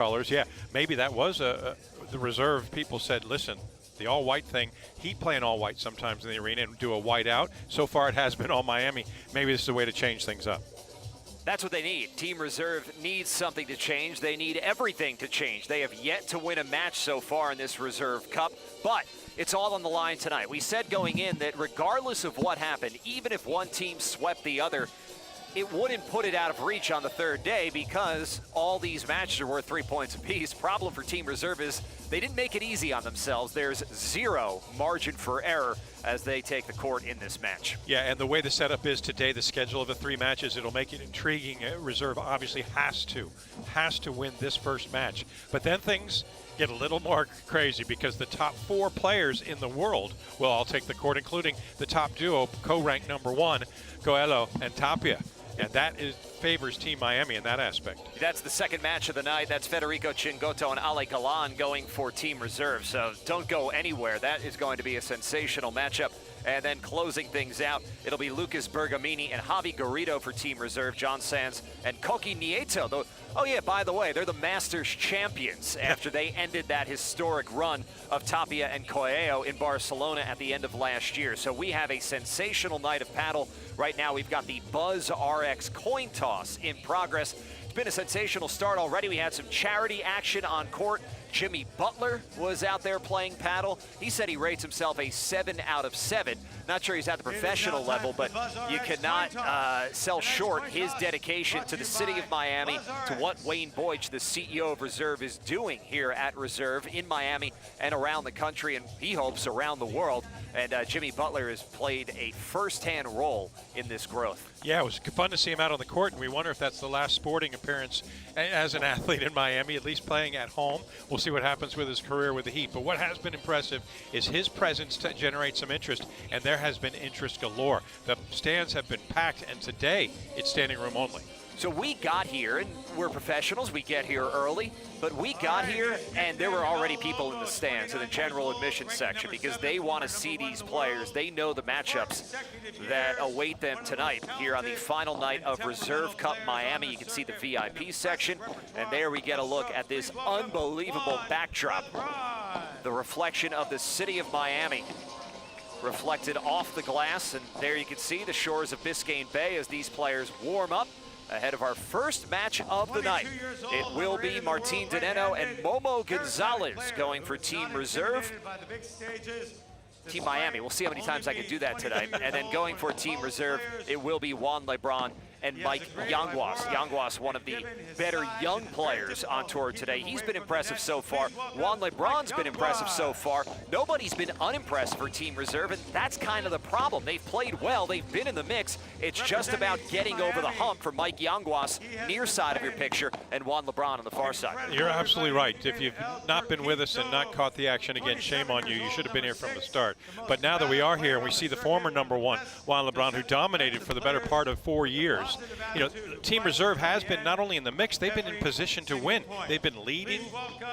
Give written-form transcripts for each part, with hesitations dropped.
colors. Yeah, maybe that was the reserve. People said, listen, the all-white thing, Heat playing all-white sometimes in the arena and do a white out. So far it has been all Miami. Maybe this is a way to change things up. That's what they need. Team Reserve needs something to change. They need everything to change. They have yet to win a match so far in this Reserve Cup, but it's all on the line tonight. We said going in that regardless of what happened, even if one team swept the other, it wouldn't put it out of reach on the third day because all these matches are worth 3 points apiece. Problem for Team Reserve is they didn't make it easy on themselves. There's zero margin for error as they take the court in this match. Yeah, and the way the setup is today, the schedule of the 3 matches, it'll make it intriguing. Reserve obviously has to win this first match. But then things get a little more crazy because the top 4 players in the world will all take the court, including the top duo, co-ranked #1, Coelho and Tapia. And that favors Team Miami in that aspect. That's the second match of the night. That's Federico Chingoto and Ale Galan going for Team Reserve. So don't go anywhere. That is going to be a sensational matchup. And then closing things out, it'll be Lucas Bergamini and Javi Garrido for Team Reserve, John Sands and Koki Nieto. Oh yeah, by the way, they're the Masters champions after they ended that historic run of Tapia and Coelho in Barcelona at the end of last year. So we have a sensational night of paddle. Right now we've got the Buzz RX coin toss in progress. It's been a sensational start already. We had some charity action on court. Jimmy Butler was out there playing paddle. He said he rates himself a 7 out of 7. Not sure he's at the professional level, but you cannot sell short his dedication to the city of Miami, to what Wayne Boych, the CEO of Reserve, is doing here at Reserve in Miami and around the country, and he hopes around the world. And Jimmy Butler has played a first-hand role in this growth. Yeah, it was fun to see him out on the court, and we wonder if that's the last sporting appearance as an athlete in Miami, at least playing at home. We'll see what happens with his career with the Heat. But what has been impressive is his presence to generate some interest, and there has been interest galore. The stands have been packed, and today it's standing room only. So we got here, and we're professionals, we get here early, but we got here and there were already people in the stands in the general admission section because they want to see these players. They know the matchups that await them tonight here on the final night of Reserve Cup Miami. You can see the VIP section, and there we get a look at this unbelievable backdrop. The reflection of the city of Miami reflected off the glass, and there you can see the shores of Biscayne Bay as these players warm up ahead of our first match of the night. It will be Martin Dinenno and Momo Gonzalez going for Team Reserve. Team Miami, we'll see how many times I can do that tonight. And then going for Team Reserve, it will be Juan Lebron and Mike Yanguas. Yanguas, one of the better young players on tour today. He's been impressive so far. Juan Lebron's been impressive so far. Nobody's been unimpressed for Team Reserve, and that's kind of the problem. They've played well. They've been in the mix. It's just about getting over the hump for Mike Yanguas, near side of your picture, and Juan Lebron on the far side. You're absolutely right. If you've not been with us and not caught the action, again, shame on you. You should have been here from the start. But now that we are here and we see the former #1, Juan Lebron, who dominated for the better part of 4 years, you know, Team Reserve has been not only in the mix, they've been in position to win. They've been leading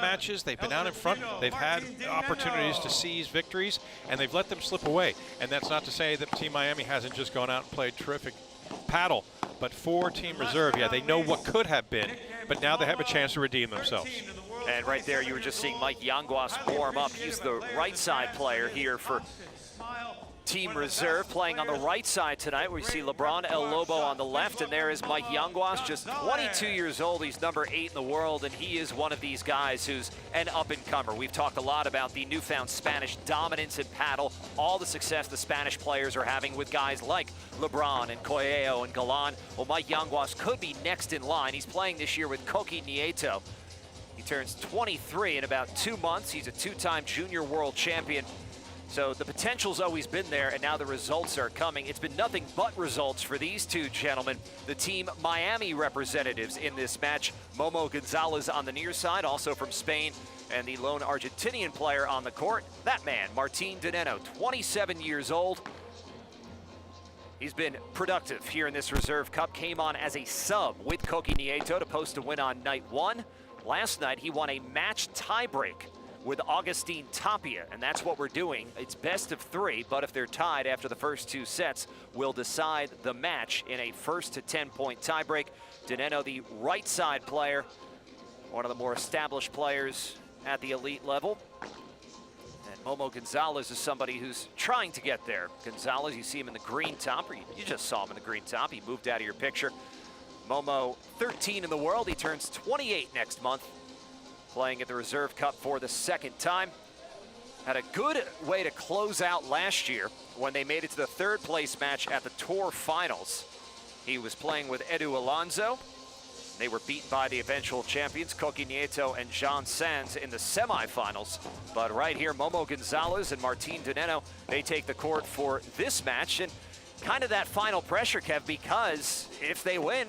matches, they've been out in front, they've had opportunities to seize victories, and they've let them slip away. And that's not to say that Team Miami hasn't just gone out and played terrific paddle, but for Team Reserve, yeah, they know what could have been, but now they have a chance to redeem themselves. And right there, you were just seeing Mike Yanguas warm up. He's the right side player here for Team Reserve, playing on the right side tonight. We see LeBron El Lobo on the left, and there is Mike Yanguas, just 22 years old. He's #8 in the world, and he is one of these guys who's an up-and-comer. We've talked a lot about the newfound Spanish dominance in paddle, all the success the Spanish players are having with guys like LeBron and Coelho and Galan. Well, Mike Yanguas could be next in line. He's playing this year with Koki Nieto. He turns 23 in about 2 months. He's a 2-time junior world champion. So the potential's always been there, and now the results are coming. It's been nothing but results for these two gentlemen, the Team Miami representatives in this match. Momo Gonzalez on the near side, also from Spain, and the lone Argentinian player on the court, that man, Martin Dinenno, 27 years old. He's been productive here in this Reserve Cup, came on as a sub with Koki Nieto to post a win on night 1. Last night, he won a match tiebreak with Agustin Tapia, and that's what we're doing. It's best of 3, but if they're tied after the first 2 sets, we'll decide the match in a 1st to 10-point tiebreak. Dinenno, the right side player, one of the more established players at the elite level. And Momo Gonzalez is somebody who's trying to get there. Gonzalez, you see him in the green top, or you just saw him in the green top. He moved out of your picture. Momo, 13 in the world. He turns 28 next month, playing at the Reserve Cup for the second time. Had a good way to close out last year when they made it to the third place match at the Tour Finals. He was playing with Edu Alonso. They were beaten by the eventual champions, Coqui Nieto and Jean Sanz, in the semifinals. But right here, Momo Gonzalez and Martin Dineno, they take the court for this match. And kind of that final pressure, Kev, because if they win,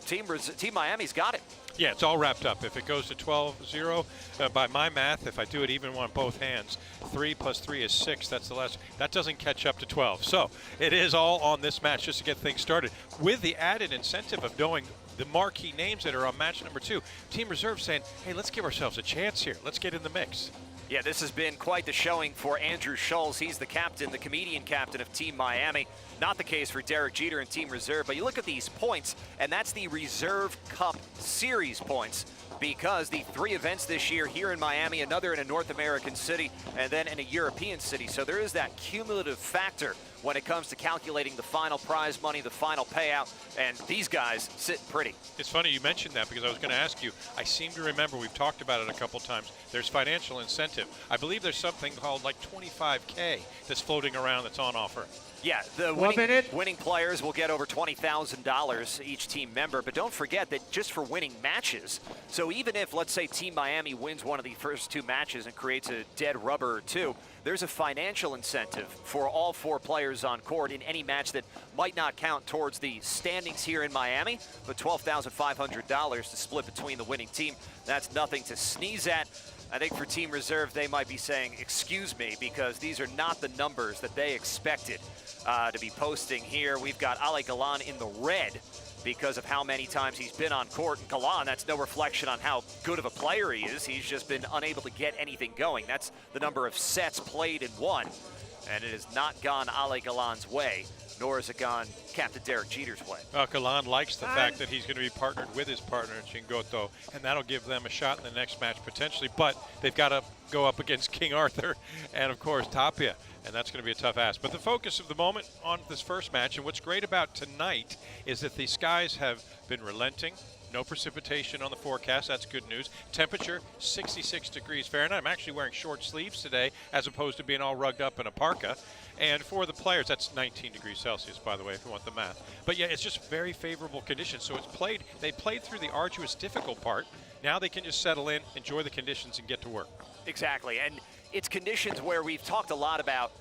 Team Miami's got it. Yeah, it's all wrapped up. If it goes to 12-0, by my math, if I do it even on both hands, 3 + 3 is 6. That's the last. That doesn't catch up to 12. So it is all on this match just to get things started, with the added incentive of knowing the marquee names that are on match number 2. Team Reserve saying, hey, let's give ourselves a chance here. Let's get in the mix. Yeah, this has been quite the showing for Andrew Schulz. He's the captain, the comedian captain of Team Miami. Not the case for Derek Jeter and Team Reserve, but you look at these points, and that's the Reserve Cup Series points, because the 3 events this year here in Miami, another in a North American city, and then in a European city. So there is that cumulative factor when it comes to calculating the final prize money, the final payout, and these guys sit pretty. It's funny you mentioned that, because I was going to ask you, I seem to remember, we've talked about it a couple times, there's financial incentive. I believe there's something called like $25K that's floating around that's on offer. Yeah, the winning players will get over $20,000 each team member, but don't forget that just for winning matches. So even if, let's say, Team Miami wins one of the first 2 matches and creates a dead rubber or 2, there's a financial incentive for all 4 players on court in any match that might not count towards the standings here in Miami, but $12,500 to split between the winning team. That's nothing to sneeze at. I think for Team Reserve, they might be saying, excuse me, because these are not the numbers that they expected to be posting here. We've got Ale Galan in the red because of how many times he's been on court. And Galan, that's no reflection on how good of a player he is. He's just been unable to get anything going. That's the number of sets played and won. And it has not gone Ale Galan's way, nor has it gone Captain Derek Jeter's way. Well, Galan likes the fact that he's going to be partnered with his partner, Chingoto, and that'll give them a shot in the next match potentially. But they've got to go up against King Arthur and, of course, Tapia, and that's going to be a tough ask. But the focus of the moment on this first match, and what's great about tonight, is that the skies have been relenting. No precipitation on the forecast. That's good news. Temperature, 66 degrees Fahrenheit. I'm actually wearing short sleeves today as opposed to being all rugged up in a parka. And for the players, that's 19 degrees Celsius, by the way, if you want the math. But yeah, it's just very favorable conditions. So they played through the arduous, difficult part. Now they can just settle in, enjoy the conditions, and get to work. Exactly. And it's conditions where we've talked a lot about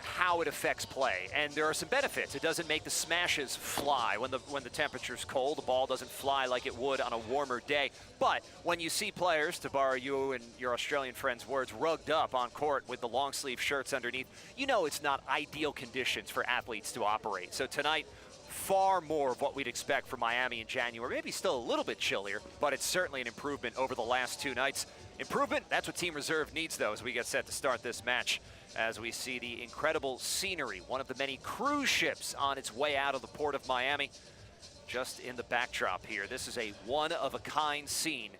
how it affects play, and there are some benefits. It doesn't make the smashes fly when the temperature's cold. The ball doesn't fly like it would on a warmer day. But when you see players, to borrow you and your Australian friends' words, rugged up on court with the long sleeve shirts underneath, you know it's not ideal conditions for athletes to operate. So tonight, far more of what we'd expect from Miami in January. Maybe still a little bit chillier, but it's certainly an improvement over the last 2 nights. Improvement, that's what Team Reserve needs, though, as we get set to start this match, as we see the incredible scenery, one of the many cruise ships on its way out of the port of Miami, just in the backdrop here. This is a one-of-a-kind scene,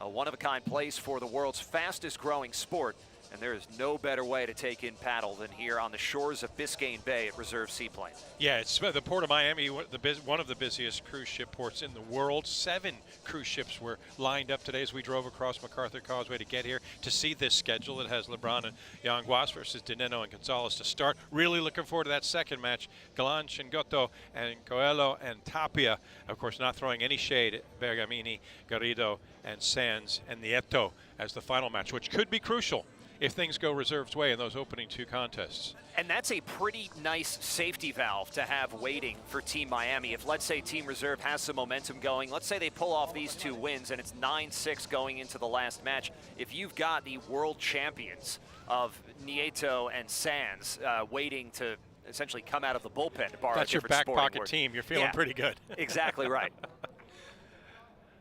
a one-of-a-kind place for the world's fastest-growing sport, and there is no better way to take in paddle than here on the shores of Biscayne Bay at Reserve Seaplane. Yeah, it's the Port of Miami, one of the busiest cruise ship ports in the world. 7 cruise ships were lined up today as we drove across MacArthur Causeway to get here to see this schedule. It has LeBron and Yanguas versus Dineno and Gonzalez to start. Really looking forward to that second match. Galan, Chingoto, and Coelho and Tapia. Of course, not throwing any shade at Bergamini, Garrido, and Sanz and Nieto as the final match, which could be crucial if things go Reserve's way in those opening 2 contests. And that's a pretty nice safety valve to have waiting for Team Miami. If, let's say, Team Reserve has some momentum going, let's say they pull off these 2 wins and it's 9-6 going into the last match. If you've got the world champions of Nieto and Sanz waiting to essentially come out of the bullpen to borrow that's your back pocket team. You're feeling pretty good. Exactly right.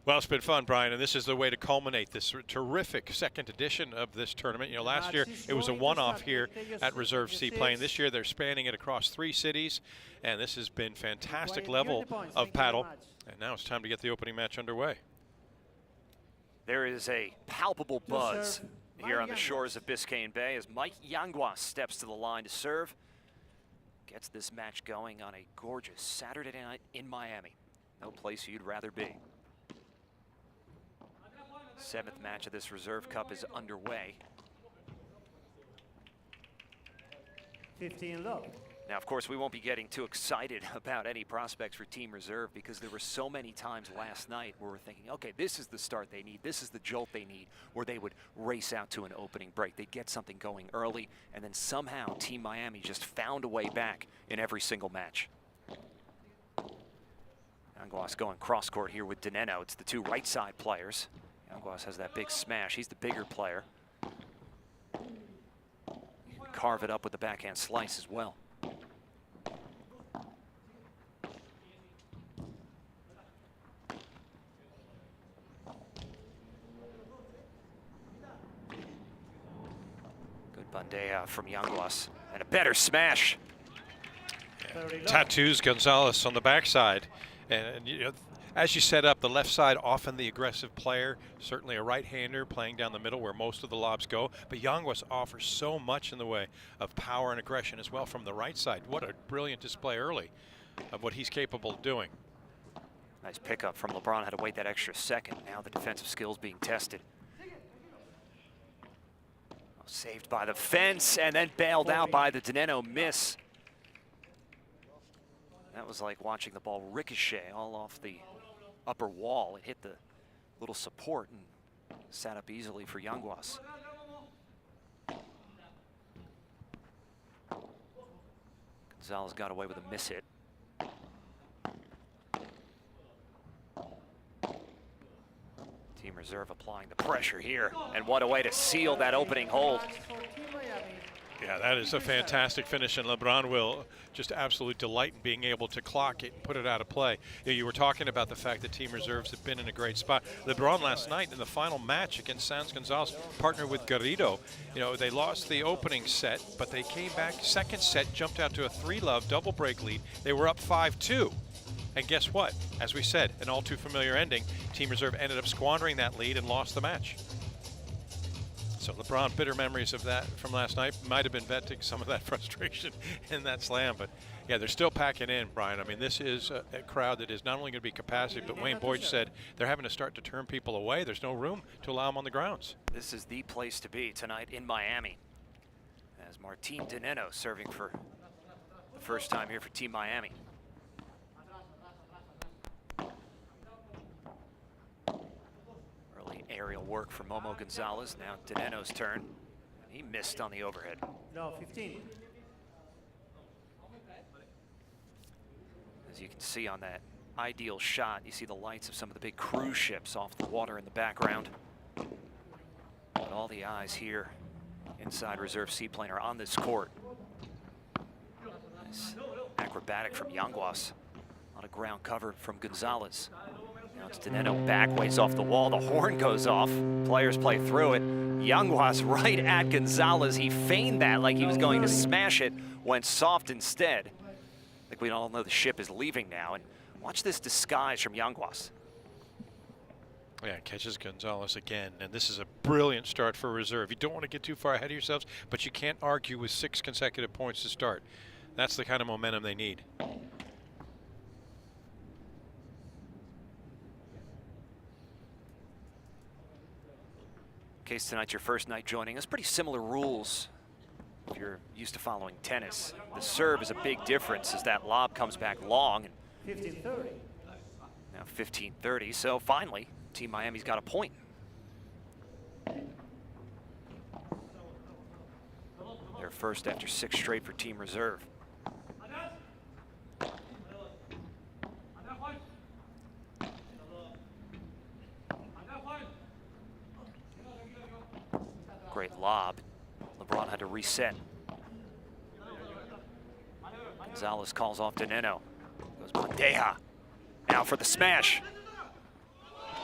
Well, it's been fun, Brian, and this is the way to culminate this terrific second edition of this tournament. You know, last year it was a one-off here at Reserve Seaplane. This year they're spanning it across 3 cities, and this has been fantastic level of paddle. And now it's time to get the opening match underway. There is a palpable buzz here on the shores of Biscayne Bay as Mike Yanguas steps to the line to serve. Gets this match going on a gorgeous Saturday night in Miami. No place you'd rather be. 7th match of this Reserve Cup is underway. 15 love. Now, of course, we won't be getting too excited about any prospects for Team Reserve because there were so many times last night where we're thinking, okay, this is the start they need, this is the jolt they need, where they would race out to an opening break. They'd get something going early, and then somehow Team Miami just found a way back in every single match. Yanguas going cross-court here with Dineno. It's the two right-side players. Yanguas has that big smash. He's the bigger player. You can carve it up with the backhand slice as well. Bandeja from Yanguas, and a better smash. Tattoos Gonzalez on the backside, and you know, as you set up, the left side often the aggressive player, certainly a right-hander playing down the middle where most of the lobs go, but Yanguas offers so much in the way of power and aggression as well from the right side. What a brilliant display early of what he's capable of doing. Nice pickup from LeBron, had to wait that extra second. Now the defensive skills being tested. Saved by the fence and then bailed out by the Dineno miss. That was like watching the ball ricochet all off the upper wall. It hit the little support and sat up easily for Yanguas. Gonzalez got away with a miss hit. Team Reserve applying the pressure here, and what a way to seal that opening hold. Yeah, that is a fantastic finish, and LeBron will just absolute delight in being able to clock it and put it out of play. You know, you were talking about the fact that Team Reserves have been in a great spot. LeBron last night in the final match against Sans Gonzalez, partnered with Garrido, you know, they lost the opening set, but they came back, second set, jumped out to a 3-love double break lead. They were up 5-2. And guess what? As we said, an all too familiar ending. Team Reserve ended up squandering that lead and lost the match. So LeBron, bitter memories of that from last night. Might have been venting some of that frustration in that slam, but yeah, they're still packing in, Brian. I mean, this is a crowd that is not only going to be capacity, but Wayne Boyd said they're having to start to turn people away. There's no room to allow them on the grounds. This is the place to be tonight in Miami, as Martin Dineno serving for the first time here for Team Miami. Aerial work for Momo Gonzalez. Now Dineno's turn. He missed on the overhead. No, 15. As you can see on that ideal shot, you see the lights of some of the big cruise ships off the water in the background. But all the eyes here inside Reserve Seaplane are on this court. Nice acrobatic from Yanguas. A lot of ground cover from Gonzalez. Now it's Dineno backways off the wall. The horn goes off. Players play through it. Yanguas right at Gonzalez. He feigned that like he was going to smash it. Went soft instead. I think we all know the ship is leaving now. And watch this disguise from Yanguas. Yeah, catches Gonzalez again. And this is a brilliant start for Reserve. You don't want to get too far ahead of yourselves, but you can't argue with 6 consecutive points to start. That's the kind of momentum they need. In case tonight's your first night joining us, pretty similar rules if you're used to following tennis. The serve is a big difference as that lob comes back long. 15-30. Now 15-30, so finally, Team Miami's got a point. Their first after 6 straight for Team Reserve. Great lob. LeBron had to reset. Gonzalez calls off Dineno. Goes Bandeja. Now for the smash.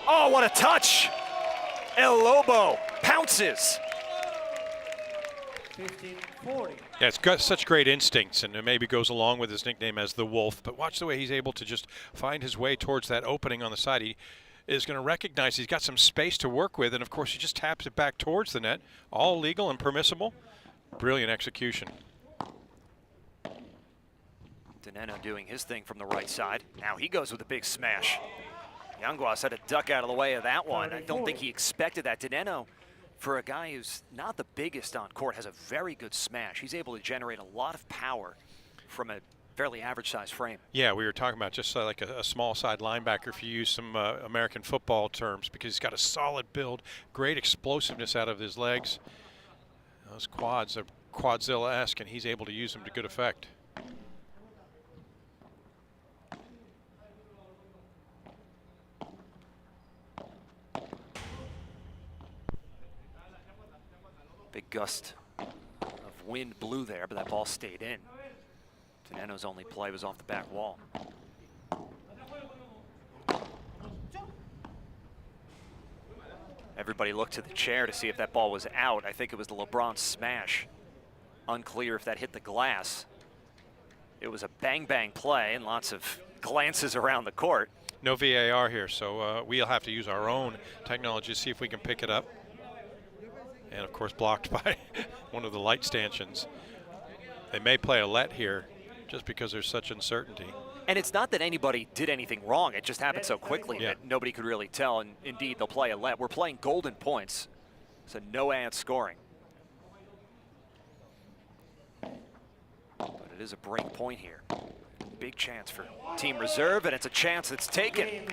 Oh, what a touch! El Lobo pounces. 15-40. Yeah, it's got such great instincts, and it maybe goes along with his nickname as the Wolf, but watch the way he's able to just find his way towards that opening on the side. is going to recognize he's got some space to work with, and of course he just taps it back towards the net. All legal and permissible. Brilliant execution. Dineno doing his thing from the right side. Now he goes with a big smash. Yanguas had to duck out of the way of that one. I don't think he expected that. Dineno, for a guy who's not the biggest on court, has a very good smash. He's able to generate a lot of power from a fairly average size frame. Yeah, we were talking about just like a small side linebacker, if you use some American football terms, because he's got a solid build, great explosiveness out of his legs. Those quads are Quadzilla-esque, and he's able to use them to good effect. Big gust of wind blew there, but that ball stayed in. Dineno's only play was off the back wall. Everybody looked to the chair to see if that ball was out. I think it was the LeBron smash. Unclear if that hit the glass. It was a bang-bang play and lots of glances around the court. No VAR here, so we'll have to use our own technology to see if we can pick it up. And of course blocked by one of the light stanchions. They may play a let here just because there's such uncertainty. And it's not that anybody did anything wrong. It just happened so quickly that nobody could really tell. And indeed, they'll play a let. We're playing golden points, so no ad scoring. But it is a break point here. Big chance for Team Reserve, and it's a chance that's taken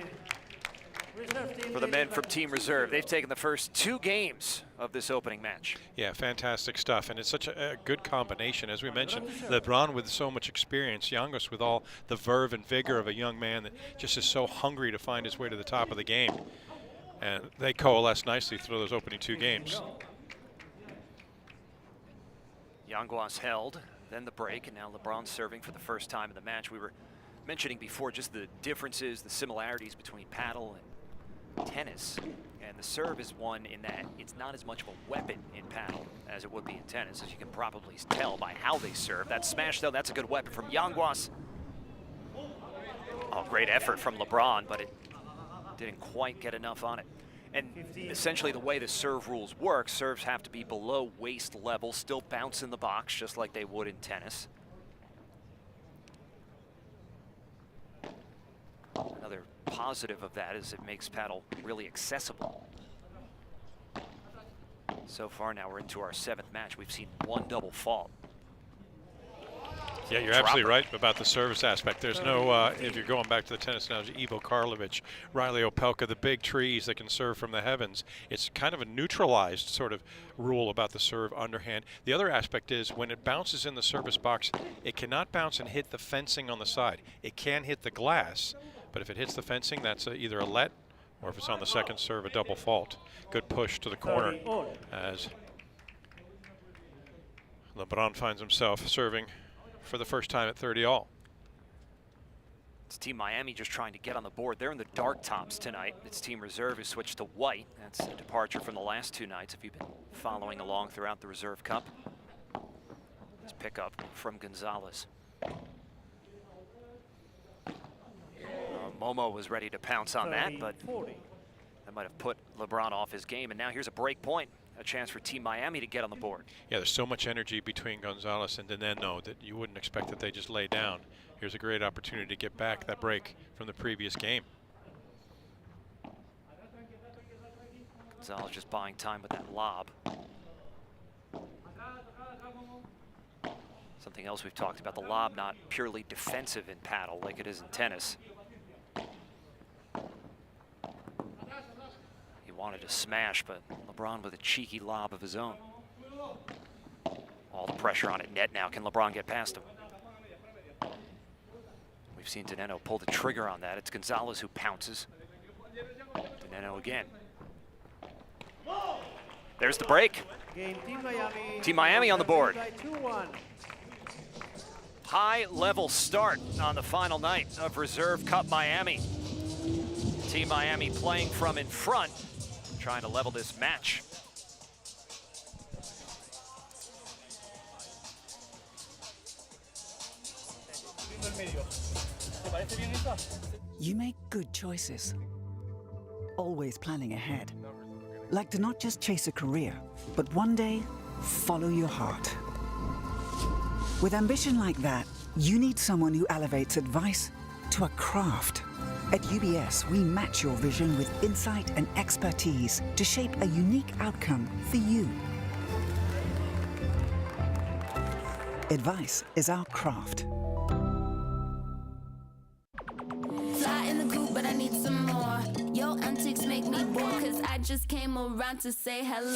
for the men from Team Reserve. They've taken the first 2 games of this opening match. Yeah, fantastic stuff, and it's such a good combination. As we mentioned, LeBron with so much experience, Yanguas with all the verve and vigor of a young man that just is so hungry to find his way to the top of the game. And they coalesce nicely through those opening 2 games. Yanguas held, then the break, and now LeBron serving for the first time in the match. We were mentioning before just the differences, the similarities between paddle and tennis, and the serve is one in that it's not as much of a weapon in paddle as it would be in tennis, as you can probably tell by how they serve. That smash, though, that's a good weapon from Yanguas. Oh, great effort from LeBron, but it didn't quite get enough on it. And essentially the way the serve rules work, serves have to be below waist level, still bounce in the box just like they would in tennis. Another positive of that is it makes paddle really accessible. So far now we're into our 7th match. We've seen 1 double fault. Yeah, you're absolutely right about the service aspect. There's no, if you're going back to the tennis analogy, Ivo Karlovic, Riley Opelka, the big trees that can serve from the heavens. It's kind of a neutralized sort of rule about the serve underhand. The other aspect is when it bounces in the service box, it cannot bounce and hit the fencing on the side. It can hit the glass, but if it hits the fencing, that's either a let, or if it's on the second serve, a double fault. Good push to the corner as LeBron finds himself serving for the first time at 30-all. It's Team Miami just trying to get on the board. They're in the dark tops tonight. It's Team Reserve who switched to white. That's a departure from the last 2 nights if you've been following along throughout the Reserve Cup. Let's pick up from Gonzalez. Momo was ready to pounce on that, but that might have put LeBron off his game. And now here's a break point, a chance for Team Miami to get on the board. Yeah, there's so much energy between Gonzalez and Dineno that you wouldn't expect that they just lay down. Here's a great opportunity to get back that break from the previous game. Gonzalez just buying time with that lob. Something else we've talked about, the lob not purely defensive in paddle like it is in tennis. He wanted to smash, but LeBron with a cheeky lob of his own. All the pressure on it net now. Can LeBron get past him? We've seen Dineno pull the trigger on that. It's Gonzalez who pounces. Dineno again. There's the break. Team Miami on the board. High-level start on the final night of Reserve Cup Miami. Team Miami playing from in front, trying to level this match. You make good choices. always planning ahead. Like to not just chase a career, but one day, follow your heart. With ambition like that, you need someone who elevates advice to a craft. At UBS, we match your vision with insight and expertise to shape a unique outcome for you. Advice is our craft. Fly in the coop, but I need some more. Your antics make me bored, cause I just came around to say hello.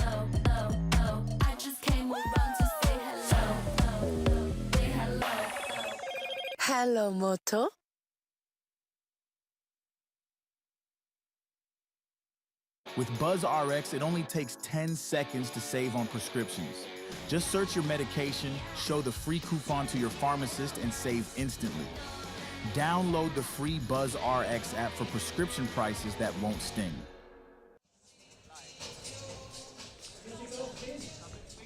Oh, oh, oh. I just came around to say hello. Oh, oh. Say hello. Hello, Moto. With BuzzRx, it only takes 10 seconds to save on prescriptions. Just search your medication, show the free coupon to your pharmacist, and save instantly. Download the free BuzzRx app for prescription prices that won't sting.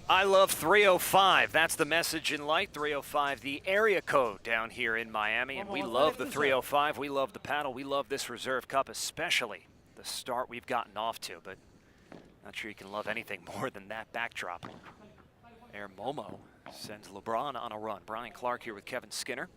I love 305. That's the message in light. 305, the area code down here in Miami. And we love the 305. We love the paddle. We love this Reserve Cup, especially the start we've gotten off to. But not sure you can love anything more than that backdrop. There, Momo sends LeBron on a run. Brian Clark here with Kevin Skinner.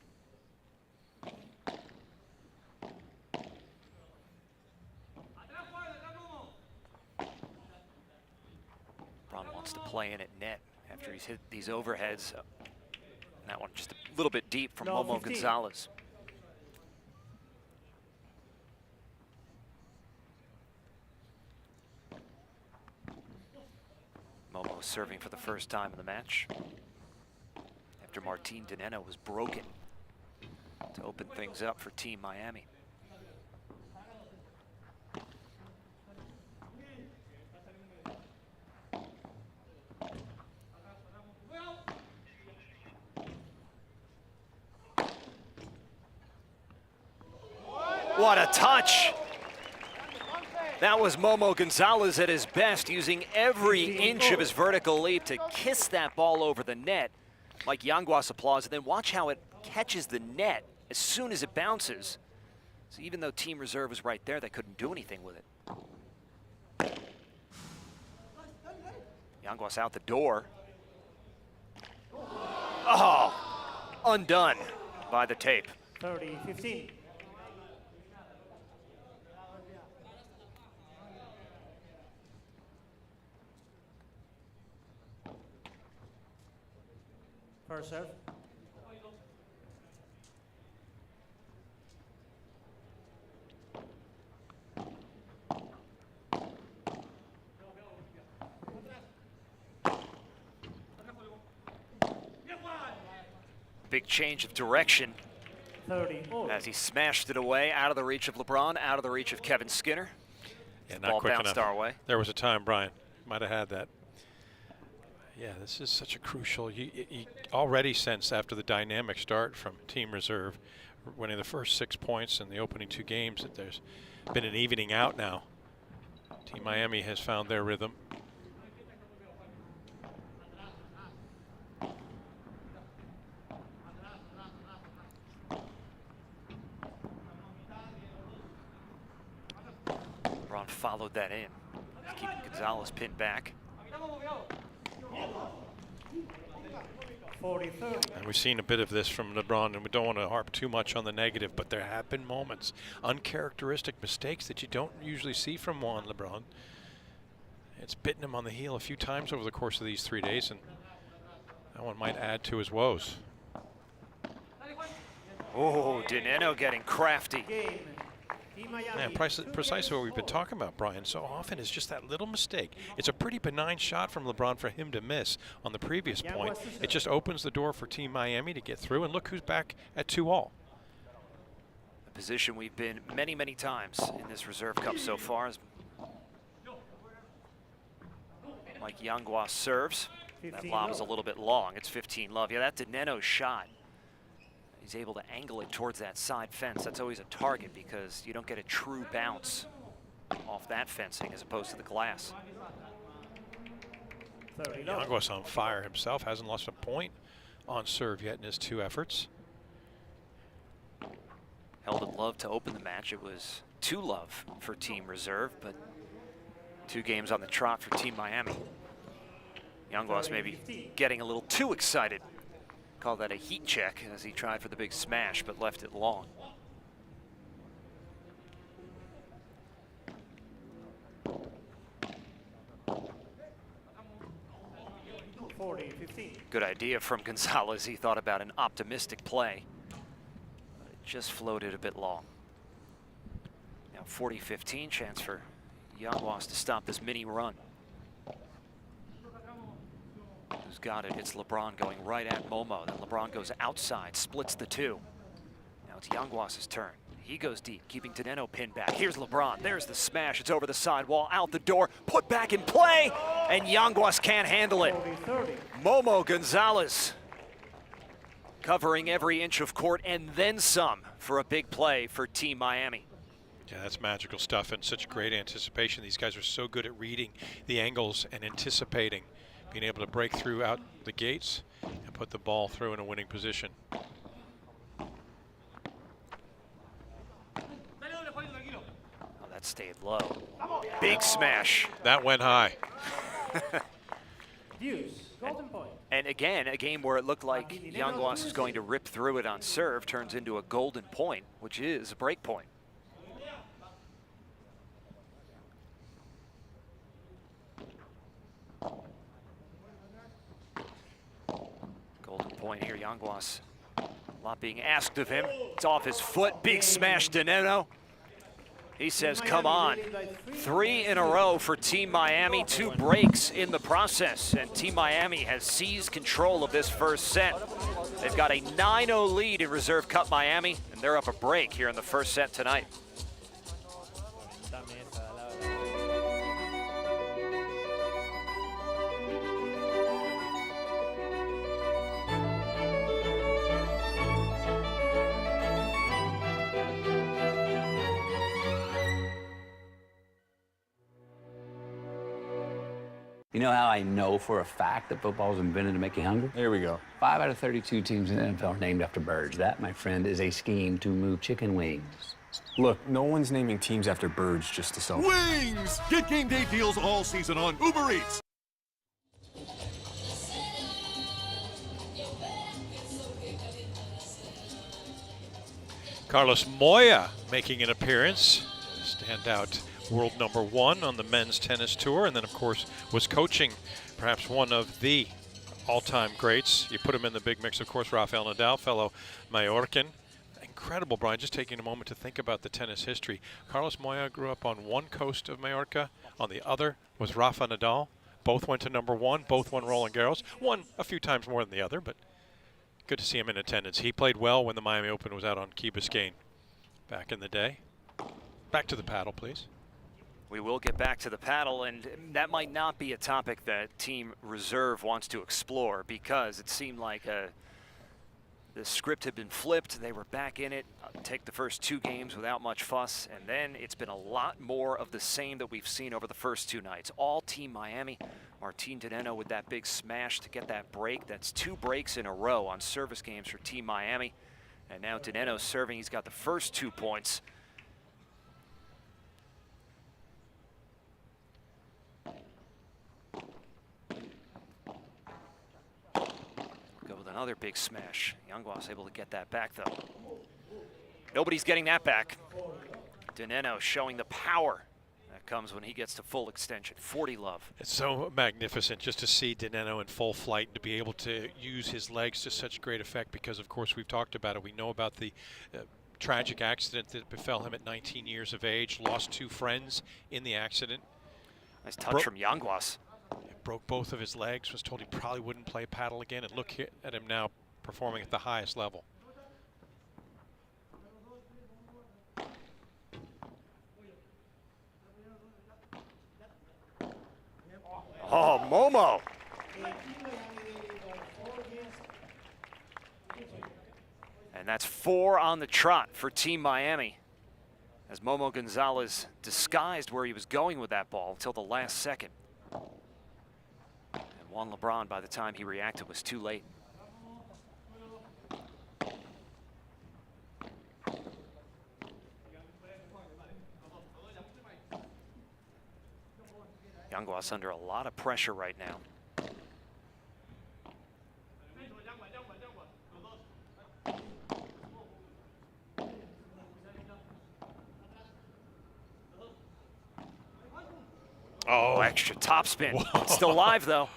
LeBron wants to play in at net after he's hit these overheads. And that one just a little bit deep from No, Momo 15. Gonzalez. Momo serving for the first time in the match after Martin Dineno was broken to open things up for Team Miami. What a touch! That was Momo Gonzalez at his best, using every inch of his vertical leap to kiss that ball over the net. Mike Yanguas applauds, and then watch how it catches the net as soon as it bounces. So even though Team Reserve was right there, they couldn't do anything with it. Yanguas out the door. Oh, undone by the tape. 30-15. First serve. Big change of direction 30 all. as he smashed it away, out of the reach of LeBron, out of the reach of Kevin Skinner. Yeah, The not ball quick bounced enough. our way. There was a time, Brian, might have had that. Yeah, this is such a crucial. You already sense after the dynamic start from Team Reserve, winning the first 6 points in the opening 2 games, that there's been an evening out now. Team Miami has found their rhythm. LeBron followed that in, keeping Gonzalez pinned back. 40-30. And we've seen a bit of this from LeBron, and we don't want to harp too much on the negative, but there have been moments, uncharacteristic mistakes that you don't usually see from Juan LeBron. It's bitten him on the heel a few times over the course of these 3 days, and that one might add to his woes. Oh, Dineno getting crafty. Game. Team Miami. Man, precisely what we've been talking about, Brian. So often it's just that little mistake. It's a pretty benign shot from LeBron for him to miss on the previous point. It just opens the door for Team Miami to get through, and look who's back at 2-all. A position we've been many, many times in this Reserve Cup so far. As Mike Yanguas serves. That 15 lob is a love. little bit long. It's 15-love. Yeah, that Dineno shot. He's able to angle it towards that side fence. That's always a target because you don't get a true bounce off that fencing as opposed to the glass. 30 love. Yanguas on fire himself, hasn't lost a point on serve yet in his 2 efforts. Held in love to open the match. It was 2 love for Team Reserve, but 2 games on the trot for Team Miami. Yanguas maybe getting a little too excited. Call that a heat check as he tried for the big smash, but left it long. 40-15. Good idea from Gonzalez. He thought about an optimistic play, but it just floated a bit long. Now 40-15, chance for Yanguas to stop this mini run. Who's got it? It's LeBron going right at Momo. Then LeBron goes outside, splits the 2. Now it's Yanguas' turn. He goes deep, keeping Dineno pinned back. Here's LeBron. There's the smash. It's over the sidewall, out the door, put back in play, and Yanguas can't handle it. 40-30. Momo Gonzalez covering every inch of court and then some for a big play for Team Miami. Yeah, that's magical stuff and such great anticipation. These guys are so good at reading the angles and anticipating, being able to break through out the gates and put the ball through in a winning position. Oh, that stayed low. Big smash. That went high. Deuce. Golden point. And again, a game where it looked like Yanguas was going to rip through it on serve turns into a golden point, which is a break point. Golden point here, Yanguas. A lot being asked of him. It's off his foot. Big smash, Dineno. He says, come on. 3 in a row for Team Miami, 2 breaks in the process, and Team Miami has seized control of this first set. They've got a 9-0 lead in Reserve Cup Miami, and they're up a break here in the first set tonight. You know how I know for a fact that football was invented to make you hungry? Here we go. 5 out of 32 teams in the NFL are named after birds. That, my friend, is a scheme to move chicken wings. Look, no one's naming teams after birds just to sell. Wings! Get game day deals all season on Uber Eats. Carlos Moya making an appearance. Standout world #1 on the men's tennis tour, and then of course was coaching perhaps one of the all-time greats. You put him in the big mix, of course, Rafael Nadal, fellow Mallorcan. Incredible, Brian, just taking a moment to think about the tennis history. Carlos Moya grew up on one coast of Mallorca, on the other was Rafa Nadal. Both went to #1, both won Roland Garros, one a few times more than the other, but good to see him in attendance. He played well when the Miami Open was out on Key Biscayne back in the day. Back to the paddle, please. We will get back to the paddle, and that might not be a topic that Team Reserve wants to explore, because it seemed like the script had been flipped. They were back in it, take the first 2 games without much fuss, and then it's been a lot more of the same that we've seen over the first 2 nights. All Team Miami. Martin Dineno with that big smash to get that break. That's 2 breaks in a row on service games for Team Miami. And now Dineno serving. He's got the first 2 points. Go with another big smash. Yanguas able to get that back, though. Nobody's getting that back. Dineno showing the power that comes when he gets to full extension. 40 love. It's so magnificent just to see Dineno in full flight and to be able to use his legs to such great effect, because of course we've talked about it. We know about the tragic accident that befell him at 19 years of age, lost 2 friends in the accident. Nice touch from Yanguas. Broke both of his legs, was told he probably wouldn't play paddle again, and look at him now performing at the highest level. Oh, Momo. And that's 4 on the trot for Team Miami, as Momo Gonzalez disguised where he was going with that ball until the last second. And Juan LeBron, by the time he reacted, was too late. Yanguas under a lot of pressure right now. Oh, extra topspin. Still live though.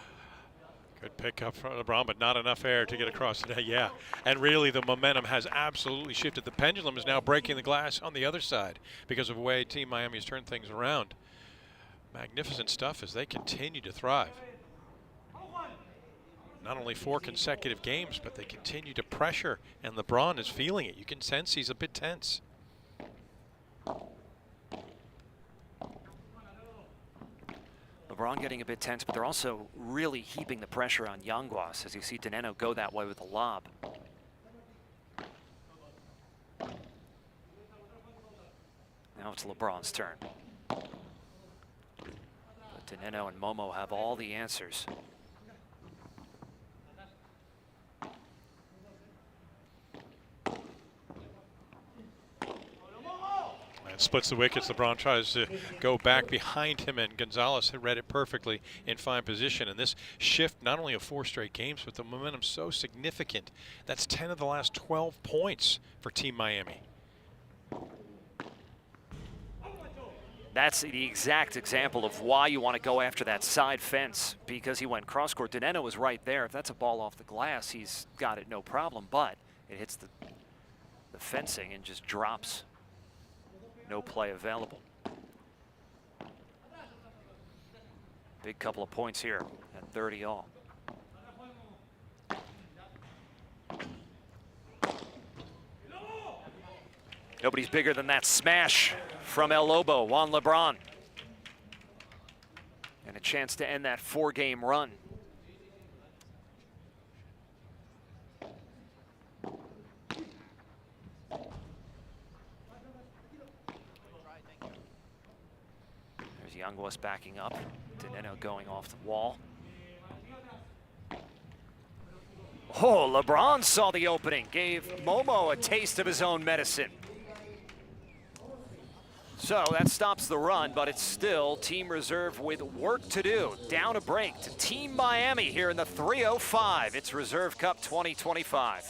Good pickup from LeBron, but not enough air to get across today. Yeah, and really the momentum has absolutely shifted. The pendulum is now breaking the glass on the other side because of the way Team Miami has turned things around. Magnificent stuff as they continue to thrive. Not only 4 consecutive games, but they continue to pressure, and LeBron is feeling it. You can sense he's a bit tense. LeBron getting a bit tense, but they're also really heaping the pressure on Yanguas as you see Dineno go that way with the lob. Now it's LeBron's turn. But Dineno and Momo have all the answers. Splits the wickets. LeBron tries to go back behind him, and Gonzalez had read it perfectly in fine position. And this shift, not only of 4 straight games, but the momentum so significant. That's 10 of the last 12 points for Team Miami. That's the exact example of why you want to go after that side fence, because he went cross court. Dineno was right there. If that's a ball off the glass, he's got it no problem, but it hits the fencing and just drops. No play available. Big couple of points here at 30 all. Nobody's bigger than that smash from El Lobo, Juan LeBron. And a chance to end that 4-game run. Yanguas backing up. Dineno going off the wall. Oh, LeBron saw the opening, gave Momo a taste of his own medicine. So that stops the run, but it's still Team Reserve with work to do. Down a break to Team Miami here in the 305. It's Reserve Cup 2025.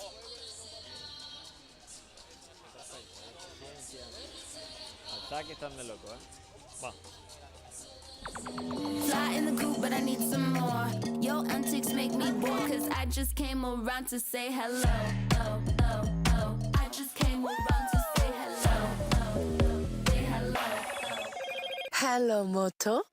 Fly in the coop, but I need some more. Your antics make me bored, cause I just came around to say hello. Oh, oh, oh. I just came around to say hello. Oh, oh. Say hello. Hello, Moto.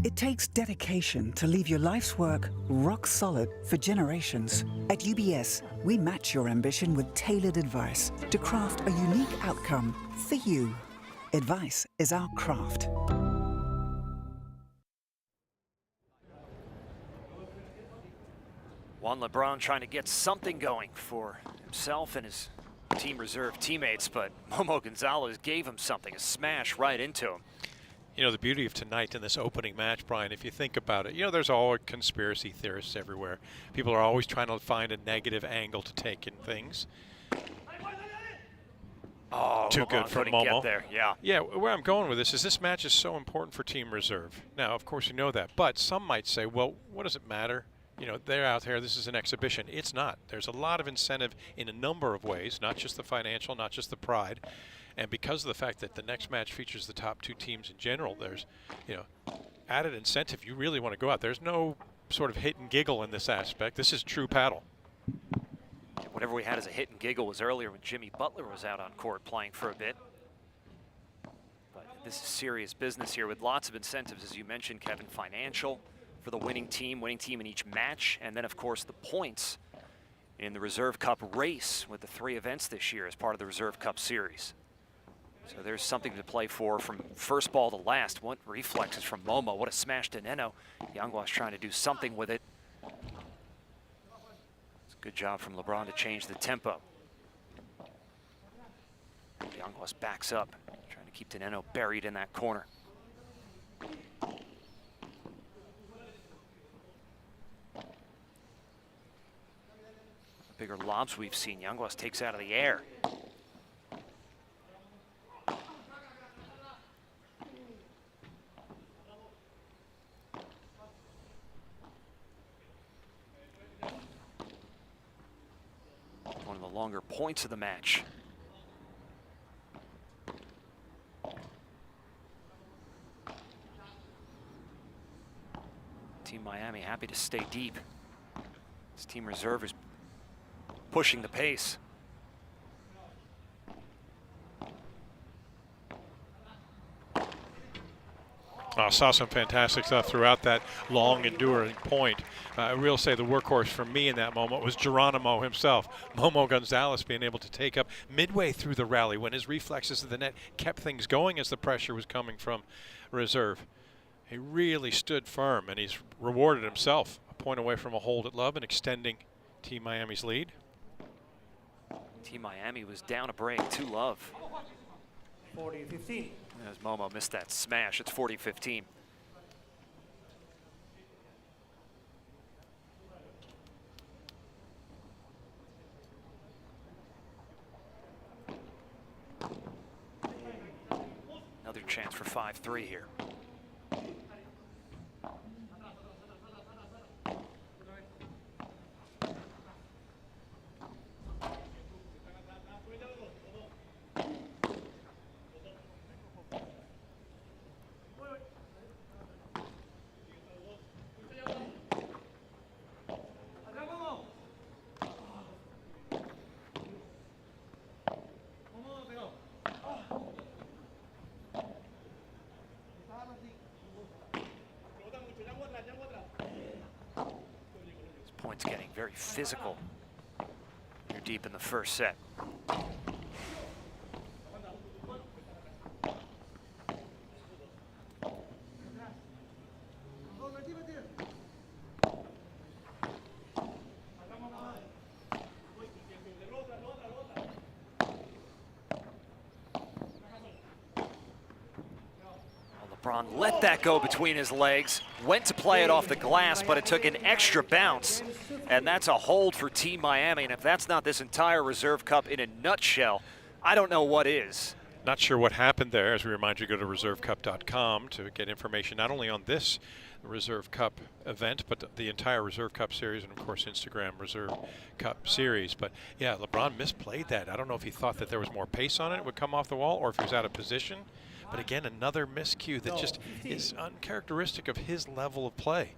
It takes dedication to leave your life's work rock solid for generations. At UBS, we match your ambition with tailored advice to craft a unique outcome for you. Advice is our craft. Juan LeBron trying to get something going for himself and his Team Reserve teammates, but Momo Gonzalez gave him something, a smash right into him. You know, the beauty of tonight in this opening match, Brian, if you think about it, you know, there's all conspiracy theorists everywhere. People are always trying to find a negative angle to take in things. Oh, too LeBron good for couldn't Momo. get there. Yeah. Yeah, where I'm going with this match is so important for Team Reserve. Now, of course, you know that, but some might say, well, what does it matter? You know, they're out here, this is an exhibition. It's not. There's a lot of incentive in a number of ways, not just the financial, not just the pride. And because of the fact that the next match features the top 2 teams in general, there's, you know, added incentive. You really want to go out. There's no sort of hit and giggle in this aspect. This is true paddle. Whatever we had as a hit and giggle was earlier when Jimmy Butler was out on court playing for a bit. But This is serious business here with lots of incentives, as you mentioned, Kevin. Financial for the winning team in each match, and then of course the points in the Reserve Cup race with the 3 events this year as part of the Reserve Cup series. So there's something to play for from first ball to last. What reflexes from Momo. What a smash to Neno. Yanguas trying to do something with it. It's a good job from LeBron to change the tempo. Yanguas backs up, trying to keep Teneno buried in that corner. Bigger lobs we've seen. Yanguas takes out of the air. One of the longer points of the match. Team Miami happy to stay deep. This Team Reserve is pushing the pace. Saw some fantastic stuff throughout that long, enduring point. I will say the workhorse for me in that moment was Geronimo himself. Momo Gonzalez being able to take up midway through the rally when his reflexes to the net kept things going as the pressure was coming from Reserve. He really stood firm, and he's rewarded himself a point away from a hold at love and extending Team Miami's lead. Team Miami was down a break, 2 love. 40-15. As Momo missed that smash, it's 40-15. Another chance for 5-3 here. Points getting very physical. You're deep in the first set. LeBron let that go between his legs, went to play it off the glass, but it took an extra bounce, and that's a hold for Team Miami. And if that's not this entire Reserve Cup in a nutshell, I don't know what is. Not sure what happened there. As we remind you, go to reservecup.com to get information not only on this Reserve Cup event, but the entire Reserve Cup series, and of course Instagram Reserve Cup series. But yeah, LeBron misplayed that. I don't know if he thought that there was more pace on it, would come off the wall, or if he was out of position. But again, another miscue that just is uncharacteristic of his level of play.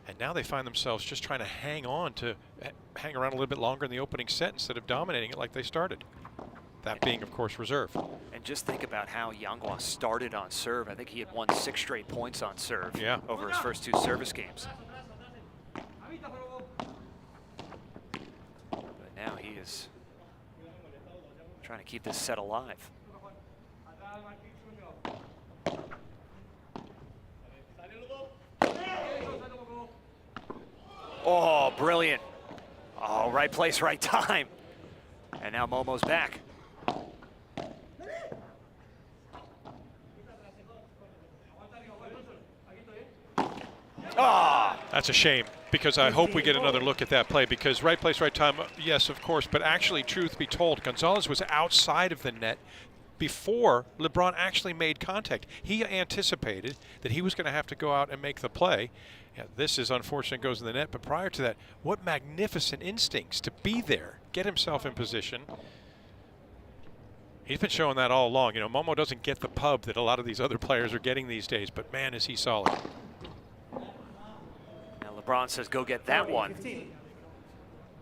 And now they find themselves just trying to hang on to hang around a little bit longer in the opening set instead of dominating it like they started. That being, of course, Reserve. And just think about how Yanguas started on serve. I think he had won 6 straight points on serve over his first 2 service games. But now he is trying to keep this set alive. Oh, brilliant. Oh, right place, right time. And now Momo's back. Ah! That's a shame, because I hope we get another look at that play, because right place, right time, yes, of course, but actually, truth be told, Gonzalez was outside of the net before LeBron actually made contact. He anticipated that he was going to have to go out and make the play. Yeah, this is unfortunate, goes in the net, but prior to that, what magnificent instincts to be there, get himself in position. He's been showing that all along. You know, Momo doesn't get the pub that a lot of these other players are getting these days, but man, is he solid. Now LeBron says, go get that one.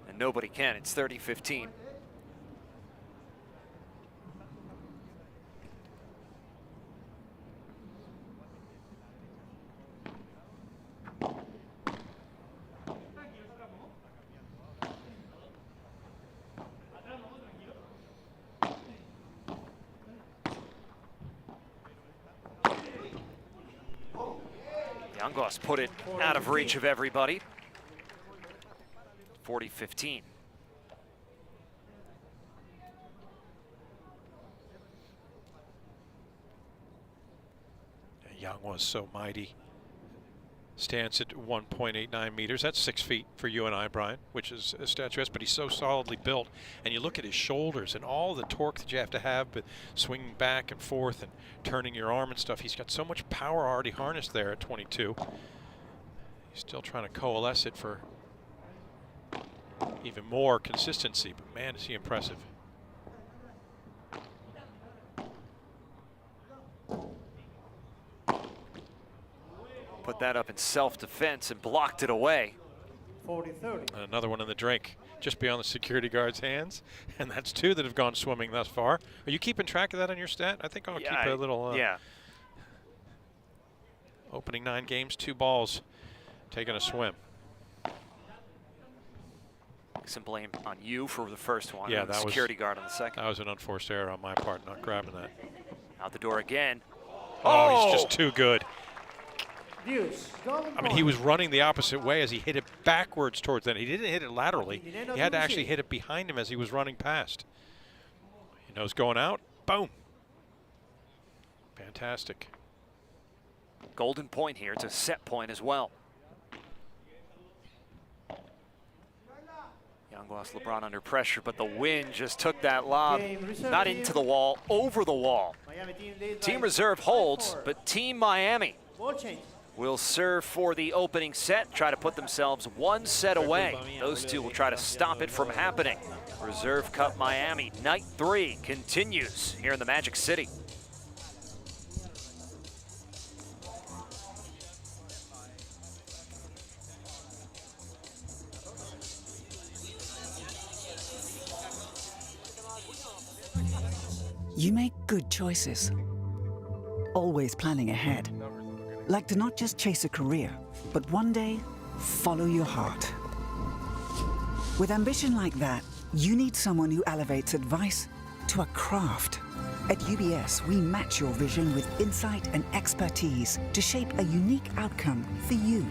And nobody can. It's 30-15. Yanguas put it out of reach of everybody. 40-15. Young was so mighty. Stands at 1.89 meters. That's 6 feet for you and I, Brian, which is statuesque, but he's so solidly built. And you look at his shoulders and all the torque that you have to have, but swinging back and forth and turning your arm and stuff. He's got so much power already harnessed there at 22. He's still trying to coalesce it for even more consistency, but man, is he impressive. Put that up in self-defense and blocked it away. 40-30. Another one in the drink, just beyond the security guard's hands. And that's 2 that have gone swimming thus far. Are you keeping track of that on your stat? I think I'll keep a little. Yeah. Opening 9 games, 2 balls, taking a swim. Some blame on you for the first one. Yeah, and the that security guard on the second. That was an unforced error on my part, not grabbing that. Out the door again. Oh, he's just too good. Deuce. I mean, he was running the opposite way as he hit it backwards towards that. He didn't hit it laterally. He had to actually hit it behind him as he was running past. He knows going out. Boom. Fantastic. Golden point here. It's a set point as well. Yanguas LeBron under pressure, but the wind just took that lob not into the wall, over the wall. Team Reserve holds, but Team Miami Ball change. will serve for the opening set, try to put themselves 1 set away. Those 2 will try to stop it from happening. Reserve Cup Miami, night 3 continues here in the Magic City. You make good choices, always planning ahead. Like to not just chase a career, but one day follow your heart. With ambition like that, you need someone who elevates advice to a craft. At UBS, we match your vision with insight and expertise to shape a unique outcome for you.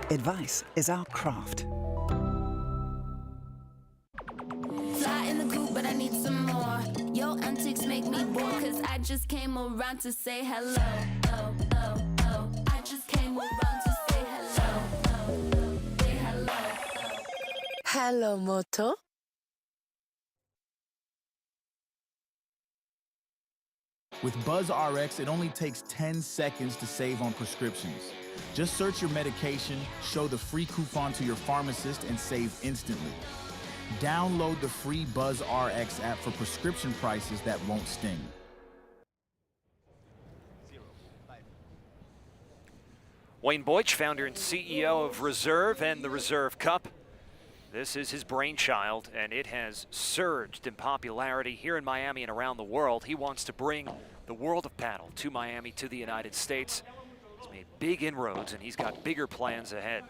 Advice is our craft. Fly in the coop, but I need some more. Your antics make me bored, cause I just came around to say hello. Oh, oh, oh. I just came around to say hello. Oh, oh. Say hello. Hello, Moto. With Buzz RX, it only takes 10 seconds to save on prescriptions. Just search your medication, show the free coupon to your pharmacist, and save instantly. Download the free Buzz RX app for prescription prices that won't sting. Wayne Boych, founder and CEO of Reserve and the Reserve Cup. This is his brainchild, and it has surged in popularity here in Miami and around the world. He wants to bring the world of paddle to Miami, to the United States. He's made big inroads, and he's got bigger plans ahead.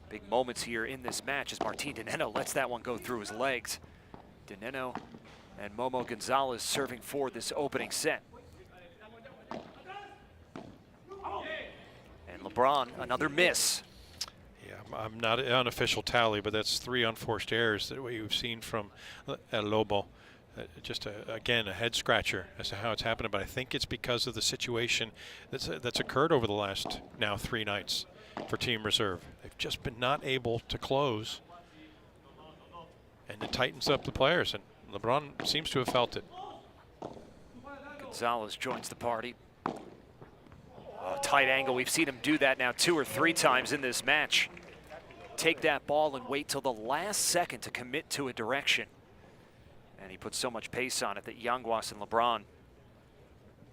Big moments here in this match as Martin Dineno lets that one go through his legs. Dineno and Momo Gonzalez serving for this opening set. And LeBron, another miss. Yeah, I'm not an unofficial tally, but that's 3 unforced errors that we've seen from El Lobo. Just, again, a head scratcher as to how it's happening, but I think it's because of the situation that's occurred over the last now 3 nights for Team Reserve. They've just been not able to close, and it tightens up the players, and LeBron seems to have felt it. Gonzalez joins the party. Oh, tight angle. We've seen him do that now 2 or 3 times in this match. Take that ball and wait till the last second to commit to a direction. And he puts so much pace on it that Yanguas and LeBron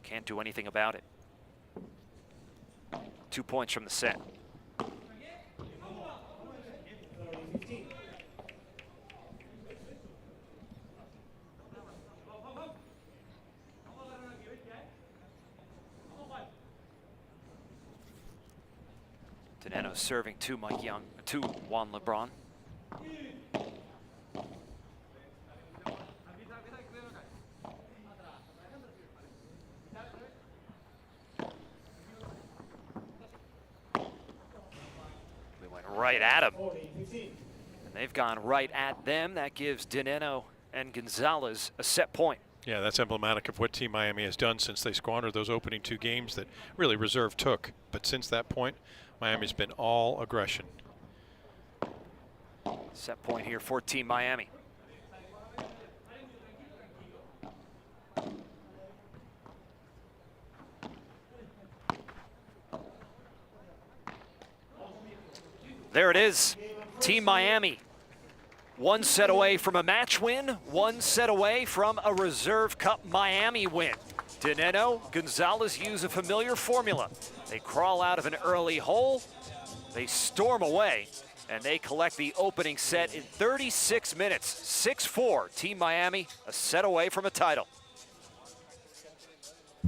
can't do anything about it. 2 points from the set. Dineno serving to Mike Young, to Juan LeBron. right at him. And they've gone right at them. That gives Dineno and Gonzalez a set point. Yeah, that's emblematic of what Team Miami has done since they squandered those opening 2 games that really Reserve took. But since that point, Miami's been all aggression. Set point here for Team Miami. There it is. Team Miami, 1 set away from a match win, 1 set away from a Reserve Cup Miami win. Dineno, Gonzalez use a familiar formula. They crawl out of an early hole, they storm away, and they collect the opening set in 36 minutes. 6-4, Team Miami, a set away from a title.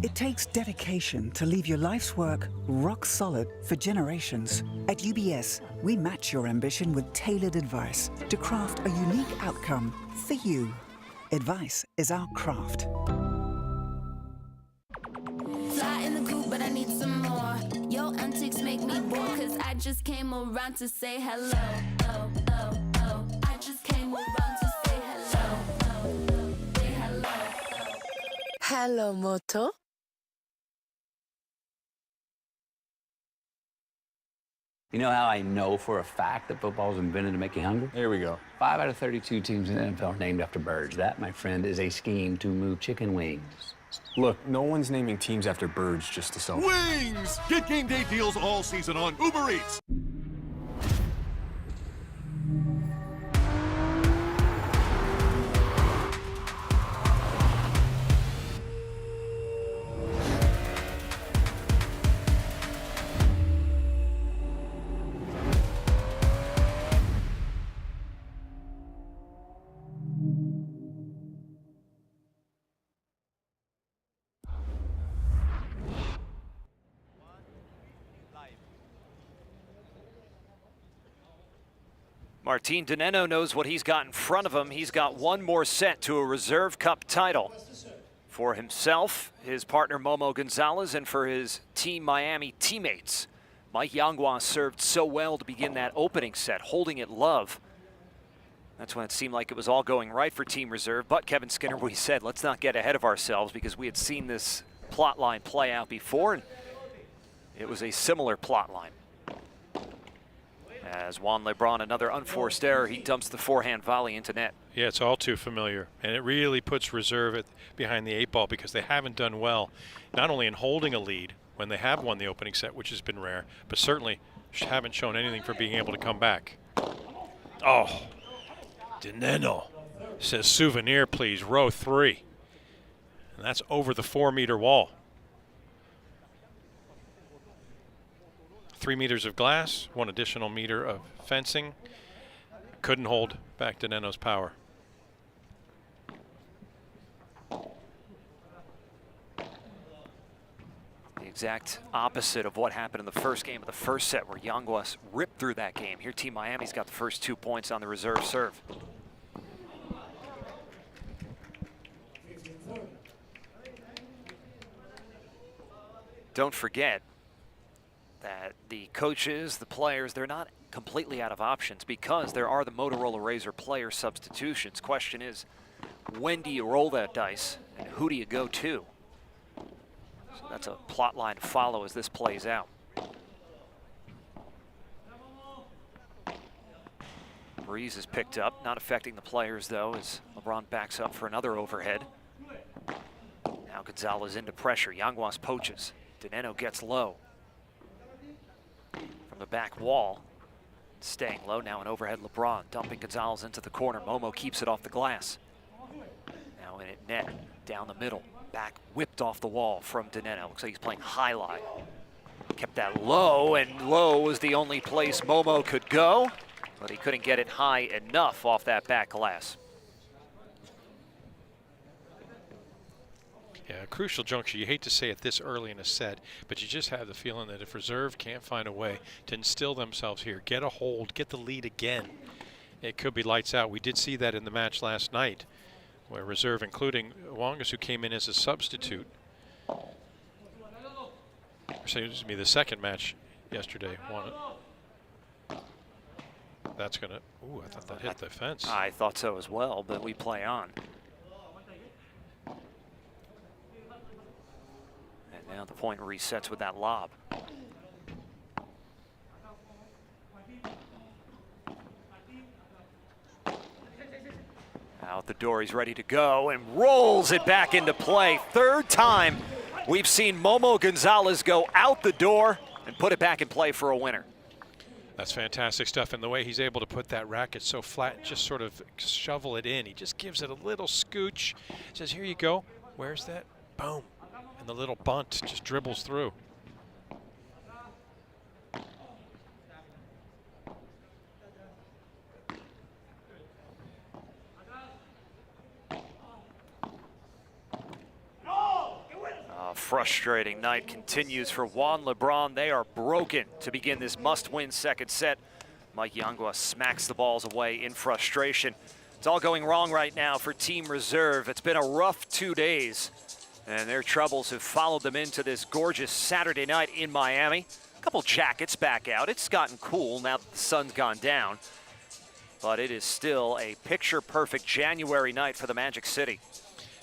It takes dedication to leave your life's work rock solid for generations. At UBS, we match your ambition with tailored advice to craft a unique outcome for you. Advice is our craft. Fly in the coop, but I need some more. Your antics make me bored, cause I just came around to say hello. Oh, oh, oh. I just came around to say hello. Oh, oh. Say hello. Hello, Moto. You know how I know for a fact that football was invented to make you hungry? Here we go. 5 out of 32 teams in the NFL are named after birds. That, my friend, is a scheme to move chicken wings. Look, no one's naming teams after birds just to sell. Wings! Get game day deals all season on Uber Eats. Martin Dineno knows what he's got in front of him. He's got 1 more set to a Reserve Cup title for himself, his partner Momo Gonzalez, and for his Team Miami teammates. Mike Yanguas served so well to begin that opening set, holding it love. That's when it seemed like it was all going right for Team Reserve. But Kevin Skinner, we said, let's not get ahead of ourselves because we had seen this plot line play out before, and it was a similar plot line. As Juan Lebron, another unforced error, he dumps the forehand volley into net. Yeah, it's all too familiar. And it really puts Reserve behind the 8 ball because they haven't done well, not only in holding a lead when they have won the opening set, which has been rare, but certainly haven't shown anything for being able to come back. Oh, Dineno says souvenir, please, row 3. And that's over the 4-meter wall. 3 meters of glass, 1 additional meter of fencing. Couldn't hold back Dineno's power. The exact opposite of what happened in the first game of the first set, where Yanguas ripped through that game. Here Team Miami's got the first 2 points on the reserve serve. Don't forget that the coaches, the players, they're not completely out of options because there are the Motorola Razr player substitutions. Question is, when do you roll that dice and who do you go to? So that's a plot line to follow as this plays out. Breeze is picked up, not affecting the players though, as LeBron backs up for another overhead. Now Gonzalez into pressure, Yanguas poaches. Dineno gets low. From the back wall, staying low, now an overhead LeBron, dumping Gonzalez into the corner. Momo keeps it off the glass. Now in at net, down the middle, back whipped off the wall from Dineno. Looks like he's playing highlight. Kept that low, and low was the only place Momo could go, but he couldn't get it high enough off that back glass. Yeah, a crucial juncture. You hate to say it this early in a set, but you just have the feeling that if Reserve can't find a way to instill themselves here, get a hold, get the lead again, it could be lights out. We did see that in the match last night, where Reserve, including Wangas, who came in as a substitute, excuse me, the second match yesterday, won it. That's going to, ooh, I thought that hit the fence. I thought so as well, but we play on. And now the point resets with that lob. Out the door, he's ready to go and rolls it back into play. Third time we've seen Momo Gonzalez go out the door and put it back in play for a winner. That's fantastic stuff, and the way he's able to put that racket so flat, just sort of shovel it in. He just gives it a little scooch, says, here you go. Where's that? Boom. And the little bunt just dribbles through. Frustrating night continues for Juan LeBron. They are broken to begin this must-win second set. Mike Yanguas smacks the balls away in frustration. It's all going wrong right now for Team Reserve. It's been a rough 2 days, and their troubles have followed them into this gorgeous Saturday night in Miami. A couple jackets back out. It's gotten cool now that the sun's gone down, but it is still a picture-perfect January night for the Magic City.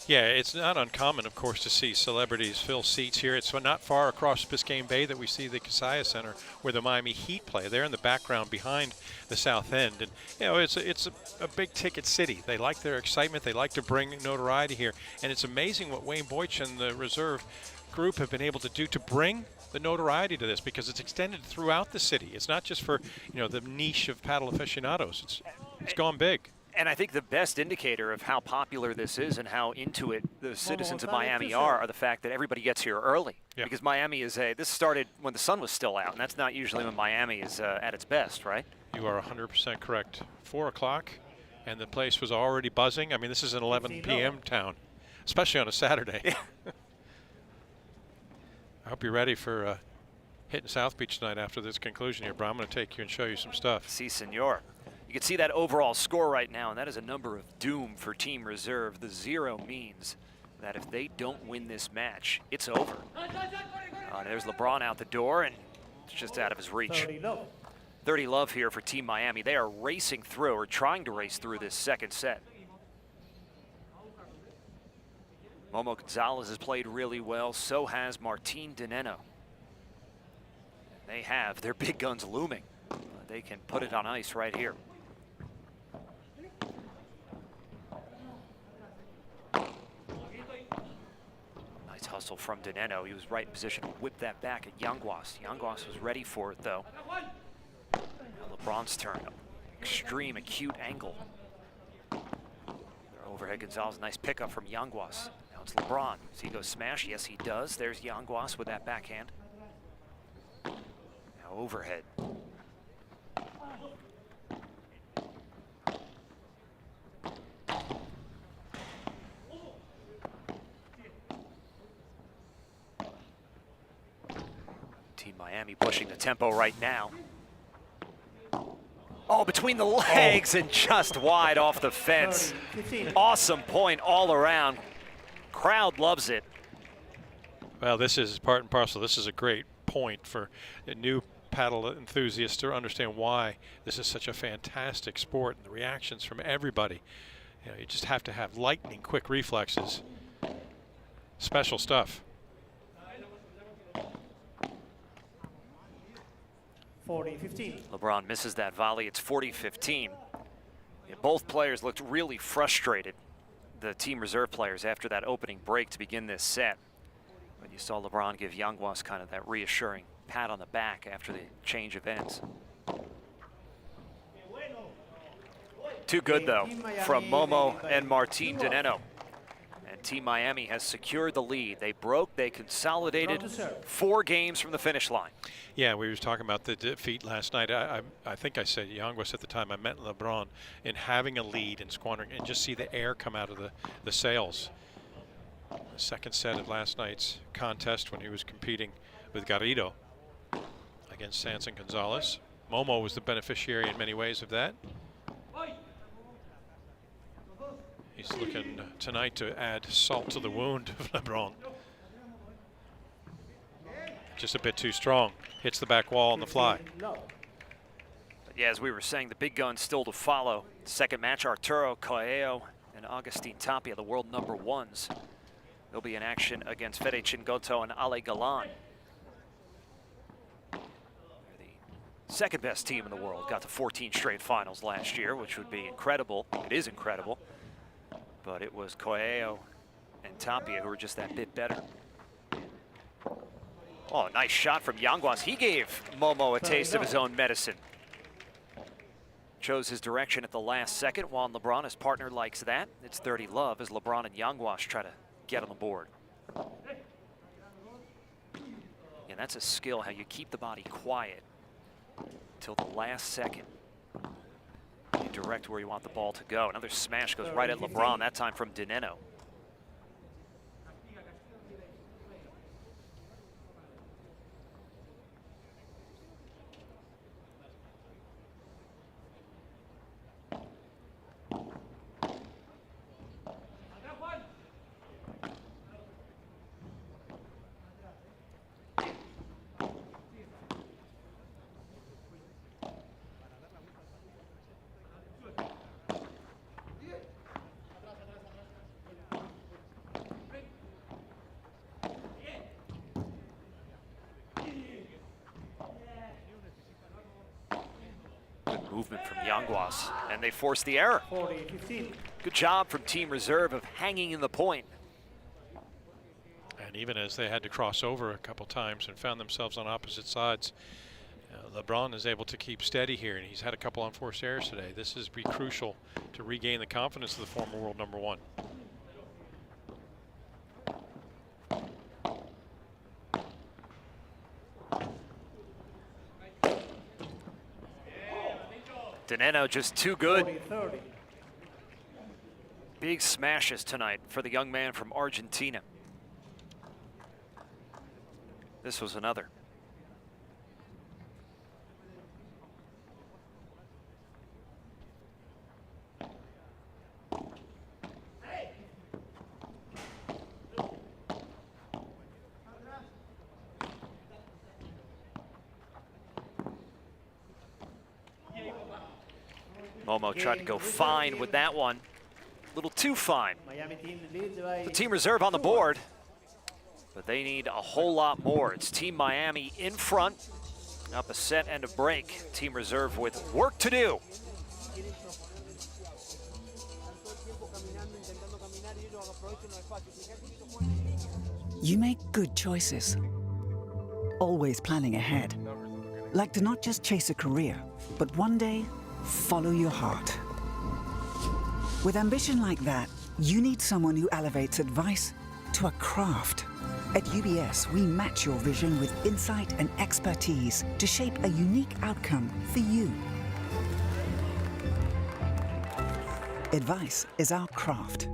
Yeah, it's not uncommon, of course, to see celebrities fill seats here. It's not far across Biscayne Bay that we see the Kaseya Center where the Miami Heat play. They're in the background behind the south end. And, you know, it's a big-ticket city. They like their excitement. They like to bring notoriety here. And it's amazing what Wayne Boych and the Reserve group have been able to do to bring the notoriety to this, because it's extended throughout the city. It's not just for, you know, the niche of paddle aficionados. It's gone big. And I think the best indicator of how popular this is and how into it the citizens of Miami are the fact that everybody gets here early. Yeah. Because Miami is this started when the sun was still out, and that's not usually when Miami is at its best, right? You are 100% correct. 4 o'clock, and the place was already buzzing. I mean, this is an 11 p.m. town, especially on a Saturday. Yeah. I hope you're ready for hitting South Beach tonight after this conclusion here, bro. I'm going to take you and show you some stuff. Si, senor. You can see that overall score right now, and that is a number of doom for Team Reserve. The 0 means that if they don't win this match, it's over. There's LeBron out the door, and it's just out of his reach. 30 love here for Team Miami. They are racing through, or trying to race through this second set. Momo Gonzalez has played really well. So has Martin Dineno. They have their big guns looming. They can put it on ice right here. Nice hustle from Dineno. He was right in position to whip that back at Yanguas. Yanguas was ready for it, though. Now LeBron's turn. Extreme acute angle. Overhead Gonzalez, nice pickup from Yanguas. Now it's LeBron. Does he go smash? Yes, he does. There's Yanguas with that backhand. Now overhead. Team Miami pushing the tempo right now. Oh, between the legs and just wide off the fence. Awesome point all around. Crowd loves it. Well, this is part and parcel. This is a great point for a new paddle enthusiasts to understand why this is such a fantastic sport, and the reactions from everybody. You know, you just have to have lightning quick reflexes. Special stuff. 40-15. LeBron misses that volley. It's 40-15. Yeah, both players looked really frustrated, the Team Reserve players, after that opening break to begin this set. But you saw LeBron give Yanguas kind of that reassuring pat on the back after the change of ends. Too good, though, from Momo and Martin Dineno. And Team Miami has secured the lead. They broke, they consolidated 4 games from the finish line. Yeah, we were talking about the defeat last night. I think I said Yanguas at the time. I meant LeBron in having a lead and squandering, and just see the air come out of the sails. The second set of last night's contest when he was competing with Garrido against Sanson Gonzalez. Momo was the beneficiary in many ways of that. He's looking tonight to add salt to the wound of LeBron. Just a bit too strong. Hits the back wall on the fly. Yeah, as we were saying, the big guns still to follow. Second match, Arturo Coelho and Agustin Tapia, the world number ones. They'll be in action against Fede Chingoto and Ale Galan. They're the second best team in the world. Got to 14 straight finals last year, which would be incredible. It is incredible. But it was Coelho and Tapia who were just that bit better. Oh, nice shot from Yanguas. He gave Momo a taste of his own medicine. Chose his direction at the last second. Juan LeBron, his partner, likes that. It's 30 love as LeBron and Yanguas try to get on the board. And that's a skill, how you keep the body quiet till the last second. You direct where you want the ball to go. Another smash goes right at LeBron, that time from Dineno. Movement from Yanguas, and they force the error. 40-15. Good job from Team Reserve of hanging in the point. And even as they had to cross over a couple times and found themselves on opposite sides, LeBron is able to keep steady here, and he's had a couple unforced errors today. This is be crucial to regain the confidence of the former world number one. Dineno just too good. 40-30. Big smashes tonight for the young man from Argentina. This was another. Momo tried to go fine with that one. A little too fine. Miami team leads by The Team Reserve on the board, but they need a whole lot more. It's Team Miami in front, up a set and a break. Team Reserve with work to do. You make good choices, always planning ahead. Like to not just chase a career, but one day follow your heart. With ambition like that, you need someone who elevates advice to a craft. At UBS, we match your vision with insight and expertise to shape a unique outcome for you. Advice is our craft.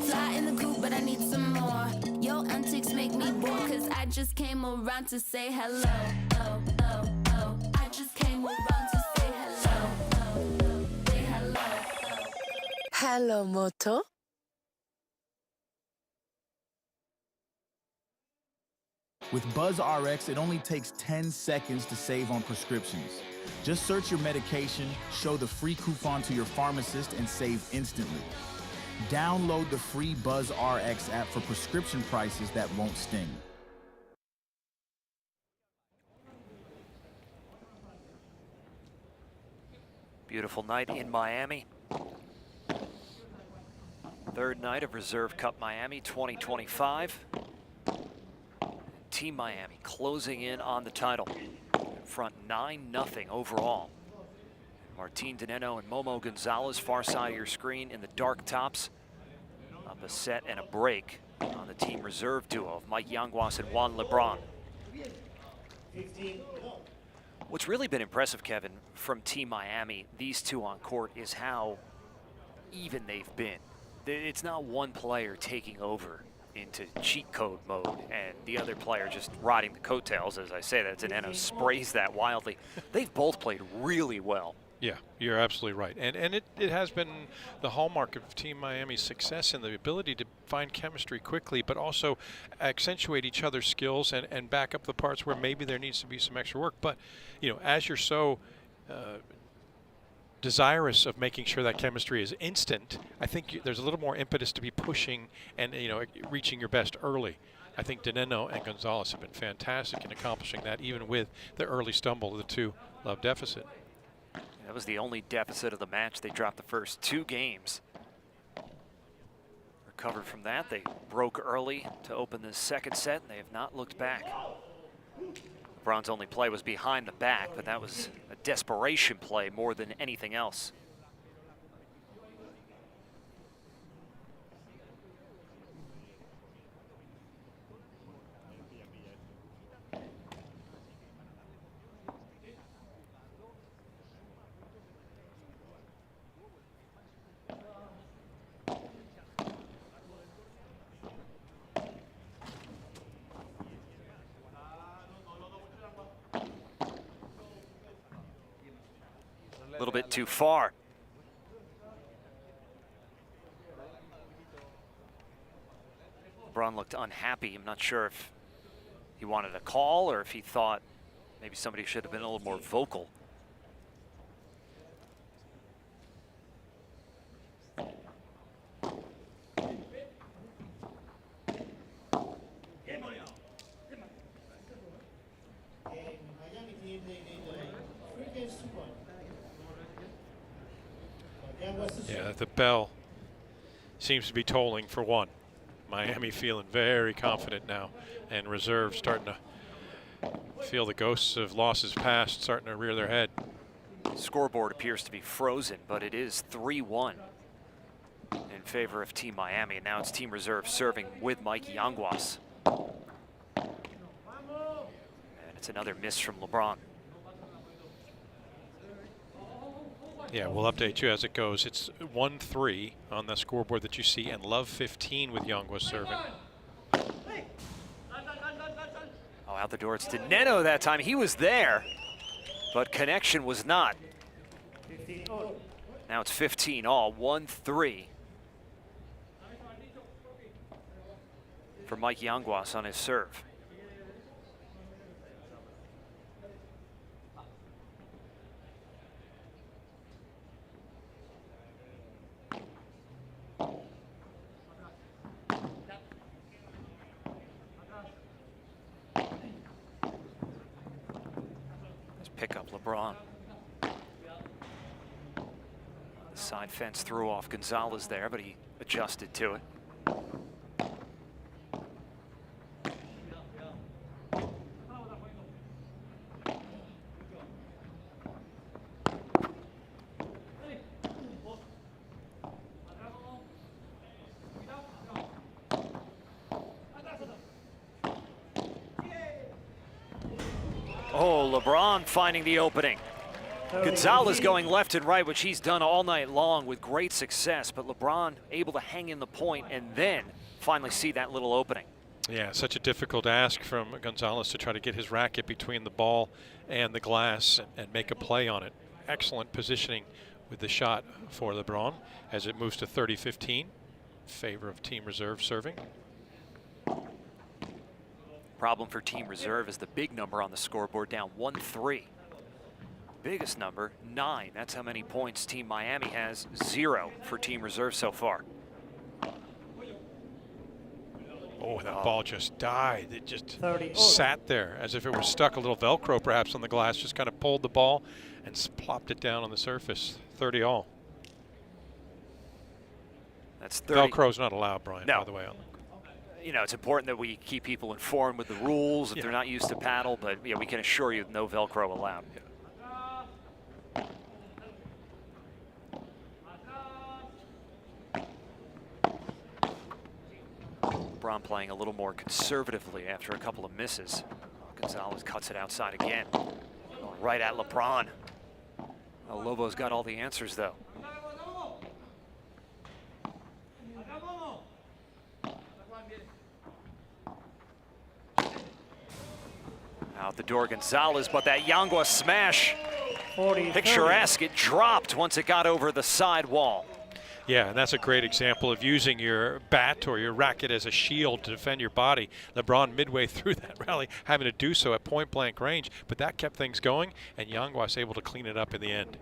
Fly in the coop, but I need some more. Your antics make me bored, cause I just came around to say hello. Oh, oh, oh. I just came around to say hello. Oh, oh. Say hello. Hello, Moto. With BuzzRx, it only takes 10 seconds to save on prescriptions. Just search your medication, show the free coupon to your pharmacist, and save instantly. Download the free BuzzRx app for prescription prices that won't sting. Beautiful night in Miami. Third night of Reserve Cup Miami 2025. Team Miami closing in on the title. In front 9-0 overall. Martin Dineno and Momo Gonzalez, far side of your screen in the dark tops. Up a set and a break on the Team Reserve duo of Mike Yanguas and Juan LeBron. 15. What's really been impressive, Kevin, from Team Miami, these two on court, is how even they've been. It's not one player taking over into cheat code mode and the other player just riding the coattails. As I say that, Dineno sprays that wildly. They've both played really well Yeah, you're absolutely right. And it has been the hallmark of Team Miami's success in the ability to find chemistry quickly, but also accentuate each other's skills and back up the parts where maybe there needs to be some extra work. But, you know, as you're so desirous of making sure that chemistry is instant, I think there's a little more impetus to be pushing and, you know, reaching your best early. I think Dineno and Gonzalez have been fantastic in accomplishing that, even with the early stumble of the 2-love deficit. That was the only deficit of the match. They dropped the first 2 games. Recovered from that. They broke early to open the second set, and they have not looked back. LeBron's only play was behind the back, but that was a desperation play more than anything else. A little bit too far. LeBron looked unhappy. I'm not sure if he wanted a call or if he thought maybe somebody should have been a little more vocal. Yeah, the bell seems to be tolling for 1. Miami feeling very confident now, and reserve starting to feel the ghosts of losses past starting to rear their head. Scoreboard appears to be frozen, but it is 3-1 in favor of Team Miami. And now it's Team Reserve serving with Mike Yanguas. And it's another miss from LeBron. Yeah, we'll update you as it goes. It's 1-3 on the scoreboard that you see, and Love 15 with Yanguas serving. Oh, out the door. It's Dineno that time. He was there, but connection was not. Now it's 15-all, 1-3 for Mike Yanguas on his serve. Pick up LeBron. The side fence threw off Gonzalez there, but he adjusted to it. Oh, LeBron finding the opening. Gonzalez going left and right, which he's done all night long with great success, but LeBron able to hang in the point and then finally see that little opening. Yeah, such a difficult ask from Gonzalez to try to get his racket between the ball and the glass and make a play on it. Excellent positioning with the shot for LeBron as it moves to 30-15 in favor of Team Reserve serving. Problem for Team Reserve is the big number on the scoreboard, down 1-3. Biggest number, 9. That's how many points Team Miami has, 0 for Team Reserve so far. Oh, that ball just died. It just sat there as if it were stuck. A little Velcro perhaps on the glass, just kind of pulled the ball and plopped it down on the surface. 30-all. That's 30. Velcro's not allowed, Brian, by the way. You know, it's important that we keep people informed with the rules if they're not used to paddle, but yeah, we can assure you no Velcro allowed. LeBron playing a little more conservatively after a couple of misses. Gonzalez cuts it outside again. Going right at LeBron. Lobo's got all the answers, though. Out the door, Gonzalez, but that Yanguas smash picturesque. It dropped once it got over the side wall. Yeah, and that's a great example of using your bat or your racket as a shield to defend your body. LeBron midway through that rally having to do so at point blank range, but that kept things going, and Yanguas able to clean it up in the end.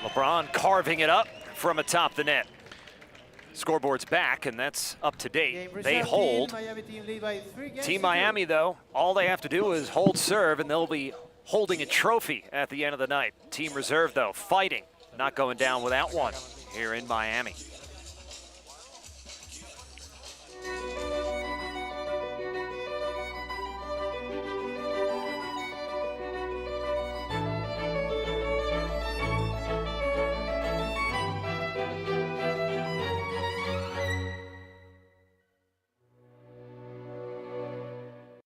LeBron carving it up from atop the net. Scoreboard's back, and that's up to date. They hold. Team Miami, though, all they have to do is hold serve, and they'll be holding a trophy at the end of the night. Team Reserve, though, fighting, not going down without one here in Miami.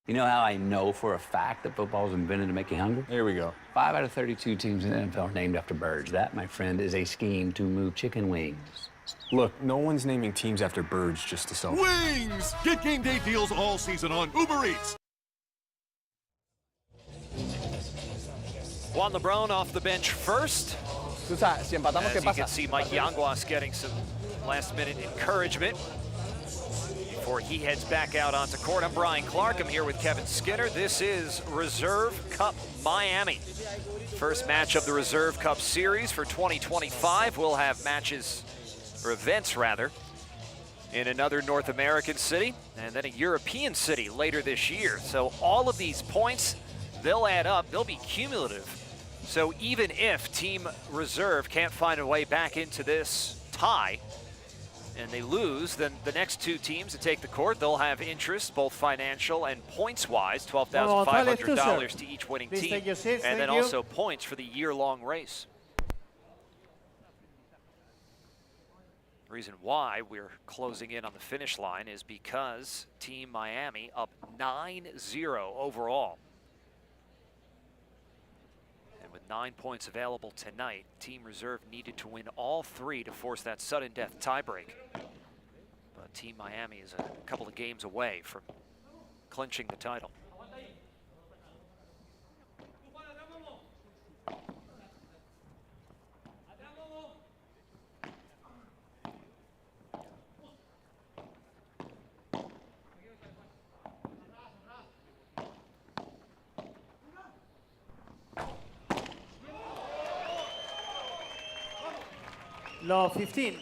You know how I know for a fact that football was invented to make you hungry? Here we go. 5 out of 32 teams in the NFL are named after birds. That, my friend, is a scheme to move chicken wings. Look, no one's naming teams after birds just to sell. Wings! Get game day deals all season on Uber Eats. Juan LeBron off the bench first. As you can see Mike Yanguas getting some last-minute encouragement before he heads back out onto court. I'm Brian Clark. I'm here with Kevin Skinner. This is Reserve Cup Miami. First match of the Reserve Cup series for 2025. We'll have matches, or events rather, in another North American city and then a European city later this year. So all of these points, they'll add up. They'll be cumulative. So even if Team Reserve can't find a way back into this tie, and they lose, then the next two teams that take the court, they'll have interest, both financial and points-wise, $12,500 to each winning team, and then also points for the year-long race. The reason why we're closing in on the finish line is because Team Miami up 9-0 overall. With 9 points available tonight, Team Reserve needed to win all 3 to force that sudden death tiebreak. But Team Miami is a couple of games away from clinching the title. Law 15.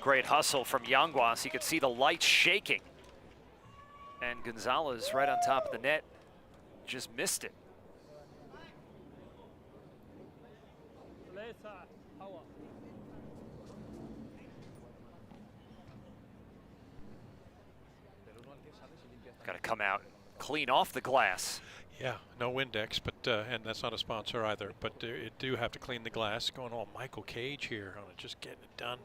Great hustle from Yanguas. You could see the lights shaking. And Gonzalez right on top of the net just missed it. Got to come out and clean off the glass. Yeah, no Windex, but and that's not a sponsor either. But it do have to clean the glass. Going all Michael Cage here on it, just getting it done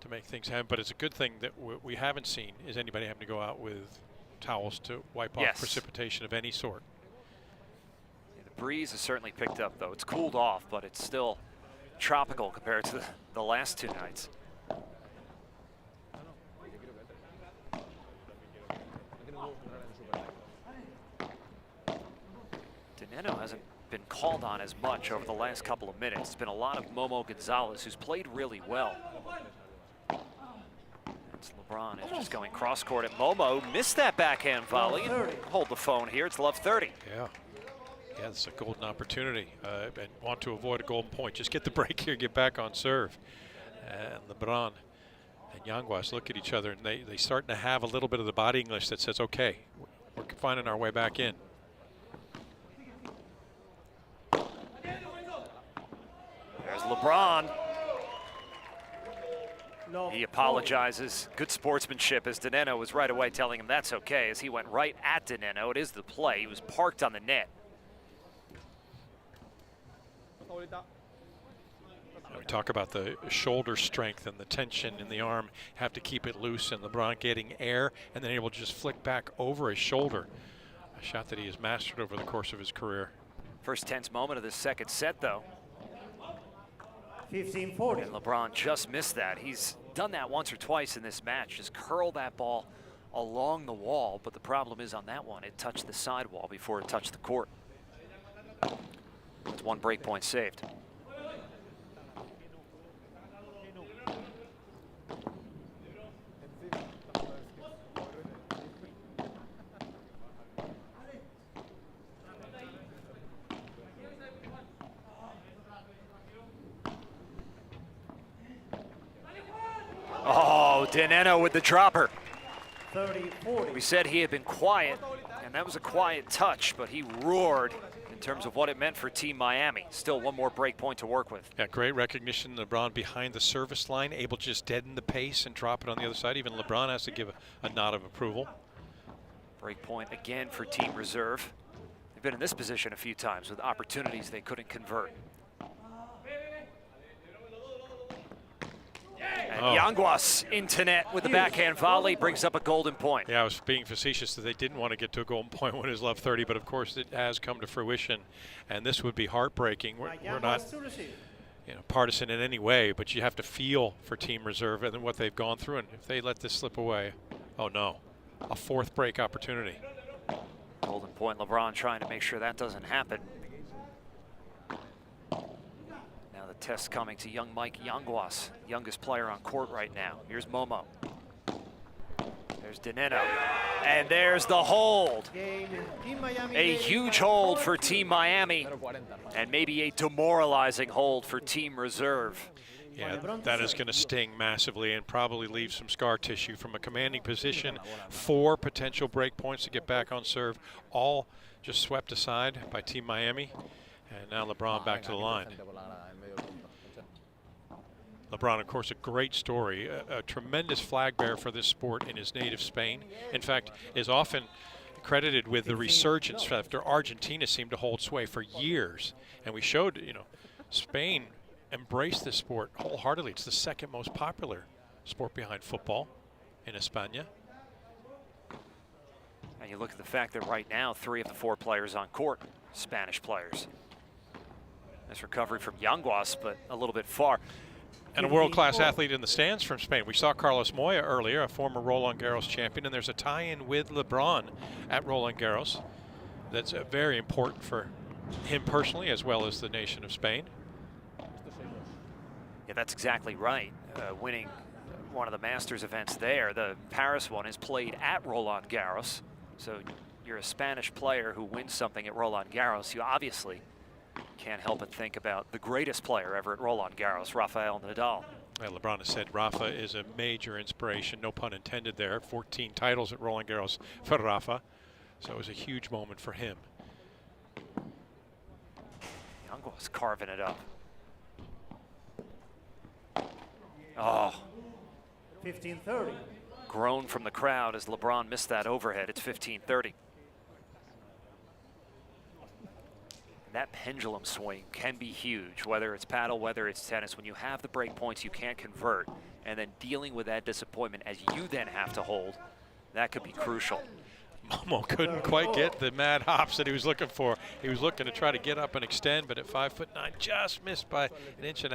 to make things happen. But it's a good thing that we haven't seen is anybody having to go out with towels to wipe off precipitation of any sort. Yeah, the breeze has certainly picked up, though. It's cooled off, but it's still tropical compared to the last 2 nights. Dineno hasn't been called on as much over the last couple of minutes. It's been a lot of Momo Gonzalez, who's played really well. It's LeBron is just going cross court at Momo. Missed that backhand volley. Hold the phone here. It's love 30. Yeah. Yeah, it's a golden opportunity. And want to avoid a golden point. Just get the break here, get back on serve. And LeBron and Yanguas look at each other, and they starting to have a little bit of the body English that says, okay, we're finding our way back in. There's LeBron. He apologizes. Good sportsmanship as Dineno was right away telling him that's okay as he went right at Dineno. It is the play. He was parked on the net. We talk about the shoulder strength and the tension in the arm. Have to keep it loose, and LeBron getting air and then able to just flick back over his shoulder. A shot that he has mastered over the course of his career. First tense moment of the second set, though. 15-40. And LeBron just missed that. He's done that once or twice in this match. Just curl that ball along the wall, but the problem is on that one, it touched the sidewall before it touched the court. It's 1 break point saved. Oh, Dineno with the dropper. 30-40. We said he had been quiet, and that was a quiet touch, but he roared in terms of what it meant for Team Miami. Still 1 more break point to work with. Yeah, great recognition. LeBron behind the service line, able to just deaden the pace and drop it on the other side. Even LeBron has to give a nod of approval. Break point again for Team Reserve. They've been in this position a few times with opportunities they couldn't convert. And Yanguas into net with the backhand volley, brings up a golden point. Yeah, I was being facetious that they didn't want to get to a golden point when it was left 30, but of course it has come to fruition, and this would be heartbreaking. We're not partisan in any way, but you have to feel for Team Reserve and what they've gone through, and if they let this slip away, oh no, a 4th break opportunity. Golden point, LeBron trying to make sure that doesn't happen. Now the test coming to young Mike Yanguas, youngest player on court right now. Here's Momo. There's Dineno. And there's the hold. A huge hold for Team Miami, and maybe a demoralizing hold for Team Reserve. Yeah, that is going to sting massively and probably leave some scar tissue from a commanding position. 4 potential break points to get back on serve, all just swept aside by Team Miami. And now LeBron back to the line. LeBron, of course, a great story, a tremendous flag bearer for this sport in his native Spain. In fact, is often credited with the resurgence after Argentina seemed to hold sway for years. And we showed, Spain embraced this sport wholeheartedly. It's the 2nd most popular sport behind football in España. And you look at the fact that right now 3 of the 4 players on court, Spanish players. Nice recovery from Yanguas, but a little bit far. And a world-class athlete in the stands from Spain. We saw Carlos Moya earlier, a former Roland Garros champion, and there's a tie-in with LeBron at Roland Garros that's very important for him personally as well as the nation of Spain. Yeah, that's exactly right. Winning one of the Masters events there, the Paris one, is played at Roland Garros. So you're a Spanish player who wins something at Roland Garros, you obviously can't help but think about the greatest player ever at Roland Garros, Rafael Nadal. Well, LeBron has said Rafa is a major inspiration, no pun intended there. 14 titles at Roland Garros for Rafa, so it was a huge moment for him. Yanguas carving it up. Oh. 15-30. Groan from the crowd as LeBron missed that overhead. It's 15-30. That pendulum swing can be huge, whether it's paddle, whether it's tennis. When you have the break points you can't convert, and then dealing with that disappointment as you then have to hold, that could be crucial. Momo couldn't quite get the mad hops that he was looking for. He was looking to try to get up and extend, but at 5'9", just missed by 1.5 inches.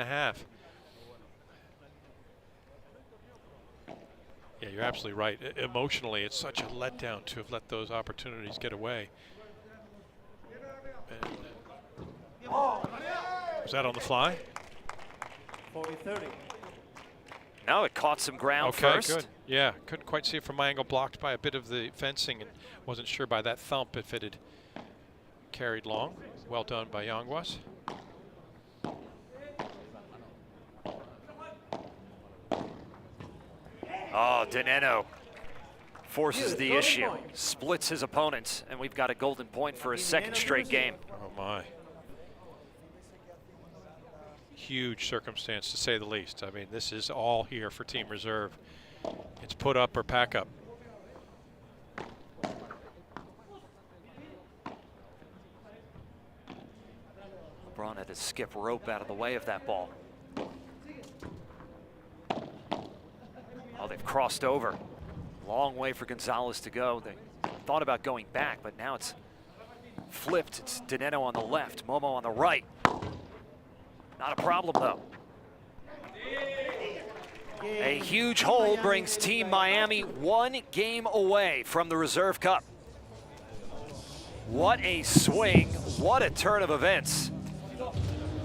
Yeah, you're absolutely right. Emotionally, it's such a letdown to have let those opportunities get away. And, was that on the fly? 40-30. No, it caught some ground Okay, first. good. Yeah, couldn't quite see it from my angle, blocked by a bit of the fencing, and wasn't sure by that thump if it had carried long. Well done by Yanguas. Oh, Dineno forces the issue, splits his opponents, and we've got a golden point for a 2nd straight game. Oh my. Huge circumstance, to say the least. I mean, this is all here for Team Reserve. It's put up or pack up. LeBron had to skip rope out of the way of that ball. Oh, they've crossed over. Long way for Gonzalez to go. They thought about going back, but now it's flipped. It's Dineno on the left, Momo on the right. Not a problem, though. A huge hole brings Team Miami 1 game away from the Reserve Cup. What a swing, what a turn of events.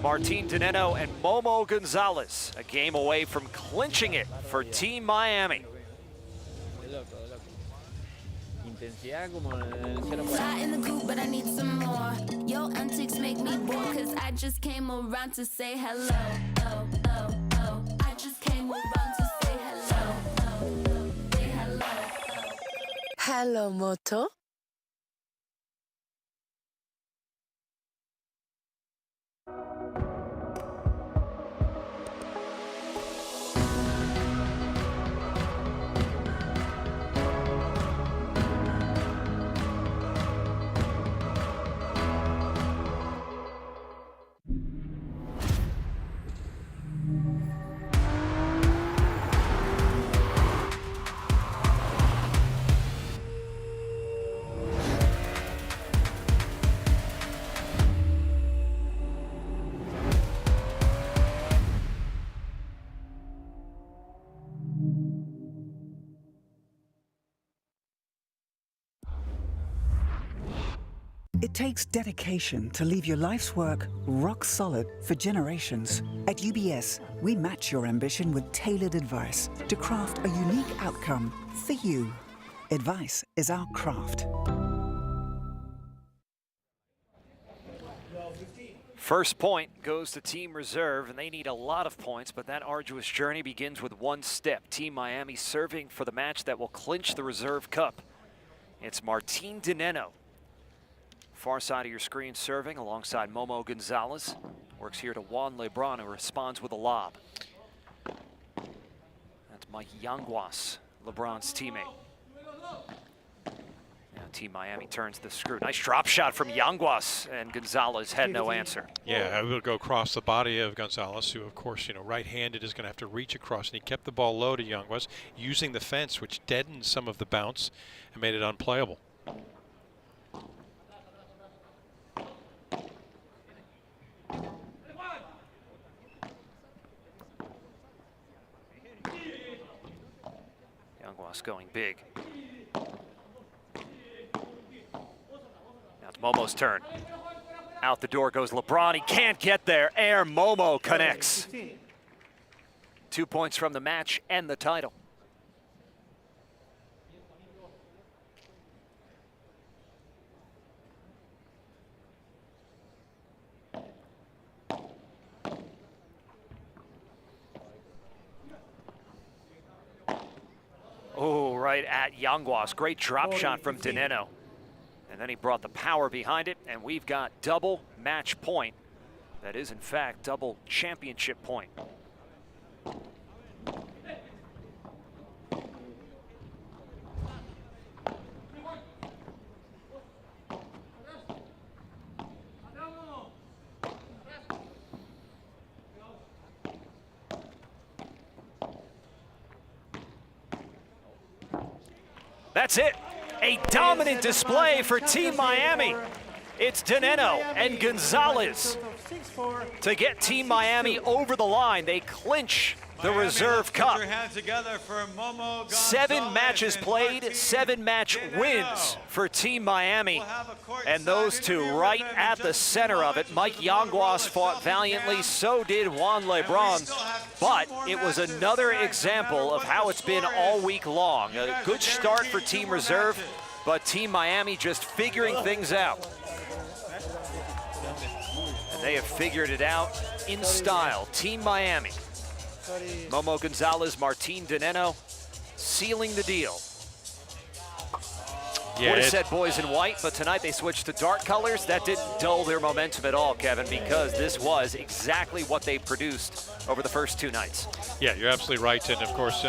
Martin Dinenno and Momo Gonzalez, a game away from clinching it for Team Miami. Fly in the coop, but I need some more. Your antics make me bored, cause I just came around to say hello. Oh, oh, oh. I just came around to say hello. Oh, oh. Say hello. Hello, Moto. It takes dedication to leave your life's work rock solid for generations. At UBS, we match your ambition with tailored advice to craft a unique outcome for you. Advice is our craft. First point goes to Team Reserve, and they need a lot of points, but that arduous journey begins with one step. Team Miami serving for the match that will clinch the Reserve Cup. It's Martin Dinenno. Far side of your screen serving alongside Momo Gonzalez. Works here to Juan Lebron, who responds with a lob. That's Mike Yanguas, LeBron's teammate. Now Team Miami turns the screw. Nice drop shot from Yanguas, and Gonzalez had no answer. Yeah, I will go across the body of Gonzalez, who, of course, right-handed is going to have to reach across, and he kept the ball low to Yanguas, using the fence, which deadened some of the bounce and made it unplayable. Yanguas going big. Now it's Momo's turn. Out the door goes LeBron. He can't get there. Air Momo connects. 2 points from the match and the title. Oh, right at Yanguas. Great drop shot from Dinenno. And then he brought the power behind it, and we've got double match point. That is, in fact, double championship point. That's it. A dominant display for Team Miami. It's Dinenno and Gonzalez to get Team Miami over the line. They clinch the Reserve Cup. 7 matches played, 7 match wins for Team Miami. And those two right at the center of it. Mike Yanguas fought valiantly, so did Juan Lebron. But it was another example of how it's been all week long. A good start for Team Reserve, but Team Miami just figuring things out. And they have figured it out in style. Team Miami. Momo Gonzalez, Martin Dinenno sealing the deal. Yeah, Would have said boys in white, but tonight they switched to dark colors. That didn't dull their momentum at all, Kevin, because this was exactly what they produced over the first 2 nights. Yeah, you're absolutely right. And, of course,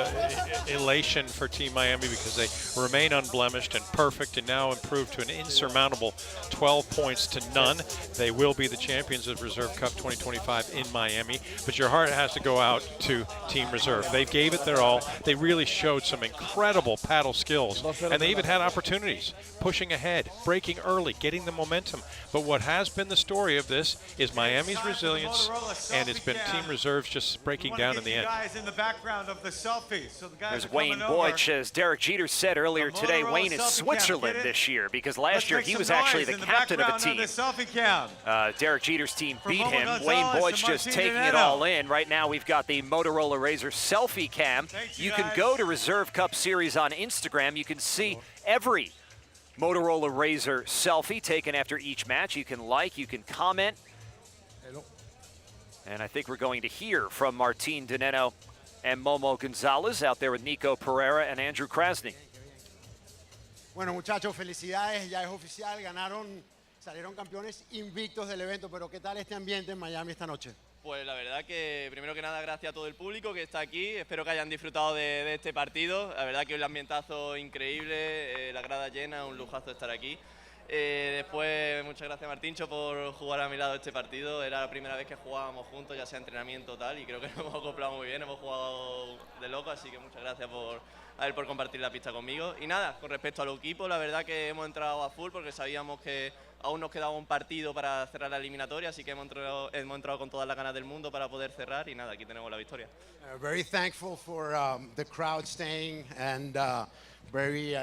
elation for Team Miami because they remain unblemished and perfect and now improved to an insurmountable 12 points to none. They will be the champions of Reserve Cup 2025 in Miami. But your heart has to go out to Team Reserve. They gave it their all. They really showed some incredible paddle skills, and they even had opportunities. gains, pushing ahead, breaking early, getting the momentum. But what has been the story of this is Miami's resilience, and it's been Team Reserves just breaking down in the end. There's Wayne Boych. As Derek Jeter said earlier today, Wayne is Switzerland this year because last year he was actually the captain of a team. Derek Jeter's team beat him. Wayne Boych just taking it all in. Right now we've got the Motorola Razr selfie cam. You can go to Reserve Cup Series on Instagram. You can see every Motorola Razr selfie taken after each match. You can like, you can comment. And I think we're going to hear from Martin Dinenno and Momo Gonzalez out there with Nico Pereira and Andrew Krasny. Bueno, muchachos, felicidades, ya es oficial, salieron campeones invictos del evento, pero ¿qué tal este ambiente en Miami esta noche? Pues la verdad que, primero que nada, gracias a todo el público que está aquí. Espero que hayan disfrutado de este partido. La verdad que el ambientazo increíble, la grada llena, un lujazo estar aquí. Después, muchas gracias Martincho por jugar a mi lado este partido. Era la primera vez que jugábamos juntos, ya sea entrenamiento o tal, y creo que nos hemos acoplado muy bien, hemos jugado de loco, así que muchas gracias por compartir la pista conmigo. Y nada, con respecto al equipo, la verdad que hemos entrado a full porque sabíamos que aún nos quedaba un partido para cerrar la eliminatoria, así que hemos entrado con todas las ganas del mundo para poder cerrar y nada, aquí tenemos la victoria. Very thankful for the crowd staying and very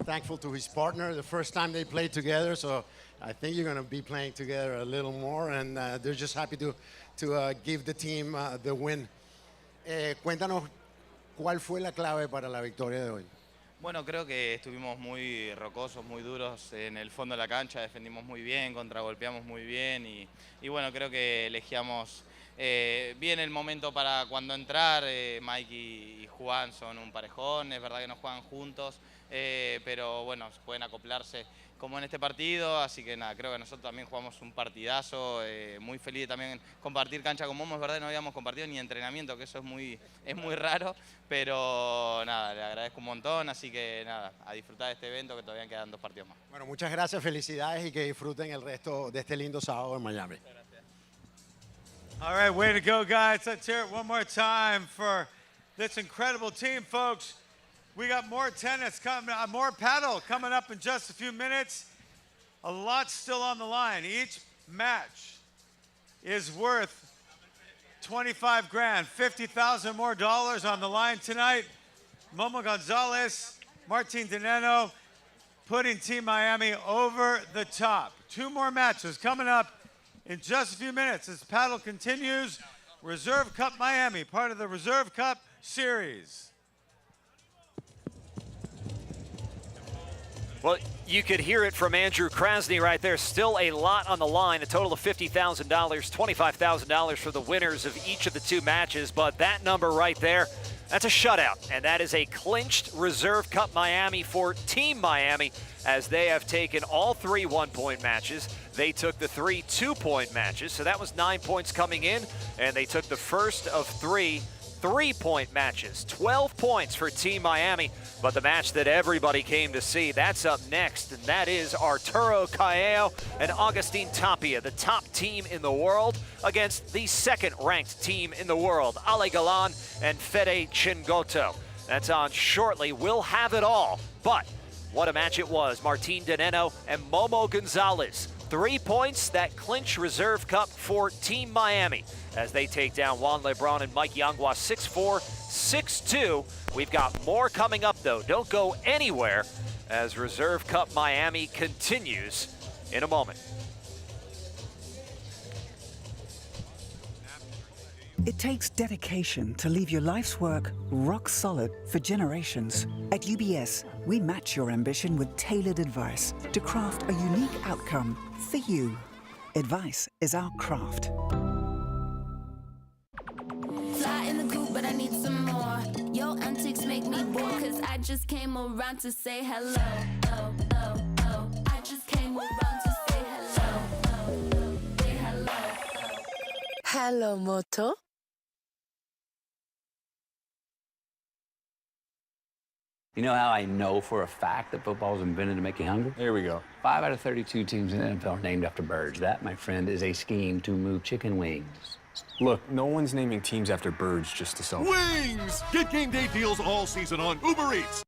thankful to his partner. The first time they played together, so I think you're going to be playing together a little more, and they're just happy to give the team the win. Cuéntanos, ¿cuál fue la clave para la victoria de hoy? Bueno, creo que estuvimos muy rocosos, muy duros en el fondo de la cancha, defendimos muy bien, contragolpeamos muy bien y bueno, creo que elegíamos bien el momento para cuando entrar. Mike y Juan son un parejón, es verdad que no juegan juntos, pero bueno, pueden acoplarse como en este partido, así que nada, creo que nosotros también jugamos un partidazo, muy feliz también compartir cancha con Momo. Es verdad que no habíamos compartido ni entrenamiento, que eso es muy raro, pero nada, le agradezco un montón, así que nada, a disfrutar de este evento que todavía quedan 2 partidos más. Bueno, muchas gracias, felicidades y que disfruten el resto de este lindo sábado en Miami. All right, way to go, guys. Let's hear it one more time for this incredible team, folks. We got more tennis coming, more paddle coming up in just a few minutes. A lot still on the line. Each match is worth 25 grand, $50,000 more on the line tonight. Momo Gonzalez, Martin Dinenno, putting Team Miami over the top. 2 more matches coming up in just a few minutes as paddle continues. Reserve Cup Miami, part of the Reserve Cup Series. Well, you could hear it from Andrew Krasny right there. Still a lot on the line, a total of $50,000, $25,000 for the winners of each of the 2 matches. But that number right there, that's a shutout. And that is a clinched Reserve Cup Miami for Team Miami, as they have taken all 3 one-point matches. They took the 3 two-point matches. So that was 9 points coming in. And they took the first of 3 3-point matches. 12 points for Team Miami. But the match that everybody came to see, that's up next, and that is Arturo Callejo and Agustin Tapia, the top team in the world, against the second-ranked team in the world, Ale Galan and Fede Chingoto. That's on shortly. We'll have it all. But what a match it was. Martin Dinenno and Momo Gonzalez. 3 points that clinch Reserve Cup for Team Miami as they take down Juan Lebron and Mike Yanguas 6-4, 6-2. We've got more coming up, though. Don't go anywhere as Reserve Cup Miami continues in a moment. It takes dedication to leave your life's work rock solid for generations. At UBS, we match your ambition with tailored advice to craft a unique outcome for you. Advice is our craft. Fly in the coop, but I need some more. Your antics make me bored, cause I just came around to say hello. Oh, oh, oh. I just came around to say hello. Oh, oh. Say hello. Hello, Moto. You know how I know for a fact that football was invented to make you hungry? Here we go. 5 out of 32 teams in the NFL are named after birds. That, my friend, is a scheme to move chicken wings. Look, no one's naming teams after birds just to sell. Wings! Get game day deals all season on Uber Eats.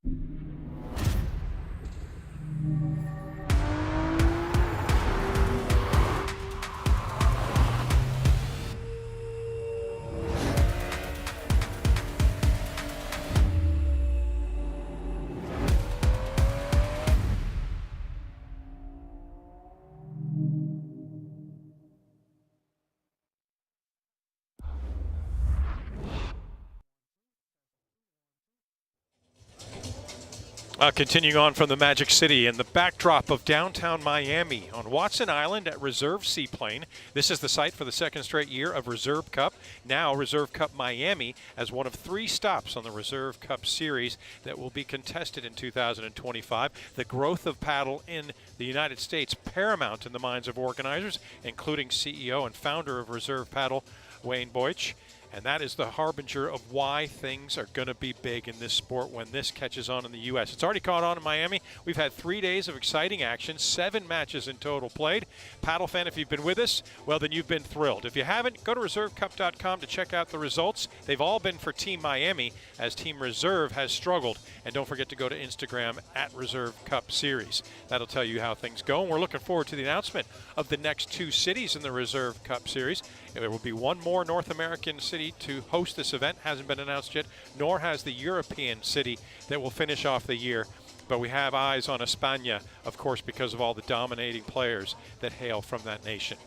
Continuing on from the Magic City in the backdrop of downtown Miami on Watson Island at Reserve Seaplane. This is the site for the second straight year of Reserve Cup. Now Reserve Cup Miami as one of 3 stops on the Reserve Cup Series that will be contested in 2025. The growth of paddle in the United States paramount in the minds of organizers, including CEO and founder of Reserve Paddle, Wayne Boich. And that is the harbinger of why things are going to be big in this sport when this catches on in the U.S. It's already caught on in Miami. We've had 3 days of exciting action, 7 matches in total played. Paddle fan, if you've been with us, well, then you've been thrilled. If you haven't, go to reservecup.com to check out the results. They've all been for Team Miami, as Team Reserve has struggled. And don't forget to go to Instagram at Reserve Cup Series. That'll tell you how things go. And we're looking forward to the announcement of the next 2 cities in the Reserve Cup Series. There will be one more North American city to host this event. Hasn't been announced yet, nor has the European city that will finish off the year. But we have eyes on España, of course, because of all the dominating players that hail from that nation.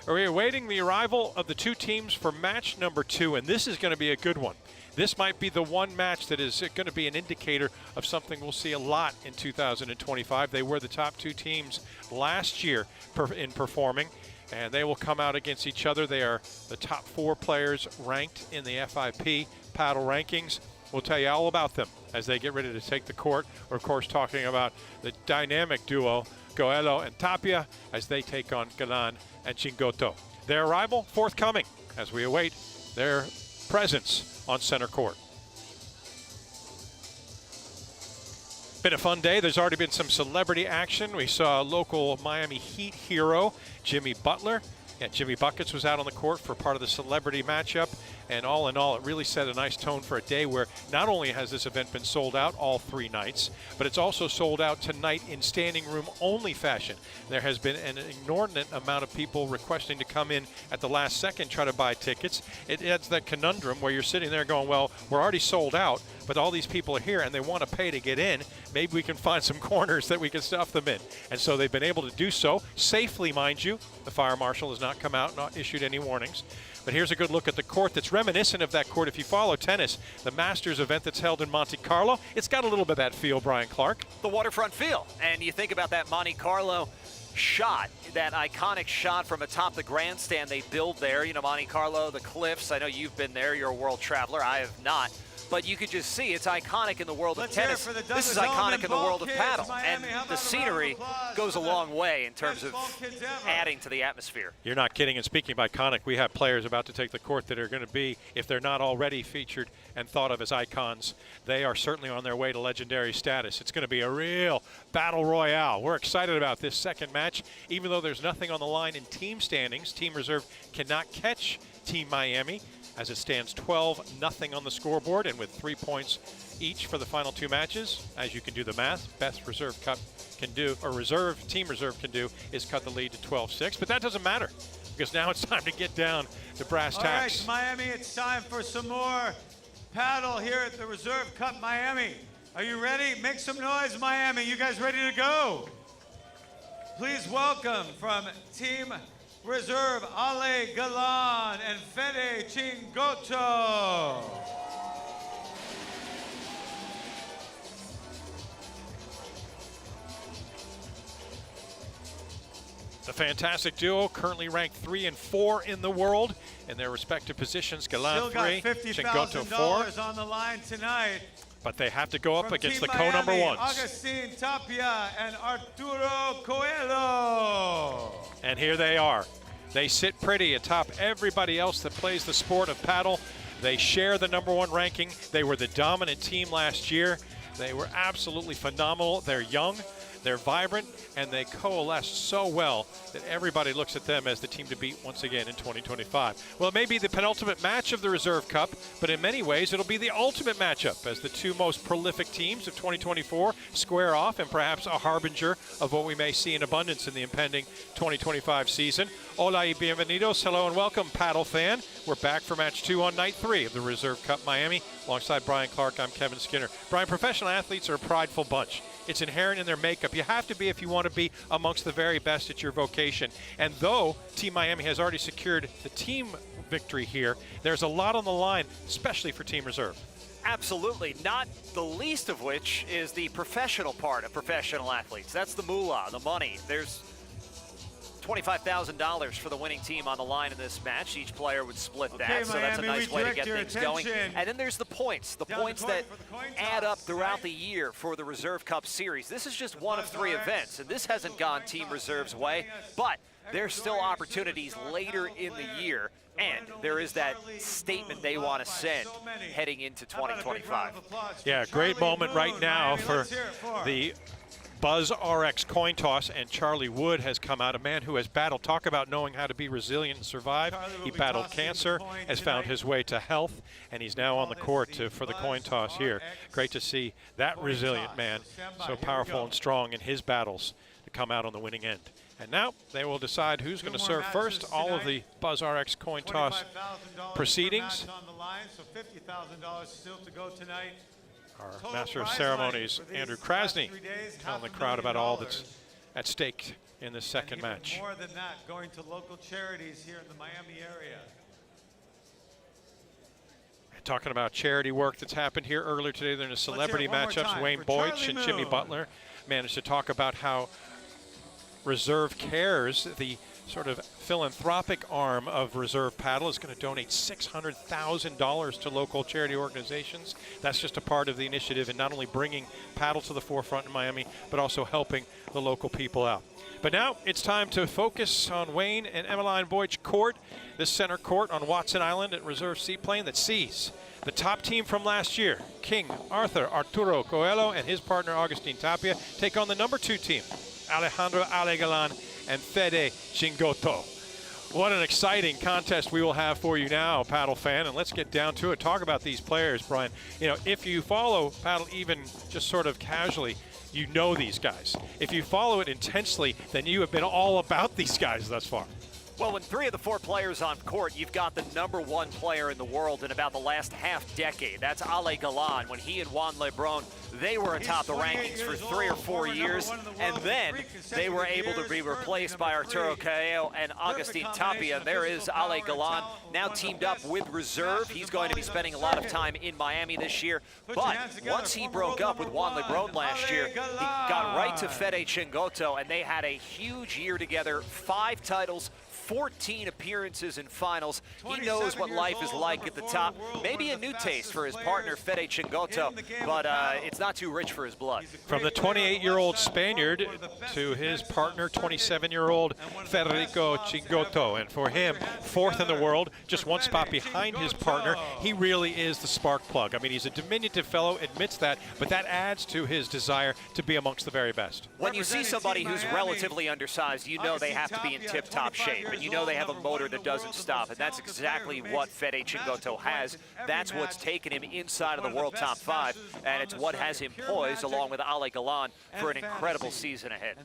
We're awaiting the arrival of the 2 teams for match number 2, and this is going to be a good one. This might be the one match that is going to be an indicator of something we'll see a lot in 2025. They were the top 2 teams last year in performing, and they will come out against each other. They are the top 4 players ranked in the FIP paddle rankings. We'll tell you all about them as they get ready to take the court. We're, of course, talking about the dynamic duo, Goello and Tapia, as they take on Galan and Chingoto. Their arrival forthcoming as we await their presence on center court. Been a fun day. There's already been some celebrity action. We saw local Miami Heat hero Jimmy Butler. Yeah, Jimmy Buckets was out on the court for part of the celebrity matchup. And all in all, it really set a nice tone for a day where not only has this event been sold out all 3 nights, but it's also sold out tonight in standing room only fashion. There has been an inordinate amount of people requesting to come in at the last second, try to buy tickets. It adds that conundrum where you're sitting there going, well, we're already sold out, but all these people are here and they want to pay to get in. Maybe we can find some corners that we can stuff them in. And so they've been able to do so safely, mind you. The fire marshal has not come out, not issued any warnings. But here's a good look at the court that's reminiscent of that court. If you follow tennis, the Masters event that's held in Monte Carlo, it's got a little bit of that feel, Brian Clark. The waterfront feel. And you think about that Monte Carlo shot, that iconic shot from atop the grandstand they build there. You know, Monte Carlo, the cliffs. I know you've been there. You're a world traveler. I have not. But you could just see it's iconic in the world of tennis. This is iconic in the world of paddle. And the scenery goes a long way in terms of adding to the atmosphere. You're not kidding. And speaking of iconic, we have players about to take the court that are going to be, if they're not already featured and thought of as icons, they are certainly on their way to legendary status. It's going to be a real battle royale. We're excited about this second match. Even though there's nothing on the line in team standings, Team Reserve cannot catch Team Miami, as it stands 12-0 on the scoreboard, and with 3 points each for the final 2 matches. As you can do the math, best Reserve Cup can do, or Team Reserve can do, is cut the lead to 12-6. But that doesn't matter, because now it's time to get down to brass tacks. All right, Miami, it's time for some more paddle here at the Reserve Cup Miami. Are you ready? Make some noise, Miami. You guys ready to go? Please welcome from Team Reserve, Ale Galan and Fede Chingoto. The fantastic duo, currently ranked 3 and 4 in the world in their respective positions. Galan 3, Chingoto 4. On the line tonight. But they have to go up against the Miami, co-number 1s. Agustin Tapia and Arturo Coelho. And here they are. They sit pretty atop everybody else that plays the sport of paddle. They share the number 1 ranking. They were the dominant team last year. They were absolutely phenomenal. They're young, they're vibrant, and they coalesce so well that everybody looks at them as the team to beat once again in 2025. Well, it may be the penultimate match of the Reserve Cup, but in many ways it'll be the ultimate matchup as the 2 most prolific teams of 2024 square off, and perhaps a harbinger of what we may see in abundance in the impending 2025 season. Hola y bienvenidos. Hello and welcome, paddle fan. We're back for match 2 on night 3 of the Reserve Cup Miami. Alongside Brian Clark, I'm Kevin Skinner. Brian, professional athletes are a prideful bunch. It's inherent in their makeup. You have to be if you want to be amongst the very best at your vocation. And though Team Miami has already secured the team victory here, there's a lot on the line, especially for Team Reserve. Absolutely, not the least of which is the professional part of professional athletes. That's the moolah, the money. There's $25,000 for the winning team on the line in this match. Each player would split that, so that's a nice way to get things going. And then there's the points that add up throughout the year for the Reserve Cup Series. This is just one of 3 events, and this hasn't gone Team Reserve's way, but there's still opportunities later in the year, and there is that statement they want to send heading into 2025. Yeah, great moment right now for the Buzz RX coin toss, and Charlie Wood has come out, a man who has battled. Talk about knowing how to be resilient and survive. He battled cancer, has found his way to health, and he's now on the court for the coin toss here. Great to see that resilient man, so powerful and strong in his battles, to come out on the winning end. And now they will decide who's going to serve first. All of the Buzz RX coin toss proceedings. On the line, so $50,000 still to go tonight. Our Master of Ceremonies, Andrew Krasny, telling the crowd about all that's at stake in this second match. More than that, going to local charities here in the Miami area. Talking about charity work that's happened here earlier today. They're in the celebrity matchups. Wayne Boych and Jimmy Butler managed to talk about how Reserve Cares, the sort of philanthropic arm of Reserve Paddle, is going to donate $600,000 to local charity organizations. That's just a part of the initiative in not only bringing paddle to the forefront in Miami, but also helping the local people out. But now it's time to focus on Wayne and Emmeline Boych Court, this center court on Watson Island at Reserve Seaplane, that sees the top team from last year, King Arthur Arturo Coelho and his partner Agustin Tapia, take on the number 2 team, Alejandro Alegalan and Fede Chingoto. What an exciting contest we will have for you now, paddle fan, and let's get down to it. Talk about these players, Brian. You know, if you follow paddle even just sort of casually, you know these guys. If you follow it intensely, then you have been all about these guys thus far. Well, when 3 of the 4 players on court, you've got the number 1 player in the world in about the last half-decade. That's Alegalan. When he and Juan Lebrón, they were atop the rankings for 3 or 4 years, and then they were able to be replaced by Arturo Coelho and Agustin Tapia. There is Alegalan, now teamed up with Reserve. He's going to be spending a lot of time in Miami this year, but once he broke up with Juan Lebrón last year, he got right to Fede Chingoto, and they had a huge year together, 5 titles, 14 appearances in finals. He knows what life is like at the top. Maybe a new taste for his partner, Fede Chingoto, but it's not too rich for his blood. From the 28-year-old Spaniard to his partner, 27-year-old Federico Chingoto. And for him, 4th in the world, just 1 spot behind his partner. He really is the spark plug. I mean, he's a diminutive fellow, admits that, but that adds to his desire to be amongst the very best. When you see somebody who's relatively undersized, you know they have to be in tip-top shape. And you know they have a motor that doesn't stop, and that's exactly what Fede Chingoto has. That's what's taken him inside of the world top 5, and it's what has him poised, along with Alegalan, for an incredible season ahead.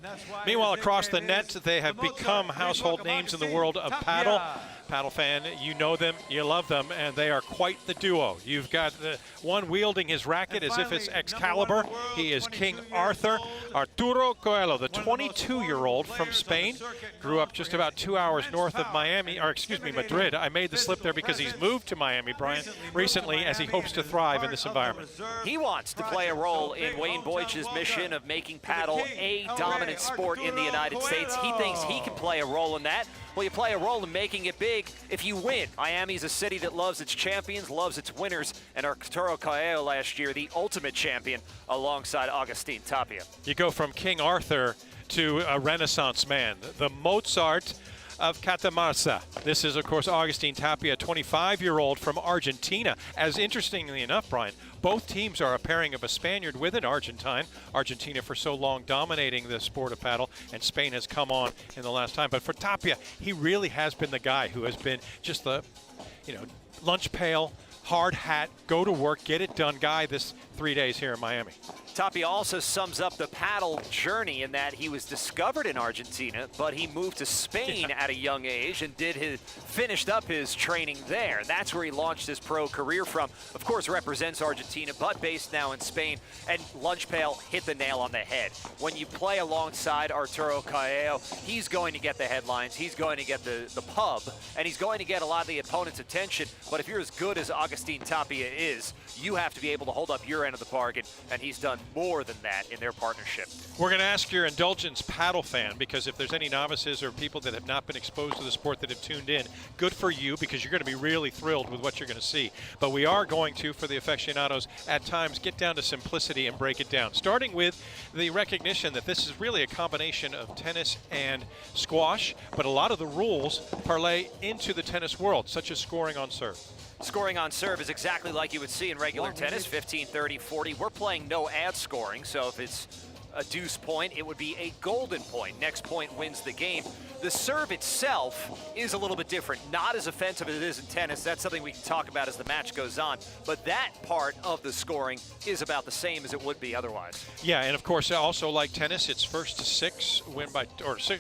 Meanwhile, across the net, they have become household names in the world of paddle. Paddle fan, you know them, you love them, and they are quite the duo. You've got the one wielding his racket as if it's Excalibur. He is King Arthur. Arturo Coelho, the 22-year-old from Spain, grew up just about 2 hours north of Miami, or excuse me, Madrid. I made the slip there because he's moved to Miami, Brian, recently, as he hopes to thrive in this environment. He wants to play a role in Wayne Boych's mission of making paddle a dominant sport in the United States. He thinks he can play a role in that. Well, you play a role in making it big if you win. Miami's a city that loves its champions, loves its winners, and Arturo Coelho last year, the ultimate champion, alongside Agustin Tapia. You go from King Arthur to a Renaissance man, the Mozart of Catamarca. This is, of course, Agustin Tapia, a 25-year-old from Argentina. As interestingly enough, Brian, both teams are a pairing of a Spaniard with an Argentine. Argentina for so long dominating the sport of paddle, and Spain has come on in the last time. But for Tapia, he really has been the guy who has been just the, lunch pail, hard hat, go to work, get it done guy this 3 days here in Miami. Tapia also sums up the paddle journey in that he was discovered in Argentina, but he moved to Spain at a young age and finished up his training there. That's where he launched his pro career from. Of course, represents Argentina, but based now in Spain. And Lunch Pail hit the nail on the head. When you play alongside Arturo Caello, he's going to get the headlines, he's going to get the pub, and he's going to get a lot of the opponent's attention. But if you're as good as Agustin Tapia is, you have to be able to hold up your end of the bargain, and he's done more than that in their partnership. We're going to ask your indulgence, paddle fan, because if there's any novices or people that have not been exposed to the sport that have tuned in, good for you, because you're going to be really thrilled with what you're going to see. But we are going to, for the aficionados, at times get down to simplicity and break it down, starting with the recognition that this is really a combination of tennis and squash, but a lot of the rules parlay into the tennis world, such as scoring on serve. Scoring on serve is exactly like you would see in regular tennis, 15, 30, 40. We're playing no ad scoring, so if it's a deuce point, it would be a golden point. Next point wins the game. The serve itself is a little bit different. Not as offensive as it is in tennis. That's something we can talk about as the match goes on. But that part of the scoring is about the same as it would be otherwise. Yeah, and of course, also like tennis, it's first to 6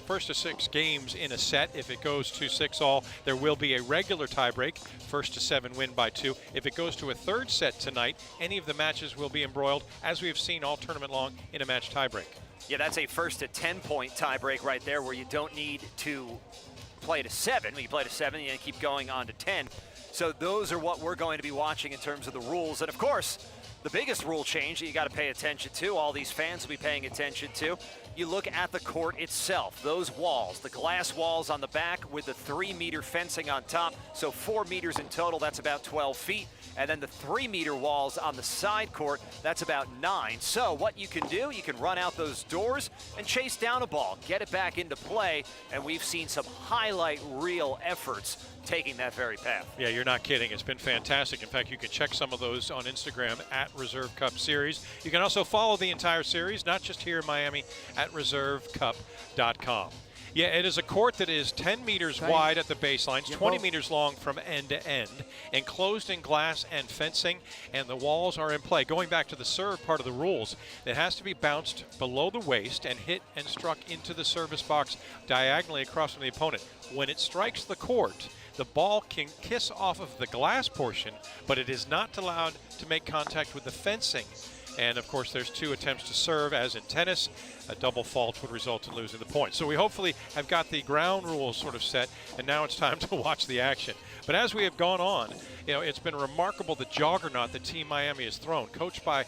first to 6 games in a set. If it goes to 6 all, there will be a regular tiebreak. First to 7 win by 2. If it goes to a third set tonight, any of the matches will be embroiled, as we have seen all tournament long in a match tiebreak. Yeah, that's a first to 10-point tiebreak right there, where you don't need to play to 7. When you play to 7, you keep going on to 10. So those are what we're going to be watching in terms of the rules. And of course, the biggest rule change that you got to pay attention to, all these fans will be paying attention to, you look at the court itself, those walls, the glass walls on the back with the 3-meter fencing on top. So 4 meters in total, that's about 12 feet. And then the 3-meter walls on the side court, that's about 9. So what you can do, you can run out those doors and chase down a ball, get it back into play, and we've seen some highlight reel efforts taking that very path. Yeah, you're not kidding. It's been fantastic. In fact, you can check some of those on Instagram at Reserve Cup Series. You can also follow the entire series, not just here in Miami, at reservecup.com. Yeah, it is a court that is 10 meters wide at the baselines, 20 meters long from end to end, enclosed in glass and fencing, and the walls are in play. Going back to the serve part of the rules, it has to be bounced below the waist and hit and struck into the service box diagonally across from the opponent. When it strikes the court, the ball can kiss off of the glass portion, but it is not allowed to make contact with the fencing. And of course, there's 2 attempts to serve, as in tennis. A double fault would result in losing the point. So we hopefully have got the ground rules sort of set, and now it's time to watch the action. But as we have gone on, you know, it's been remarkable the juggernaut that Team Miami has thrown, coached by,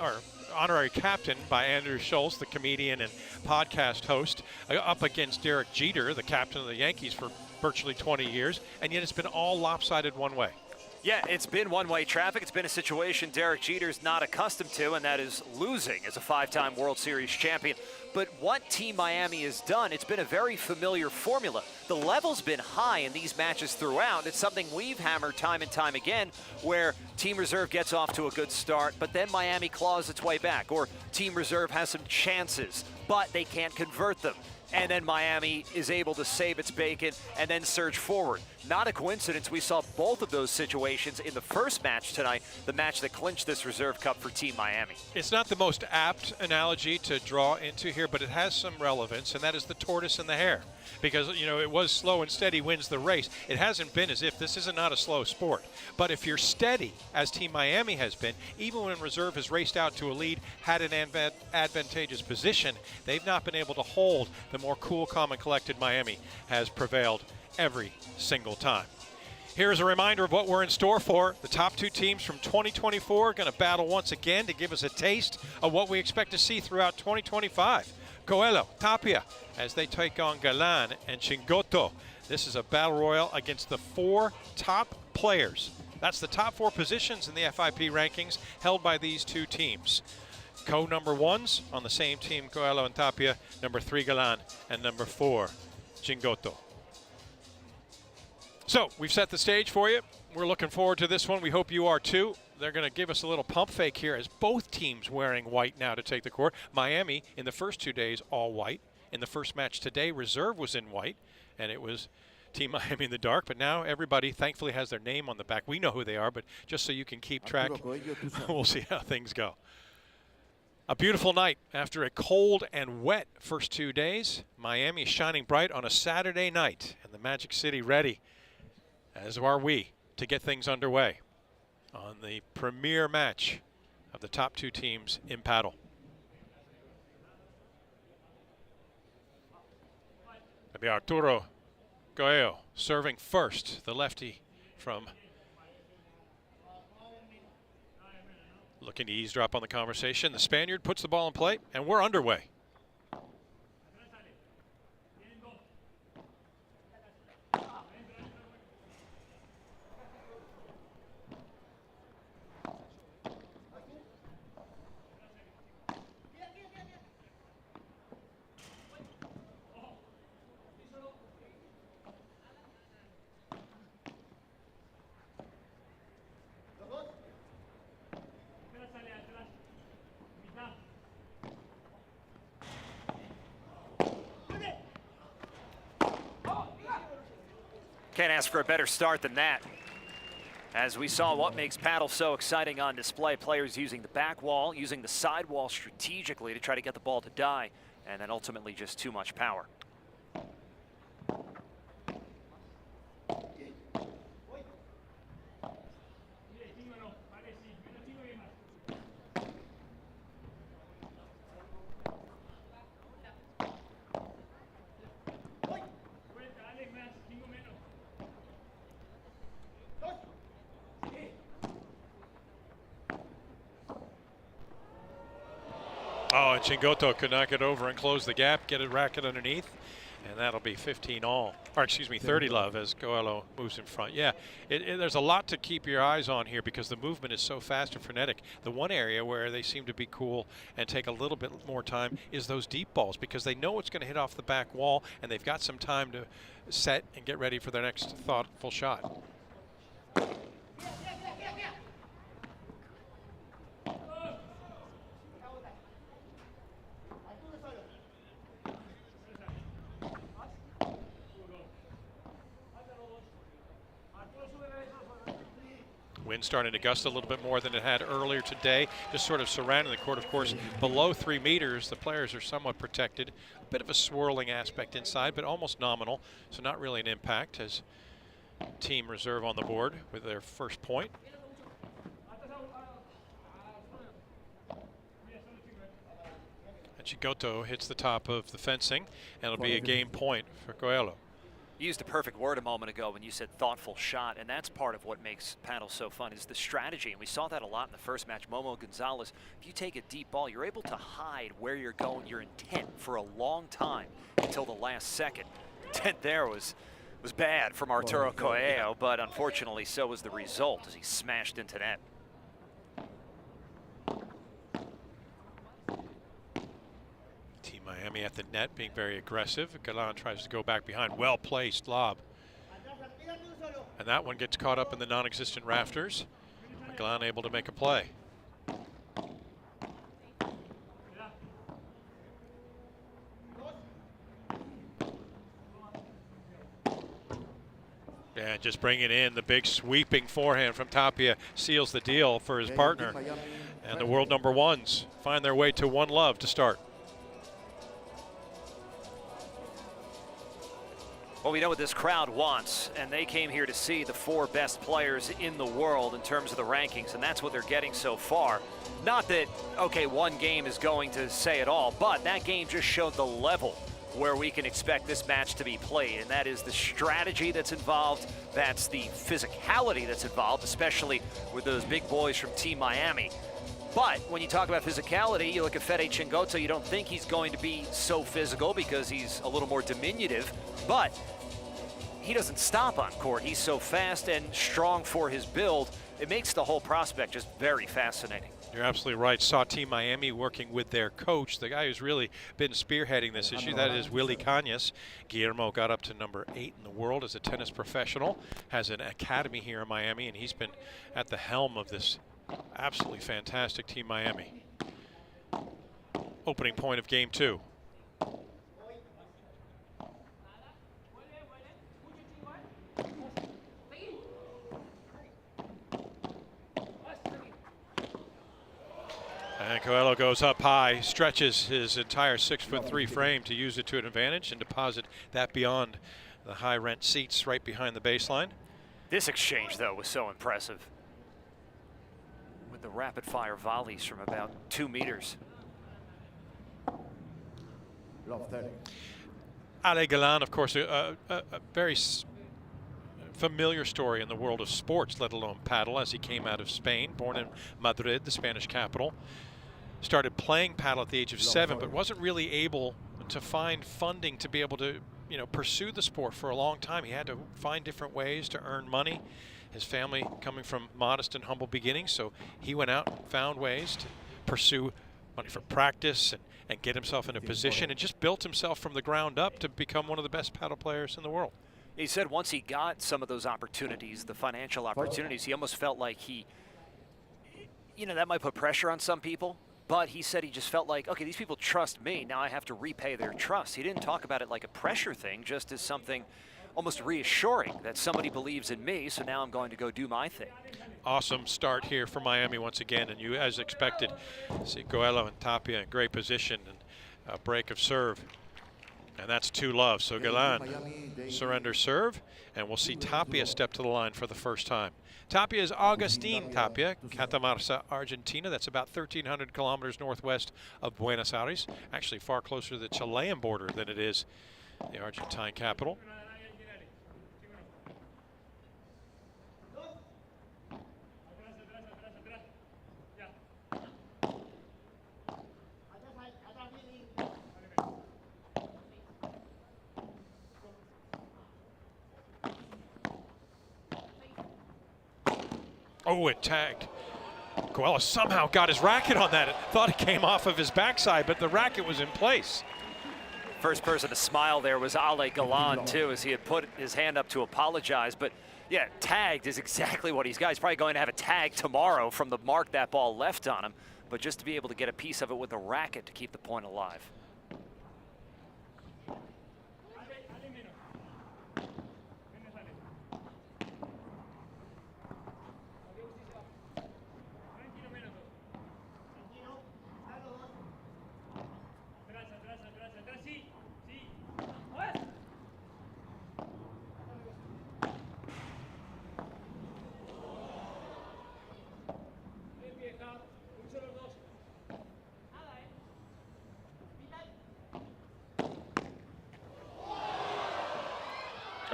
or honorary captain by Andrew Schultz, the comedian and podcast host, up against Derek Jeter, the captain of the Yankees for virtually 20 years, and yet it's been all lopsided one way. Yeah, it's been one-way traffic. It's been a situation Derek Jeter's not accustomed to, and that is losing as a 5-time World Series champion. But what Team Miami has done, it's been a very familiar formula. The level's been high in these matches throughout. It's something we've hammered time and time again, where Team Reserve gets off to a good start, but then Miami claws its way back, or Team Reserve has some chances, but they can't convert them. And then Miami is able to save its bacon and then surge forward. Not a coincidence, we saw both of those situations in the first match tonight, the match that clinched this Reserve Cup for Team Miami. It's not the most apt analogy to draw into here, but it has some relevance, and that is the tortoise and the hare. Because, you know, it was slow and steady wins the race. It hasn't been as if this is not a slow sport. But if you're steady, as Team Miami has been, even when Reserve has raced out to a lead, had an advantageous position, they've not been able to hold. The more cool, calm, and collected Miami has prevailed every single time. Here's a reminder of what we're in store for. The top 2 teams from 2024 are going to battle once again to give us a taste of what we expect to see throughout 2025. Coelho, Tapia, as they take on Galan and Chingoto. This is a battle royal against the 4 top players. That's the top 4 positions in the FIP rankings held by these 2 teams. Co-number 1s on the same team, Coelho and Tapia, number 3 Galan and number 4 Chingoto. So we've set the stage for you. We're looking forward to this one. We hope you are too. They're going to give us a little pump fake here as both teams wearing white now to take the court. Miami in the first 2 days all white. In the first match today, Reserve was in white, and it was Team Miami in the dark, but now everybody thankfully has their name on the back. We know who they are, but just so you can keep track, we'll see how things go. A beautiful night after a cold and wet first 2 days. Miami shining bright on a Saturday night, and the Magic City ready, as are we, to get things underway on the premier match of the top 2 teams in paddle. It'll be Arturo Coello serving first, the lefty from looking to eavesdrop on the conversation. The Spaniard puts the ball in play, and we're underway. Can't ask for a better start than that. As we saw what makes paddle so exciting on display, players using the back wall, using the side wall strategically to try to get the ball to die, and then ultimately just too much power. Oh, and Chingoto could not get over and close the gap, get a racket underneath, and that'll be 15 all, or excuse me, 30 love as Coello moves in front. Yeah, there's a lot to keep your eyes on here because the movement is so fast and frenetic. The one area where they seem to be cool and take a little bit more time is those deep balls because they know it's going to hit off the back wall and they've got some time to set and get ready for their next thoughtful shot. Wind starting to gust a little bit more than it had earlier today, just sort of surrounding the court. Of course, below 3 meters, the players are somewhat protected. A bit of a swirling aspect inside, but almost nominal, so not really an impact as Team Reserve on the board with their first point. And Chingoto hits the top of the fencing, and it'll be a game point for Coello. You used a perfect word a moment ago when you said thoughtful shot, and that's part of what makes paddle so fun is the strategy, and we saw that a lot in the first match. Momo Gonzalez, if you take a deep ball, you're able to hide where you're going, your intent for a long time until the last second. Intent there was bad from Arturo Coello, but unfortunately so was the result as he smashed into net. Miami at the net being very aggressive. Galan tries to go back behind. Well-placed lob. And that one gets caught up in the non-existent rafters. Galan able to make a play. Yeah, just bringing in the big sweeping forehand from Tapia seals the deal for his partner. And the world number ones find their way to 1 love to start. Well, we know what this crowd wants, and they came here to see the 4 best players in the world in terms of the rankings, and that's what they're getting so far. Not that, okay, one game is going to say it all, but that game just showed the level where we can expect this match to be played, and that is the strategy that's involved, that's the physicality that's involved, especially with those big boys from Team Miami. But when you talk about physicality, you look at Fede Chingoto, you don't think he's going to be so physical because he's a little more diminutive, but he doesn't stop on court. He's so fast and strong for his build. It makes the whole prospect just very fascinating. You're absolutely right. Saw Team Miami working with their coach, the guy who's really been spearheading this issue. That is Willie Cañas. Guillermo got up to number 8 in the world as a tennis professional, has an academy here in Miami, and he's been at the helm of this absolutely fantastic Team Miami. Opening point of game 2. And Coelho goes up high, stretches his entire 6'3" frame to use it to an advantage and deposit that beyond the high rent seats right behind the baseline. This exchange, though, was so impressive, with the rapid fire volleys from about 2 meters. Ale Galan, of course, a very familiar story in the world of sports, let alone paddle, as he came out of Spain, born in Madrid, the Spanish capital. Started playing paddle at the age of 7, but wasn't really able to find funding to be able to, pursue the sport for a long time. He had to find different ways to earn money. His family coming from modest and humble beginnings, so he went out and found ways to pursue money for practice and get himself in a position and just built himself from the ground up to become one of the best paddle players in the world. He said once he got some of those opportunities, the financial opportunities, he almost felt like that might put pressure on some people, but he said he just felt like, okay, these people trust me, now I have to repay their trust. He didn't talk about it like a pressure thing, just as something almost reassuring that somebody believes in me, so now I'm going to go do my thing. Awesome start here for Miami once again, and you, as expected, see Coelho and Tapia in great position and a break of serve. And that's 2-love. So Galan surrenders serve, and we'll see Tapia step to the line for the first time. Tapia is Agustin Tapia, Catamarca, Argentina. That's about 1,300 kilometers northwest of Buenos Aires. Actually far closer to the Chilean border than it is the Argentine capital. Oh, it tagged. Coelho somehow got his racket on that. Thought it came off of his backside, but the racket was in place. First person to smile there was Ale Galan, too, as he had put his hand up to apologize. But, yeah, tagged is exactly what he's got. He's probably going to have a tag tomorrow from the mark that ball left on him. But just to be able to get a piece of it with the racket to keep the point alive.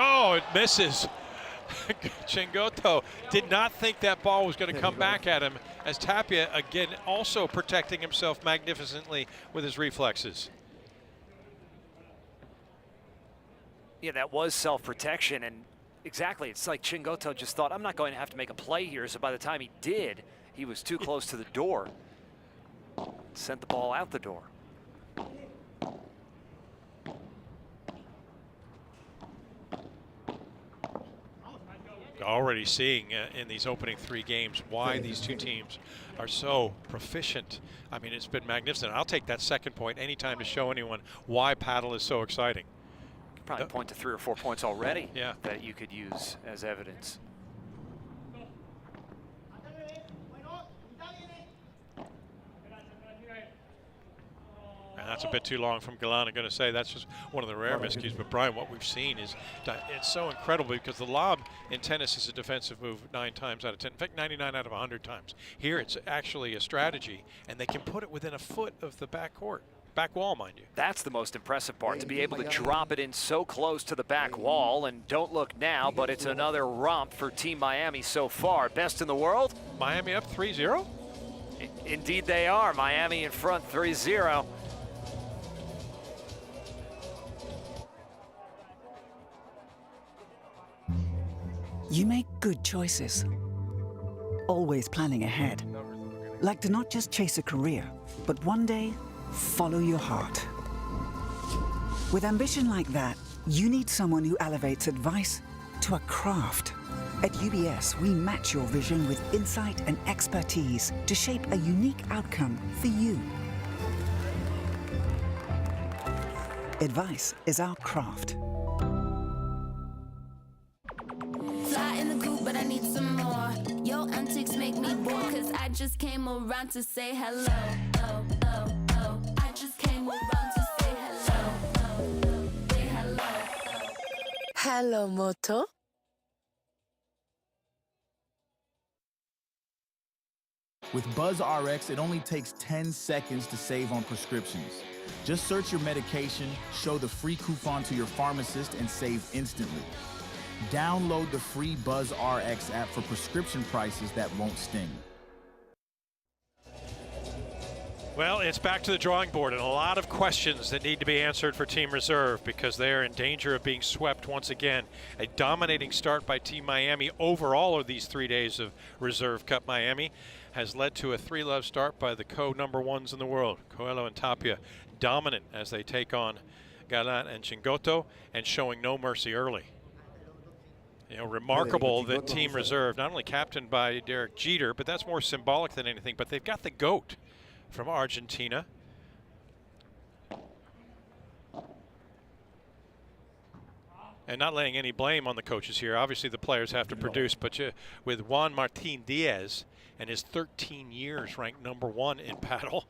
Oh, it misses. Chingoto did not think that ball was going to come back at him, as Tapia, again, also protecting himself magnificently with his reflexes. Yeah, that was self-protection, and exactly, it's like Chingoto just thought, I'm not going to have to make a play here, so by the time he did, he was too close to the door. Sent the ball out the door. Already seeing in these opening 3 games why these two teams are so proficient. I mean, it's been magnificent. I'll take that second point anytime to show anyone why paddle is so exciting. Could probably point to 3 or 4 points already yeah, that you could use as evidence. And that's a bit too long from Galan. I'm going to say that's just one of the rare miscues. But Brian, what we've seen is it's so incredible, because the lob in tennis is a defensive move 9 times out of 10. In fact, 99 out of 100 times. Here, it's actually a strategy, and they can put it within a foot of the back court. Back wall, mind you. That's the most impressive part, to be able to drop it in so close to the back wall. And don't look now, but it's another romp for Team Miami so far. Best in the world. Miami up 3-0? Indeed they are. Miami in front 3-0. You make good choices, always planning ahead. Like to not just chase a career, but one day follow your heart. With ambition like that, you need someone who elevates advice to a craft. At UBS, we match your vision with insight and expertise to shape a unique outcome for you. Advice is our craft. Fly in the coop, but I need some more. Your antics make me bored, cause I just came around to say hello. Hello, Moto. With Buzz RX, it only takes 10 seconds to save on prescriptions. Just search your medication, show the free coupon to your pharmacist, and save instantly. Download the free Buzz RX app for prescription prices that won't sting. Well, it's back to the drawing board and a lot of questions that need to be answered for Team Reserve because they're in danger of being swept once again. A dominating start by Team Miami over all of these 3 days of Reserve Cup Miami has led to a 3-love start by the co-number ones in the world. Coelho and Tapia dominant as they take on Galan and Chingoto and showing no mercy early. You know, remarkable that Team Reserve, not only captained by Derek Jeter, but that's more symbolic than anything, but they've got the GOAT from Argentina. And not laying any blame on the coaches here. Obviously the players have to produce, but with Juan Martin Diaz and his 13 years ranked #1 in paddle,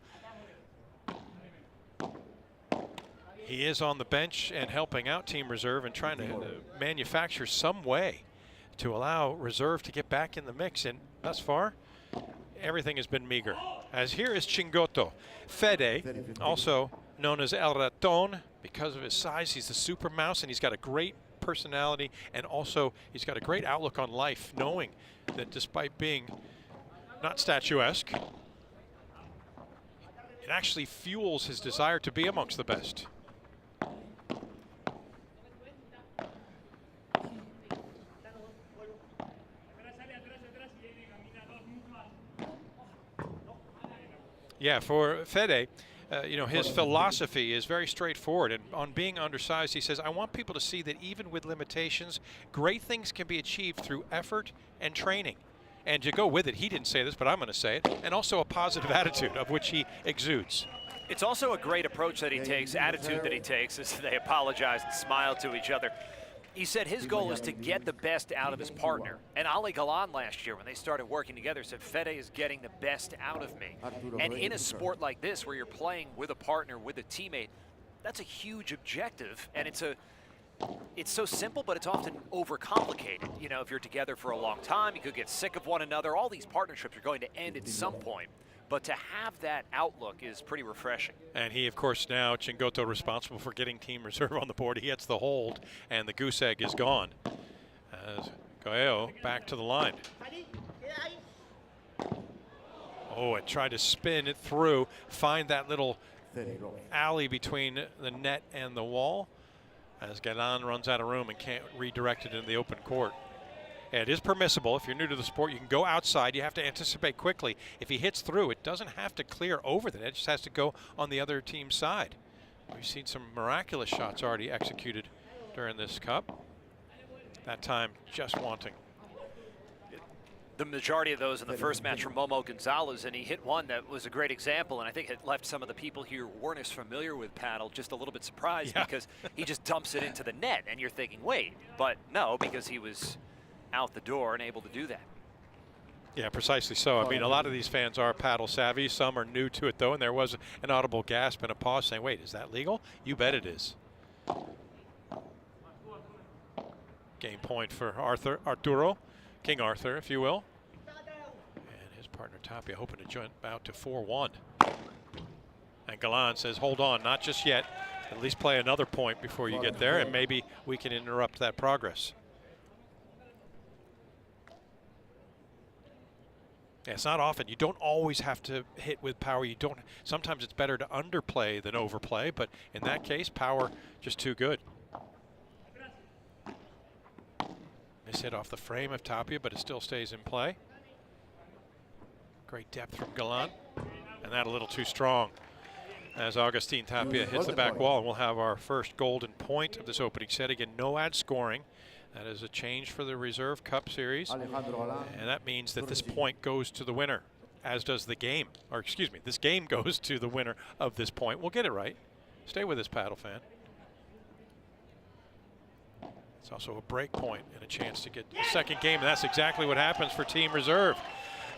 he is on the bench and helping out Team Reserve and trying to manufacture some way to allow Reserve to get back in the mix. And thus far, everything has been meager. As here is Chingoto. Fede, also known as El Raton, because of his size, he's the super mouse, and he's got a great personality, and also he's got a great outlook on life, knowing that despite being not statuesque, it actually fuels his desire to be amongst the best. Yeah, for Fede, you know, his philosophy is very straightforward. And on being undersized, he says, I want people to see that even with limitations, great things can be achieved through effort and training. And to go with it, he didn't say this, but I'm going to say it, and also a positive attitude of which he exudes. It's also a great approach that he takes, attitude that he takes as they apologize and smile to each other. He said his goal is to get the best out of his partner. And Ali Galan last year, when they started working together, said, Fede is getting the best out of me. And in a sport like this, where you're playing with a partner, with a teammate, that's a huge objective. And it's so simple, but it's often overcomplicated. You know, if you're together for a long time, you could get sick of one another. All these partnerships are going to end at some point. But to have that outlook is pretty refreshing. And he, of course, now, Chingoto, responsible for getting Team Reserve on the board. He hits the hold, and the goose egg is gone. As Coelho back to the line. Oh, and tried to spin it through, find that little alley between the net and the wall, as Galan runs out of room and can't redirect it into the open court. And it is permissible. If you're new to the sport, you can go outside. You have to anticipate quickly. If he hits through, it doesn't have to clear over the net. It just has to go on the other team's side. We've seen some miraculous shots already executed during this cup. That time, just wanting. The majority of those in the first match from Momo Gonzalez, and he hit one that was a great example, and I think it left some of the people here who weren't as familiar with paddle just a little bit surprised because he just dumps it into the net, and you're thinking, wait, but no, because he was out the door and able to do that. Yeah, precisely so. I mean, a lot of these fans are paddle savvy. Some are new to it, though, and there was an audible gasp and a pause saying, wait, is that legal? You bet it is. Game point for Arturo, King Arthur, if you will. And his partner Tapia hoping to jump out to 4-1. And Galan says, hold on, not just yet. At least play another point before you get there, and maybe we can interrupt that progress. Yeah, it's not often. You don't always have to hit with power. You don't. Sometimes it's better to underplay than overplay, but in that case, power just too good. Miss hit off the frame of Tapia, but it still stays in play. Great depth from Galan, and that a little too strong. As Agustin Tapia hits the back wall, and we'll have our first golden point of this opening set. Again, no ad scoring. That is a change for the Reserve Cup Series, and that means that this point goes to the winner, as does the game. Or excuse me, this game goes to the winner of this point. We'll get it right. Stay with us, paddle fan. It's also a break point and a chance to get a second game, and that's exactly what happens for Team Reserve.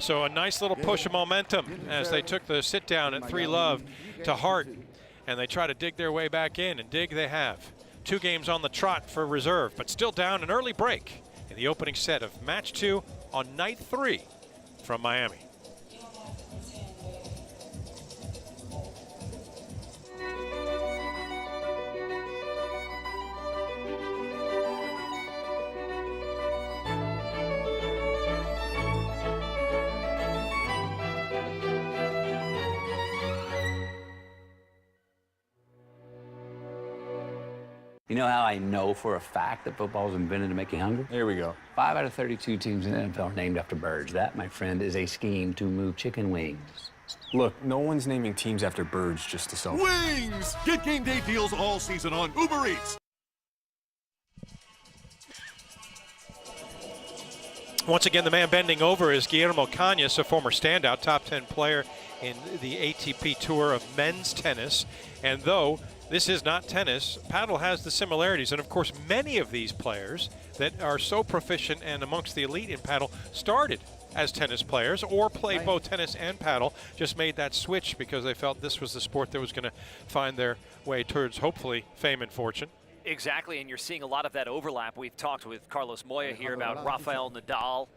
So a nice little push of momentum as they took the sit down at 3-love to heart, and they try to dig their way back in, and dig they have. 2 games on the trot for reserve, but still down an early break in the opening set of match 2 on night 3 from Miami. You know how I know for a fact that football was invented to make you hungry? Here we go. 5 out of 32 teams in the NFL are named after birds. That, my friend, is a scheme to move chicken wings. Look, no one's naming teams after birds just to sell. Wings! Get game day deals all season on Uber Eats. Once again, the man bending over is Guillermo Cañas, a former standout, top 10 player in the ATP Tour of men's tennis. And though this is not tennis, paddle has the similarities. And of course, many of these players that are so proficient and amongst the elite in paddle started as tennis players or played both tennis and paddle, just made that switch because they felt this was the sport that was going to find their way towards, hopefully, fame and fortune. Exactly, and you're seeing a lot of that overlap. We've talked with Carlos Moya here about Rafael Nadal,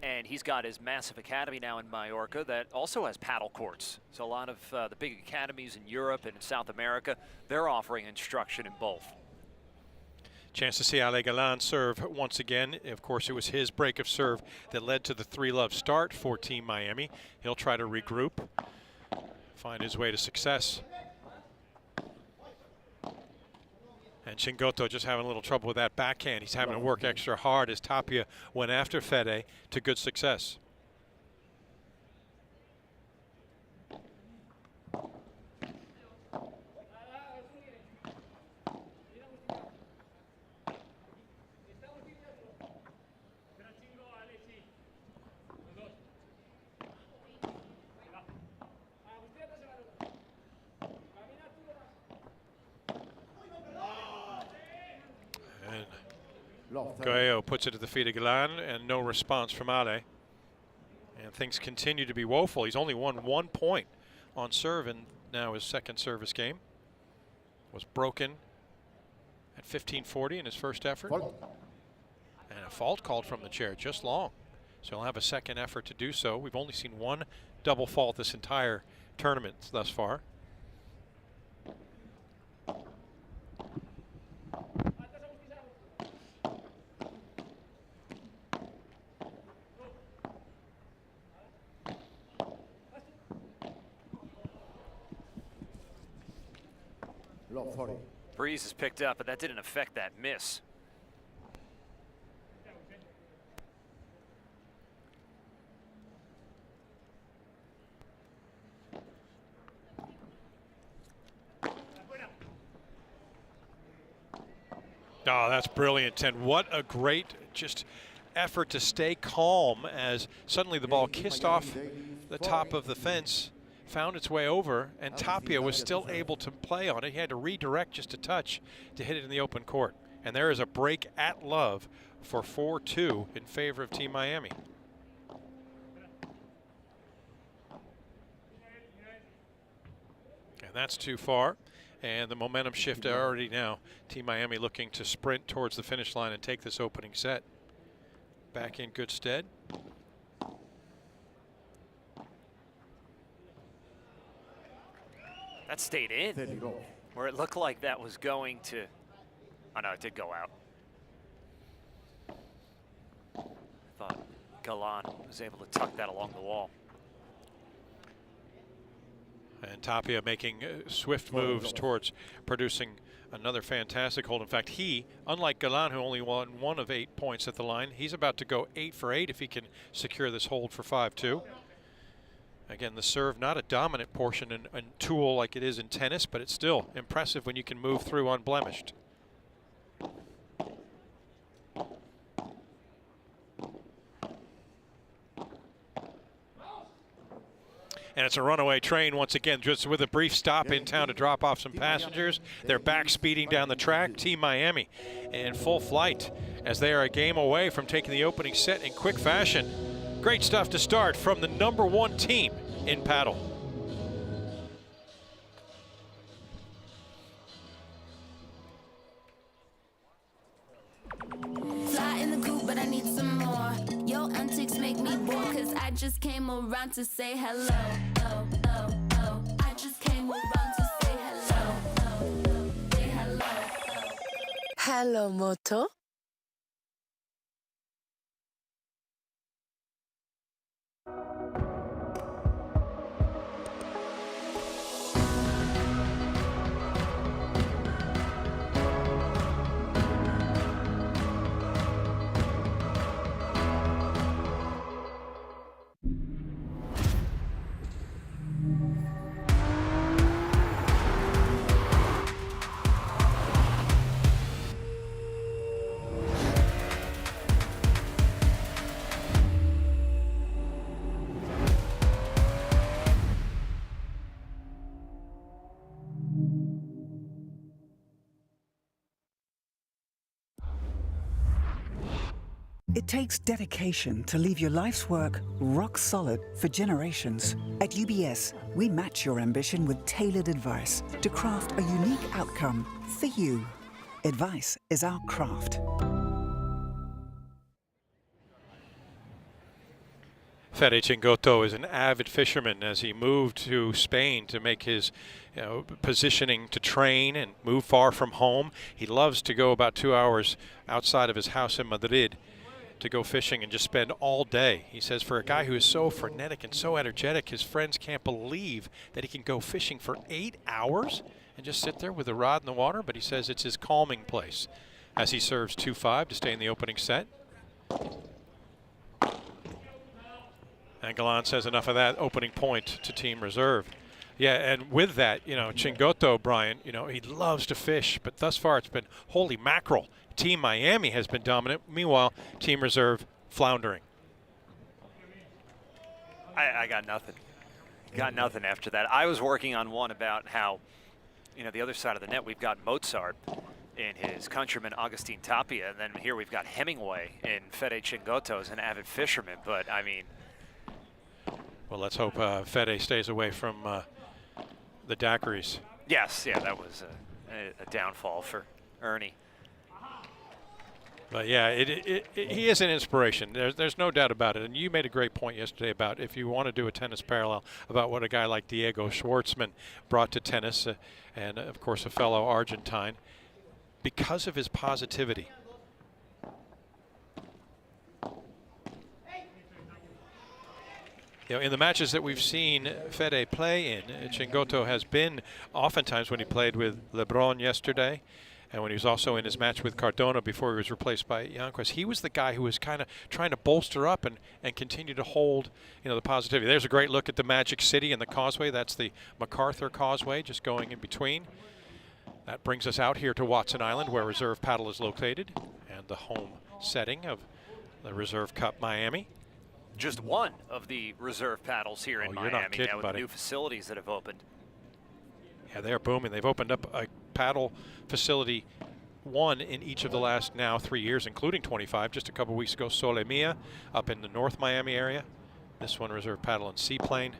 and he's got his massive academy now in Mallorca that also has paddle courts. So a lot of the big academies in Europe and in South America, they're offering instruction in both. Chance to see Ale Galan serve once again. Of course, it was his break of serve that led to the 3-love start for Team Miami. He'll try to regroup, find his way to success. And Chingoto just having a little trouble with that backhand. He's having to work extra hard as Tapia went after Fede to good success. Goyo puts it at the feet of Galan, and no response from Ale. And things continue to be woeful. He's only won 1 point on serve, and now his second service game was broken at 15:40 in his first effort. And a fault called from the chair, just long. So he'll have a second effort to do so. We've only seen 1 double fault this entire tournament thus far. Breeze is picked up, but that didn't affect that miss. Oh, that's brilliant, Ten. What a great just effort to stay calm as suddenly the ball kissed off the top of the fence, found its way over, and Tapia was still able to play on it. He had to redirect just a touch to hit it in the open court. And there is a break at love for 4-2 in favor of Team Miami. And that's too far. And the momentum shift already now. Team Miami looking to sprint towards the finish line and take this opening set back in good stead. That stayed in, where it looked like that was going to, oh no, it did go out. Thought Galan was able to tuck that along the wall. And Tapia making swift moves towards producing another fantastic hold. In fact, he, unlike Galan, who only won 1 of 8 points at the line, he's about to go 8 for 8 if he can secure this hold for 5-2. Again, the serve, not a dominant portion and tool like it is in tennis, but it's still impressive when you can move through unblemished. And it's a runaway train once again, just with a brief stop in town to drop off some passengers. They're back speeding down the track. Team Miami in full flight as they are a game away from taking the opening set in quick fashion. Great stuff to start from the #1 team in paddle. antics make me bored, cause I just came around to say hello. Oh, oh, oh. I just came around to say hello. Oh, oh. Say hello. Hello, Moto. It takes dedication to leave your life's work rock solid for generations. At UBS, we match your ambition with tailored advice to craft a unique outcome for you. Advice is our craft. Fede Chingoto is an avid fisherman as he moved to Spain to make his positioning to train and move far from home. He loves to go about 2 hours outside of his house in Madrid to go fishing and just spend all day. He says for a guy who is so frenetic and so energetic, his friends can't believe that he can go fishing for 8 hours and just sit there with a rod in the water, but he says it's his calming place as he serves 2-5 to stay in the opening set. And Galan says enough of that, opening point to Team Reserve. Yeah, and with that, Chingoto, Brian, he loves to fish, but thus far it's been holy mackerel. Team Miami has been dominant. Meanwhile, Team Reserve floundering. I got nothing. Got nothing after that. I was working on one about how, the other side of the net, we've got Mozart in his countryman Agustin Tapia, and then here we've got Hemingway in Fede Chingoto as an avid fisherman. But, I mean... Well, let's hope Fede stays away from the daiquiris. Yes, yeah, that was a downfall for Ernie. But yeah, he is an inspiration. There's no doubt about it. And you made a great point yesterday about if you want to do a tennis parallel about what a guy like Diego Schwartzman brought to tennis, and of course a fellow Argentine, because of his positivity. In the matches that we've seen Fede play in, Chingoto has been oftentimes when he played with LeBron yesterday, and when he was also in his match with Cardona before he was replaced by Yanquist, he was the guy who was kind of trying to bolster up and continue to hold, the positivity. There's a great look at the Magic City and the causeway. That's the MacArthur Causeway, just going in between. That brings us out here to Watson Island, where Reserve Paddle is located, and the home setting of the Reserve Cup Miami. Just one of the Reserve paddles here in Miami not kidding, now with buddy. the new facilities that have opened. Yeah, they're booming. They've opened up a paddle facility, one in each of the last now 3 years, including 25. Just a couple weeks ago, Sole Mia up in the North Miami area. This one, Reserve Paddle and Seaplane.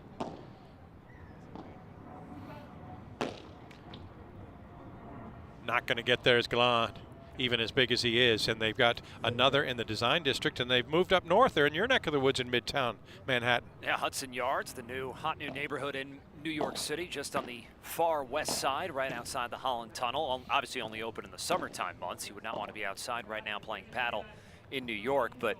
Not going to get there as Galan, even as big as he is, and they've got another in the Design District, and they've moved up north. They're in your neck of the woods in Midtown Manhattan. Yeah, Hudson Yards, the hot new neighborhood in New York City, just on the far west side, right outside the Holland Tunnel. Obviously only open in the summertime months. You would not want to be outside right now playing paddle in New York, but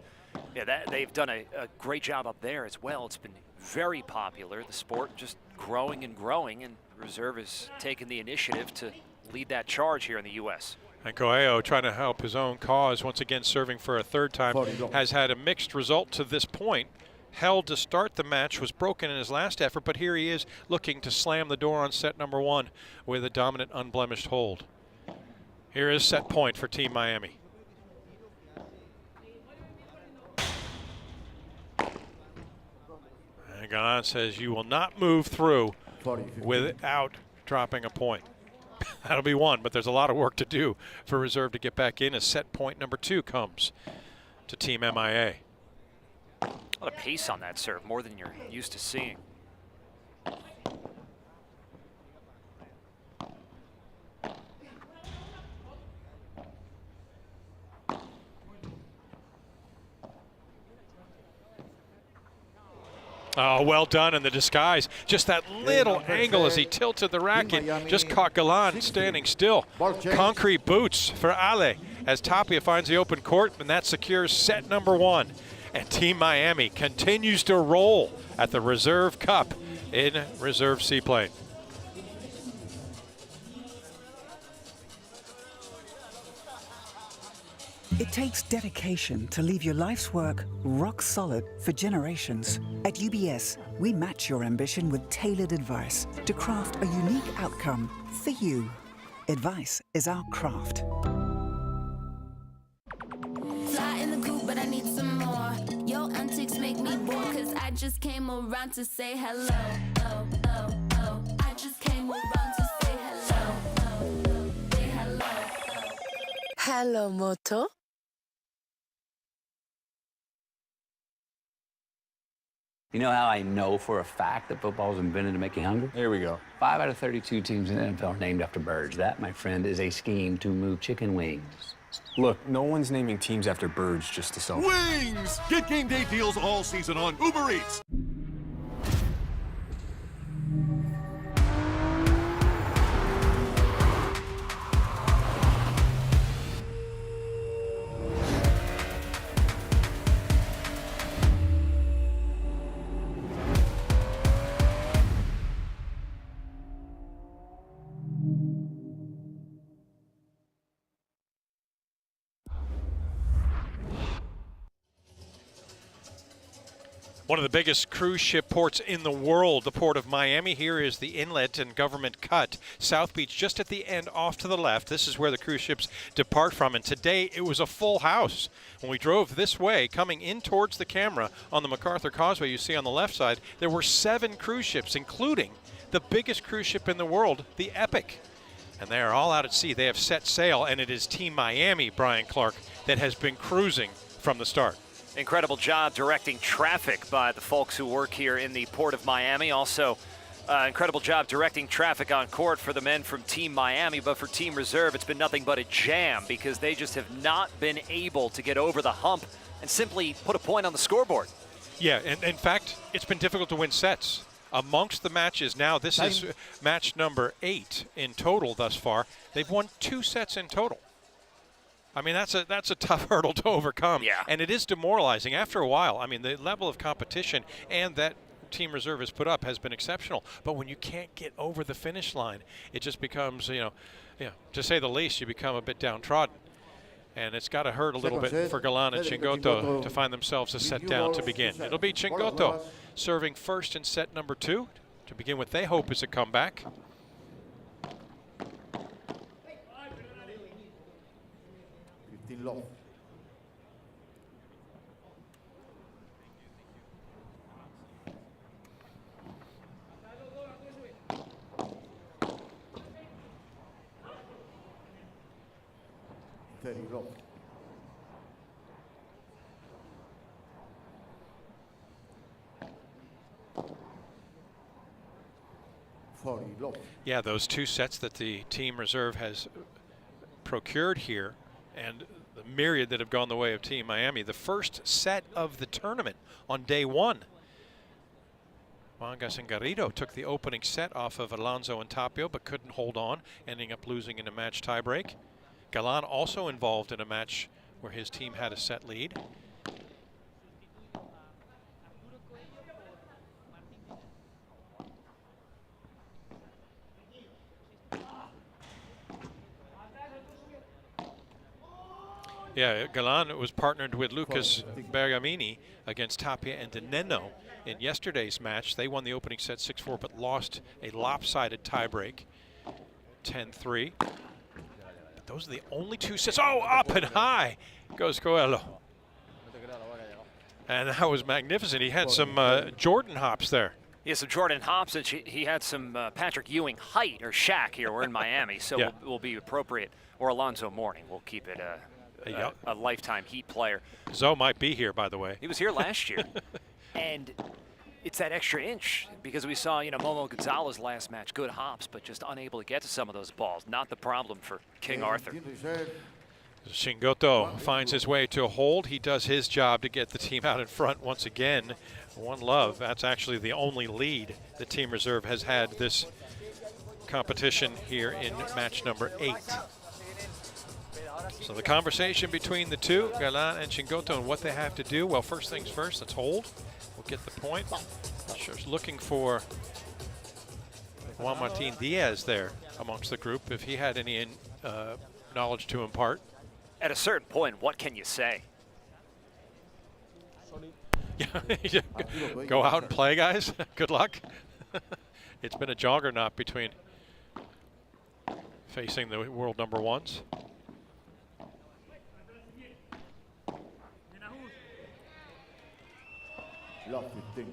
yeah, they've done a great job up there as well. It's been very popular. The sport just growing and growing, and Reserve has taken the initiative to lead that charge here in the U.S. And Coelho, trying to help his own cause, once again serving for a third time, has had a mixed result to this point. Held to start the match, was broken in his last effort, but here he is looking to slam the door on set number one with a dominant, unblemished hold. Here is set point for Team Miami. And Galan says you will not move through without dropping a point. That'll be one, but there's a lot of work to do for Reserve to get back in as set point number two comes to Team MIA. A lot of pace on that serve, more than you're used to seeing. Oh, well done in the disguise. Just that little angle as he tilted the racket. Just caught Galan standing still. Concrete boots for Ale as Tapia finds the open court, and that secures set number 1. And Team Miami continues to roll at the Reserve Cup in Reserve Seaplane. It takes dedication to leave your life's work rock solid for generations. At UBS, we match your ambition with tailored advice to craft a unique outcome for you. Advice is our craft. Fly in the coop, but I need some more. Your antics make me bored, cause I just came around to say hello. Oh, oh, oh. I just came around to say hello. Oh, oh. Say hello. Hello, Moto. You know how I know for a fact that football was invented to make you hungry? Here we go. 5 out of 32 teams in the NFL are named after birds. That, my friend, is a scheme to move chicken wings. Look, no one's naming teams after birds just to sell. Wings! Get game day deals all season on Uber Eats. One of the biggest cruise ship ports in the world, the port of Miami. Here is the inlet and government cut. South Beach just at the end off to the left. This is where the cruise ships depart from. And today it was a full house. When we drove this way, coming in towards the camera on the MacArthur Causeway, you see on the left side, there were 7 cruise ships, including the biggest cruise ship in the world, the Epic. And they are all out at sea. They have set sail, and it is Team Miami, Brian Clark, that has been cruising from the start. Incredible job directing traffic by the folks who work here in the Port of Miami. Also, incredible job directing traffic on court for the men from Team Miami. But for Team Reserve, it's been nothing but a jam because they just have not been able to get over the hump and simply put a point on the scoreboard. Yeah, and in fact, it's been difficult to win sets. Amongst the matches now, this is match number 8 in total thus far. They've won 2 sets in total. I mean, that's a tough hurdle to overcome. Yeah. And it is demoralizing after a while. I mean, the level of competition and that Team Reserve has put up has been exceptional. But when you can't get over the finish line, it just becomes, to say the least, you become a bit downtrodden. And it's got to hurt a little bit for Galan and Chingoto to find themselves a set down to begin. It'll be Chingoto serving first in set number 2 to begin what they hope is a comeback. Low. Low. Yeah, those 2 sets that the Team Reserve has procured here, and the myriad that have gone the way of Team Miami. The first set of the tournament on day 1. Mangas and Garrido took the opening set off of Alonso and Tapio, but couldn't hold on, ending up losing in a match tiebreak. Galan also involved in a match where his team had a set lead. Yeah, Galan was partnered with Lucas Bergamini against Tapia and Dineno in yesterday's match. They won the opening set 6-4, but lost a lopsided tiebreak, 10-3. But those are the only 2 sets. Oh, up and high goes Coelho. And that was magnificent. He had some Jordan hops there. He had some Jordan hops, and he had some Patrick Ewing height, or Shaq here. We're in Miami, so Yeah. we'll be appropriate. Or Alonzo Mourning. We'll keep it a lifetime Heat player. Zoe might be here, by the way. He was here last year. And it's that extra inch because we saw, Momo Gonzalez last match, good hops, but just unable to get to some of those balls. Not the problem for King Arthur. Shingoto finds his way to a hold. He does his job to get the team out in front once again. One love. That's actually the only lead the Team Reserve has had this competition here in match number 8. So the conversation between the two, Galan and Shingoto, and what they have to do. Well, first things first, let's hold. We'll get the point. Just looking for Juan Martin Diaz there amongst the group, if he had any knowledge to impart. At a certain point, what can you say? Go out and play, guys. Good luck. It's been a juggernaut between facing the world number ones. Love 15.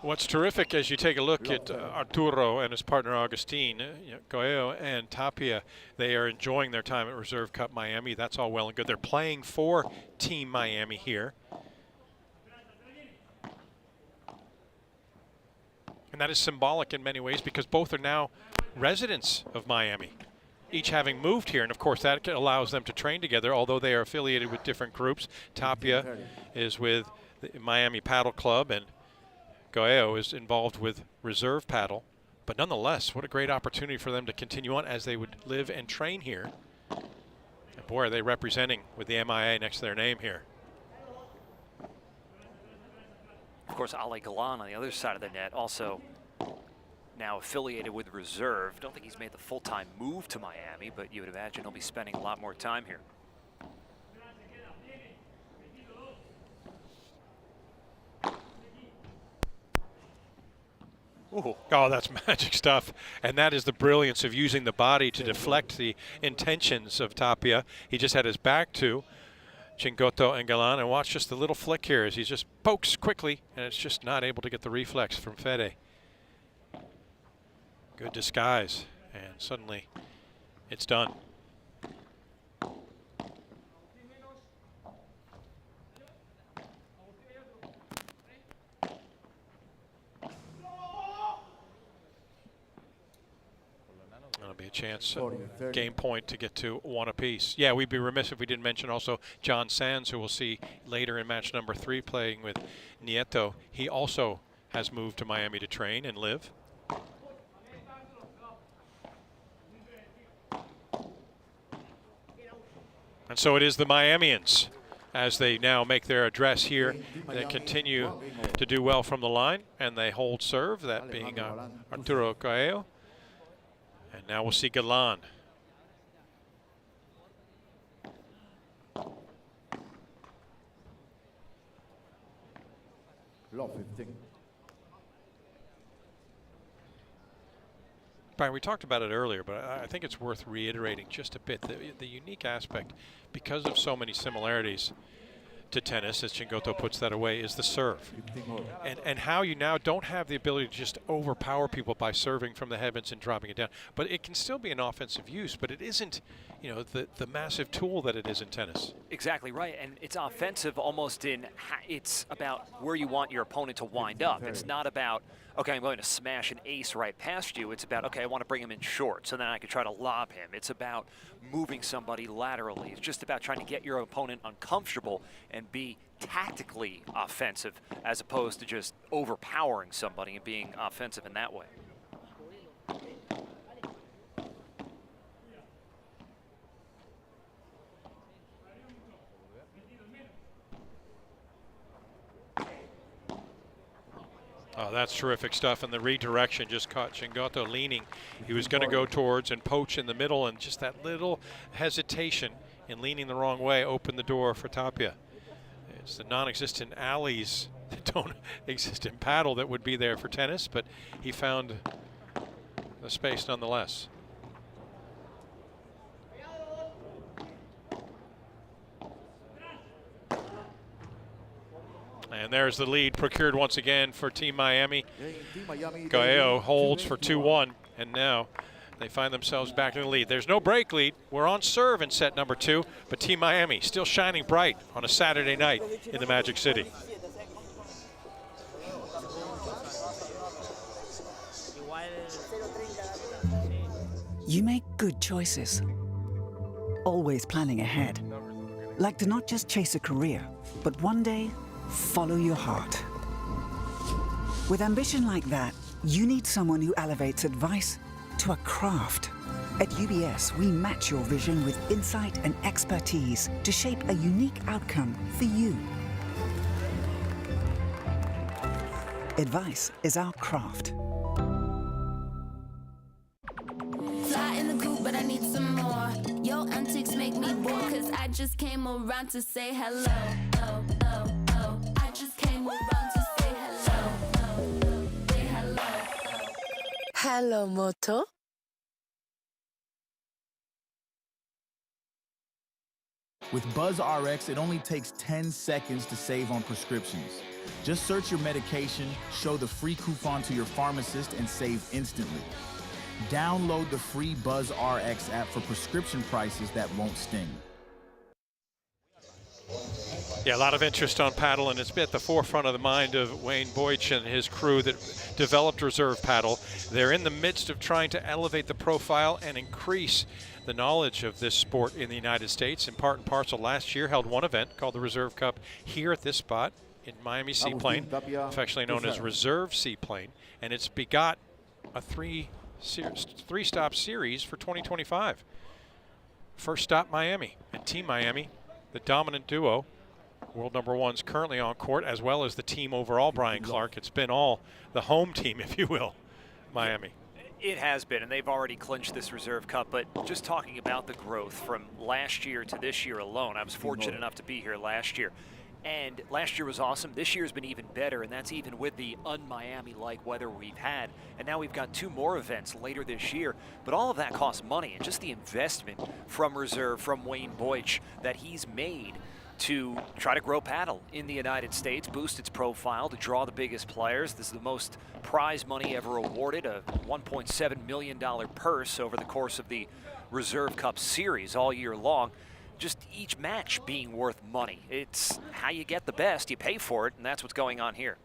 What's terrific as you take a look at Arturo and his partner Agustin, Coello and Tapia, they are enjoying their time at Reserve Cup Miami. That's all well and good. They're playing for Team Miami here. And that is symbolic in many ways because both are now residents of Miami, each having moved here. And of course that allows them to train together, although they are affiliated with different groups. Tapia is with the Miami Paddle Club and Coello is involved with Reserve Paddle. But nonetheless, what a great opportunity for them to continue on as they would live and train here. And boy, are they representing with the MIA next to their name here. Of course, Ale Galan on the other side of the net, also now affiliated with Reserve. Don't think he's made the full-time move to Miami, but you would imagine he'll be spending a lot more time here. Ooh. Oh, that's magic stuff. And that is the brilliance of using the body to deflect the intentions of Tapia. He just had his back to Shingoto and Galan, and watch just the little flick here as he just pokes quickly, and it's just not able to get the reflex from Fede. Good disguise, and suddenly it's done. That'll be a chance, game point to get to 1 apiece. Yeah, we'd be remiss if we didn't mention also John Sands, who we'll see later in match number 3 playing with Nieto. He also has moved to Miami to train and live. And so it is the Miamians as they now make their address here. They continue to do well from the line, and they hold serve, that being Arturo Coello. And now we'll see Galan. Love 15. Brian, we talked about it earlier, but I think it's worth reiterating just a bit. The unique aspect, because of so many similarities to tennis, as Shingoto puts that away, is the serve. And how you now don't have the ability to just overpower people by serving from the heavens and dropping it down. But it can still be an offensive use, but it isn't, you know, the massive tool that it is in tennis. Exactly right, and it's offensive almost in, it's about where you want your opponent to wind up. It's not about, okay, I'm going to smash an ace right past you. It's about, okay, I want to bring him in short so then I can try to lob him. It's about moving somebody laterally. It's just about trying to get your opponent uncomfortable and be tactically offensive as opposed to just overpowering somebody and being offensive in that way. Oh, that's terrific stuff, and the redirection just caught Shingoto leaning. He was going to go towards and poach in the middle, and just that little hesitation in leaning the wrong way opened the door for Tapia. It's the non-existent alleys that don't exist in paddle that would be there for tennis, but he found the space nonetheless. And there's the lead procured once again for Team Miami. Coello holds for 2-1, and now They find themselves back in the lead. There's no break lead. We're on serve in set number 2, but Team Miami still shining bright on a Saturday night in the Magic City. You make good choices, always planning ahead. Like to not just chase a career, but one day follow your heart. With ambition like that, you need someone who elevates advice to a craft. At UBS, we match your vision with insight and expertise to shape a unique outcome for you. Advice is our craft. Fly in the coop, but I need some more. Your antics make me bored, cause I just came around to say hello. Oh, oh, oh. I just came around to say hello. Oh, oh. Say hello. Hello, Moto. With Buzz RX, it only takes 10 seconds to save on prescriptions. Just search your medication, show the free coupon to your pharmacist, and save instantly. Download the free Buzz RX app for prescription prices that won't sting. Yeah, a lot of interest on paddle, and it's been at the forefront of the mind of Wayne Boich and his crew that developed Reserve Paddle. They're in the midst of trying to elevate the profile and increase the knowledge of this sport in the United States. In part and parcel, last year held one event called the Reserve Cup here at this spot in Miami Seaplane, affectionately known as Reserve Seaplane, and it's begot a three-stop series for 2025. First stop, Miami, and Team Miami, the dominant duo. World number 1's currently on court, as well as the team overall, Brian Clark. It's been all the home team, if you will, Miami. It has been, and they've already clinched this Reserve Cup, but just talking about the growth from last year to this year alone, I was fortunate enough to be here last year. And last year was awesome. This year's been even better, and that's even with the un-Miami-like weather we've had. And now we've got 2 more events later this year. But all of that costs money, and just the investment from Reserve, from Wayne Boich, that he's made to try to grow paddle in the United States, boost its profile, to draw the biggest players. This is the most prize money ever awarded, a $1.7 million purse over the course of the Reserve Cup series all year long. Just each match being worth money. It's how you get the best, you pay for it, and that's what's going on here.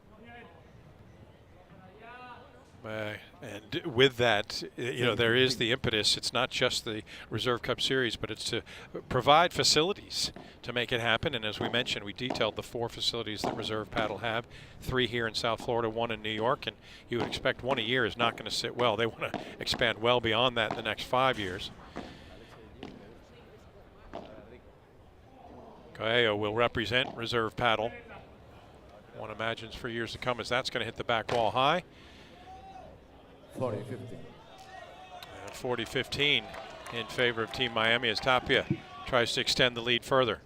And with that, you know, there is the impetus. It's not just the Reserve Cup Series, but it's to provide facilities to make it happen. And as we mentioned, we detailed the 4 facilities that Reserve Paddle have, 3 here in South Florida, 1 in New York, and you would expect 1 a year is not going to sit well. They want to expand well beyond that in the next 5 years. Coelho will represent Reserve Paddle. One imagines for years to come as that's going to hit the back wall high. 40-15 in favor of Team Miami as Tapia tries to extend the lead further.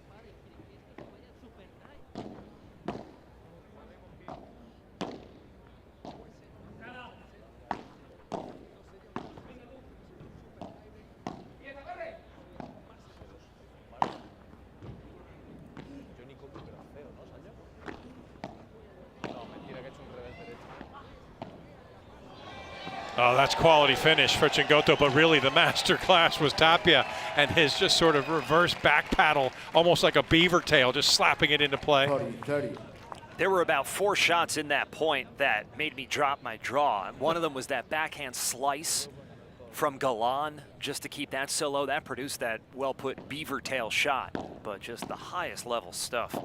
Oh, that's quality finish for Chingoto, but really the master class was Tapia and his just sort of reverse back paddle, almost like a beaver tail, just slapping it into play. 30. There were about 4 shots in that point that made me drop my jaw. One of them was that backhand slice from Galan, just to keep that so low. That produced that well-put beaver tail shot, but just the highest level stuff.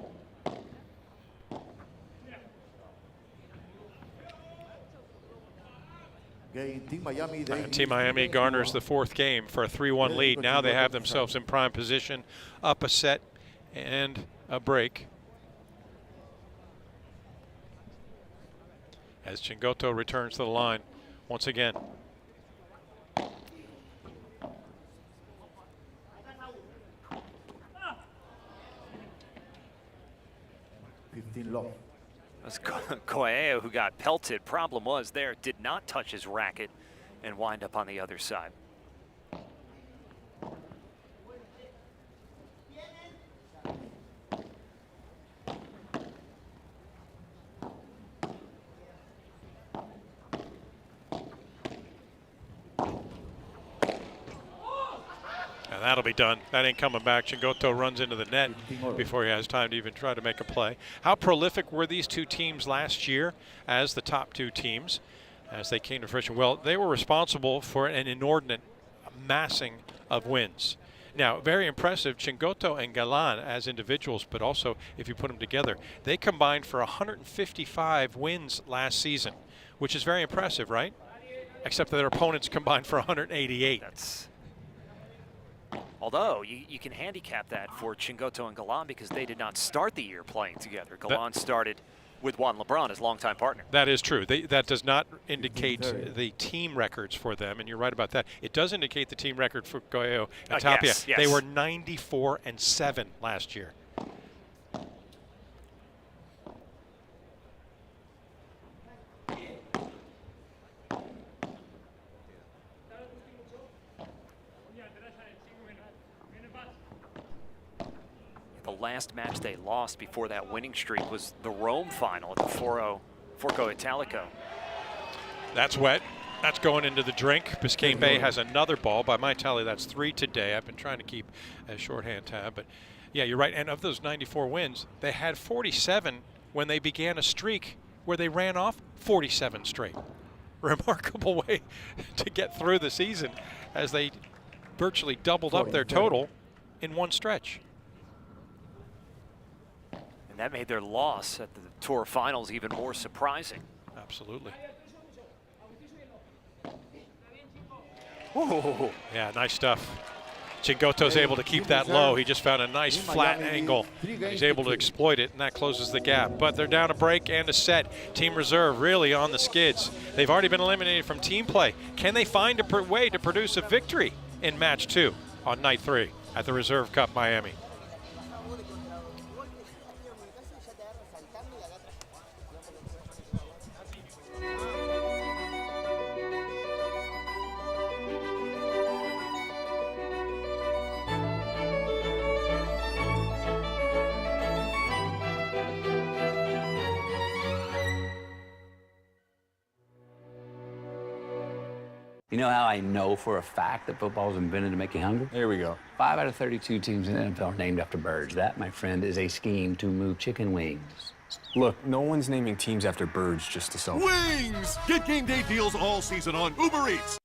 Team Miami garners the 4th game for a 3-1 lead. Now they have themselves in prime position, up a set and a break. As Chingoto returns to the line once again. That's Coelho who got pelted. Problem was there, did not touch his racket and wind up on the other side. That'll be done. That ain't coming back. Chingoto runs into the net before he has time to even try to make a play. How prolific were these two teams last year as the top two teams as they came to fruition? Well, they were responsible for an inordinate massing of wins. Now, very impressive, Chingoto and Galan as individuals, but also if you put them together, they combined for 155 wins last season, which is very impressive, right? Except that their opponents combined for 188. Although, you can handicap that for Chingoto and Galan because they did not start the year playing together. Galan started with Juan Lebron as longtime partner. That is true. That does not indicate the team records for them, and you're right about that. It does indicate the team record for Coelho and Tapia. Yes. They were 94-7 last year. The last match they lost before that winning streak was the Rome final at the Foro Forco Italico. That's wet. That's going into the drink. Biscayne Bay has another ball. By my tally, that's 3 today. I've been trying to keep a shorthand tab, but yeah, you're right. And of those 94 wins, they had 47 when they began a streak where they ran off 47 straight. Remarkable way to get through the season as they virtually doubled up their total in one stretch. And that made their loss at the Tour Finals even more surprising. Absolutely. Ooh. Yeah, nice stuff. Chingoto's able to keep that low. He just found a nice flat angle. He's able to exploit it, and that closes the gap. But they're down a break and a set. Team Reserve really on the skids. They've already been eliminated from team play. Can they find a way to produce a victory in match 2 on night 3 at the Reserve Cup Miami? You know how I know for a fact that football was invented to make you hungry? Here we go. 5 out of 32 teams in the NFL are named after birds. That, my friend, is a scheme to move chicken wings. Look, no one's naming teams after birds just to sell. Wings! Get game day deals all season on Uber Eats.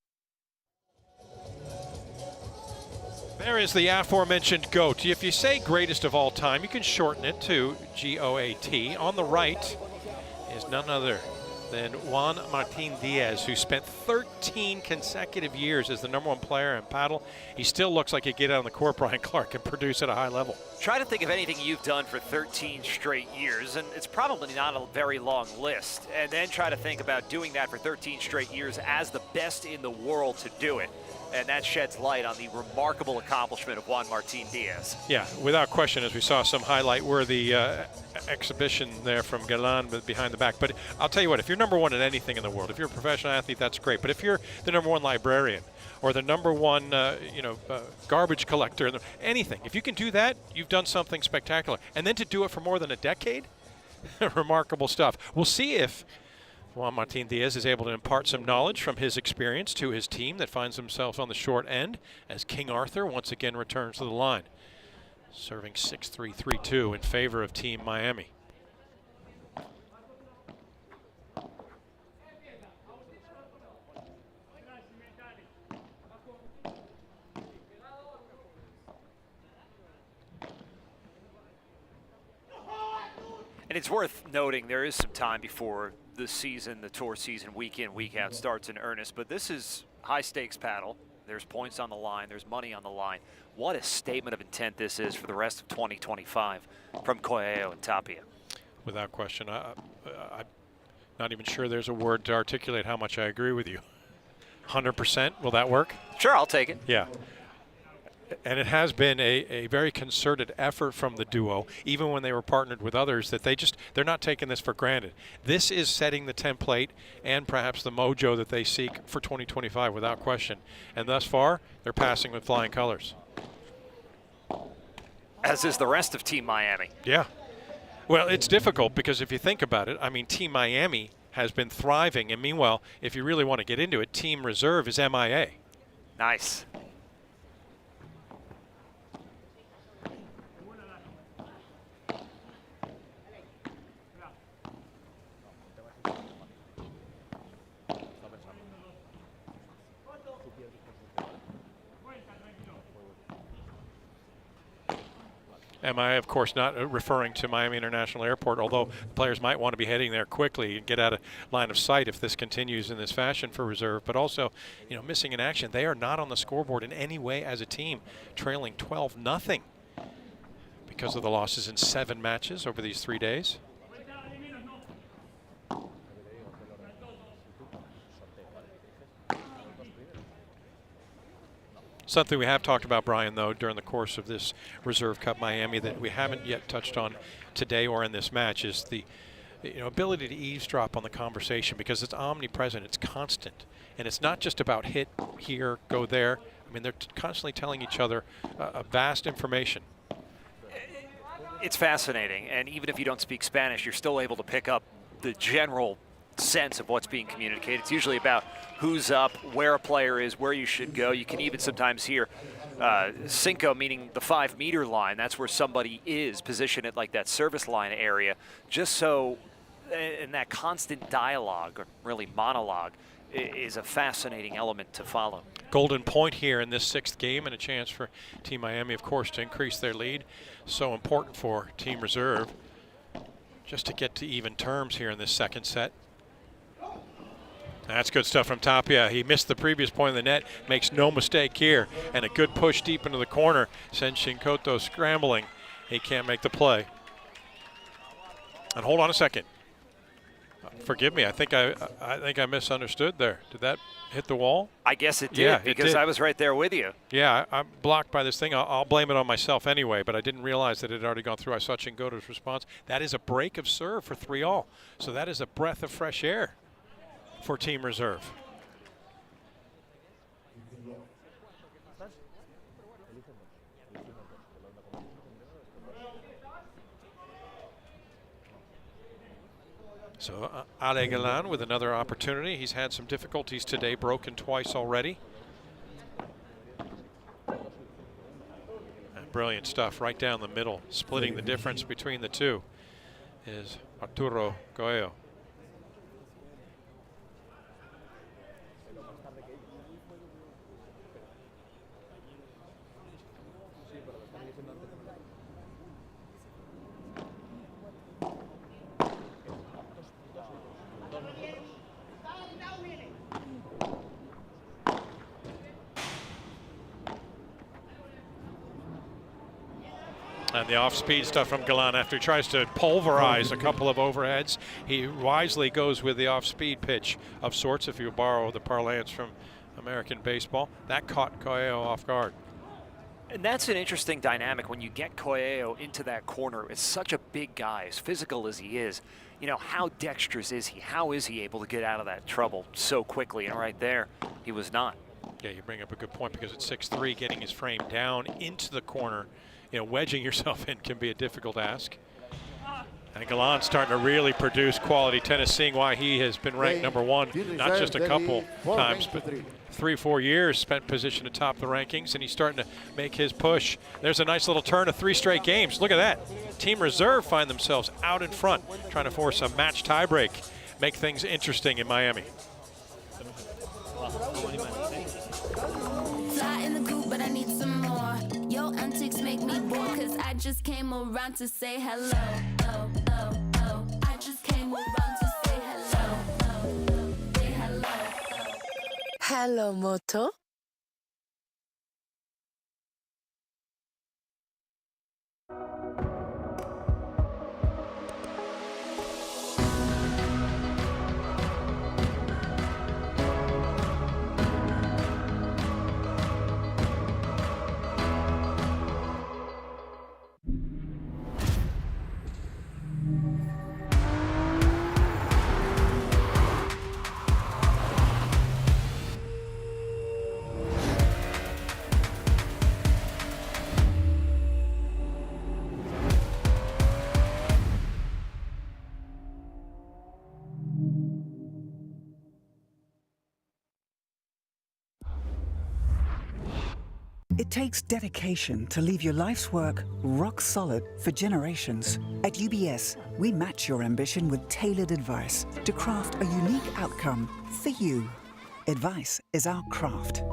There is the aforementioned GOAT. If you say greatest of all time, you can shorten it to G-O-A-T. On the right is none other than Juan Martin Diaz, who spent 13 consecutive years as the #1 player in paddle. He still looks like he'd get out on the court, Brian Clark, and produce at a high level. Try to think of anything you've done for 13 straight years, and it's probably not a very long list. And then try to think about doing that for 13 straight years as the best in the world to do it. And that sheds light on the remarkable accomplishment of Juan Martin Diaz. Yeah, without question, as we saw some highlight-worthy exhibition there from Galan behind the back. But I'll tell you what, if you're #1 at anything in the world, if you're a professional athlete, that's great. But if you're the #1 librarian or the #1 garbage collector, anything, if you can do that, you've done something spectacular. And then to do it for more than a decade, remarkable stuff. We'll see if Juan Martin Diaz is able to impart some knowledge from his experience to his team that finds themselves on the short end as King Arthur once again returns to the line, serving 6-3-3-2 in favor of Team Miami. And it's worth noting there is some time before the season, the tour season, week in, week out starts in earnest, but this is high stakes paddle. There's points on the line, there's money on the line. What a statement of intent this is for the rest of 2025 from Coelho and Tapia. Without question. I'm not even sure there's a word to articulate how much I agree with you. 100%, will that work? Sure, I'll take it. Yeah. And it has been a very concerted effort from the duo, even when they were partnered with others, that they're not taking this for granted. This is setting the template and perhaps the mojo that they seek for 2025 without question. And thus far, they're passing with flying colors. As is the rest of Team Miami. Yeah. Well, it's difficult because if you think about it, I mean, Team Miami has been thriving. And meanwhile, if you really want to get into it, Team Reserve is MIA. Nice. Am I, of course, not referring to Miami International Airport, although players might want to be heading there quickly and get out of line of sight if this continues in this fashion for reserve. But also, you know, missing in action. They are not on the scoreboard in any way as a team, trailing 12-0 because of the losses in 7 matches over these 3 days. Something we have talked about, Brian, though, during the course of this Reserve Cup Miami that we haven't yet touched on today or in this match is the ability to eavesdrop on the conversation, because it's omnipresent, it's constant. And it's not just about hit here, go there. I mean, they're constantly telling each other a vast information. It's fascinating, and even if you don't speak Spanish, you're still able to pick up the general sense of what's being communicated. It's usually about who's up, where a player is, where you should go. You can even sometimes hear cinco, meaning the 5-meter line. That's where somebody is, position it like that service line area, just so, and that constant dialogue, or really monologue, is a fascinating element to follow. Golden point here in this 6th game, and a chance for Team Miami, of course, to increase their lead. So important for Team Reserve just to get to even terms here in this 2nd set. That's good stuff from Tapia. He missed the previous point in the net, makes no mistake here, and a good push deep into the corner sends Shinkoto scrambling. He can't make the play. And hold on a second. Forgive me, I think I misunderstood there. Did that hit the wall? I guess it did, yeah, because it did. I was right there with you. Yeah, I'm blocked by this thing. I'll blame it on myself anyway, but I didn't realize that it had already gone through. I saw Shinkoto's response. That is a break of serve for 3-all. So that is a breath of fresh air for Team Reserve. So Ale Galan with another opportunity. He's had some difficulties today, broken twice already. And brilliant stuff right down the middle. Splitting the difference between the two is Arturo Coello. And the off-speed stuff from Galan after he tries to pulverize a couple of overheads. He wisely goes with the off-speed pitch of sorts, if you borrow the parlance from American baseball. That caught Coello off guard. And that's an interesting dynamic when you get Coello into that corner. It's such a big guy, as physical as he is. You know, how dexterous is he? How is he able to get out of that trouble so quickly? And right there, he was not. Yeah, you bring up a good point, because at 6'3", getting his frame down into the corner, you know, wedging yourself in can be a difficult ask. And Galan's starting to really produce quality tennis, seeing why he has been ranked #1, not just a couple times, but 3-4 years spent position atop the rankings, and he's starting to make his push. There's a nice little turn of 3 straight games. Look at that. Team Reserve find themselves out in front, trying to force a match tiebreak, make things interesting in Miami. Fly in the coop, but I need some more. Your antics make me bored, cause I just came around to say hello. Oh, oh, oh. I just came around to say hello. Oh, oh. Say hello. Hello, Moto. It takes dedication to leave your life's work rock solid for generations. At UBS, we match your ambition with tailored advice to craft a unique outcome for you. Advice is our craft.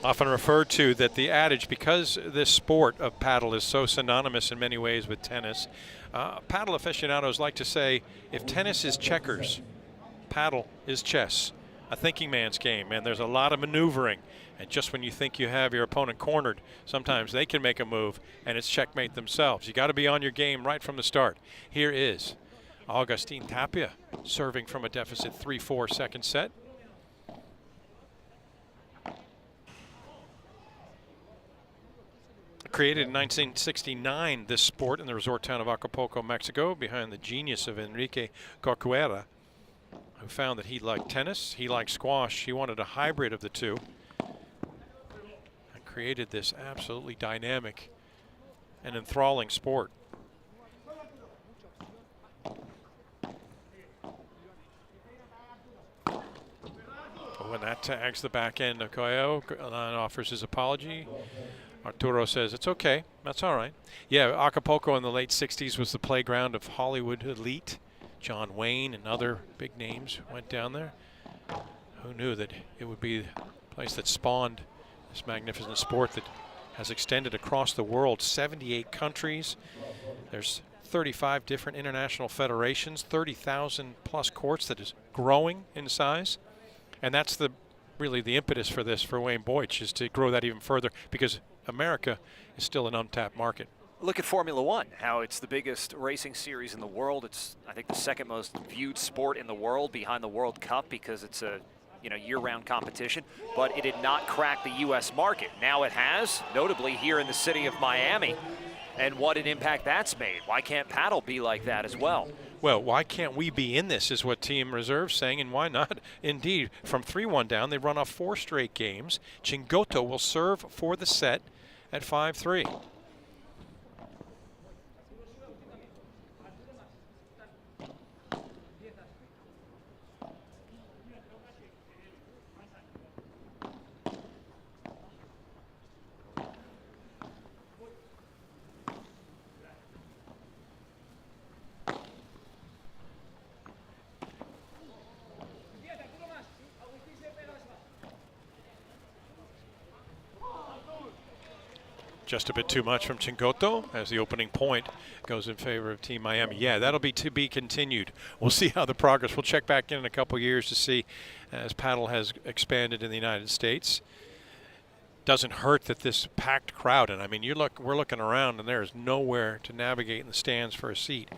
Often referred to that the adage, because this sport of paddle is so synonymous in many ways with tennis, paddle aficionados like to say, if tennis is checkers, paddle is chess, a thinking man's game, and there's a lot of maneuvering. And just when you think you have your opponent cornered, sometimes they can make a move and it's checkmate themselves. You got to be on your game right from the start. Here is Agustin Tapia serving from a deficit 3-4 second set. Created in 1969, this sport in the resort town of Acapulco, Mexico, behind the genius of Enrique Corcuera, who found that he liked tennis, he liked squash, he wanted a hybrid of the two, and created this absolutely dynamic and enthralling sport. When that tags the back end of Coelho, Alain offers his apology. Arturo says, it's okay, that's all right. Yeah, Acapulco in the late 60s was the playground of Hollywood elite. John Wayne and other big names went down there. Who knew that it would be a place that spawned this magnificent sport that has extended across the world, 78 countries. There's 35 different international federations, 30,000 plus courts that is growing in size. And that's really the impetus for this for Wayne Boich, is to grow that even further, because America is still an untapped market. Look at Formula One, how it's the biggest racing series in the world. It's, I think, the second most viewed sport in the world behind the World Cup, because it's a year-round competition. But it did not crack the U.S. market. Now it has, notably here in the city of Miami. And what an impact that's made. Why can't paddle be like that as well? Well, why can't we be in this is what Team Reserve's saying, and why not? Indeed, from 3-1 down, they run off 4 straight games. Chingoto will serve for the set at 5-3. Just a bit too much from Chingoto as the opening point goes in favor of Team Miami. Yeah, that'll be to be continued. We'll see how the progress. We'll check back in a couple years to see as paddle has expanded in the United States. Doesn't hurt that this packed crowd, and I mean, we're looking around and there is nowhere to navigate in the stands for a seat.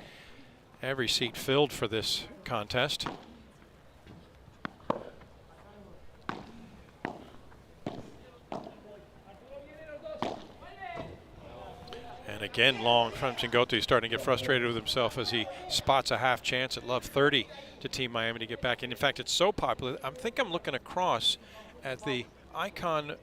Every seat filled for this contest. And again, long from Chingoto. He's starting to get frustrated with himself as he spots a half chance at love 30 to Team Miami to get back in. In fact, it's so popular. I think I'm looking across at the Icon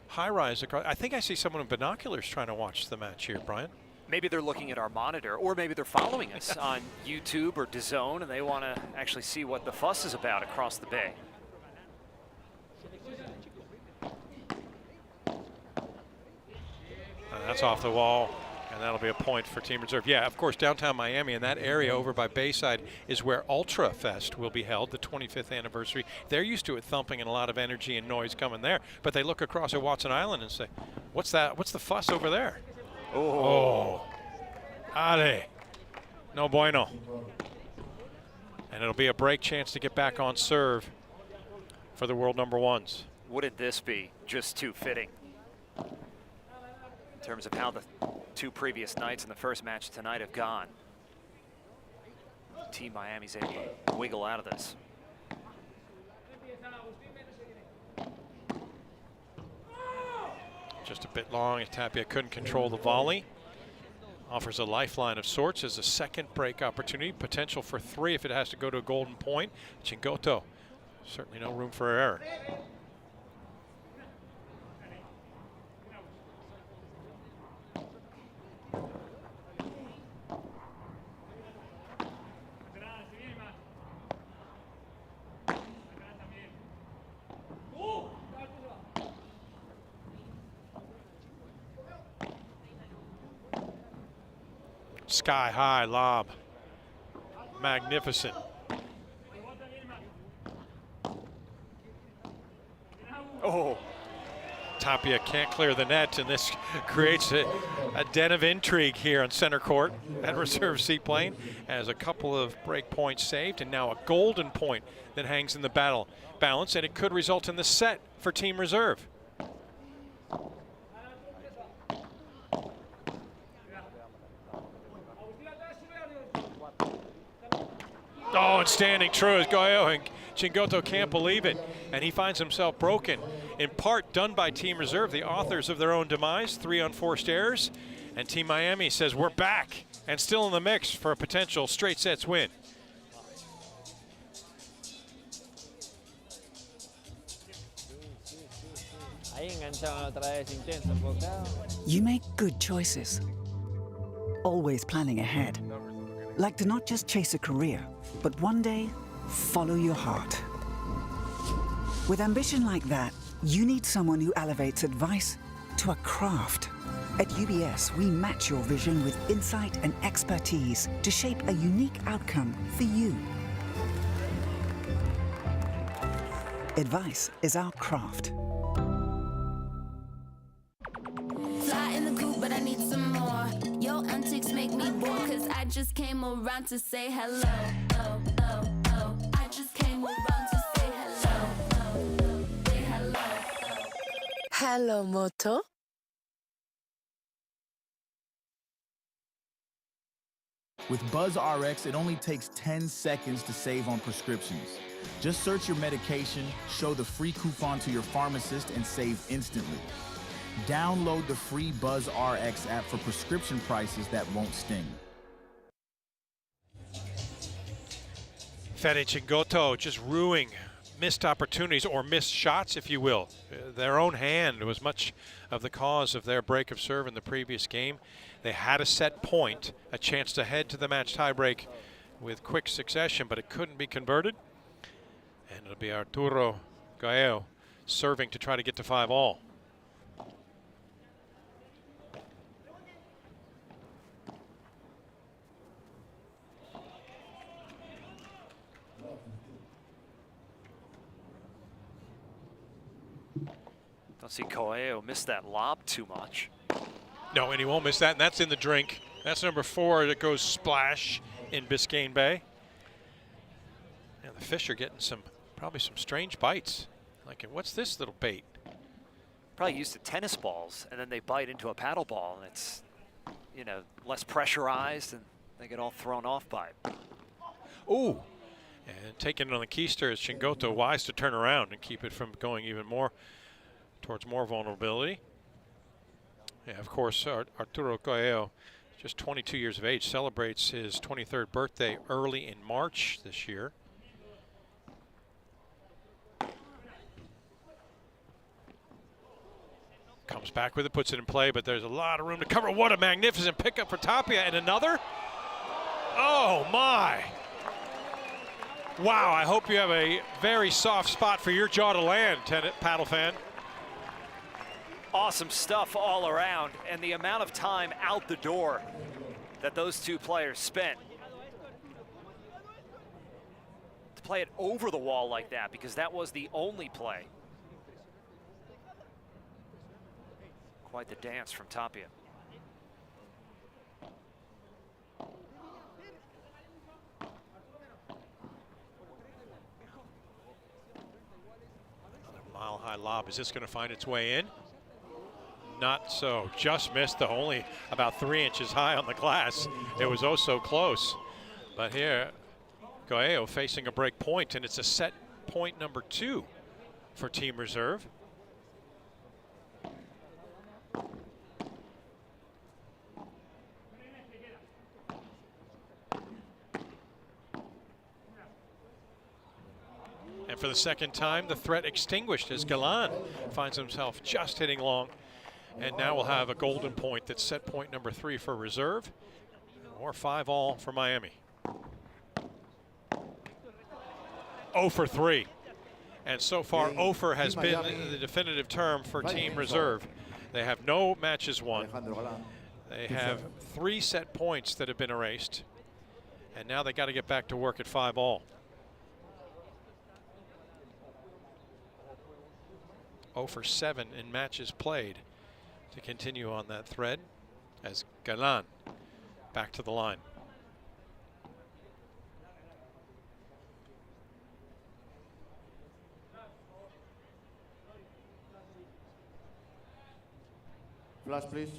high-rise across. I think I see someone with binoculars trying to watch the match here, Brian. Maybe they're looking at our monitor, or maybe they're following us on YouTube or DAZN, and they want to actually see what the fuss is about across the bay. That's off the wall, and that'll be a point for Team Reserve. Yeah, of course, downtown Miami and that area over by Bayside is where Ultra Fest will be held, the 25th anniversary. They're used to it thumping and a lot of energy and noise coming there, but they look across at Watson Island and say, what's that? What's the fuss over there? Oh. Ale. No bueno. And it'll be a break chance to get back on serve for the world number ones. Wouldn't this be just too fitting? In terms of how the 2 previous nights and the first match tonight have gone. Team Miami's able to wiggle out of this. Just a bit long. Tapia couldn't control the volley. Offers a lifeline of sorts as a second break opportunity. Potential for 3 if it has to go to a golden point. Chingoto, certainly no room for error. Sky high lob. Magnificent. Oh. Tapia can't clear the net, and this creates a den of intrigue here on center court at reserve seaplane, as a couple of break points saved, and now a golden point that hangs in the balance, and it could result in the set for Team Reserve. Oh, and standing true as Goyo, and Chingoto can't believe it, and he finds himself broken, in part done by Team Reserve, the authors of their own demise, 3 unforced errors, and Team Miami says we're back and still in the mix for a potential straight sets win. You make good choices, always planning ahead. Like to not just chase a career, but one day follow your heart. With ambition like that, you need someone who elevates advice to a craft. At UBS, we match your vision with insight and expertise to shape a unique outcome for you. Advice is our craft. Fly in the coop, but I need some more. Your antics make me bored, cause I just came around to say hello. Oh, oh, oh. I just came around to say hello. Oh, oh. Say hello. Hello, Moto. With Buzz RX, it only takes 10 seconds to save on prescriptions. Just search your medication, show the free coupon to your pharmacist, and save instantly. Download the free Buzz RX app for prescription prices that won't sting. Fede Chingoto just ruining missed opportunities, or missed shots, if you will. Their own hand was much of the cause of their break of serve in the previous game. They had a set point, a chance to head to the match tiebreak with quick succession, but it couldn't be converted. And it'll be Arturo Goyo serving to try to get to 5-all. Don't see Coelho miss that lob too much. No, and he won't miss that, and that's in the drink. That's number 4 that goes splash in Biscayne Bay. And the fish are getting probably some strange bites. Like, what's this little bait? Probably used to tennis balls, and then they bite into a paddle ball, and it's, you know, less pressurized, and they get all thrown off by it. Ooh, and taking it on the keister is Chingoto, wise to turn around and keep it from going even more towards more vulnerability. Yeah, of course, Arturo Coelho, just 22 years of age, celebrates his 23rd birthday early in March this year. Comes back with it, puts it in play, but there's a lot of room to cover. What a magnificent pickup for Tapia, and another. Oh my. Wow, I hope you have a very soft spot for your jaw to land, paddle fan. Awesome stuff all around, and the amount of time out the door that those two players spent to play it over the wall like that, because that was the only play. Quite the dance from Tapia. Another mile-high lob. Is this going to find its way in? Not so. Just missed, only about 3 inches high on the glass. It was oh so close. But here, Coelho facing a break point, and it's a set point number 2 for Team Reserve. And for the second time, the threat extinguished as Galan finds himself just hitting long. And now we'll have a golden point that's set point number 3 for Reserve, or 5-all for Miami. 0 for 3. And so far, 0 for has been the definitive term for Team Reserve. They have no matches won. They have 3 set points that have been erased. And now they got to get back to work at 5-all. 0 for 7 in matches played to continue on that thread as Galan back to the line. Flash, please.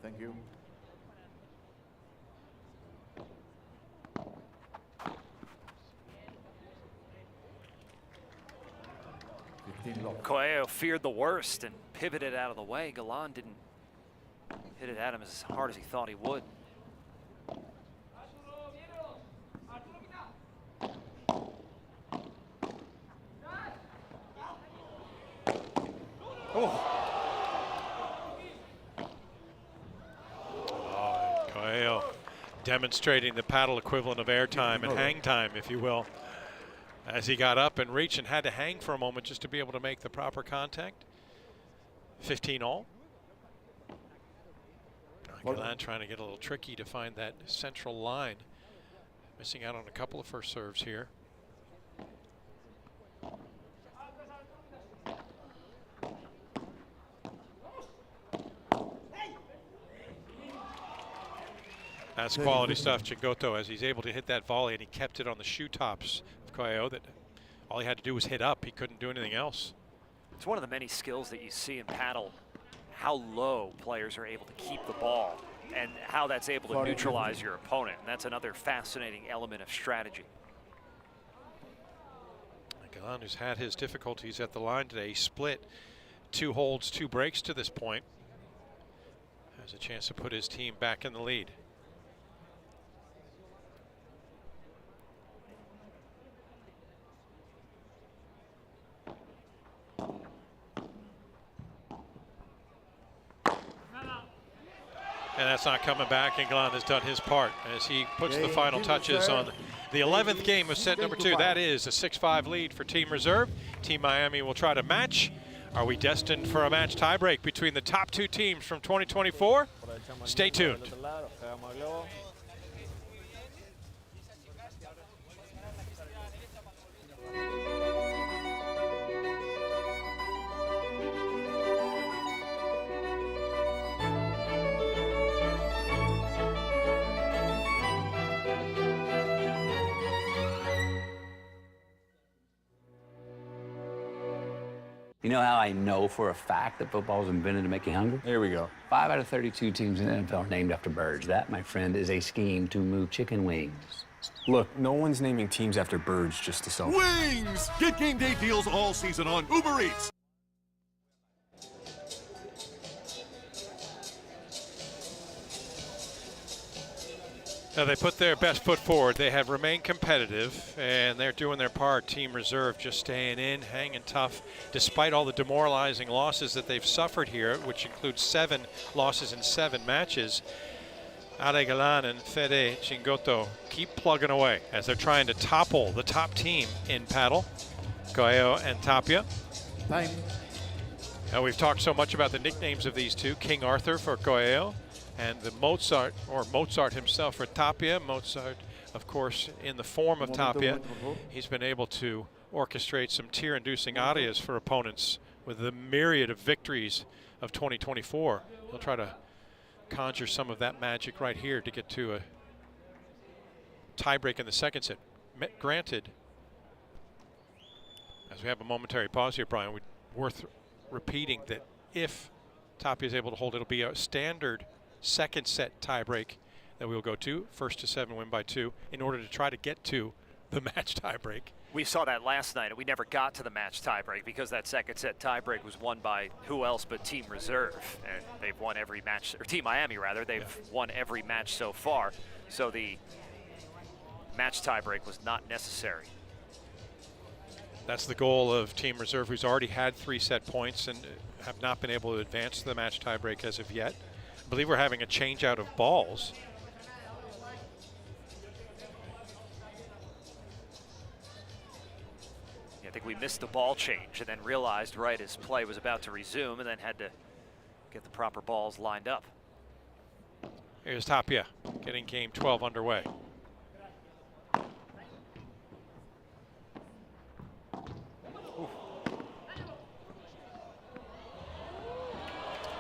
Thank you. Coelho feared the worst and pivoted out of the way. Galan didn't hit it at him as hard as he thought he would. Coelho demonstrating the paddle equivalent of airtime and hang time, if you will, as he got up and reached and had to hang for a moment just to be able to make the proper contact. 15 all. Galan trying to get a little tricky to find that central line. Missing out on a couple of first serves here. That's quality stuff, Chingoto, as he's able to hit that volley, and he kept it on the shoe tops of Coelho. That all he had to do was hit up. He couldn't do anything else. It's one of the many skills that you see in paddle, how low players are able to keep the ball and how that's able to neutralize your opponent. And that's another fascinating element of strategy. Galan, who's had his difficulties at the line today, he split 2 holds, 2 breaks to this point. Has a chance to put his team back in the lead. And that's not coming back, and Galan has done his part as he puts the final touches on the 11th game of set number 2. That is a 6-5 lead for Team Reserve. Team Miami will try to match. Are we destined for a match tiebreak between the top 2 teams from 2024? Stay tuned. You know how I know for a fact that football was invented to make you hungry? Here we go. 5 out of 32 teams in the NFL are named after birds. That, my friend, is a scheme to move chicken wings. Look, no one's naming teams after birds just to sell. Wings! Get game day deals all season on Uber Eats. Now they put their best foot forward. They have remained competitive, and they're doing their part. Team Reserve just staying in, hanging tough, despite all the demoralizing losses that they've suffered here, which includes 7 losses in 7 matches. Ale Galan and Fede Chingoto keep plugging away as they're trying to topple the top team in paddle, Coelho and Tapia. Time. Now we've talked so much about the nicknames of these two, King Arthur for Coelho, and the Mozart, or Mozart himself for Tapia. Mozart, of course, in the form of Tapia. He's been able to orchestrate some tear-inducing arias for opponents with the myriad of victories of 2024. He'll try to conjure some of that magic right here to get to a tiebreak in the second set. Granted, as we have a momentary pause here, Brian, worth repeating that if Tapia is able to hold, it'll be a standard second set tiebreak that we'll go to, 1st to 7 win by 2, in order to try to get to the match tiebreak. We saw that last night, and we never got to the match tiebreak because that second set tiebreak was won by who else but Team Reserve, and they've won every match, or Team Miami rather, they've won every match so far, so the match tiebreak was not necessary. That's the goal of Team Reserve, who's already had 3 set points and have not been able to advance to the match tiebreak as of yet. I believe we're having a change out of balls. Yeah, I think we missed the ball change and then realized right as play was about to resume and then had to get the proper balls lined up. Here's Tapia getting game 12 underway.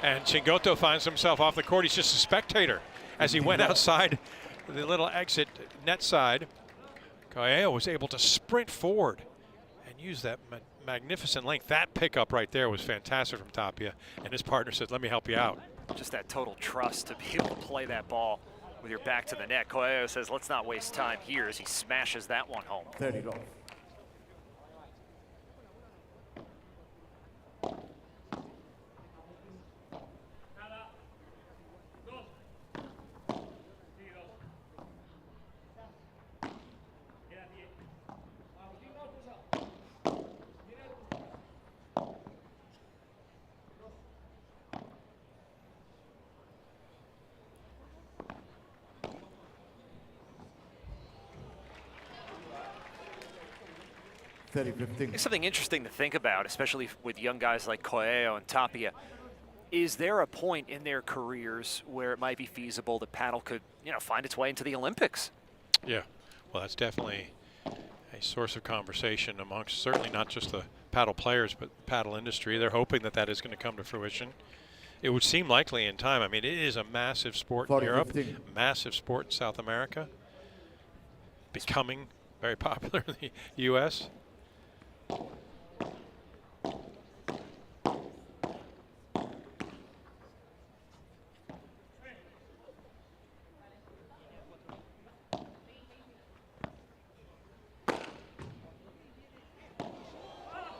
And Chingoto finds himself off the court. He's just a spectator as he went outside the little exit net side. Coelho was able to sprint forward and use that magnificent length. That pickup right there was fantastic from Tapia. And his partner said, let me help you out. Just that total trust to be able to play that ball with your back to the net. Coelho says, let's not waste time here as he smashes that one home. 30 love. It's something interesting to think about, especially with young guys like Coelho and Tapia. Is there a point in their careers where it might be feasible that paddle could, find its way into the Olympics? Yeah, well, that's definitely a source of conversation amongst certainly not just the paddle players, but the paddle industry. They're hoping that that is going to come to fruition. It would seem likely in time. I mean, it is a massive sport in Europe, massive sport in South America, becoming very popular in the U.S.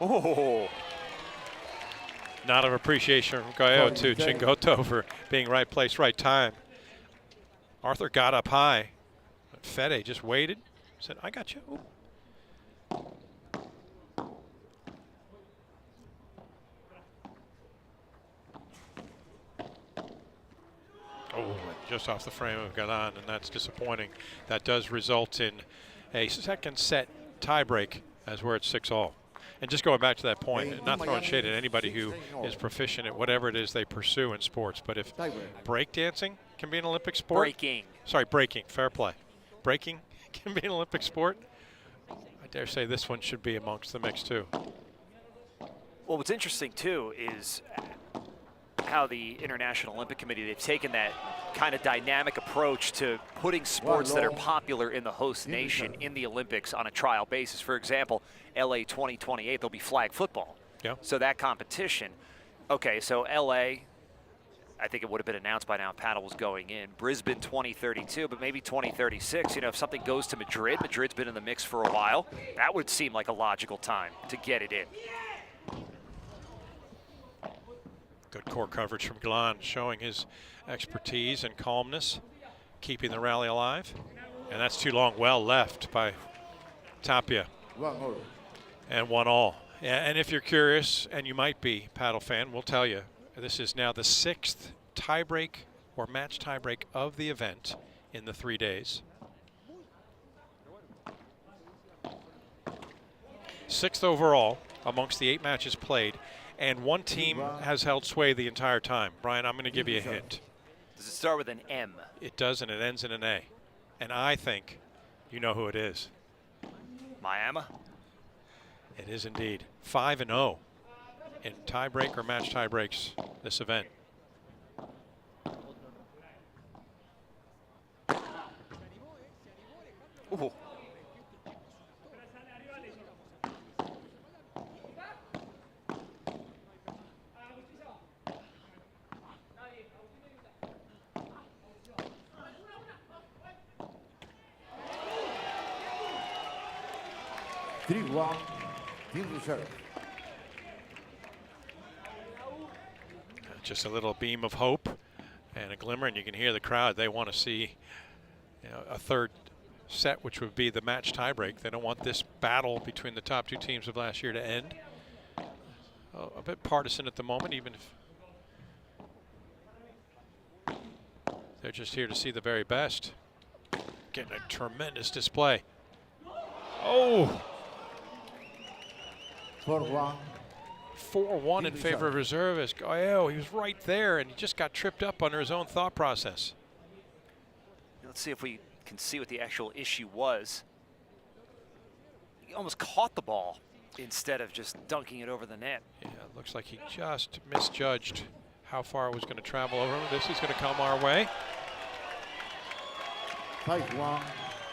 Oh. Not of appreciation from Coelho to Chingoto for being right place, right time. Arthur got up high. Fede just waited, said, I got you. Ooh. Oh, just off the frame of Galan, and that's disappointing. That does result in a second set tiebreak as we're at 6-all. And just going back to that point, not throwing shade at anybody who is proficient at whatever it is they pursue in sports, but if breakdancing can be an Olympic sport. Breaking, fair play. Breaking can be an Olympic sport. I dare say this one should be amongst the mix too. Well, what's interesting too is how the International Olympic Committee, they've taken that kind of dynamic approach to putting sports that are popular in the host nation in the Olympics on a trial basis. For example, LA 2028, there'll be flag football. Yeah. So that competition, okay, so LA, I think it would have been announced by now paddle was going in. Brisbane 2032, but maybe 2036. If something goes to Madrid, Madrid's been in the mix for a while, that would seem like a logical time to get it in. Good core coverage from Galan, showing his expertise and calmness, keeping the rally alive. And that's too long, well left by Tapia. And 1-all. And if you're curious, and you might be, paddle fan, we'll tell you, this is now the 6th tiebreak or match tiebreak of the event in the 3 days. 6th overall amongst the 8 matches played. And one team has held sway the entire time. Brian, I'm going to give you a hint. Does it start with an M? It does, and it ends in an A. And I think you know who it is. Miami? It is indeed. 5-0 in tiebreak or match tiebreaks this event. Ooh. Just a little beam of hope and a glimmer, and you can hear the crowd. They want to see a third set, which would be the match tiebreak. They don't want this battle between the top 2 teams of last year to end. A bit partisan at the moment, even if they're just here to see the very best. Getting a tremendous display. Oh! 4-1. 4-1 in favor of reservist. Oh, he was right there, and he just got tripped up under his own thought process. Let's see if we can see what the actual issue was. He almost caught the ball instead of just dunking it over the net. Yeah, it looks like he just misjudged how far it was going to travel over. This is going to come our way. 5-1,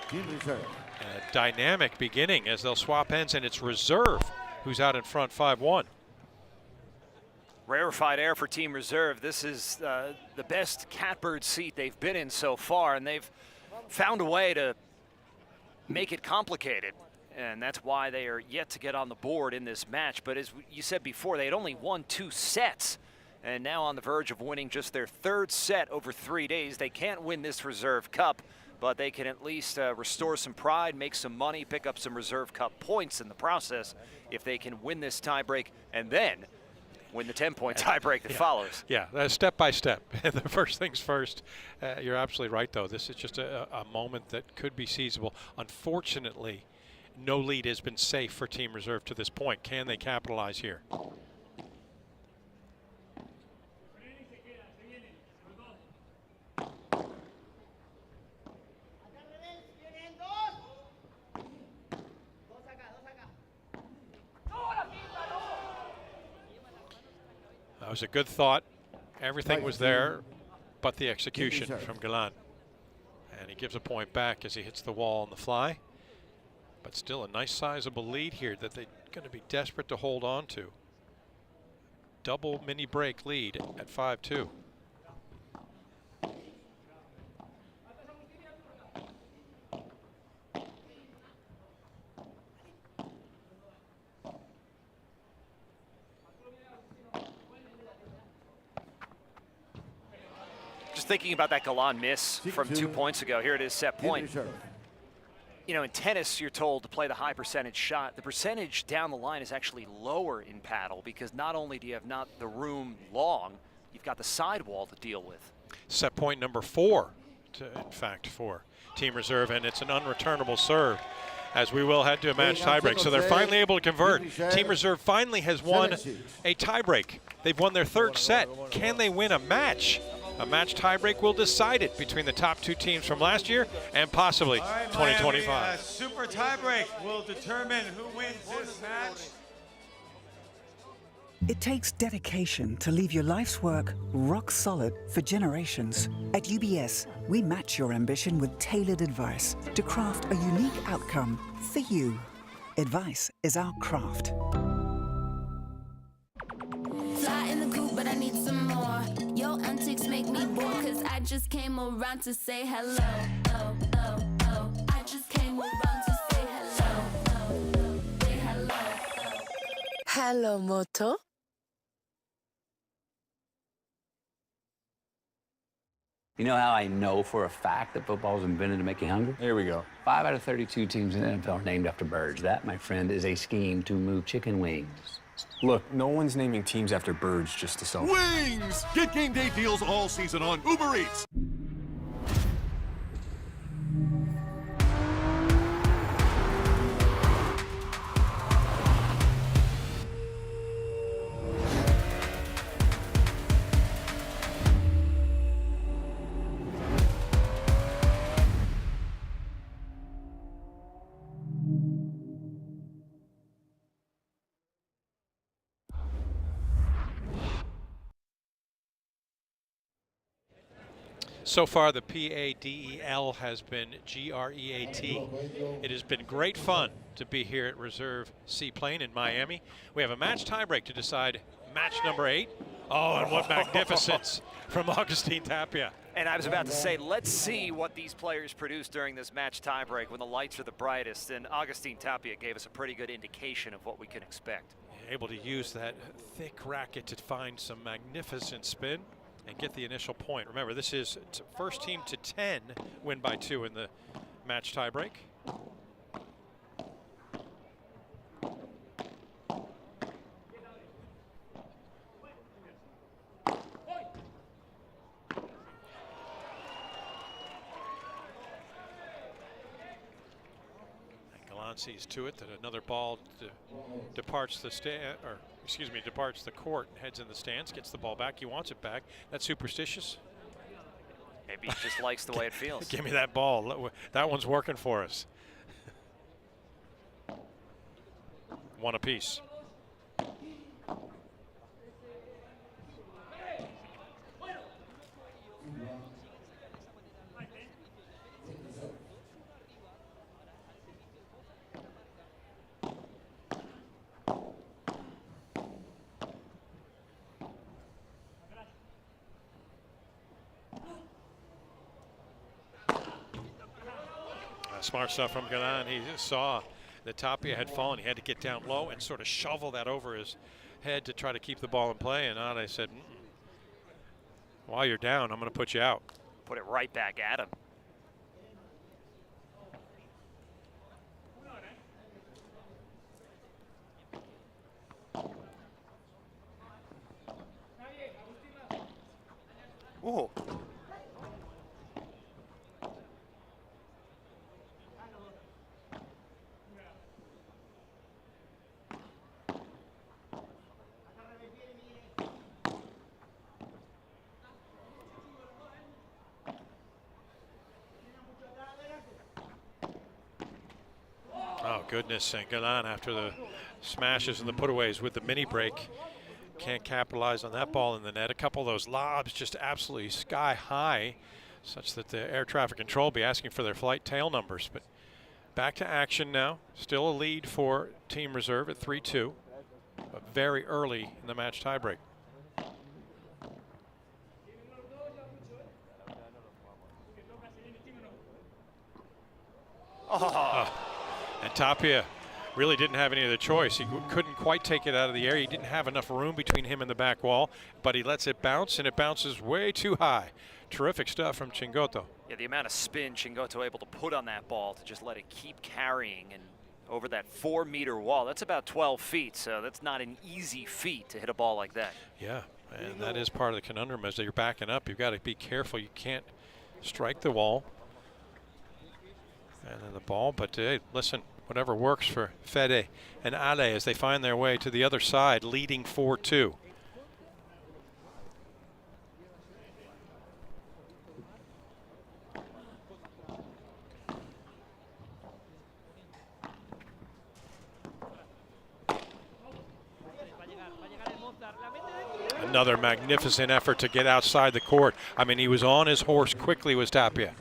Team Reserve. And a dynamic beginning as they'll swap ends, and it's Reserve who's out in front 5-1. Rarefied air for Team Reserve. This is the best catbird seat they've been in so far, and they've found a way to make it complicated. And that's why they are yet to get on the board in this match. But as you said before, they had only won 2 sets, and now on the verge of winning just their 3rd set over 3 days. They can't win this Reserve Cup, but they can at least restore some pride, make some money, pick up some Reserve Cup points in the process if they can win this tiebreak and then win the 10-point tiebreak that follows. Yeah, step by step. The first things first. You're absolutely right, though. This is just a moment that could be seizable. Unfortunately, no lead has been safe for Team Reserve to this point. Can they capitalize here? That was a good thought. Everything was there, but the execution from Galan. And he gives a point back as he hits the wall on the fly. But still a nice sizable lead here that they're going to be desperate to hold on to. Double mini break lead at 5-2. Just thinking about that Galan miss from 2 points ago. Here it is, set point. You know, in tennis, you're told to play the high percentage shot. The percentage down the line is actually lower in paddle because not only do you have not the room long, you've got the sidewall to deal with. Set point number 4, in fact, for Team Reserve, and it's an unreturnable serve as we will head to a match tiebreak. So they're finally able to convert. Team Reserve finally has won a tiebreak. They've won their 3rd set. Can they win a match? A match tiebreak will decide it between the top 2 teams from last year and possibly 2025. Miami, super tiebreak will determine who wins this match. It takes dedication to leave your life's work rock solid for generations. At UBS, we match your ambition with tailored advice to craft a unique outcome for you. Advice is our craft. Fly in the coop, but I need some more. Your antics make me bored, cause I just came around to say hello. Oh, oh, oh. I just came around to say hello. Oh, oh. Say hello. Hello, Moto. You know how I know for a fact that football was invented to make you hungry? Here we go. 5 out of 32 teams in the NFL are named after birds. That, my friend, is a scheme to move chicken wings. Look, no one's naming teams after birds just to sell. Wings! Get game day deals all season on Uber Eats. So far, the PADEL has been GREAT. It has been great fun to be here at Reserve Seaplane in Miami. We have a match tiebreak to decide match number 8. Oh, and what magnificence from Agustin Tapia. And I was about to say, let's see what these players produce during this match tiebreak when the lights are the brightest. And Agustin Tapia gave us a pretty good indication of what we can expect. Able to use that thick racket to find some magnificent spin and get the initial point. Remember, this is first team to 10 win by 2 in the match tiebreak. Galan sees to it that another ball departs the departs the court, heads in the stands, gets the ball back. He wants it back. That's superstitious. Maybe he just likes the way it feels. Give me that ball. That one's working for us. One apiece. Smart stuff from Galan. He saw that Tapia had fallen. He had to get down low and sort of shovel that over his head to try to keep the ball in play. And Ade said, while you're down, I'm going to put you out. Put it right back at him. Ooh. Oh, goodness. And Galan, after the smashes and the putaways with the mini break, can't capitalize on that ball in the net. A couple of those lobs just absolutely sky high, such that the air traffic control will be asking for their flight tail numbers. But back to action now. Still a lead for Team Reserve at 3-2, but very early in the match tiebreak. And Tapia really didn't have any other choice. He couldn't quite take it out of the air. He didn't have enough room between him and the back wall, but he lets it bounce, and it bounces way too high. Terrific stuff from Chingoto. Yeah, the amount of spin Chingoto able to put on that ball to just let it keep carrying and over that 4-meter wall. That's about 12 feet, so that's not an easy feat to hit a ball like that. Yeah, and that is part of the conundrum as you're backing up. You've got to be careful. You can't strike the wall. And then the ball, but hey, listen, whatever works for Fede and Ade as they find their way to the other side, leading 4-2. Another magnificent effort to get outside the court. I mean, he was on his horse quickly, was Tapia.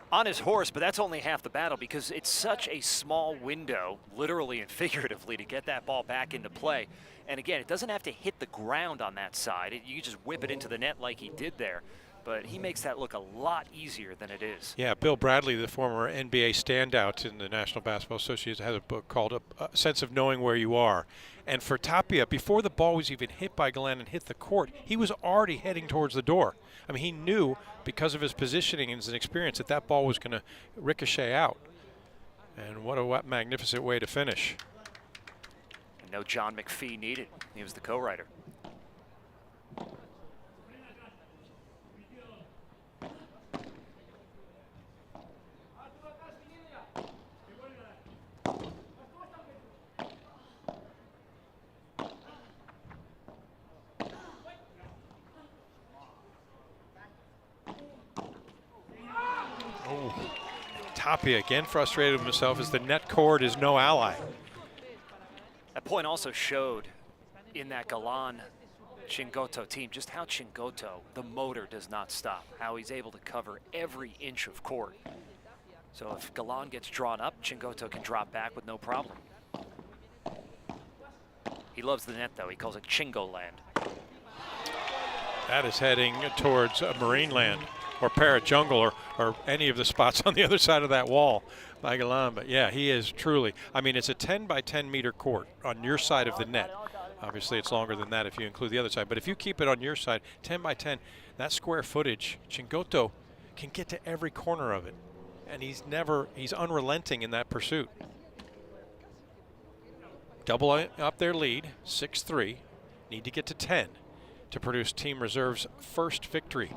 On his horse, but that's only half the battle because it's such a small window, literally and figuratively, to get that ball back into play. And again, it doesn't have to hit the ground on that side. You just whip it into the net like he did there. But he makes that look a lot easier than it is. Yeah, Bill Bradley, the former NBA standout in the National Basketball Association, has a book called A Sense of Knowing Where You Are. And for Tapia, before the ball was even hit by Galan and hit the court, he was already heading towards the door. I mean, he knew because of his positioning and his experience that that ball was going to ricochet out. And what a magnificent way to finish. And no John McPhee needed. He was the co-writer. Tapia again frustrated with himself as the net cord is no ally. That point also showed in that Galan Chingoto team just how Chingoto, the motor, does not stop, how he's able to cover every inch of court. So if Galan gets drawn up, Chingoto can drop back with no problem. He loves the net, though. He calls it Chingo land. That is heading towards Marine Land or Parrot Jungle or any of the spots on the other side of that wall by Galan. But yeah, he is truly, I mean, it's a 10 by 10 meter court on your side of the net. Obviously it's longer than that if you include the other side, but if you keep it on your side, 10 by 10, that square footage, Chingoto can get to every corner of it. And he's unrelenting in that pursuit. Double up their lead, 6-3. Need to get to 10 to produce Team Reserve's first victory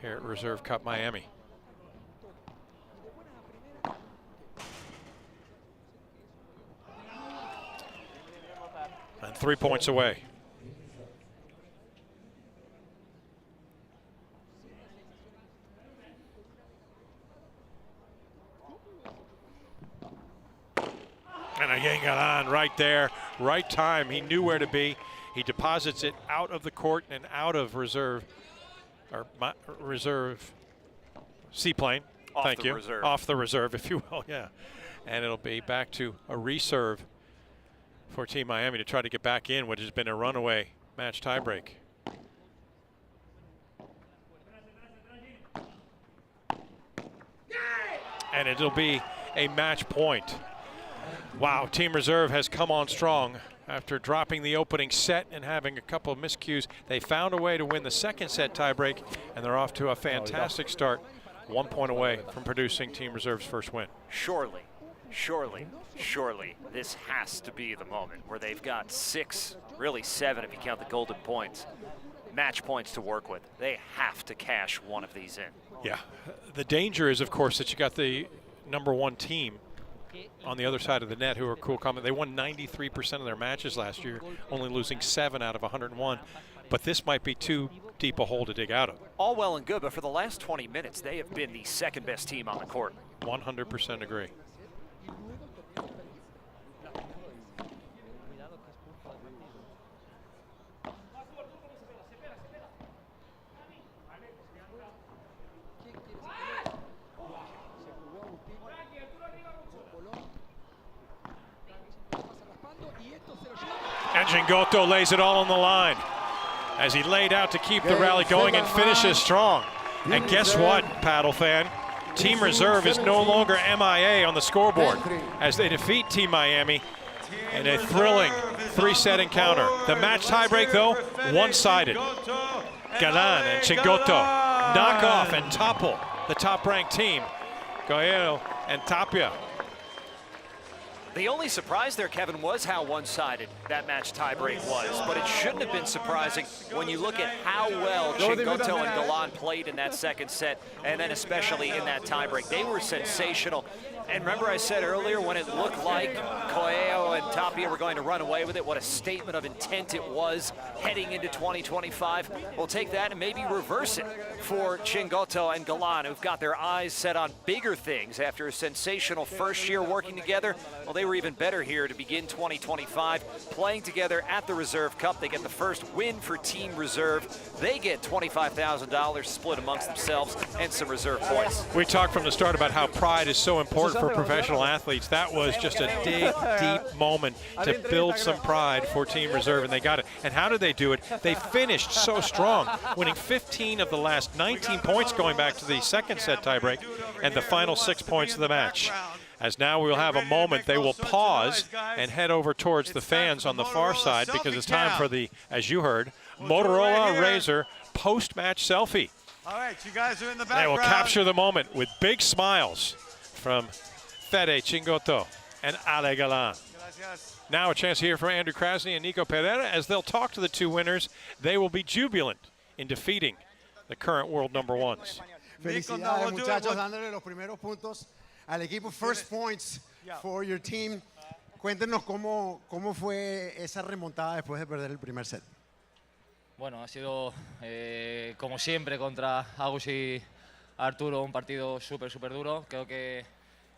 here at Reserve Cup Miami. And 3 points away. And again, Galan right there, right time. He knew where to be. He deposits it out of the court and out of reserve, or reserve seaplane. Thank you. Reserve. Off the reserve, if you will, yeah. And it'll be back to a reserve for Team Miami to try to get back in what has been a runaway match tiebreak. And it'll be a match point. Wow, Team Reserve has come on strong. After dropping the opening set and having a couple of miscues, they found a way to win the second set tiebreak, and they're off to a fantastic start, 1 point away from producing Team Reserve's first win. Surely, this has to be the moment where they've got 6, really 7 if you count the golden points, match points to work with. They have to cash one of these in. Yeah, the danger is, of course, that you got the #1 team on the other side of the net who are cool comment. They won 93% of their matches last year, only losing 7 out of 101. But this might be too deep a hole to dig out of. All well and good, but for the last 20 minutes, they have been the second best team on the court. 100% agree. And Chingoto lays it all on the line as he laid out to keep the rally going and finishes strong. And guess what, paddle fan? Team Reserve is no longer MIA on the scoreboard as they defeat Team Miami in a thrilling 3-set encounter. The match tiebreak, though, one-sided. Galan and Chingoto knock off and topple the top-ranked team, Goyero and Tapia. The only surprise there, Kevin, was how one-sided that match tiebreak was, but it shouldn't have been surprising when you look at how well Chingoto and Galan played in that second set, and then especially in that tiebreak. They were sensational. And remember I said earlier when it looked like Coelho and Tapia were going to run away with it, what a statement of intent it was heading into 2025. We'll take that and maybe reverse it for Chingoto and Galan, who've got their eyes set on bigger things after a sensational first year working together. Well, they were even better here to begin 2025, playing together at the Reserve Cup. They get the first win for Team Reserve. They get $25,000 split amongst themselves and some reserve points. We talked from the start about how pride is so important for professional athletes. That was just a deep moment to build some pride for Team Reserve, and they got it. And how did they do it? They finished so strong, winning 15 of the last 19 points going back to the second set tiebreak and the final 6 points of the match. As now we'll have a moment, they will pause and head over towards the fans on the far side because it's time for the, as you heard, Motorola Razr post-match selfie. All right, you guys are in the background. They will capture the moment with big smiles from Fede Chingoto and Ale Galan. Now a chance to hear from Andrew Krasny and Nico Pereira as they'll talk to the two winners. They will be jubilant in defeating the current world #1s. Felicidades, muchachos, dándole los primeros puntos al equipo. First points for your team. Cuéntenos cómo fue esa remontada después de perder el primer set. Bueno, ha sido como siempre contra Agus y Arturo un partido súper duro. Creo que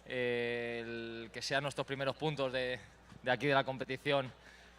el que sean nuestros primeros puntos de aquí de la competición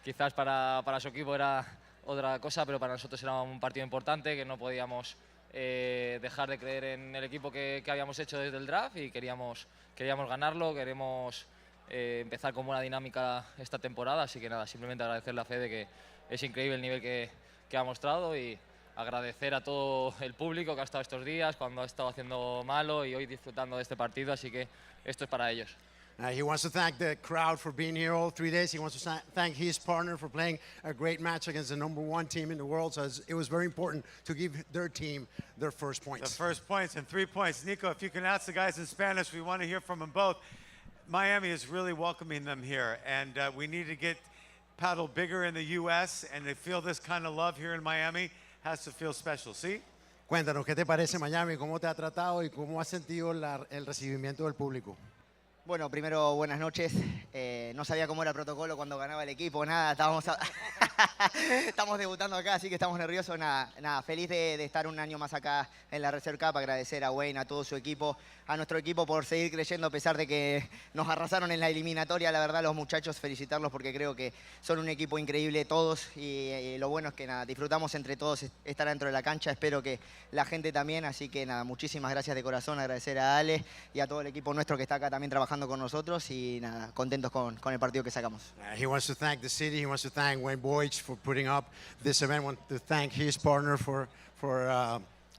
quizás para su equipo era otra cosa, pero para nosotros era un partido importante que no podíamos dejar de creer en el equipo que habíamos hecho desde el draft y queríamos ganarlo, queremos empezar con buena dinámica esta temporada, así que nada, simplemente agradecerle a Fede que es increíble el nivel que ha mostrado y agradecer a todo el público que ha estado estos días cuando ha estado haciendo malo y hoy disfrutando de este partido, así que esto es para ellos. He wants to thank the crowd for being here all 3 days. He wants to thank his partner for playing a great match against the #1 team in the world. So it was very important to give their team their first points. The first points and 3 points. Nico, if you can ask the guys in Spanish, we want to hear from them both. Miami is really welcoming them here, and we need to get paddle bigger in the U.S., and to feel this kind of love here in Miami has to feel special, ¿sí? Cuéntanos, ¿qué te parece Miami? ¿Cómo te ha tratado y cómo has sentido el recibimiento del público? Bueno, primero, buenas noches. No sabía cómo era el protocolo cuando ganaba el equipo, nada, estamos debutando acá, así que estamos nerviosos. Nada, feliz de estar un año más acá en la Reserve Cup, agradecer a Wayne, a todo su equipo, a nuestro equipo por seguir creyendo a pesar de que nos arrasaron en la eliminatoria. La verdad, los muchachos, felicitarlos porque creo que son un equipo increíble todos y lo bueno es que nada, disfrutamos entre todos estar dentro de la cancha. Espero que la gente también, así que nada, muchísimas gracias de corazón, agradecer a Ale y a todo el equipo nuestro que está acá también trabajando con nosotros y nada, contentos con el partido que sacamos. He wants to thank the city. He wants to thank Wayne Boych for putting up this event. Want to thank his partner for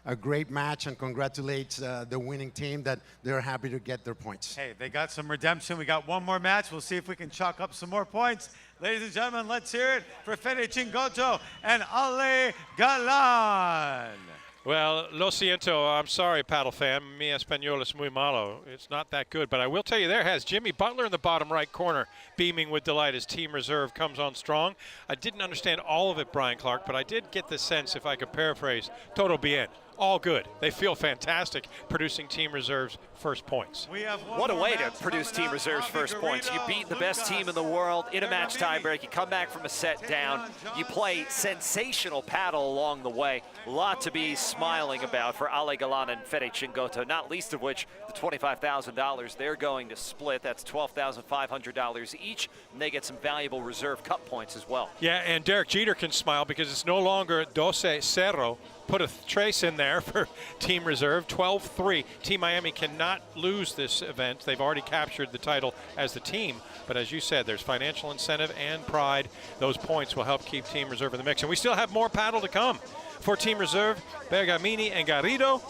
a great match and congratulates the winning team that they're happy to get their points. Hey, they got some redemption. We got one more match. We'll see if we can chalk up some more points. Ladies and gentlemen, let's hear it for Fede Chingoto and Ale Galan. Well, lo siento. I'm sorry, paddle fan. Mi español es muy malo. It's not that good. But I will tell you, there has Jimmy Butler in the bottom right corner, beaming with delight as Team Reserve comes on strong. I didn't understand all of it, Brian Clark, but I did get the sense, if I could paraphrase, todo bien. All good. They feel fantastic producing Team Reserve's first points. What a way to produce Team Reserve's first points. You beat the best team in the world in a match tiebreak. You come back from a set down. You play sensational paddle along the way. A lot to be smiling about for Ale Galan and Fede Chingoto, not least of which the $25,000 they're going to split. That's $12,500 each, and they get some valuable Reserve Cup points as well. Yeah, and Derek Jeter can smile because it's no longer 12-0. Put a trace in there for Team Reserve, 12-3. Team Miami cannot lose this event. They've already captured the title as the team. But as you said, there's financial incentive and pride. Those points will help keep Team Reserve in the mix. And we still have more paddle to come for Team Reserve, Bergamini and Garrido.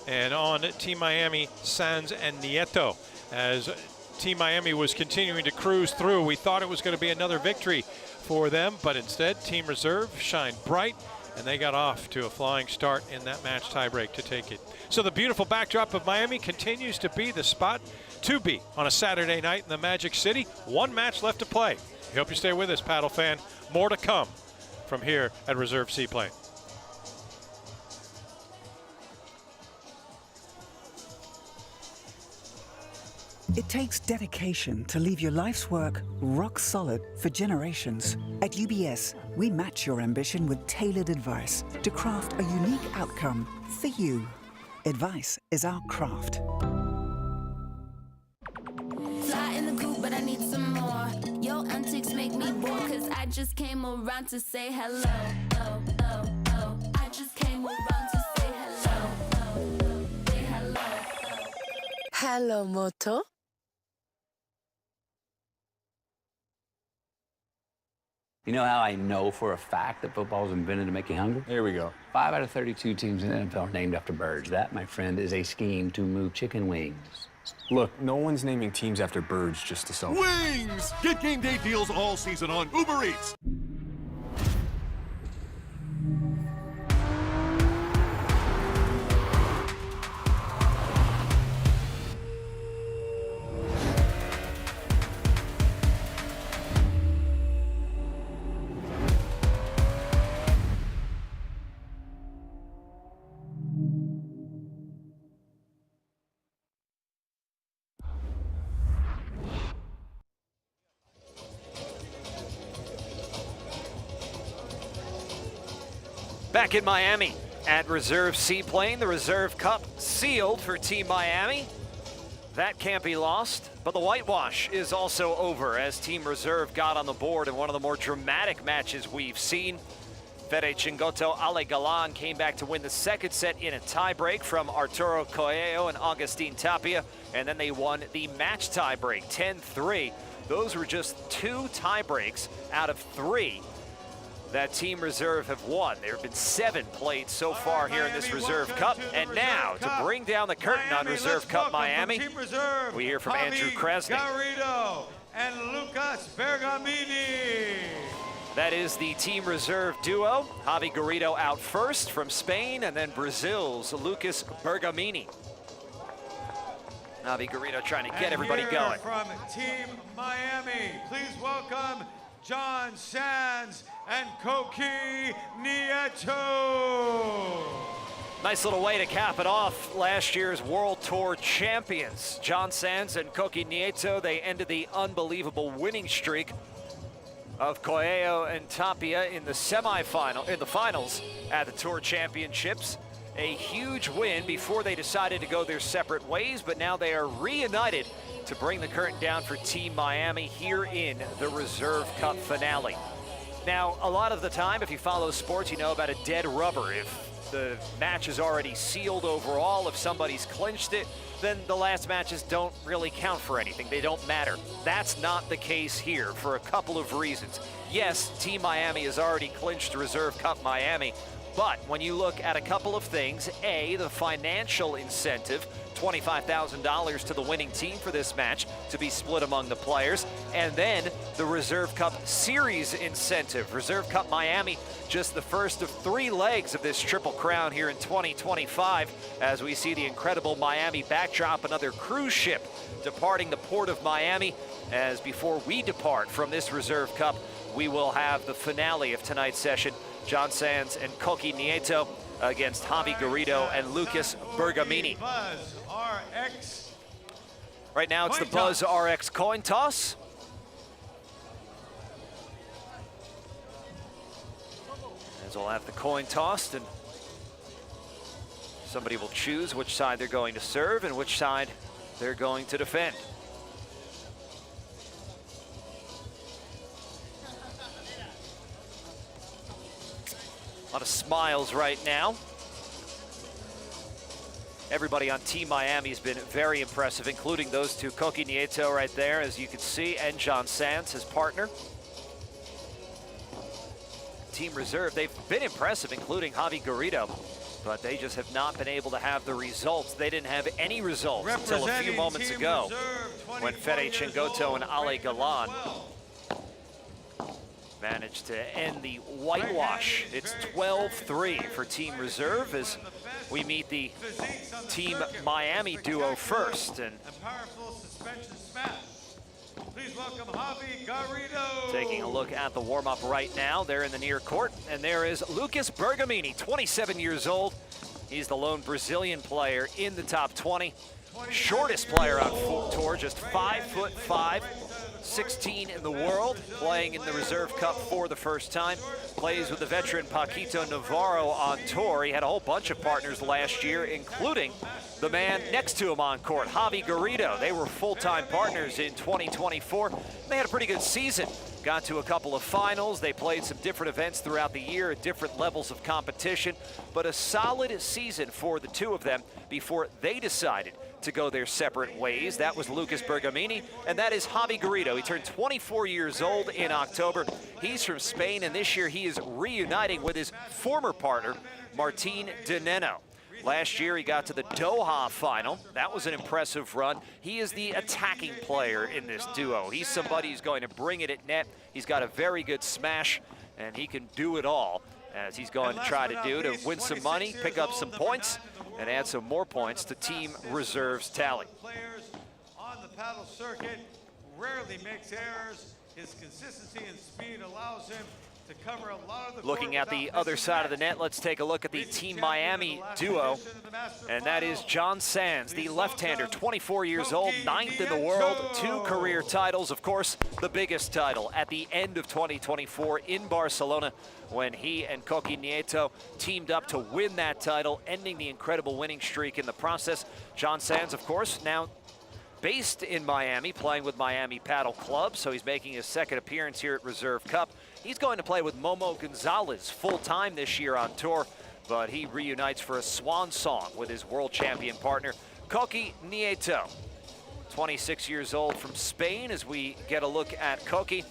And on Team Miami, Sanz and Nieto. As Team Miami was continuing to cruise through, we thought it was going to be another victory for them. But instead, Team Reserve shined bright, and they got off to a flying start in that match tiebreak to take it. So the beautiful backdrop of Miami continues to be the spot to be on a Saturday night in the Magic City. One match left to play. We hope you stay with us, paddle fan. More to come from here at Reserve Seaplane. It takes dedication to leave your life's work rock solid for generations. At UBS, we match your ambition with tailored advice to craft a unique outcome for you. Advice is our craft. Fly in the coop, but I need some more. Your antics make me bored, cause I just came around to say hello. Oh, oh, oh. I just came around to say hello. Oh, oh. Say hello. Hello, Moto. You know how I know for a fact that football was invented to make you hungry? Here we go. 5 out of 32 teams in the NFL are named after birds. That, my friend, is a scheme to move chicken wings. Look, no one's naming teams after birds just to sell. Wings! Get game day deals all season on Uber Eats. Back in Miami at Reserve Seaplane, the Reserve Cup sealed for Team Miami. That can't be lost, but the whitewash is also over as Team Reserve got on the board in one of the more dramatic matches we've seen. Fede Chingoto, Ale Galan came back to win the second set in a tiebreak from Arturo Coello and Agustin Tapia, and then they won the match tiebreak, 10-3. Those were just 2 tiebreaks out of 3 that Team Reserve have won. There have been 7 played so far here in this Reserve Cup. And now, to bring down the curtain on Reserve Cup Miami, we hear from Andrew Krasny. Garrido and Lucas Bergamini. That is the Team Reserve duo. Javi Garrido out first from Spain, and then Brazil's Lucas Bergamini. Javi Garrido trying to get everybody going. From Team Miami, please welcome John Sands and Koki Nieto. Nice little way to cap it off. Last year's World Tour champions, John Sands and Koki Nieto, they ended the unbelievable winning streak of Coello and Tapia in the finals at the Tour Championships. A huge win before they decided to go their separate ways, but now they are reunited to bring the curtain down for Team Miami here in the Reserve Cup finale. Now, a lot of the time, if you follow sports, you know about a dead rubber. If the match is already sealed overall, if somebody's clinched it, then the last matches don't really count for anything. They don't matter. That's not the case here for a couple of reasons. Yes, Team Miami has already clinched Reserve Cup Miami, But when you look at a couple of things, A, the financial incentive, $25,000 to the winning team for this match to be split among the players, and then the Reserve Cup Series incentive. Reserve Cup Miami, just the first of 3 legs of this Triple Crown here in 2025, as we see the incredible Miami backdrop, another cruise ship departing the port of Miami. As before we depart from this Reserve Cup, we will have the finale of tonight's session, John Sands and Koki Nieto against Javi Garrido and Lucas Bergamini. Buzz RX. Right now it's the Buzz RX coin toss. As we'll have the coin tossed, and somebody will choose which side they're going to serve and which side they're going to defend. A lot of smiles right now. Everybody on Team Miami has been very impressive, including those two, Koki Nieto right there, as you can see, and John Sands, his partner. Team Reserve, they've been impressive, including Javi Garrido, but they just have not been able to have the results. They didn't have any results until a few moments ago when Fede Chingoto and Ale Galan managed to end the whitewash. It's 12-3 for Team Reserve as we meet the Team Miami duo first. And powerful suspension smash. Please welcome Javi Garrido. taking a look at the warm-up right now, they're in the near court, and there is Lucas Bergamini, 27 years old. He's the lone Brazilian player in the top 20. Shortest player on tour, just 5'5", 16 in the world, playing in the Reserve Cup for the first time. Plays with the veteran Paquito Navarro on tour. He had a whole bunch of partners last year, including the man next to him on court, Javi Garrido. They were full-time partners in 2024. They had a pretty good season. Got to a couple of finals. They played some different events throughout the year at different levels of competition, but a solid season for the two of them before they decided to go their separate ways. That was Lucas Bergamini, and that is Javi Garrido. He turned 24 years old in October. He's from Spain, and this year he is reuniting with his former partner, Martin Dineno. Last year he got to the Doha final. That was an impressive run. He is the attacking player in this duo. He's somebody who's going to bring it at net. He's got a very good smash, and he can do it all, as he's going to try to do to win some money, pick up some points, and add some more points to Team Reserve's tally. Players on the paddle circuit rarely makes errors. His consistency and speed allows him to cover a lot of the Looking at the other side of the net, let's take a look at the Team Miami duo, and that is John Sands, the left-hander, 24 years old, 9th in the world, 2 career titles, of course, the biggest title at the end of 2024 in Barcelona, when he and Koki Nieto teamed up to win that title, ending the incredible winning streak in the process. John Sands, of course, now based in Miami, playing with Miami Paddle Club, so he's making his second appearance here at Reserve Cup. He's going to play with Momo Gonzalez full-time this year on tour, but he reunites for a swan song with his world champion partner, Koki Nieto. 26 years old from Spain. As we get a look at Koki,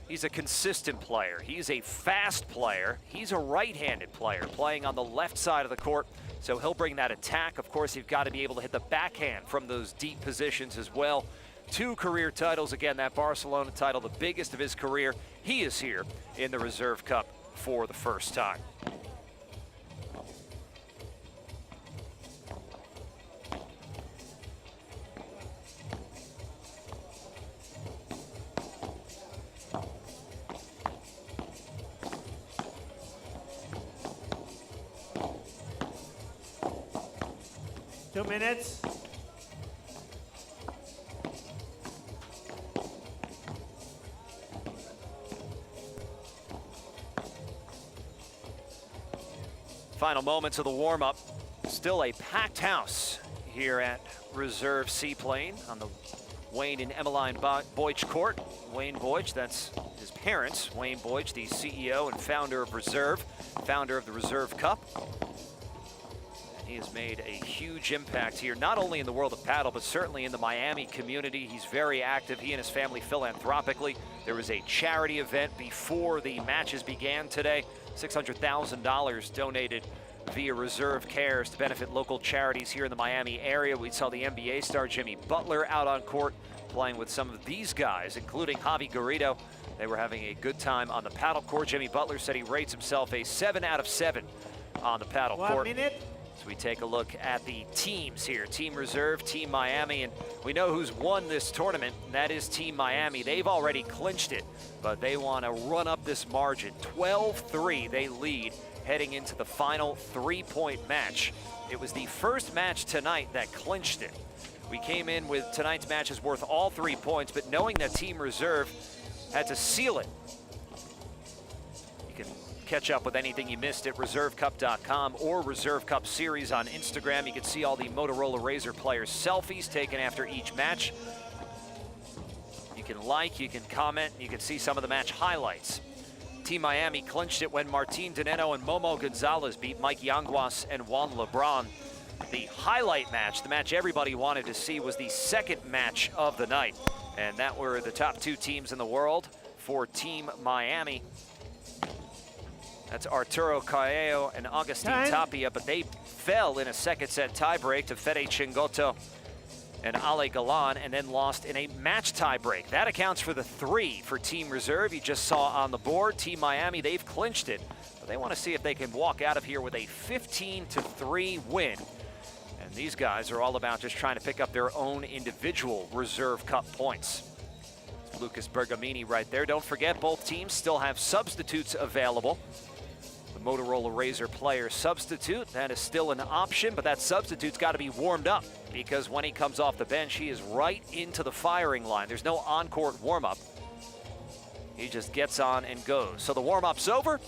he's a consistent player. He's a fast player. He's a right-handed player playing on the left side of the court, so he'll bring that attack. Of course, you've got to be able to hit the backhand from those deep positions as well. 2 career titles, again, that Barcelona title, the biggest of his career. He is here in the Reserve Cup for the first time. Two minutes. Final moments of the warm-up. Still a packed house here at Reserve Seaplane on the Wayne and Emmeline Boych court. Wayne Boych, that's his parents. Wayne Boych, the CEO and founder of Reserve, founder of the Reserve Cup. And he has made a huge impact here, not only in the world of paddle, but certainly in the Miami community. He's very active, he and his family philanthropically. There was a charity event before the matches began today. $600,000 donated via Reserve Cares to benefit local charities here in the Miami area. We saw the NBA star Jimmy Butler out on court playing with some of these guys, including Javi Garrido. They were having a good time on the paddle court. Jimmy Butler said he rates himself a 7 out of 7 on the paddle court. 1 minute. So we take a look at the teams here. Team Reserve, Team Miami, and we know who's won this tournament, and that is Team Miami. They've already clinched it, but they want to run up this margin. 12-3 they lead heading into the final 3-point match. It was the first match tonight that clinched it. We came in with tonight's matches worth all 3 points, but knowing that Team Reserve had to seal it. You can catch up with anything you missed at reservecup.com or Reserve Cup Series on Instagram. You can see all the Motorola Razr players' selfies taken after each match. You can like, you can comment, you can see some of the match highlights. Team Miami clinched it when Martin Dineno and Momo Gonzalez beat Mike Yanguas and Juan Lebron. The highlight match, the match everybody wanted to see, was the second match of the night. And that were the top 2 teams in the world for Team Miami. That's Arturo Caello and Agustin Tapia, but they fell in a second set tiebreak to Fede Chingoto and Ale Galan, and then lost in a match tiebreak. That accounts for the 3 for Team Reserve. You just saw on the board. Team Miami, they've clinched it, but they want to see if they can walk out of here with a 15-3 win. And these guys are all about just trying to pick up their own individual Reserve Cup points. Lucas Bergamini right there. Don't forget, both teams still have substitutes available. The Motorola Razr player substitute, that is still an option, but that substitute's got to be warmed up, because when he comes off the bench, he is right into the firing line. There's no on-court warm-up. He just gets on and goes. So the warm-up's over.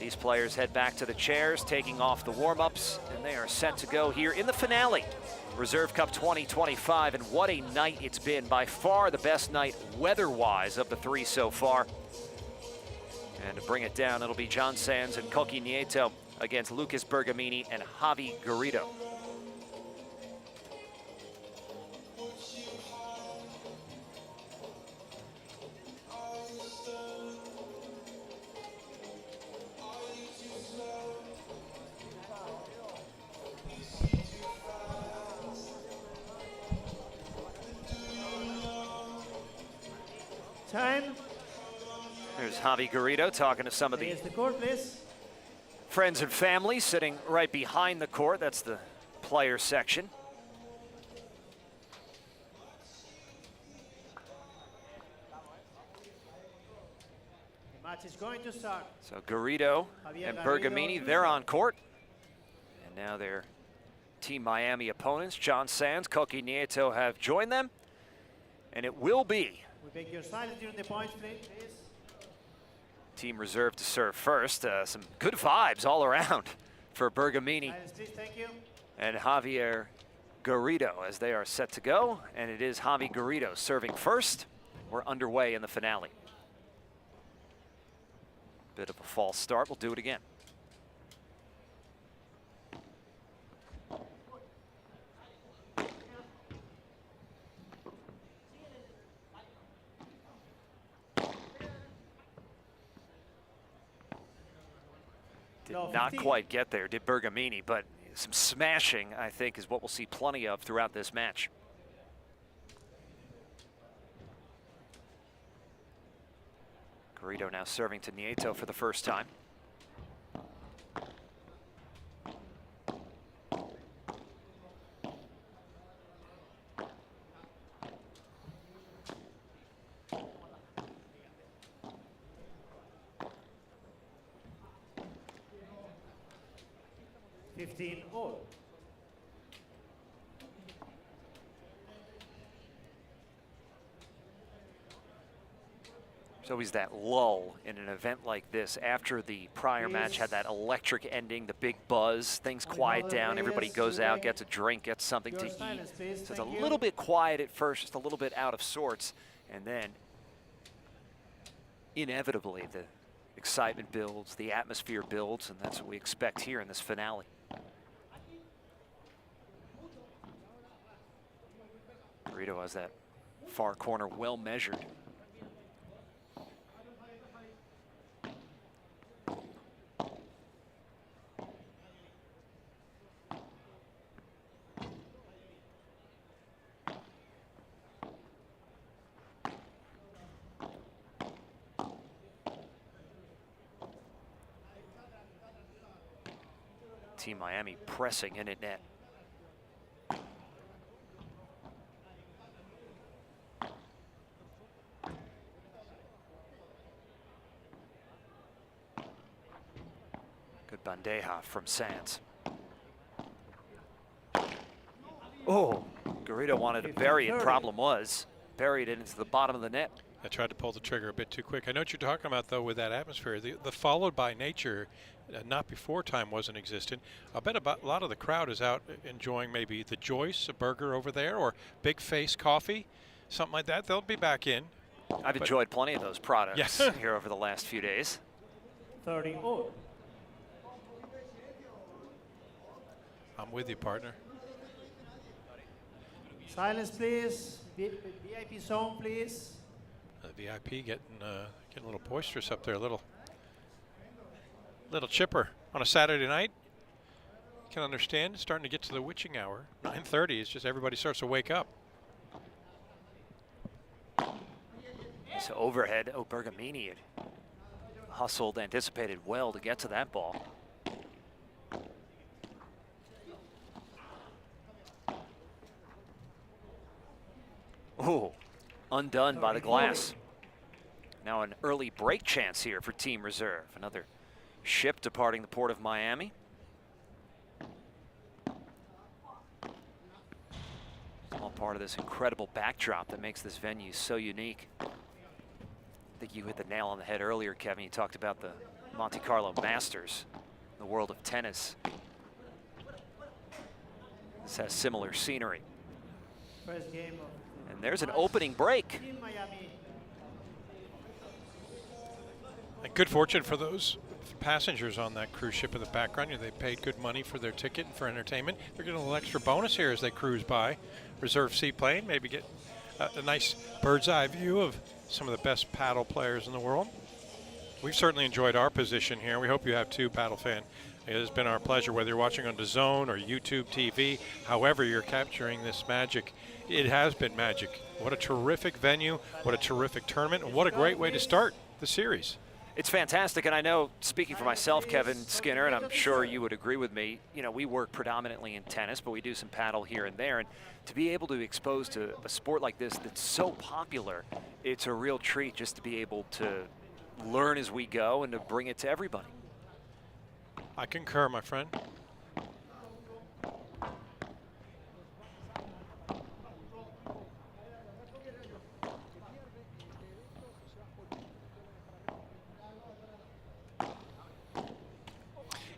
These players head back to the chairs, taking off the warm-ups, and they are set to go here in the finale. Reserve Cup 2025, and what a night it's been. By far the best night weather-wise of the 3 so far. And to bring it down, it'll be John Sands and Coqui Nieto against Lucas Bergamini and Javi Garrido. Time. There's Javi Garrido talking to some of the court, please. Friends and family sitting right behind the court. That's the player section. The match is going to start. So Garrido and Bergamini, they're on court. And now their Team Miami opponents, John Sands, Coqui Nieto, have joined them. And it will be We beg your silence during the points, please. Team Reserve to serve first. Some good vibes all around for Bergamini Silence, please, thank you. and Javier Garrido as they are set to go. And it is Javi Garrido serving first. We're underway in the finale. Bit of a false start. We'll do it again. Did not quite get there, did Bergamini, but some smashing, I think, is what we'll see plenty of throughout this match. Garrido now serving to Nieto for the first time. All. There's always that lull in an event like this after the prior match had that electric ending, the big buzz, things quiet down, everybody goes out, gets a drink, gets something to eat. So it's a little bit quiet at first, just a little bit out of sorts, and then inevitably the excitement builds, the atmosphere builds, and that's what we expect here in this finale. Garrido has that far corner well measured. Team Miami pressing in at net. Good bandeja from Sands. Oh, Garrido wanted to bury it. Problem was, buried it into the bottom of the net. I tried to pull the trigger a bit too quick. I know what you're talking about, though, with that atmosphere. The followed by nature, not before time wasn't existent. I bet a lot of the crowd is out enjoying maybe the Joyce, a burger over there, or Big Face coffee, something like that. They'll be back in. I've enjoyed plenty of those products Yes. here over the last few days. 30 all. I'm with you, partner. Silence, please. VIP zone, please. The VIP getting a little boisterous up there, a little chipper on a Saturday night. Can understand. It's starting to get to the witching hour. 9:30. It's just everybody starts to wake up. So overhead, Bergamini had hustled, anticipated well to get to that ball. Oh, undone by the glass. Now an early break chance here for Team Reserve. Another ship departing the port of Miami. All part of this incredible backdrop that makes this venue so unique. I think you hit the nail on the head earlier, Kevin. You talked about the Monte Carlo Masters, the world of tennis. This has similar scenery. First game of And there's an opening break. Team Miami. And good fortune for those passengers on that cruise ship in the background. They paid good money for their ticket and for entertainment. They're getting a little extra bonus here as they cruise by. Reserve seaplane, maybe get a nice bird's eye view of some of the best paddle players in the world. We've certainly enjoyed our position here. We hope you have too, paddle fan. It has been our pleasure, whether you're watching on DAZN or YouTube TV, however you're capturing this magic. It has been magic. What a terrific venue, what a terrific tournament, and what a great way to start the series. It's fantastic, and I know, speaking for myself, Kevin Skinner, and I'm sure you would agree with me, you know, we work predominantly in tennis, but we do some paddle here and there, and to be able to be exposed to a sport like this that's so popular, it's a real treat just to be able to learn as we go and to bring it to everybody. I concur, my friend.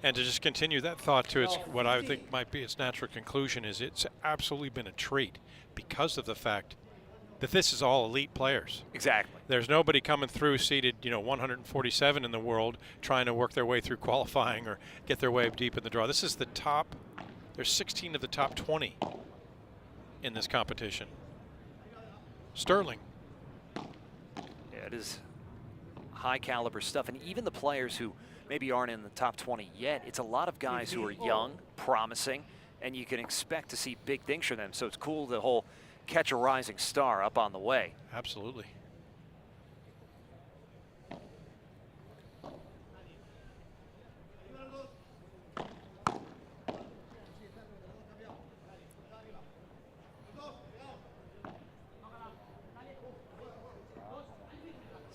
And to just continue that thought to its, what I think might be its natural conclusion is it's absolutely been a treat because of the fact that this is all elite players. Exactly. There's nobody coming through seated, 147 in the world trying to work their way through qualifying or get their way deep in the draw. This is the top, there's 16 of the top 20 in this competition. Sterling. Yeah, it is high caliber stuff, and even the players who maybe aren't in the top 20 yet, it's a lot of guys who are young, promising, and you can expect to see big things from them. So it's cool, the whole catch a rising star up on the way. Absolutely.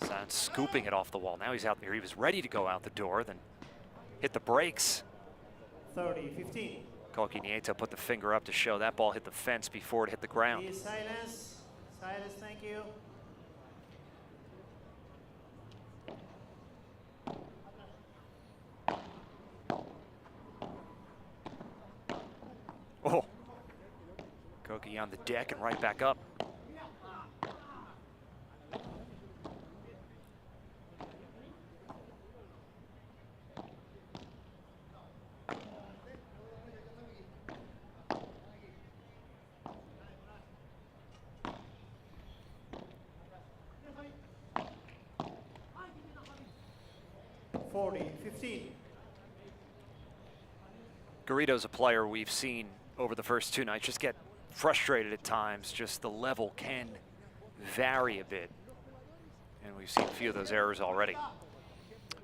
Sands scooping it off the wall. Now he's out there. He was ready to go out the door, then hit the brakes. 30-15. Koki Nieto put the finger up to show that ball hit the fence before it hit the ground. Please silence. Silence, thank you. Oh. Koki on the deck and right back up. Garrido's a player we've seen over the first two nights just get frustrated at times. Just the level can vary a bit. And we've seen a few of those errors already.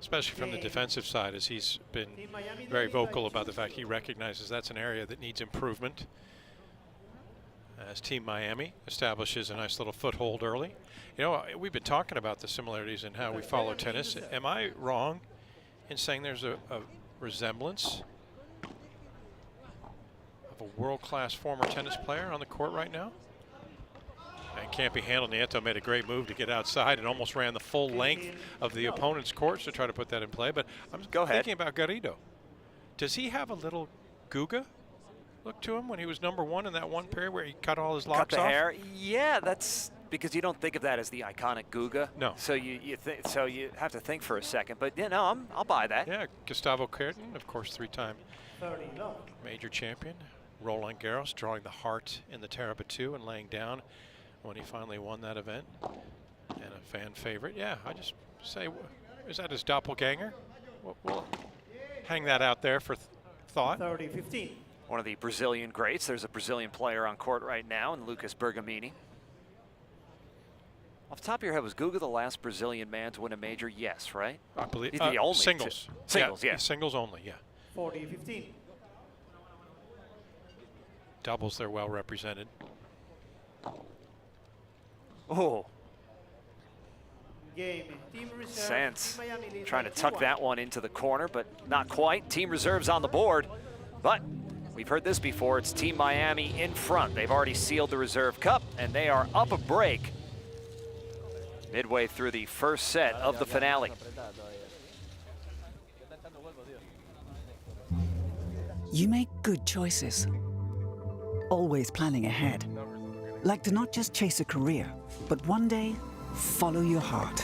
especially from the defensive side, as he's been very vocal about the fact he recognizes that's an area that needs improvement. As Team Miami establishes a nice little foothold early. You know, we've been talking about the similarities in how we follow tennis. Am I wrong in saying there's a resemblance of a world-class former tennis player on the court right now? And can't be handled. Nieto made a great move to get outside and almost ran the full length of the opponent's courts to try to put that in play. But I'm thinking about Garrido. Does he have a little Guga look to him when he was #1 in that one period where he cut all his locks Cut the off? hair. Yeah, that's because you don't think of that as the iconic Guga. No. So you have to think for a second. But yeah, no, I'll buy that. Yeah, Gustavo Kuerten, of course, 3-time major champion. Roland Garros drawing the heart in the Terabatu and laying down when he finally won that event. And a fan favorite. Yeah, I just say, is that his doppelganger? We'll hang that out there for thought. 30-15. One of the Brazilian greats. There's a Brazilian player on court right now, and Lucas Bergamini. Off the top of your head, was Guga the last Brazilian man to win a major? Yes, right? I believe he's the only. Singles. Singles, yeah. Singles only, yeah. 40-15. Doubles, they're well represented. Oh. Game. Team Reserve. Sands Team Miami leads trying by to tuck 2-1. that one into the corner, but not quite. Team Reserve's on the board, but we've heard this before. It's Team Miami in front. They've already sealed the Reserve Cup, and they are up a break midway through the first set of the finale. You make good choices, always planning ahead. Like to not just chase a career, but one day follow your heart.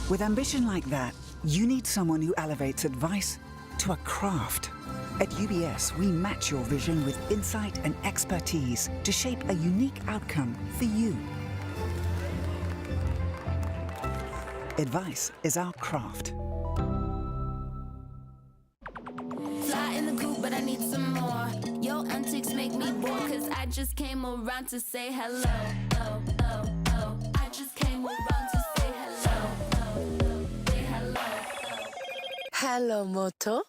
With ambition like that, you need someone who elevates advice to a craft. At UBS, we match your vision with insight and expertise to shape a unique outcome for you. Advice is our craft. Fly in the coop, but I need some more. Your antics make me bored, cause I just came around to say hello. Oh, oh, oh. I just came around to say hello. Oh, oh. Say hello. Hello, Moto.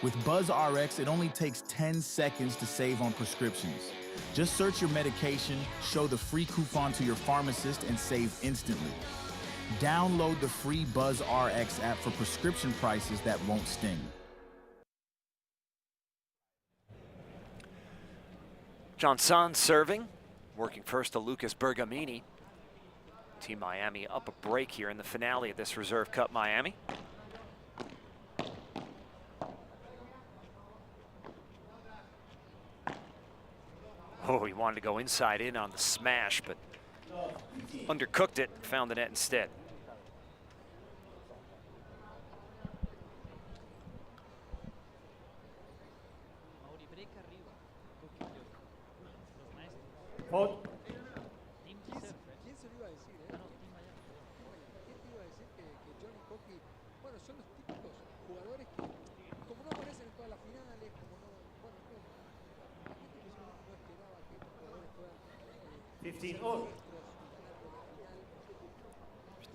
With Buzz RX, it only takes 10 seconds to save on prescriptions. Just search your medication, show the free coupon to your pharmacist, and save instantly. Download the free Buzz RX app for prescription prices that won't sting. John Sanz serving, working first to Lucas Bergamini. Team Miami up a break here in the finale of this Reserve Cup Miami. Oh, he wanted to go inside in on the smash, but undercooked it, found the net instead. Hold.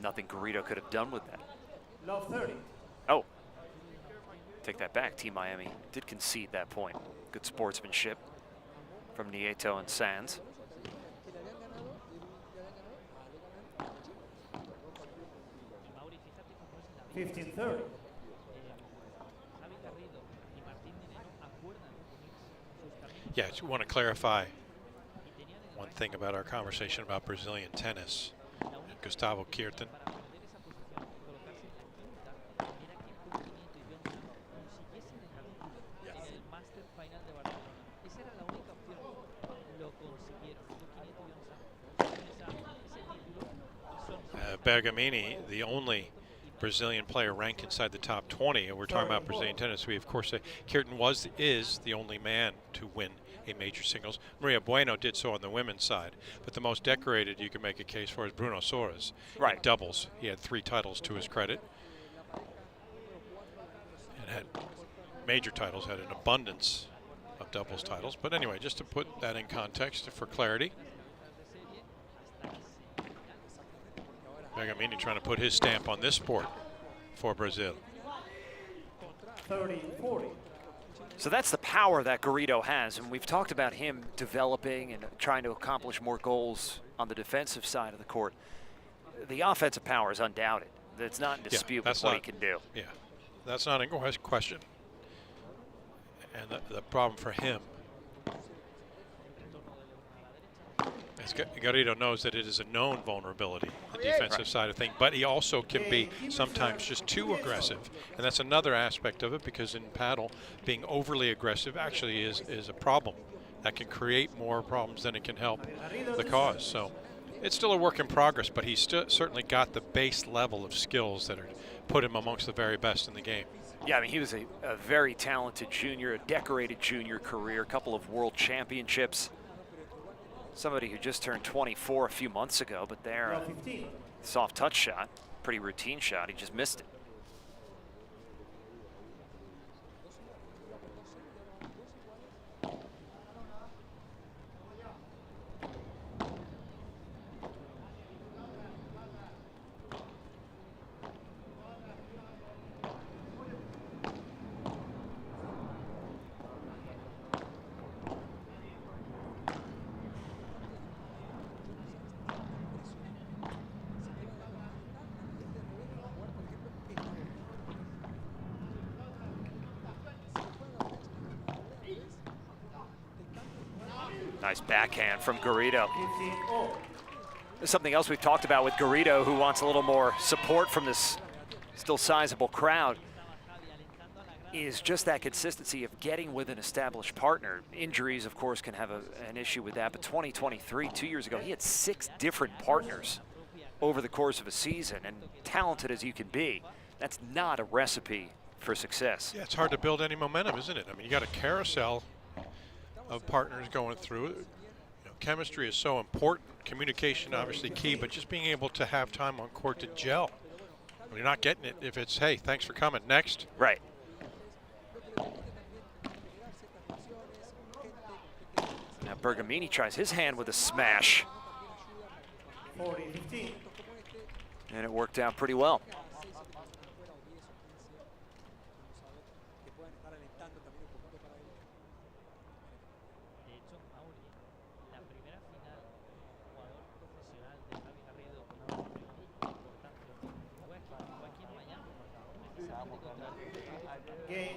Nothing Garrido could have done with that. Love 30. Oh, take that back. Team Miami did concede that point. Good sportsmanship from Nieto and Sands. $15-30. Yeah, I just want to clarify one thing about our conversation about Brazilian tennis. Gustavo Kuerten. Bergamini, the only Brazilian player ranked inside the top 20, and we're talking about Brazilian tennis. We of course say Kuerten is the only man to win a major singles. Maria Bueno did so on the women's side, but the most decorated you can make a case for is Bruno Soares. Right. In doubles, he had 3 titles to his credit, and had major titles, had an abundance of doubles titles. But anyway, just to put that in context for clarity. Bergamini trying to put his stamp on this sport for Brazil. 30-40. So that's the power that Garrido has, and we've talked about him developing and trying to accomplish more goals on the defensive side of the court. The offensive power is undoubted. It's not in dispute with what he can do. Yeah, that's not in question. And the problem for him is Garrido knows that it is a known vulnerability, the defensive side of things, but he also can be sometimes just too aggressive. And that's another aspect of it, because in paddle, being overly aggressive actually is a problem that can create more problems than it can help the cause. So it's still a work in progress, but he's certainly got the base level of skills that are put him amongst the very best in the game. Yeah, I mean, he was a very talented junior, a decorated junior career, a couple of world championships. Somebody who just turned 24 a few months ago, but there, soft touch shot, pretty routine shot, he just missed it. Nice backhand from Garrido. Something else we've talked about with Garrido, who wants a little more support from this still sizable crowd, is just that consistency of getting with an established partner. Injuries, of course, can have an issue with that, but 2023, 2 years ago, he had 6 different partners over the course of a season, and talented as you can be, that's not a recipe for success. Yeah, it's hard to build any momentum, isn't it? I mean, you got a carousel of partners going through. You know, chemistry is so important. Communication obviously key, but just being able to have time on court to gel. When you're not getting it, if it's, hey, thanks for coming, next. Right. Now Bergamini tries his hand with a smash. 40-15. And it worked out pretty well.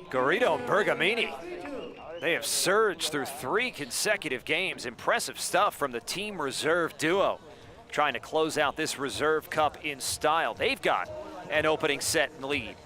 Garrido and Bergamini, they have surged through 3 consecutive games. Impressive stuff from the Team Reserve duo, trying to close out this Reserve Cup in style. They've got an opening set lead.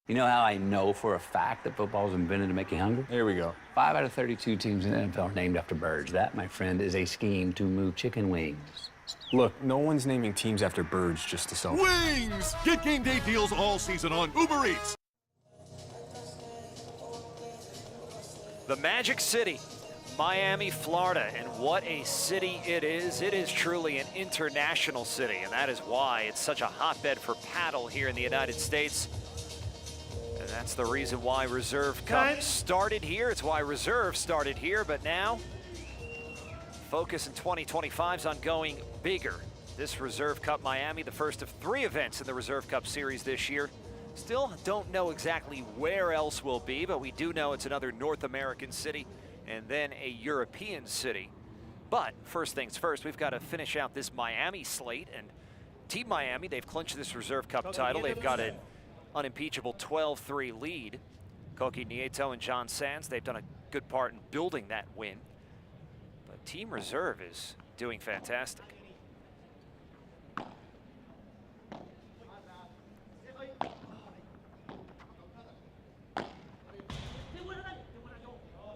You know how I know for a fact that football was invented to make you hungry? Here we go. 5 out of 32 teams in the NFL are named after birds. That, my friend, is a scheme to move chicken wings. Look, no one's naming teams after birds just to sell. Wings! Get game day deals all season on Uber Eats. The Magic City, Miami, Florida, and what a city it is. It is truly an international city, and that is why it's such a hotbed for paddle here in the United States. And that's the reason why Reserve Cup started here. It's why Reserve started here, but now focus in 2025 is on going bigger. This Reserve Cup Miami, the first of 3 events in the Reserve Cup series this year. Still don't know exactly where else we'll be, but we do know it's another North American city and then a European city. But first things first, we've got to finish out this Miami slate, and Team Miami, they've clinched this Reserve Cup title. They've got an unimpeachable 12-3 lead. Koki Nieto and John Sands, they've done a good part in building that win. But Team Reserve is doing fantastic.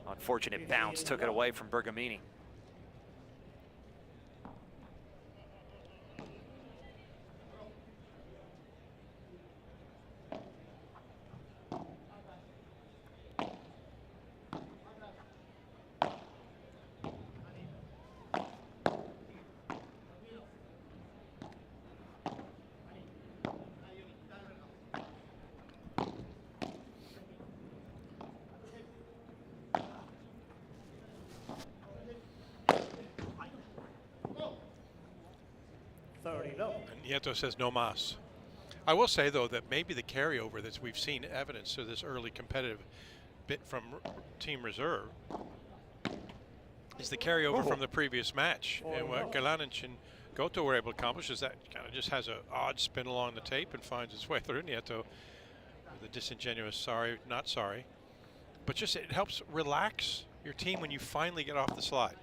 Unfortunate bounce took it away from Bergamini. 30 love. And Nieto says no mas. I will say, though, that maybe the carryover that we've seen evidence of this early competitive bit from Team Reserve is the carryover from the previous match. And what Galanich and Goto were able to accomplish is that kind of just has an odd spin along the tape and finds its way through. Nieto with a disingenuous sorry, not sorry. But just it helps relax your team when you finally get off the slide.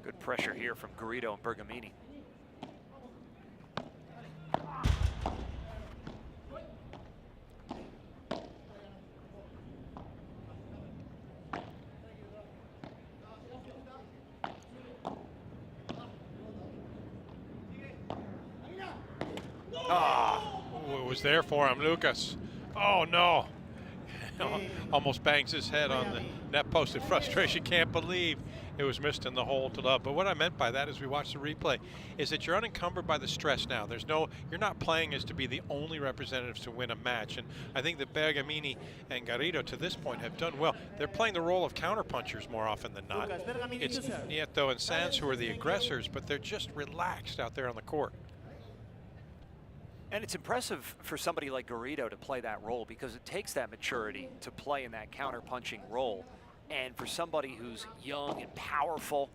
Good pressure here from Garrido and Bergamini. It was there for him, Lucas. Oh no. Almost bangs his head on the net post in frustration. Can't believe it was missed in the hole to love. But what I meant by that as we watch the replay is that you're unencumbered by the stress now. You're not playing as to be the only representatives to win a match. And I think that Bergamini and Garrido to this point have done well. They're playing the role of counterpunchers more often than not. It's Nieto and Sanz who are the aggressors, but they're just relaxed out there on the court. And it's impressive for somebody like Garrido to play that role because it takes that maturity to play in that counter-punching role. And for somebody who's young and powerful,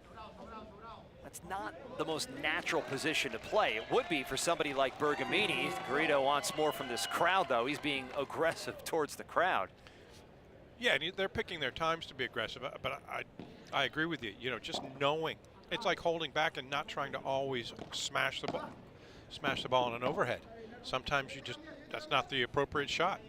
that's not the most natural position to play. It would be for somebody like Bergamini. Garrido wants more from this crowd, though. He's being aggressive towards the crowd. Yeah, and they're picking their times to be aggressive, but I agree with you. You know, just knowing. It's like holding back and not trying to always smash the ball on an overhead. Sometimes that's not the appropriate shot.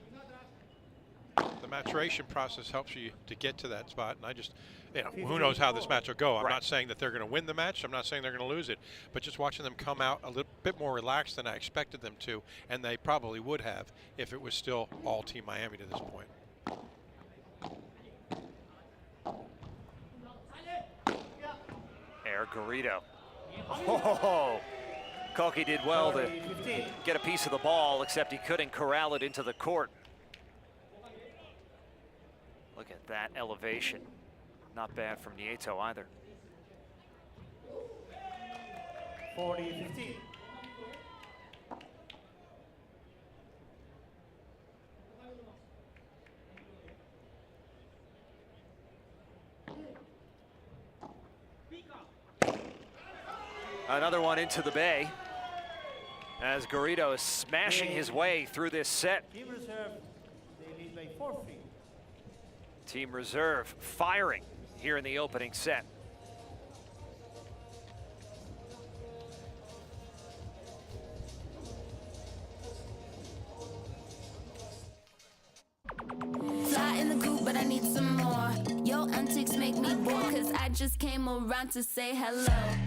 The maturation process helps you to get to that spot, and who knows how this match will go. I'm not saying that they're going to win the match. I'm not saying they're going to lose it, but just watching them come out a little bit more relaxed than I expected them to, and they probably would have if it was still all Team Miami to this point. Air Garrido. Oh, Koki did well to get a piece of the ball, except he couldn't corral it into the court. Look at that elevation. Not bad from Nieto either. 40-15. Another one into the bay as Garrido is smashing his way through this set. Team Reserve, they lead by 4-3. Team Reserve firing here in the opening set. Fly in the coop, but I need some more. Your antics make me bored, cause I just came around to say hello.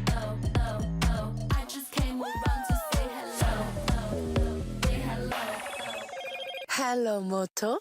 Oh, oh, oh. I just came around to say hello. Oh, oh. Say hello. Hello, Moto.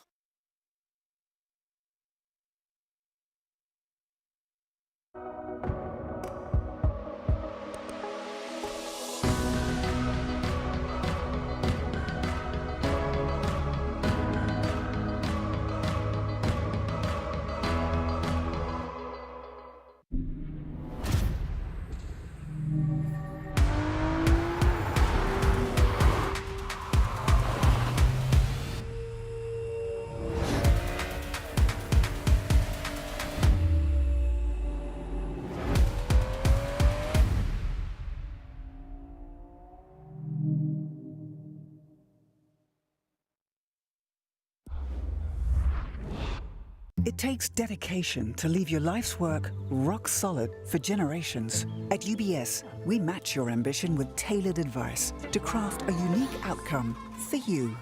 It takes dedication to leave your life's work rock solid for generations. At UBS, we match your ambition with tailored advice to craft a unique outcome for you.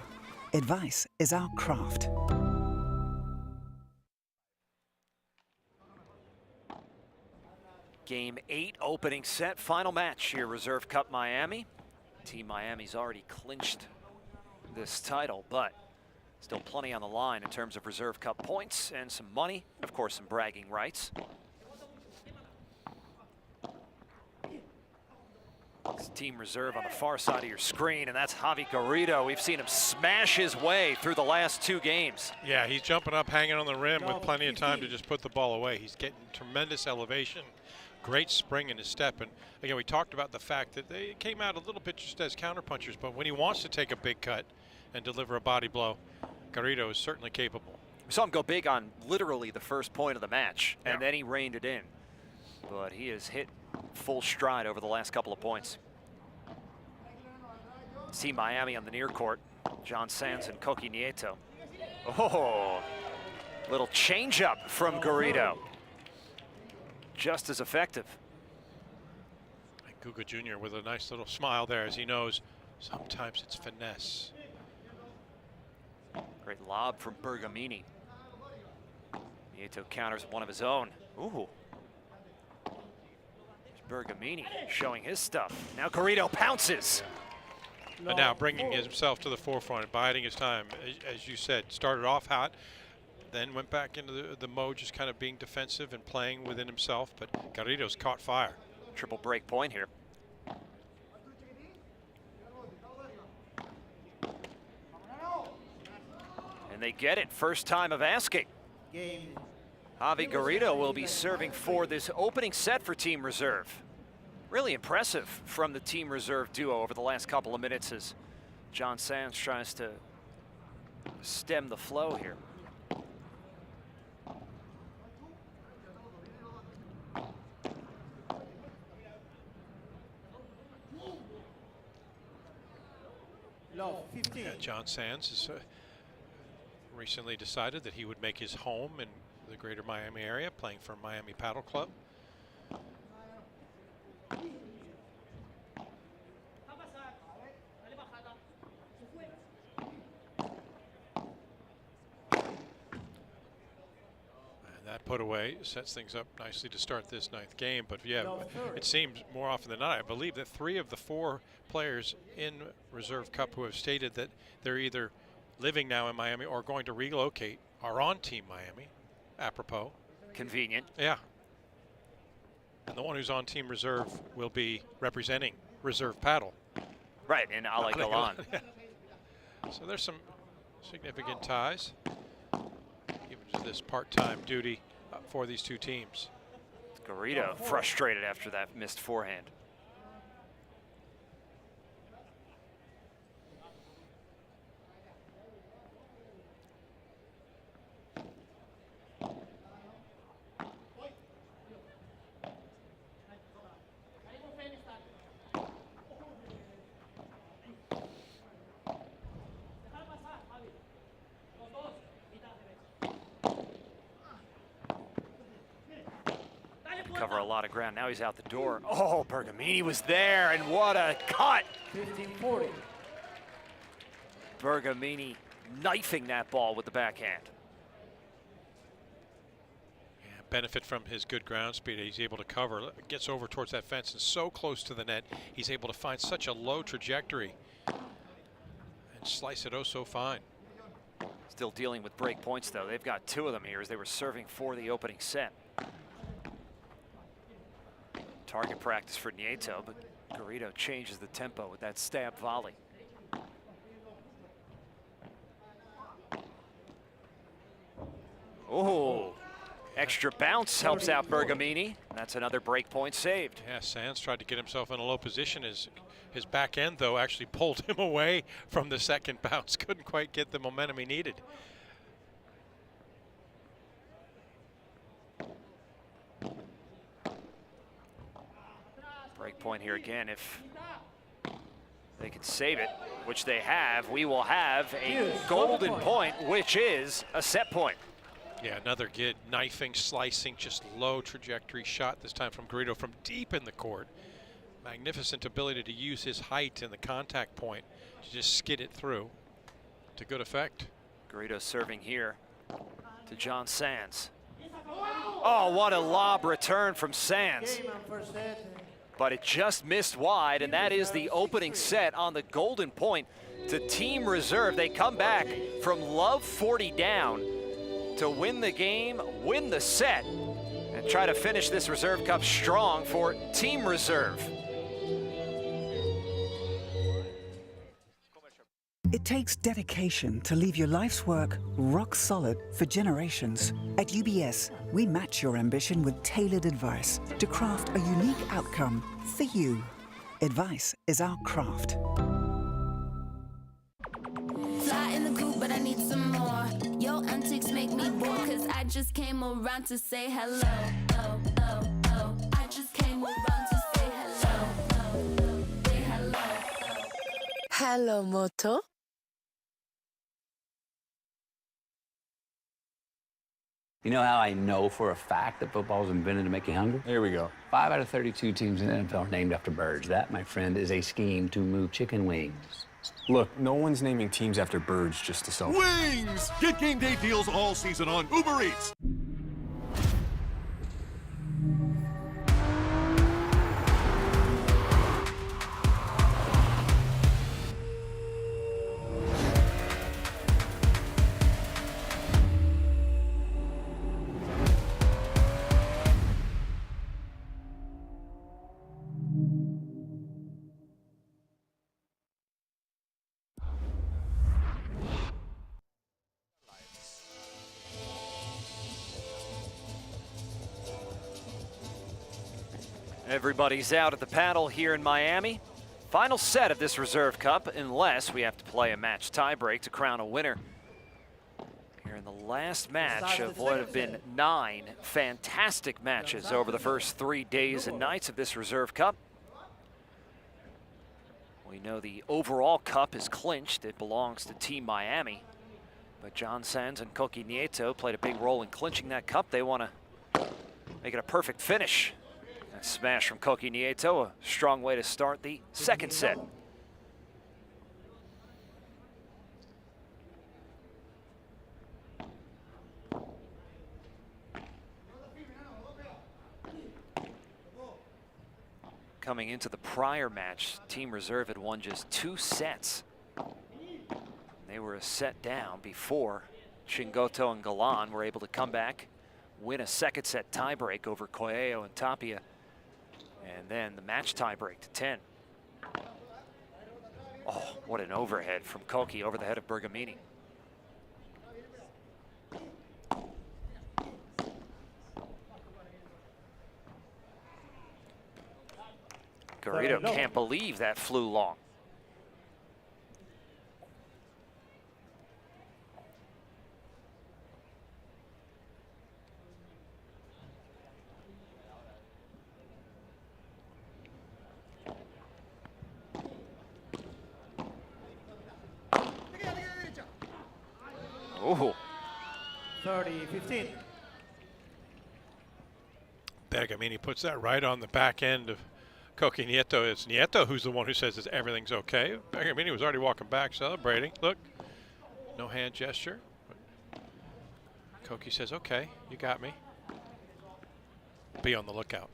Advice is our craft. Game 8, opening set, final match here, Reserve Cup Miami. Team Miami's already clinched this title, but still plenty on the line in terms of Reserve Cup points and some money, of course, some bragging rights. It's Team Reserve on the far side of your screen, and that's Javi Garrido. We've seen him smash his way through the last 2 games. Yeah, he's jumping up, hanging on the rim with plenty of time to just put the ball away. He's getting tremendous elevation, great spring in his step. And again, we talked about the fact that they came out a little bit just as counterpunchers, but when he wants to take a big cut and deliver a body blow, Garrido is certainly capable. We saw him go big on literally the first point of the match, and then he reined it in. But he has hit full stride over the last couple of points. See Miami on the near court. John Sands and Koki Nieto. Oh, little changeup from Garrido. Just as effective. And Guga Jr. with a nice little smile there as he knows sometimes it's finesse. Great lob from Bergamini. Nieto counters one of his own. Ooh. Bergamini showing his stuff. Now Garrido pounces. And now bringing himself to the forefront and biding his time. As you said, started off hot, then went back into the mode, just kind of being defensive and playing within himself. But Garrido's caught fire. Triple break point here. And they get it, first time of asking. Javi Garrido will be serving for this opening set for Team Reserve. Really impressive from the Team Reserve duo over the last couple of minutes as John Sands tries to stem the flow here. Yeah, John Sands has recently decided that he would make his home in the greater Miami area, playing for Miami Paddle Club. That put away sets things up nicely to start this 9th game. But yeah, it seems more often than not, I believe that 3 of the 4 players in Reserve Cup who have stated that they're either living now in Miami or going to relocate are on Team Miami. Apropos. Convenient. Yeah. And the one who's on Team Reserve will be representing Reserve Paddle. Right, in Ale Galan. So there's some significant ties. Even this part-time duty for these 2 teams. Garrido frustrated after that missed forehand. Cover a lot of ground. Now he's out the door. Oh, Bergamini was there, and what a cut! 15-40. Bergamini knifing that ball with the backhand. Yeah, benefit from his good ground speed. He's able to cover, gets over towards that fence and so close to the net. He's able to find such a low trajectory and slice it oh so fine. Still dealing with break points, though. They've got 2 of them here as they were serving for the opening set. Target practice for Nieto, but Garrido changes the tempo with that stab volley. Oh, extra bounce helps out Bergamini. That's another break point saved. Yeah, Sands tried to get himself in a low position. His back end, though, actually pulled him away from the second bounce. Couldn't quite get the momentum he needed. Break point here again. If they can save it, which they have, we will have a golden point, which is a set point. Yeah, another good knifing, slicing, just low trajectory shot, this time from Garrido from deep in the court. Magnificent ability to use his height and the contact point to just skid it through to good effect. Garrido serving here to John Sands. Oh, what a lob return from Sands. but it just missed wide, and that is the opening set on the golden point to Team Reserve. They come back from love 40 down to win the game, win the set, and try to finish this Reserve Cup strong for Team Reserve. It takes dedication to leave your life's work rock solid for generations. At UBS, we match your ambition with tailored advice to craft a unique outcome for you. Advice is our craft. Fly in the coop, but I need some more. Your antics make me bored, cause I just came around to say hello. Oh, oh, oh. I just came around to say hello. Oh, oh. Say hello. Hello, Moto. You know how I know for a fact that football was invented to make you hungry? Here we go. 5 out of 32 teams in the NFL are named after birds. That, my friend, is a scheme to move chicken wings. Look, no one's naming teams after birds just to sell. Wings! Get game day deals all season on Uber Eats. Everybody's out at the paddle here in Miami. Final set of this Reserve Cup, unless we have to play a match tiebreak to crown a winner. Here in the last match of what have been 9 fantastic matches over the first 3 days and nights of this Reserve Cup. We know the overall cup is clinched. It belongs to Team Miami. But John Sands and Koki Nieto played a big role in clinching that cup. They want to make it a perfect finish. That smash from Koki Nieto, a strong way to start the second set. Coming into the prior match, Team Reserve had won just 2 sets. They were a set down before Chingoto and Galan were able to come back, win a second set tiebreak over Coelho and Tapia, and then the match tiebreak to 10. Oh, what an overhead from Koki over the head of Bergamini. Garrido can't believe that flew long. Oh. 30-15. Bergamini puts that right on the back end of Koki Nieto. It's Nieto who's the one who says that everything's okay. Bergamini was already walking back, celebrating. Look, no hand gesture. But Koki says, okay, you got me. Be on the lookout.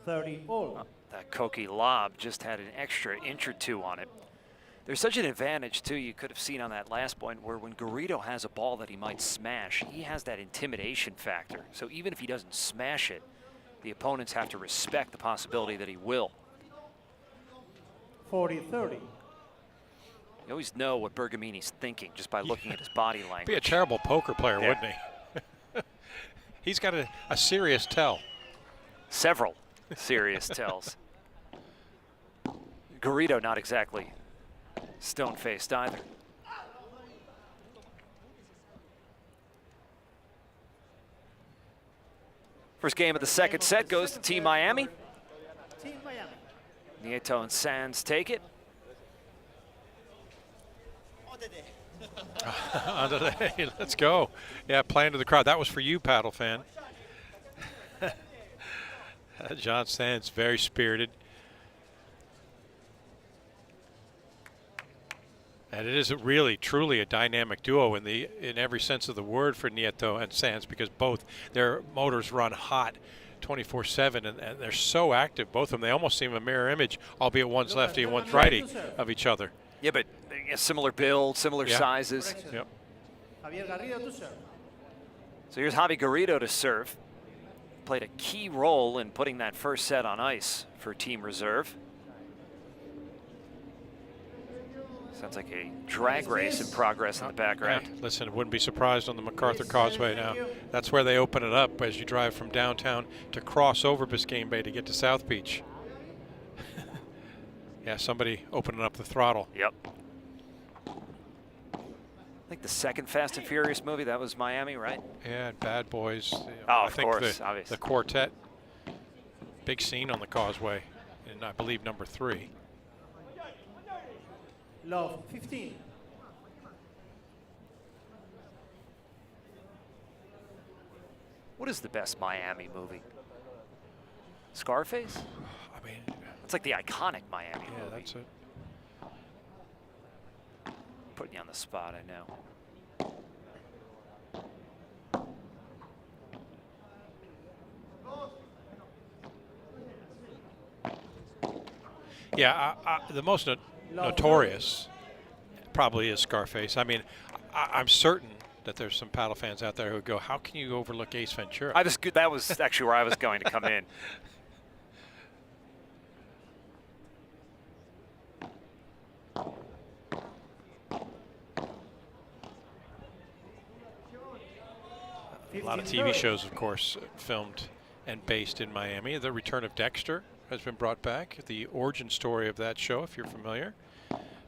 30 all. Oh, that Koki lob just had an extra inch or 2 on it. There's such an advantage, too, you could have seen on that last point, where when Garrido has a ball that he might smash, he has that intimidation factor. So even if he doesn't smash it, the opponents have to respect the possibility that he will. 40-30. You always know what Bergamini's thinking just by looking at his body language. Be a terrible poker player, wouldn't he? He's got a serious tell. Several serious tells. Garrido not exactly stone-faced either. First game of the second set goes to Team Miami. Team Miami. Nieto and Sands take it. Let's go. Yeah, playing to the crowd. That was for you, paddle fan. John Sands, very spirited. And it is really, truly a dynamic duo in every sense of the word for Nieto and Sanz, because both their motors run hot 24/7, and they're so active, both of them. They almost seem a mirror image, albeit one's lefty and one's righty, of each other. Yeah, but similar build, similar sizes. Yep. Javier Garrido to serve. So here's Javi Garrido to serve. Played a key role in putting that first set on ice for Team Reserve. Sounds like a drag race in progress in the background. Yeah, listen, wouldn't be surprised on the MacArthur Causeway now. That's where they open it up as you drive from downtown to cross over Biscayne Bay to get to South Beach. Yeah, somebody opening up the throttle. Yep. I think the second Fast and Furious movie, that was Miami, right? Yeah, and Bad Boys. Oh, I think of course, obviously. The quartet. Big scene on the Causeway in, I believe, number 3. Love 15. What is the best Miami movie? Scarface? I mean, it's like the iconic Miami yeah, movie. that's it. Putting you on the spot, I know. Yeah, the most notorious probably is Scarface. I mean, I'm certain that there's some paddle fans out there who go, how can you overlook Ace Ventura? That was actually where I was going to come in. A lot of TV shows, of course, filmed and based in Miami. The Return of Dexter has been brought back. The origin story of that show, if you're familiar.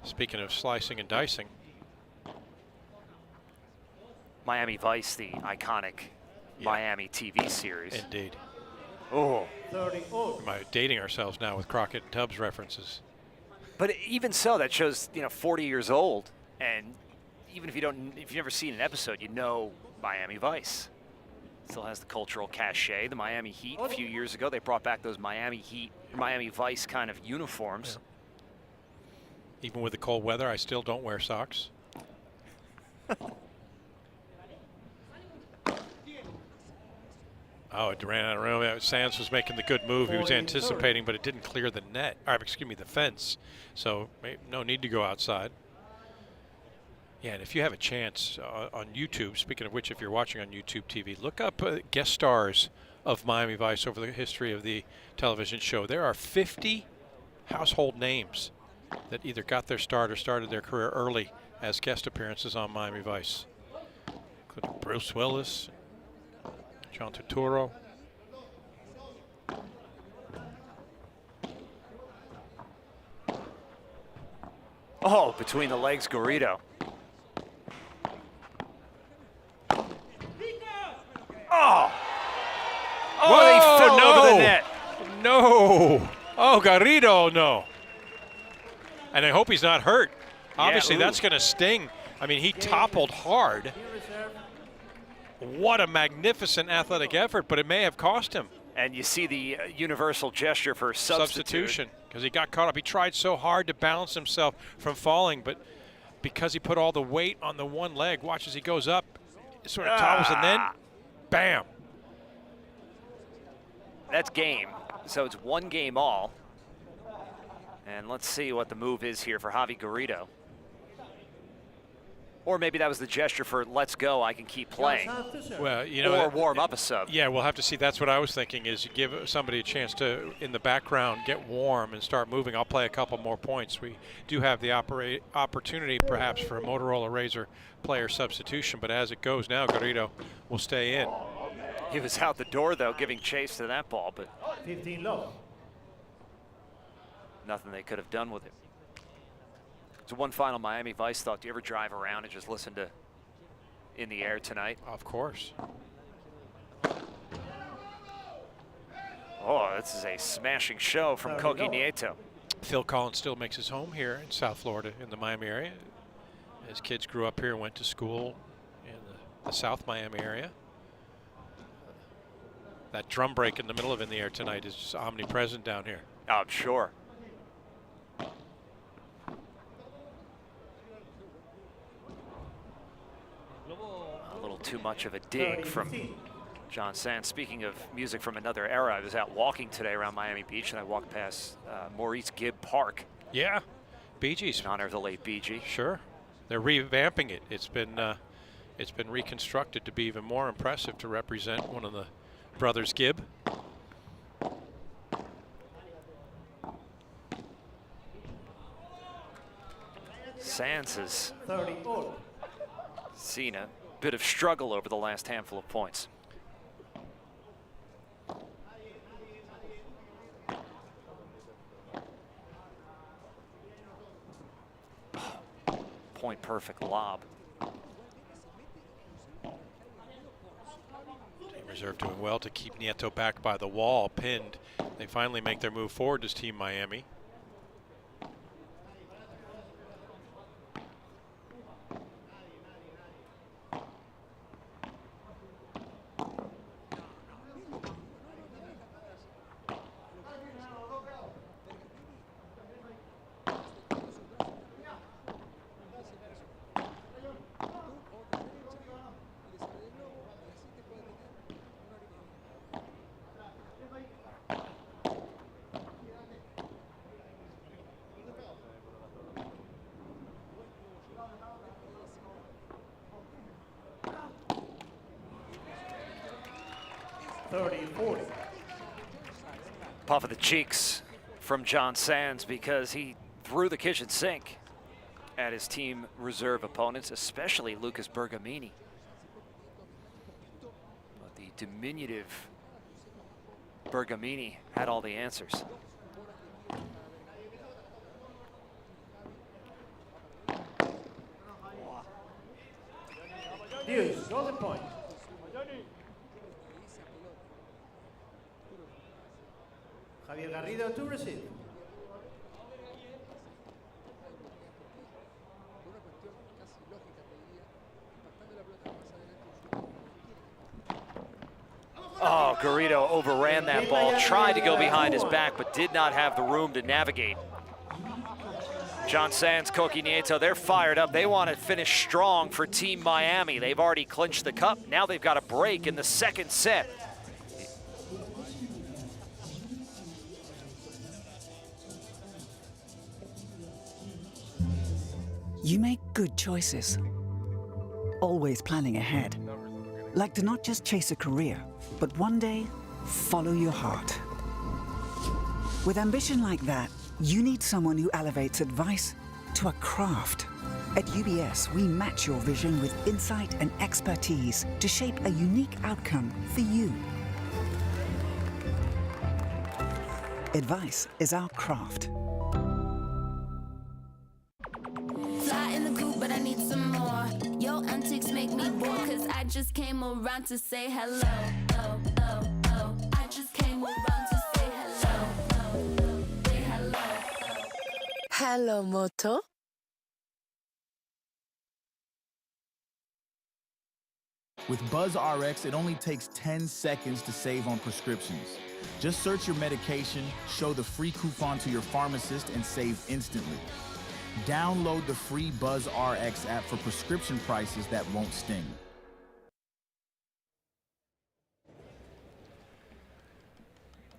Speaking of slicing and dicing. Miami Vice, the iconic Miami TV series. Indeed. Oh. Am I dating ourselves now with Crockett and Tubbs references? But even so, that show's 40 years old, and even if you've never seen an episode, you know Miami Vice. Still has the cultural cachet. The Miami Heat, a few years ago, they brought back those Miami Heat, Miami Vice kind of uniforms. Yeah. Even with the cold weather, I still don't wear socks. Oh, it ran out of room. Sanz was making the good move. He was anticipating, but it didn't clear the net. Or, excuse me, the fence. So no need to go outside. Yeah, and if you have a chance on YouTube, speaking of which, if you're watching on YouTube TV, look up guest stars of Miami Vice over the history of the television show. There are 50 household names that either got their start or started their career early as guest appearances on Miami Vice, including Bruce Willis, John Turturro. Oh, between the legs, Garrido. Oh! Oh, they fell over the net. No! Oh, Garrido, no. And I hope he's not hurt. Obviously, that's going to sting. I mean, he toppled hard. What a magnificent athletic effort, but it may have cost him. And you see the universal gesture for substitution. Because he got caught up. He tried so hard to balance himself from falling, but because he put all the weight on the one leg, watch as he goes up, it sort of topples, and then bam. That's game. So it's 1 game all. And let's see what the move is here for Javi Garrido. Or maybe that was the gesture for let's go, I can keep playing. Well, you know, or warm up a sub. Yeah, we'll have to see. That's what I was thinking, is you give somebody a chance to, in the background, get warm and start moving. I'll play a couple more points. We do have the opportunity perhaps for a Motorola Razr player substitution, but as it goes now, Garrido will stay in. He was out the door, though, giving chase to that ball, but 15 low. Nothing they could have done with it. So one final Miami Vice thought. Do you ever drive around and just listen to In the Air Tonight? Of course. Oh, this is a smashing show from Koki Nieto. Phil Collins still makes his home here in South Florida, in the Miami area. His kids grew up here and went to school in the South Miami area. That drum break in the middle of In the Air Tonight is just omnipresent down here. Oh, I'm sure. too much of a dig from John Sands. Speaking of music from another era, I was out walking today around Miami Beach, and I walked past Maurice Gibb Park. Yeah, Bee Gees. In honor of the late Bee Gee. Sure. They're revamping it. It's been reconstructed to be even more impressive to represent one of the brothers Gibb. Sands has seen a bit of struggle over the last handful of points. Point perfect lob. Team Reserve doing well to keep Nieto back by the wall, pinned. They finally make their move forward as Team Miami. Puff of the cheeks from John Sands because he threw the kitchen sink at his Team Reserve opponents, especially Lucas Bergamini. But the diminutive Bergamini had all the answers. Deuce, golden point. Javier Garrido to receive. Oh, Garrido overran that ball, tried to go behind his back, but did not have the room to navigate. John Sands, Koki Nieto, they're fired up. They want to finish strong for Team Miami. They've already clinched the cup. Now they've got a break in the second set. You make good choices, always planning ahead. Like to not just chase a career, but one day follow your heart. With ambition like that, you need someone who elevates advice to a craft. At UBS, we match your vision with insight and expertise to shape a unique outcome for you. Advice is our craft. Fly in the coop, but I need some more. Your antics make me bored, cause I just came around to say hello. Oh, oh, oh. I just came around to say hello. Oh, oh. Say hello. Hello, Moto. With Buzz RX, it only takes 10 seconds to save on prescriptions. Just search your medication, show the free coupon to your pharmacist, and save instantly. Download the free Buzz RX app for prescription prices that won't sting.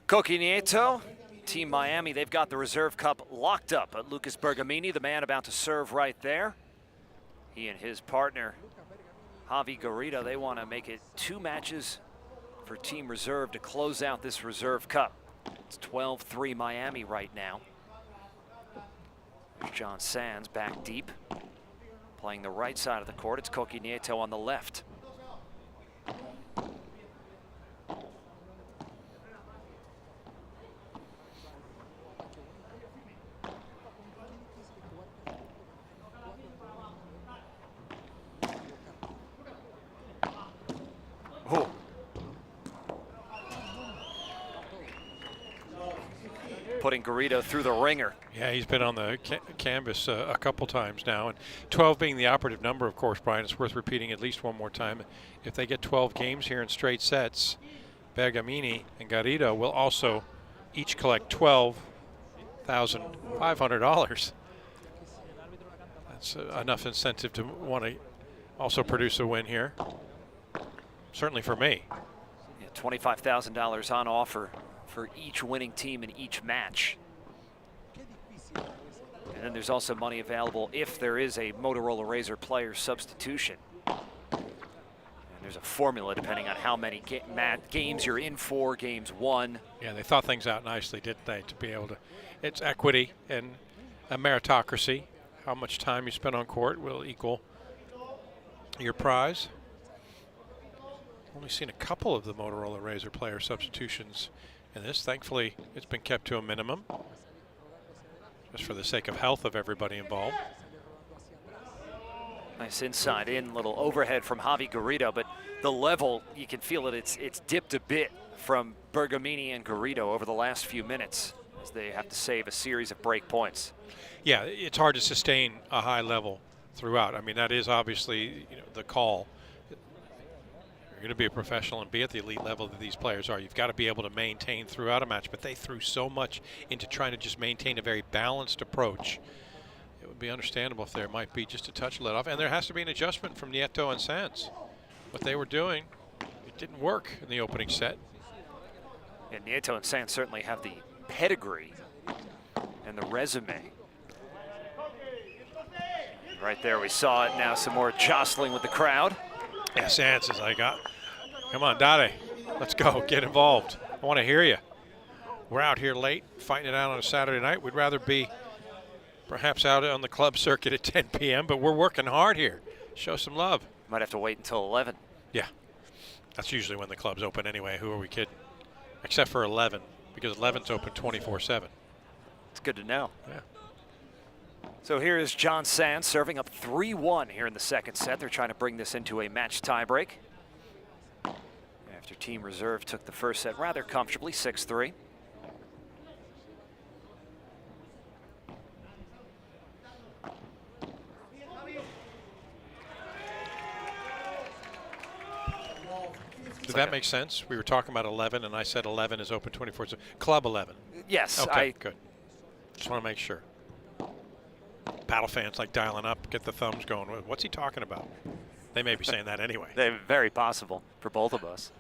Koki Nieto, Team Miami, they've got the Reserve Cup locked up. But Lucas Bergamini, the man about to serve right there. He and his partner, Javi Garrido, they want to make it 2 matches for Team Reserve to close out this Reserve Cup. It's 12-3 Miami right now. There's John Sands back deep, playing the right side of the court. It's Koki Nieto on the left. Oh. Putting Garrido through the ringer. Yeah, he's been on the canvas a couple times now, and 12 being the operative number, of course, Brian. It's worth repeating at least one more time. If they get 12 games here in straight sets, Bergamini and Garrido will also each collect $12,500. That's enough incentive to want to also produce a win here. certainly for me. Yeah, $25,000 on offer for each winning team in each match. And then there's also money available if there is a Motorola Razr player substitution. And there's a formula depending on how many games you're in for, games won. Yeah, they thought things out nicely, didn't they, to be able to, it's equity and a meritocracy. How much time you spend on court will equal your prize. Only seen a couple of the Motorola Razr player substitutions in this. Thankfully, it's been kept to a minimum, just for the sake of health of everybody involved. Nice inside in, little overhead from Javi Garrido, but the level, you can feel it, it's dipped a bit from Bergamini and Garrido over the last few minutes as they have to save a series of break points. Yeah, it's hard to sustain a high level throughout. I mean, that is obviously, you know, the call. You're going to be a professional and be at the elite level that these players are. You've got to be able to maintain throughout a match, but they threw so much into trying to just maintain a very balanced approach. It would be understandable if there might be just a touch let off, and there has to be an adjustment from Nieto and Sanz. What they were doing, it didn't work in the opening set. And Nieto and Sanz certainly have the pedigree and the resume. Right there, we saw it. Now some more jostling with the crowd. Yeah, Sanz is like, come on, Dade, let's go, get involved. I want to hear you. We're out here late, fighting it out on a Saturday night. We'd rather be perhaps out on the club circuit at 10 p.m., but we're working hard here. Show some love. Might have to wait until 11. Yeah, that's usually when the club's open anyway. Who are we kidding? Except for 11, because 11's open 24/7. It's good to know. Yeah. So here is John Sanz serving up 3-1 here in the second set. They're trying to bring this into a match tiebreak. After Team Reserve took the first set rather comfortably, 6-3. Does that make sense? We were talking about 11, and I said 11 is open 24/7. Club 11. Yes. Okay, good. Just want to make sure. Paddle fans like dialing up, get the thumbs going. What's he talking about? They may be saying that anyway. They're very possible for both of us.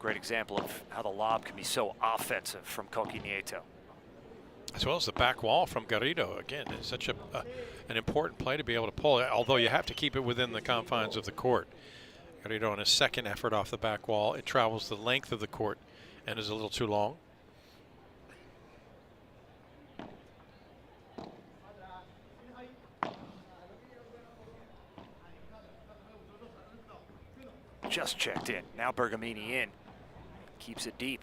Great example of how the lob can be so offensive from Coqui Nieto. As well as the back wall from Garrido. Again, it's such an important play to be able to pull, although you have to keep it within the confines of the court. Garrido on his second effort off the back wall. It travels the length of the court and is a little too long. Just checked in. Now Bergamini in. Keeps it deep.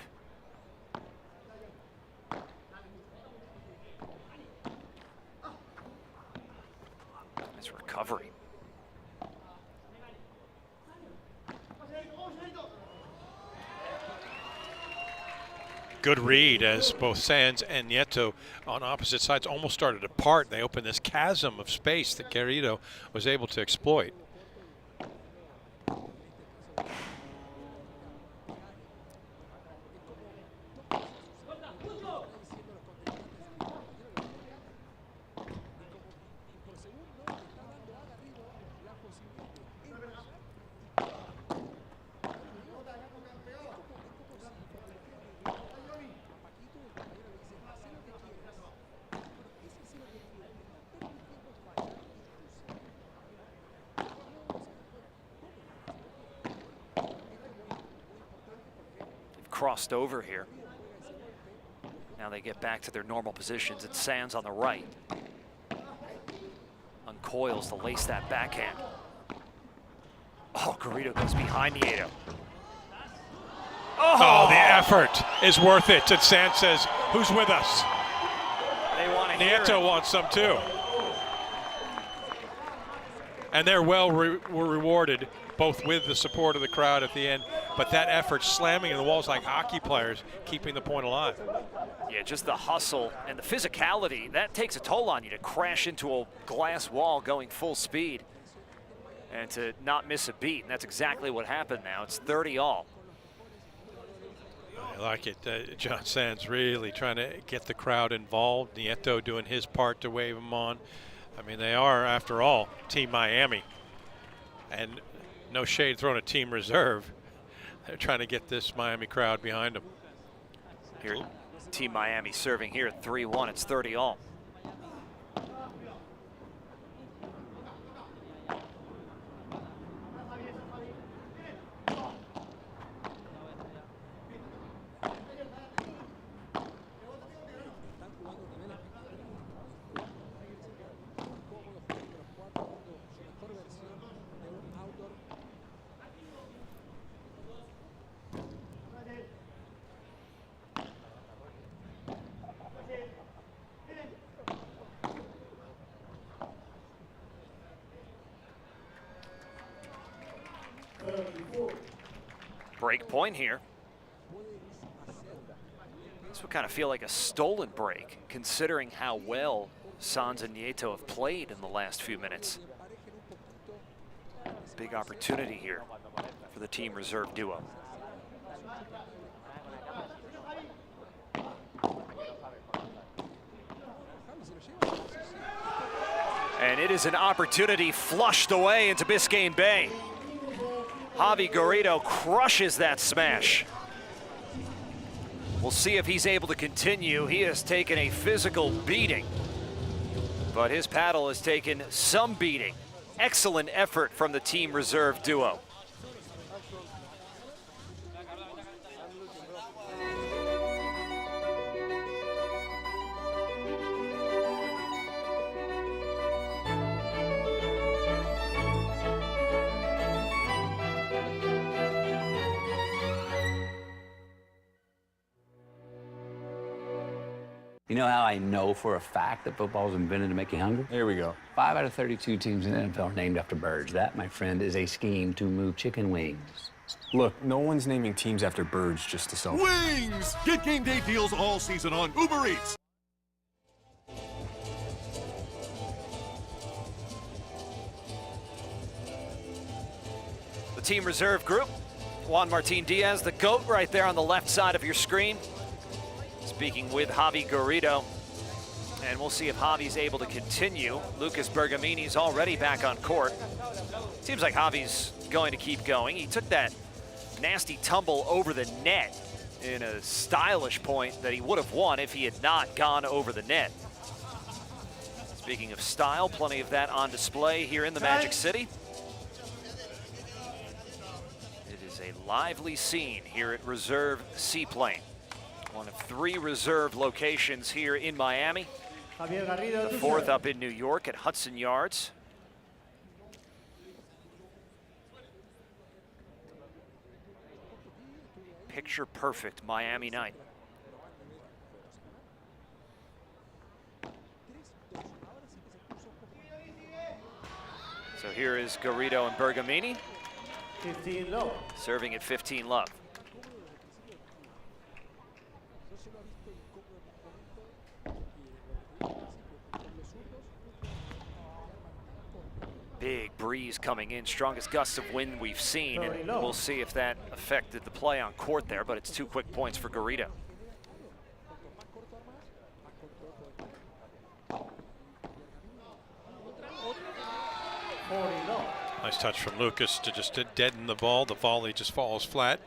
Nice recovery. Good read as both Sanz and Nieto on opposite sides almost started apart. They opened this chasm of space that Garrido was able to exploit. Crossed over here. Now they get back to their normal positions. It's Sanz on the right. Uncoils to lace that backhand. Oh, Garrido goes behind Nieto. Oh, the effort is worth it. And Sanz says, who's with us? They want to hear Nieto it. wants some too. And they're were rewarded, both with the support of the crowd at the end, but that effort slamming in the walls like hockey players, keeping the point alive. Yeah, just the hustle and the physicality, that takes a toll on you to crash into a glass wall going full speed and to not miss a beat. And that's exactly what happened now. It's 30-all. I like it. John Sanz really trying to get the crowd involved. Nieto doing his part to wave him on. I mean, they are, after all, Team Miami. And no shade thrown at Team Reserve. They're trying to get this Miami crowd behind them. Here, Team Miami serving here at 3-1. It's 30-all. Break point here. This would kind of feel like a stolen break, considering how well Sanz and Nieto have played in the last few minutes. Big opportunity here for the Team Reserve duo. And it is an opportunity flushed away into Biscayne Bay. Javi Garrido crushes that smash. We'll see if he's able to continue. He has taken a physical beating, but his paddle has taken some beating. Excellent effort from the Team Reserve duo. You know how I know for a fact that football was invented to make you hungry? Here we go. 5 out of 32 teams in the NFL are named after birds. That, my friend, is a scheme to move chicken wings. Look, no one's naming teams after birds just to sell. Wings! Get game day deals all season on Uber Eats. The Team Reserve group, Juan Martin Diaz, the GOAT right there on the left side of your screen. Speaking with Javi Garrido, and we'll see if Javi's able to continue. Lucas Bergamini's already back on court. Seems like Javi's going to keep going. He took that nasty tumble over the net in a stylish point that he would have won if he had not gone over the net. Speaking of style, plenty of that on display here in the Magic City. It is a lively scene here at Reserve Seaplane. One of 3 reserve locations here in Miami. The 4th up in New York at Hudson Yards. Picture perfect Miami night. So here is Garrido and Bergamini. 15 low. Serving at 15 love. Big breeze coming in, strongest gusts of wind we've seen, and we'll see if that affected the play on court there, but it's 2 quick points for Garrido. Nice touch from Lucas to just deaden the ball. The volley just falls flat.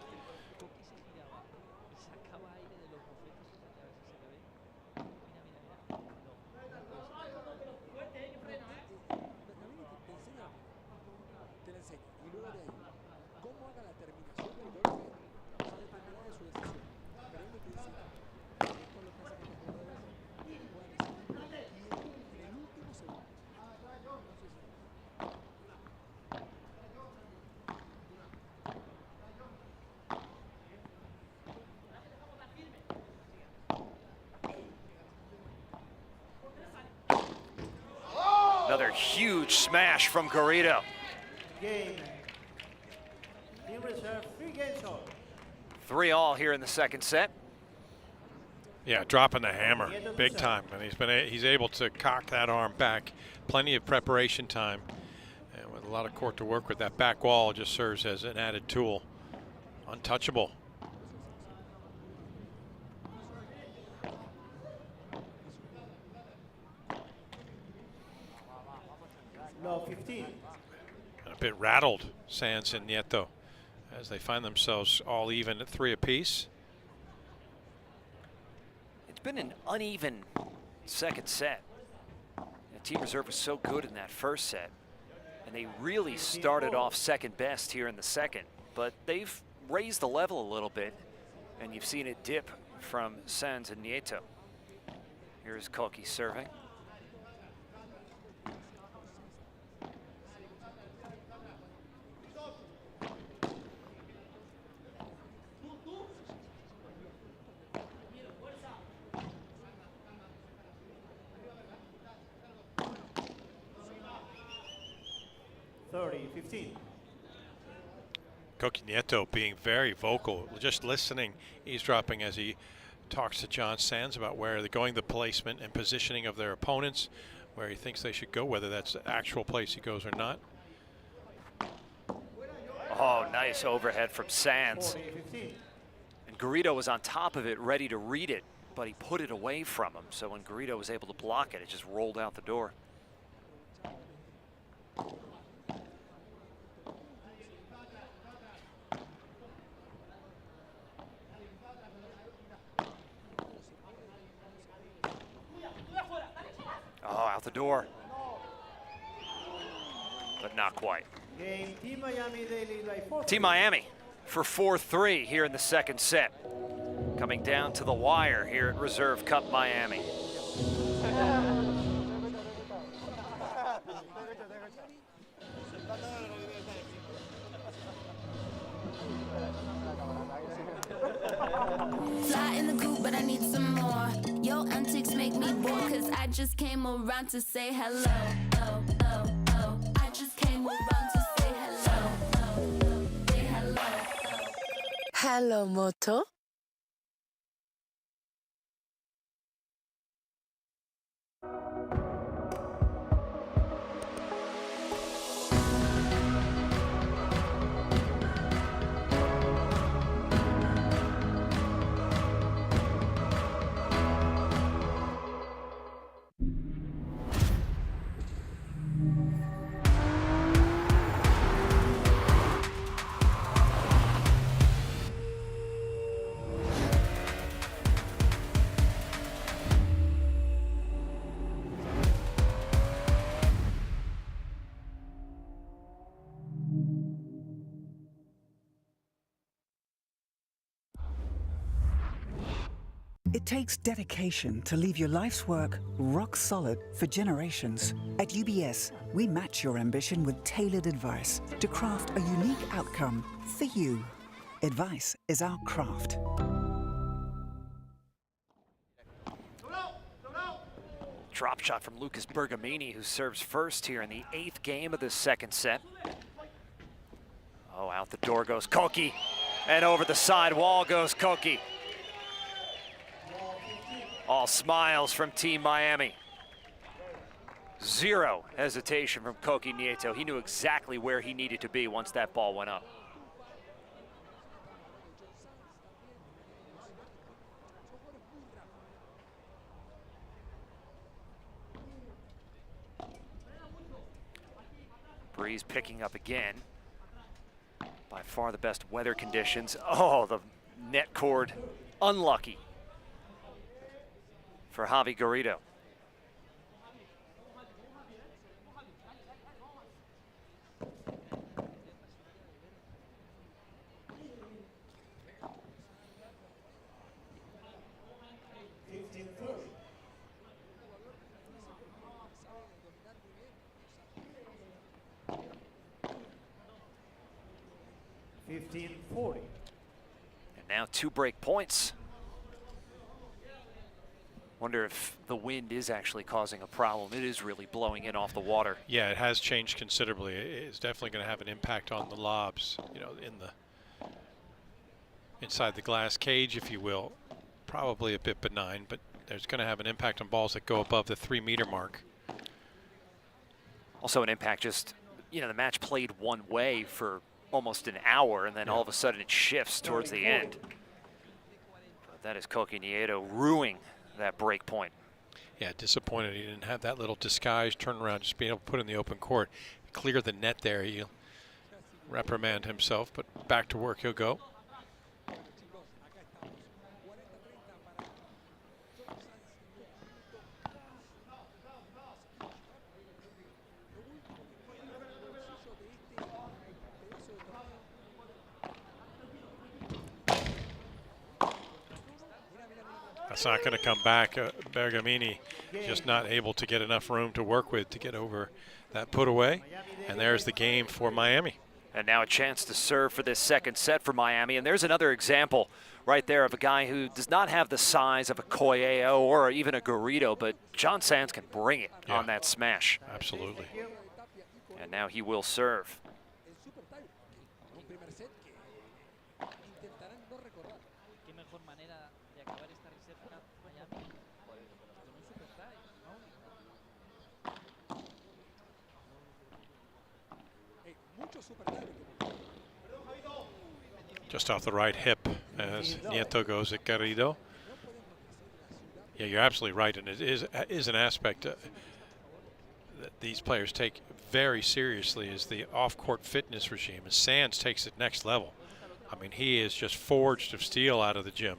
Another huge smash from Garrido. Game. Team Reserve 3 games all. 3-all here in the second set. Yeah, dropping the hammer big time, and he's able to cock that arm back. Plenty of preparation time, and with a lot of court to work with. That back wall just serves as an added tool. Untouchable. love 15. A bit rattled, Sands and Nieto, as they find themselves all even at 3 apiece. It's been an uneven second set. The Team Reserve was so good in that first set, and they really started off second best here in the second, but they've raised the level a little bit, and you've seen it dip from Sands and Nieto. Here's Koki serving. Koki Nieto being very vocal, just listening, eavesdropping as he talks to John Sands about where they're going, the placement and positioning of their opponents, where he thinks they should go, whether that's the actual place he goes or not. Oh, nice overhead from Sands. And Garrido was on top of it, ready to read it, but he put it away from him. So when Garrido was able to block it, it just rolled out the door. Oh, out the door. But not quite. Game Team Miami, they lead by 4. Team Miami for 4-3 here in the second set. Coming down to the wire here at Reserve Cup Miami. Fly in the coop, but I need some more. Your antics make me bored, cause I just came around to say hello. Oh, oh, oh. I just came around to say hello. Oh, oh. Say hello. Hello, Moto. It takes dedication to leave your life's work rock solid for generations. At UBS, we match your ambition with tailored advice to craft a unique outcome for you. Advice is our craft. Drop shot from Lucas Bergamini, who serves first here in the 8th game of the second set. Oh, out the door goes Koki, and over the side wall goes Koki. All smiles from Team Miami. Zero hesitation from Koki Nieto. He knew exactly where he needed to be once that ball went up. Breeze picking up again. By far the best weather conditions. Oh, the net cord unlucky for Javi Garrido. $15-40. And now 2 break points. Wonder if the wind is actually causing a problem. It is really blowing in off the water. Yeah, it has changed considerably. It's definitely going to have an impact on the lobs, you know, inside the glass cage, if you will. Probably a bit benign, but there's going to have an impact on balls that go above the 3-meter mark. Also an impact, just, you know, the match played one way for almost an hour, and then all of a sudden it shifts towards the end. But that is Koki Nieto ruining that break point. Yeah, disappointed he didn't have that little disguise turnaround, just being able to put in the open court, clear the net there. He'll reprimand himself, but back to work he'll go. That's not going to come back. Bergamini just not able to get enough room to work with to get over that put away. And there's the game for Miami. And now a chance to serve for this second set for Miami. And there's another example right there of a guy who does not have the size of a Coelho or even a Garrido, but John Sands can bring it on that smash. Absolutely. And now he will serve. Just off the right hip as Nieto goes at Garrido. Yeah, you're absolutely right, and it is an aspect that these players take very seriously, is the off-court fitness regime. And Sands takes it next level. I mean, he is just forged of steel out of the gym.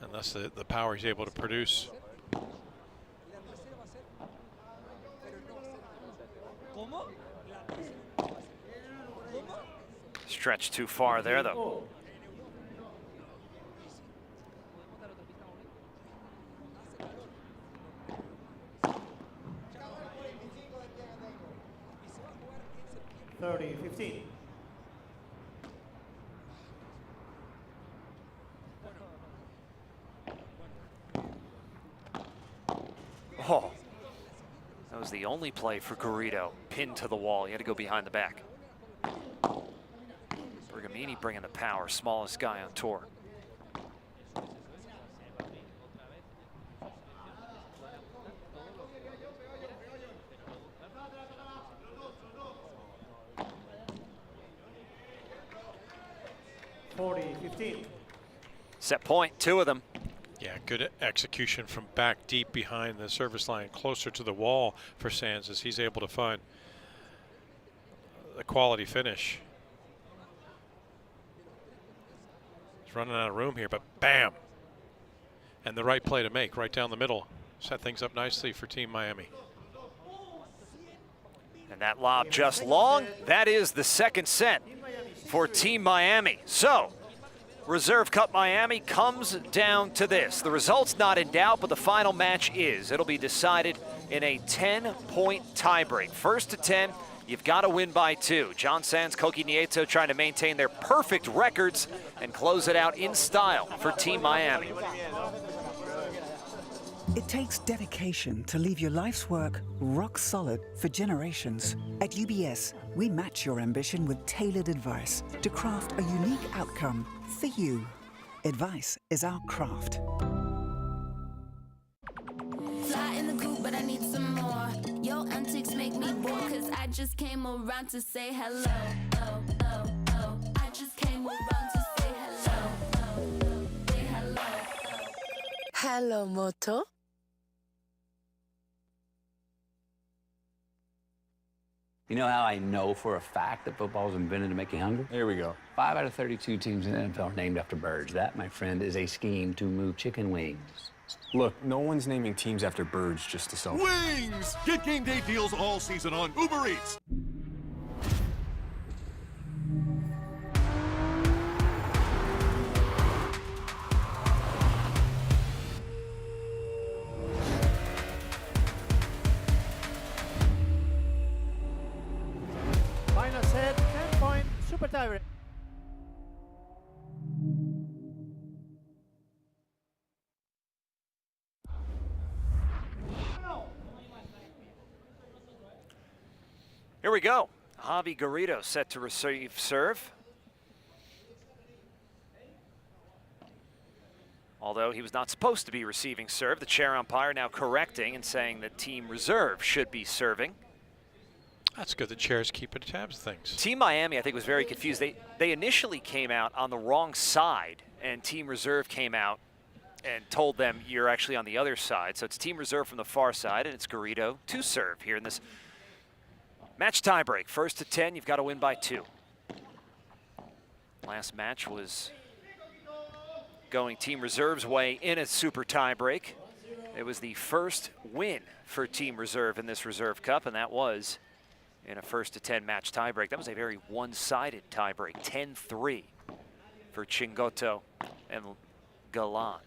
And that's the power he's able to produce. Stretched too far there, though. (30-15). Oh, that was the only play for Garrido. Pinned to the wall. He had to go behind the back. Bergamini bringing the power, smallest guy on tour. (40-15). Set point, two of them. Yeah, good execution from back deep behind the service line, closer to the wall for Sands, as he's able to find the quality finish. He's running out of room here, but bam! And the right play to make, right down the middle. Set things up nicely for Team Miami. And that lob just long. That is the second set for Team Miami. So, Reserve Cup Miami comes down to this. The result's not in doubt, but the final match is. It'll be decided in a 10-point tiebreak. First to 10, you've got to win by 2. John Sands, Koki Nieto trying to maintain their perfect records and close it out in style for Team Miami. It takes dedication to leave your life's work rock solid for generations. At UBS, we match your ambition with tailored advice to craft a unique outcome for you. Advice is our craft. Fly in the coop, but I need some more. Your antics make me bored, cause I just came around to say hello. Oh, oh, oh. I just came around to say hello. Oh, oh. Say hello. Hello, Moto. You know how I know for a fact that football was invented to make you hungry? Here we go. 5 out of 32 teams in the NFL are named after birds. That, my friend, is a scheme to move chicken wings. Look, no one's naming teams after birds just to sell. Wings! Get game day deals all season on Uber Eats. Final set, 10-point super tiebreak. Here we go. Javi Garrido set to receive serve. Although he was not supposed to be receiving serve, the chair umpire now correcting and saying that Team Reserve should be serving. That's good. The chair's keeping tabs of things. Team Miami, I think, was very confused. They initially came out on the wrong side, and Team Reserve came out and told them you're actually on the other side. So it's Team Reserve from the far side, and it's Garrido to serve here in this match tiebreak. 1st to 10, you've got to win by 2. Last match was going Team Reserve's way in a super tiebreak. It was the first win for Team Reserve in this Reserve Cup, and that was in a 1st to 10 match tiebreak. That was a very one-sided tiebreak, 10-3 for Chingoto and Galan.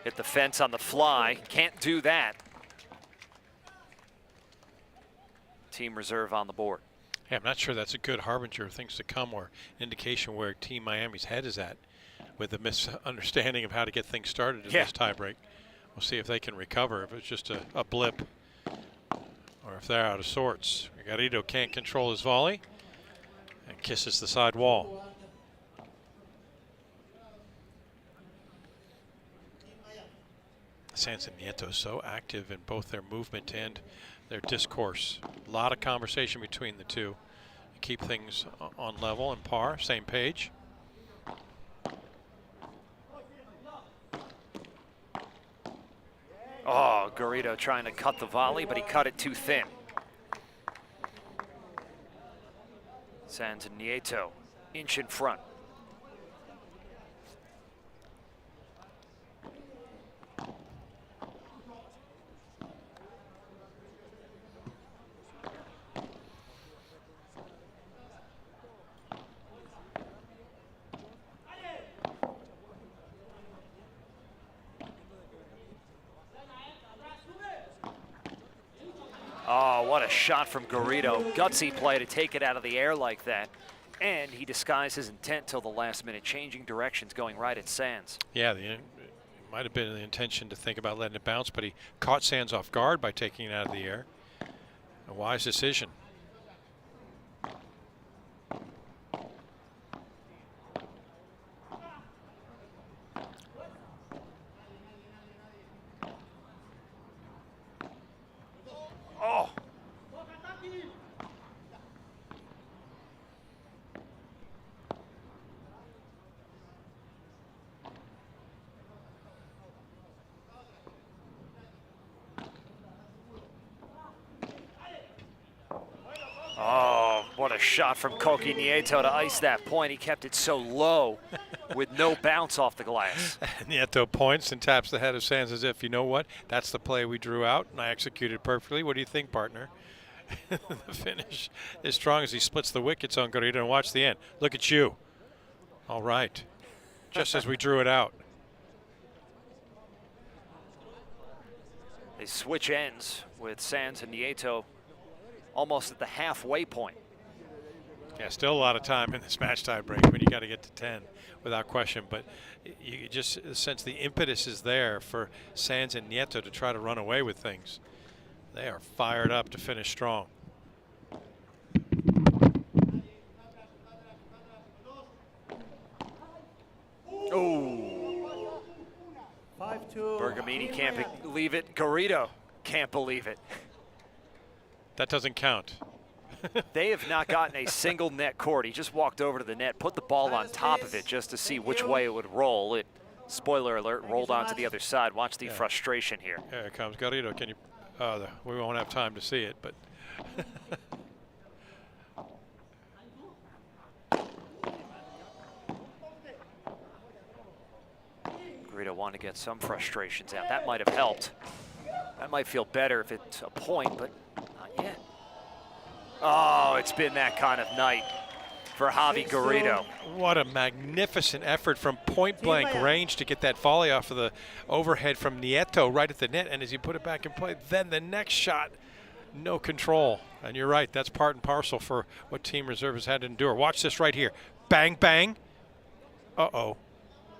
Hit the fence on the fly. Can't do that. Team Reserve on the board. Yeah, I'm not sure that's a good harbinger of things to come or indication where Team Miami's head is at with the misunderstanding of how to get things started in this tiebreak. We'll see if they can recover, if it's just a blip or if they're out of sorts. Garrido can't control his volley and kisses the side wall. Sanz and Nieto so active in both their movement and their discourse. A lot of conversation between the two. Keep things on level and par, same page. Oh, Garrido trying to cut the volley, but he cut it too thin. Sanz and Nieto, inch in front. Oh, what a shot from Garrido. Gutsy play to take it out of the air like that. And he disguised his intent till the last minute, changing directions, going right at Sanz. Yeah, it might have been the intention to think about letting it bounce, but he caught Sanz off guard by taking it out of the air. A wise decision. Oh. Oh, what a shot from Koki Nieto to ice that point. He kept it so low with no bounce off the glass. Nieto points and taps the head of Sanz as if, you know what, that's the play we drew out and I executed perfectly. What do you think, partner? The finish as strong as he splits the wickets on Garrido, and watch the end. Look at you. All right. Just as we drew it out. They switch ends with Sanz and Nieto almost at the halfway point. Yeah, still a lot of time in this match tie break when you got to get to 10 without question, but you just sense the impetus is there for Sanz and Nieto to try to run away with things. They are fired up to finish strong. Oh. 5-2. Bergamini can't believe it. Garrido can't believe it. That doesn't count. They have not gotten a single net cord. He just walked over to the net, put the ball on top of it just to see which way it would roll. It, spoiler alert, rolled onto the other side. Watch the frustration here. Here it comes. Garrido, can you, we won't have time to see it, but. Garrido wanted to get some frustrations out. That might have helped. That might feel better if it's a point, but not yet. Oh, it's been that kind of night. for Javi Garrido. What a magnificent effort from point-blank range to get that volley off of the overhead from Nieto right at the net. And as you put it back in play, then the next shot, no control. And you're right, that's part and parcel for what Team Reserve has had to endure. Watch this right here. Bang, bang. Uh-oh,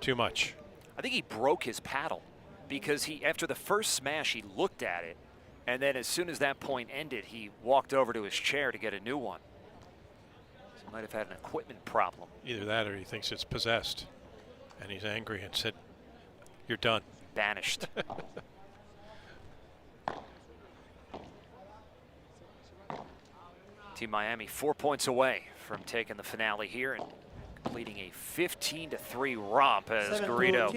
too much. I think he broke his paddle because after the first smash, he looked at it. And then as soon as that point ended, he walked over to his chair to get a new one. So he might have had an equipment problem. Either that or he thinks it's possessed. And he's angry and said, "You're done." Banished. Team Miami 4 points away from taking the finale here and completing a 15-3 romp as Garrido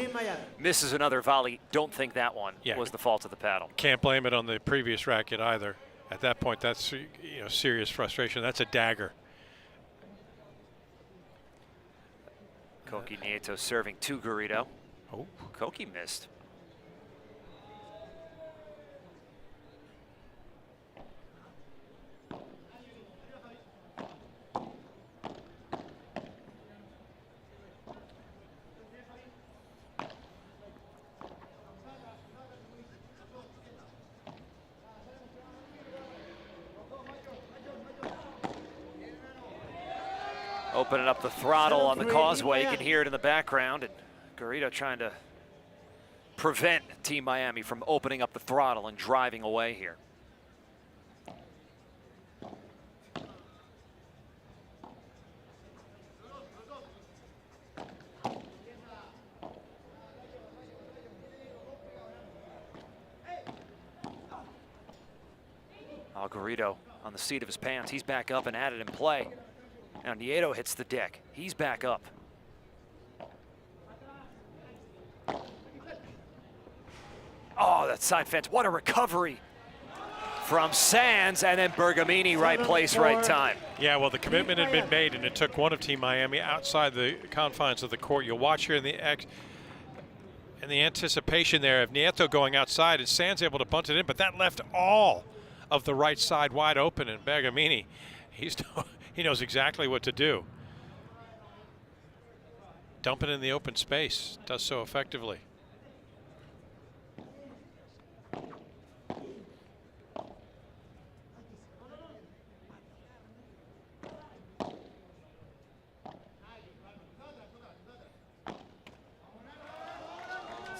misses another volley. Don't think that one was the fault of the paddle. Can't blame it on the previous racket either. At that point, that's serious frustration. That's a dagger. Koki Nieto serving to Garrido. Oh, Koki missed. Opening up the throttle on the causeway. You can hear it in the background. And Garrido trying to prevent Team Miami from opening up the throttle and driving away here. Garrido on the seat of his pants. He's back up and at it in play. Now Nieto hits the deck. He's back up. Oh, that side fence. What a recovery from Sands, and then Bergamini, right place, right time. Yeah, well, the commitment had been made, and it took one of Team Miami outside the confines of the court. You'll watch here in the anticipation there of Nieto going outside, and Sands able to bunt it in, but that left all of the right side wide open, and Bergamini, he knows exactly what to do. Dump it in the open space, does so effectively.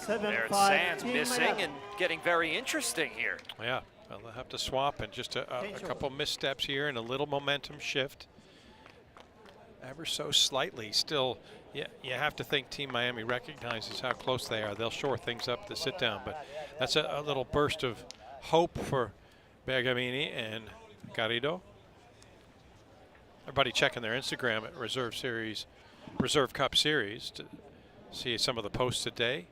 There's Sands missing and getting very interesting here. Yeah, well, they'll have to swap, and just a couple missteps here and a little momentum shift. Ever so slightly. Still, you have to think Team Miami recognizes how close they are. They'll shore things up to sit down, but that's a little burst of hope for Bergamini and Garrido. Everybody checking their Instagram at Reserve Cup Series to see some of the posts today.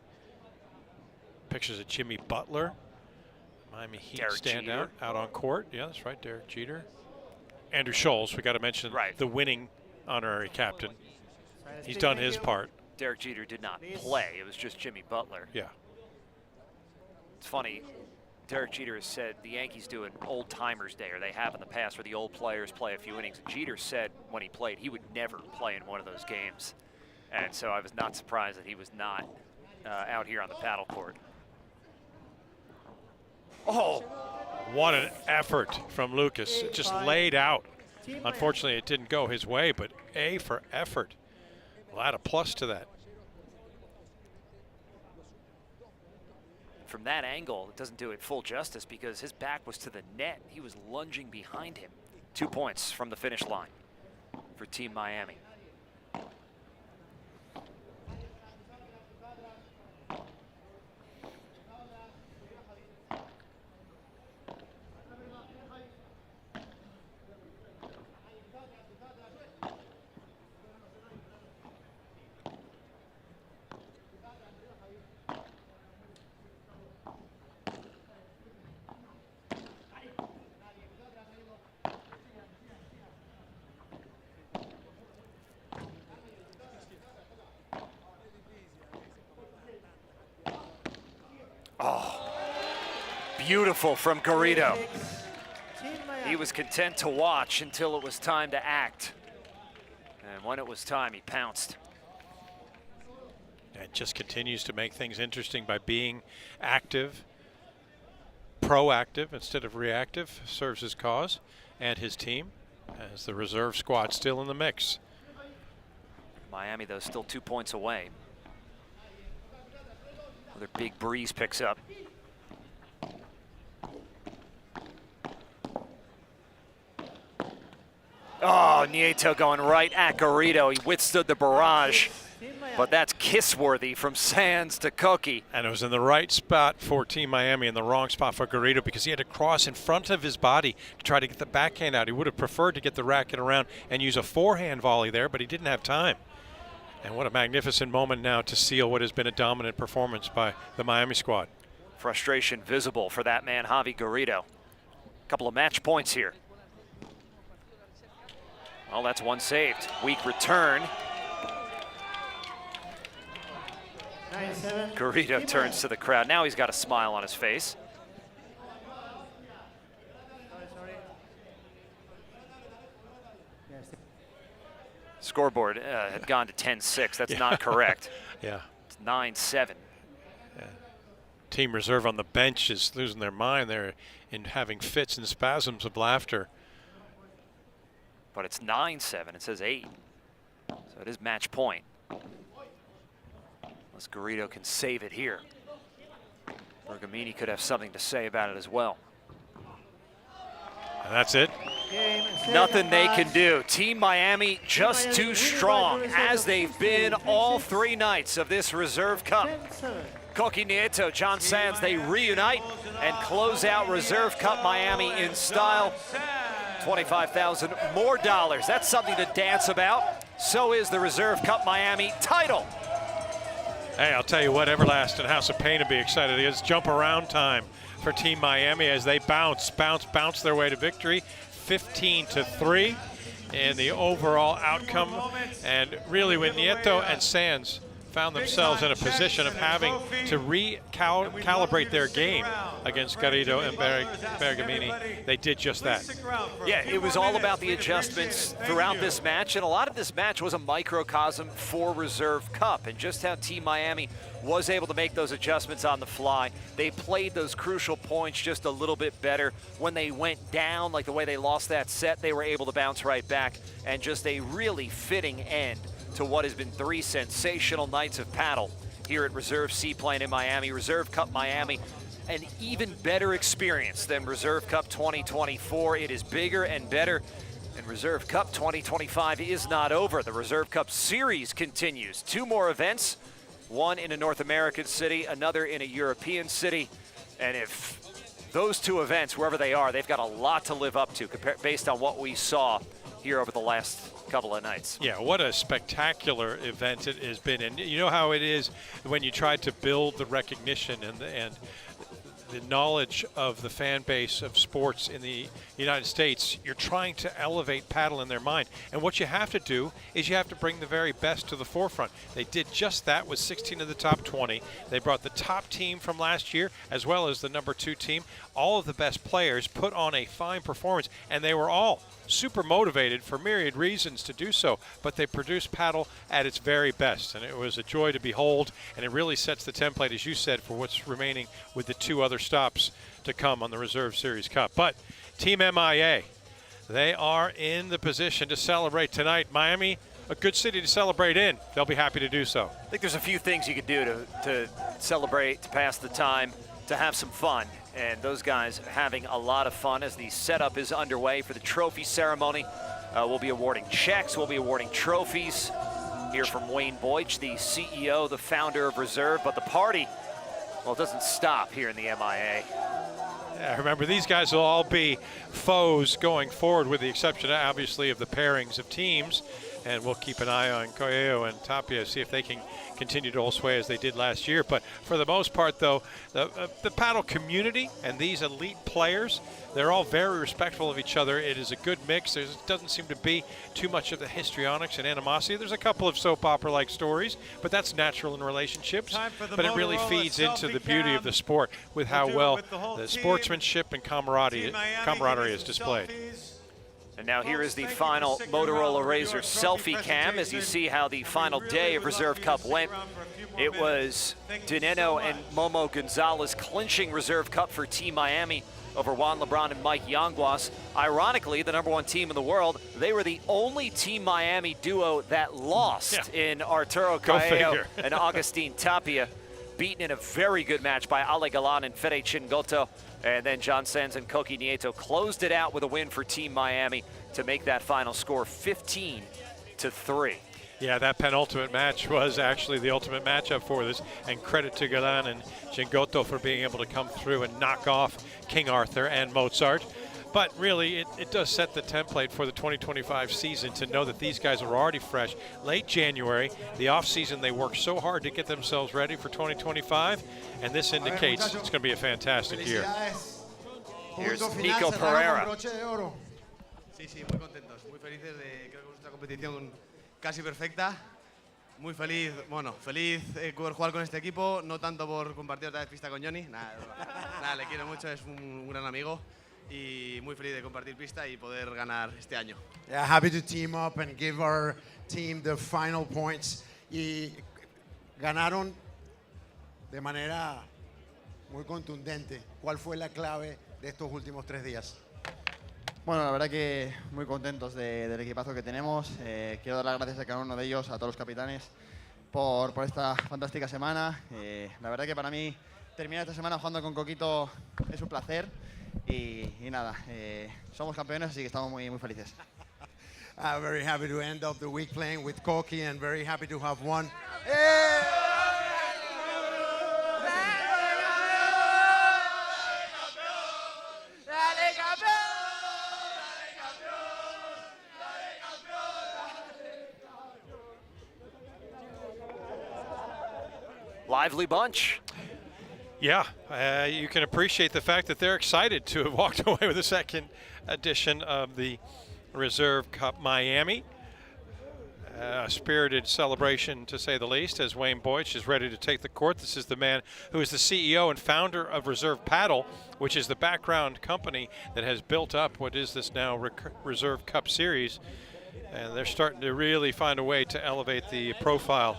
Pictures of Jimmy Butler, Miami Heat standout out on court. Yeah, that's right, Derek Jeter. Andrew Scholes, we got to mention the winning honorary captain. He's done his part. Derek Jeter did not play. It was just Jimmy Butler. Yeah. It's funny. Derek Jeter has said the Yankees do an old timers day, or they have in the past, where the old players play a few innings. And Jeter said when he played, he would never play in one of those games. And so I was not surprised that he was not out here on the paddle court. Oh, what an effort from Lucas. It just laid out. Unfortunately, it didn't go his way, but A for effort. We'll add a plus to that. From that angle, it doesn't do it full justice because his back was to the net. He was lunging behind him. 2 points from the finish line for Team Miami. Beautiful from Garrido. He was content to watch until it was time to act. And when it was time, he pounced. And just continues to make things interesting by being active, proactive instead of reactive. Serves his cause and his team as the reserve squad still in the mix. Miami, though, still 2 points away. Another big breeze picks up. Oh, Nieto going right at Garrido. He withstood the barrage, but that's kiss-worthy from Sands to Koki. And it was in the right spot for Team Miami and the wrong spot for Garrido because he had to cross in front of his body to try to get the backhand out. He would have preferred to get the racket around and use a forehand volley there, but he didn't have time. And what a magnificent moment now to seal what has been a dominant performance by the Miami squad. Frustration visible for that man, Javi Garrido. Couple of match points here. Well, that's one saved. Weak return. Garrido turns to the crowd. Now he's got a smile on his face. Scoreboard had gone to 10-6. That's not correct. Yeah. It's 9-7. Yeah. Team reserve on the bench is losing their mind. They're in having fits and spasms of laughter. But it's 9-7. It says 8. So it is match point. Unless Garrido can save it here. Bergamini could have something to say about it as well. And that's it. Nothing they can do. Team Miami just too strong, as they've been all 3 nights of this Reserve Cup. Koki Nieto, John Sands, they reunite and close out Reserve Cup Miami in style. 25,000 more dollars. That's something to dance about. So is the Reserve Cup Miami title. Hey, I'll tell you what, Everlasting House of Pain will be excited. It's jump around time for Team Miami as they bounce their way to victory. 15-3 in the overall outcome. And really when Nieto and Sands found themselves in a position of having to recalibrate their game against Garrido and Bergamini, they did just that. Yeah, it was all about the adjustments throughout this match, and a lot of this match was a microcosm for Reserve Cup and just how Team Miami was able to make those adjustments on the fly. They played those crucial points just a little bit better. When they went down, like the way they lost that set, they were able to bounce right back, and just a really fitting end to what has been 3 sensational nights of paddle here at Reserve Seaplane in Miami. Reserve Cup Miami, an even better experience than Reserve Cup 2024. It is bigger and better, and Reserve Cup 2025 is not over. The Reserve Cup Series continues. 2 more events, one in a North American city, another in a European city, and if those 2 events, wherever they are, they've got a lot to live up to based on what we saw here over the last couple of nights. Yeah, what a spectacular event it has been. And you know how it is when you try to build the recognition and the knowledge of the fan base of sports in the United States, you're trying to elevate paddle in their mind. And what you have to do is you have to bring the very best to the forefront. They did just that with 16 of the top 20. They brought the top team from last year as well as the number 2 team. All of the best players put on a fine performance, and they were all super motivated for myriad reasons to do so, but they produced paddle at its very best, and it was a joy to behold, and it really sets the template, as you said, for what's remaining with the 2 other stops to come on the Reserve Series Cup. But Team MIA, they are in the position to celebrate tonight. Miami, a good city to celebrate in. They'll be happy to do so. I think there's a few things you could do to celebrate, to pass the time, to have some fun. And those guys having a lot of fun as the setup is underway for the trophy ceremony. We'll be awarding checks, we'll be awarding trophies. Hear from Wayne Boych, the CEO, the founder of Reserve, but the party, well, it doesn't stop here in the MIA. Yeah, remember, these guys will all be foes going forward, with the exception, obviously, of the pairings of teams. And we'll keep an eye on Coelho and Tapia, see if they can continue to hold sway as they did last year. But for the most part, though, the paddle community and these elite players, they're all very respectful of each other. It is a good mix. There doesn't seem to be too much of the histrionics and animosity. There's a couple of soap opera-like stories, but that's natural in relationships. But it really feeds into the beauty of the sport with how well the sportsmanship and camaraderie is displayed. And now here is the final Motorola Razr selfie cam as you see how the final day of Reserve Cup went. It was Dineno and Momo Gonzalez clinching Reserve Cup for Team Miami over Juan Lebron and Mike Yanguas. Ironically, the #1 team in the world, they were the only Team Miami duo that lost in Arturo Caello and Agustin Tapia, beaten in a very good match by Ale Galan and Fede Chingoto. And then John Sanz and Koki Nieto closed it out with a win for Team Miami to make that final score 15-3. Yeah, that penultimate match was actually the ultimate matchup for this, and credit to Galan and Chingoto for being able to come through and knock off King Arthur and Mozart. But really, it does set the template for the 2025 season to know that these guys are already fresh. Late January, the off-season, they worked so hard to get themselves ready for 2025, and this indicates it's going to be a fantastic year. Here's Nico Pereira. Sí, sí, muy contentos, muy felices de creo que nuestra competición casi perfecta. Muy feliz, bueno, feliz poder jugar con este equipo, no tanto por compartir otra vez pista con Johnny, nada, le quiero mucho, es un gran amigo. Y muy feliz de compartir pista y poder ganar este año. Yeah, happy to team up and give our team the final points. Y ganaron de manera muy contundente. ¿Cuál fue la clave de estos últimos 3 días? Bueno, la verdad que muy contentos del equipazo que tenemos. Quiero dar las gracias a cada uno de ellos, a todos los capitanes, por esta fantástica semana. La verdad que para mí terminar esta semana jugando con Coquito es un placer. Y nada, somos campeones, así que estamos muy felices. Very happy to end up the week playing with Koki and very happy to have won. Lively bunch. Yeah, you can appreciate the fact that they're excited to have walked away with the second edition of the Reserve Cup Miami. A spirited celebration, to say the least, as Wayne Boych is ready to take the court. This is the man who is the CEO and founder of Reserve Paddle, which is the background company that has built up what is this now Reserve Cup series. And they're starting to really find a way to elevate the profile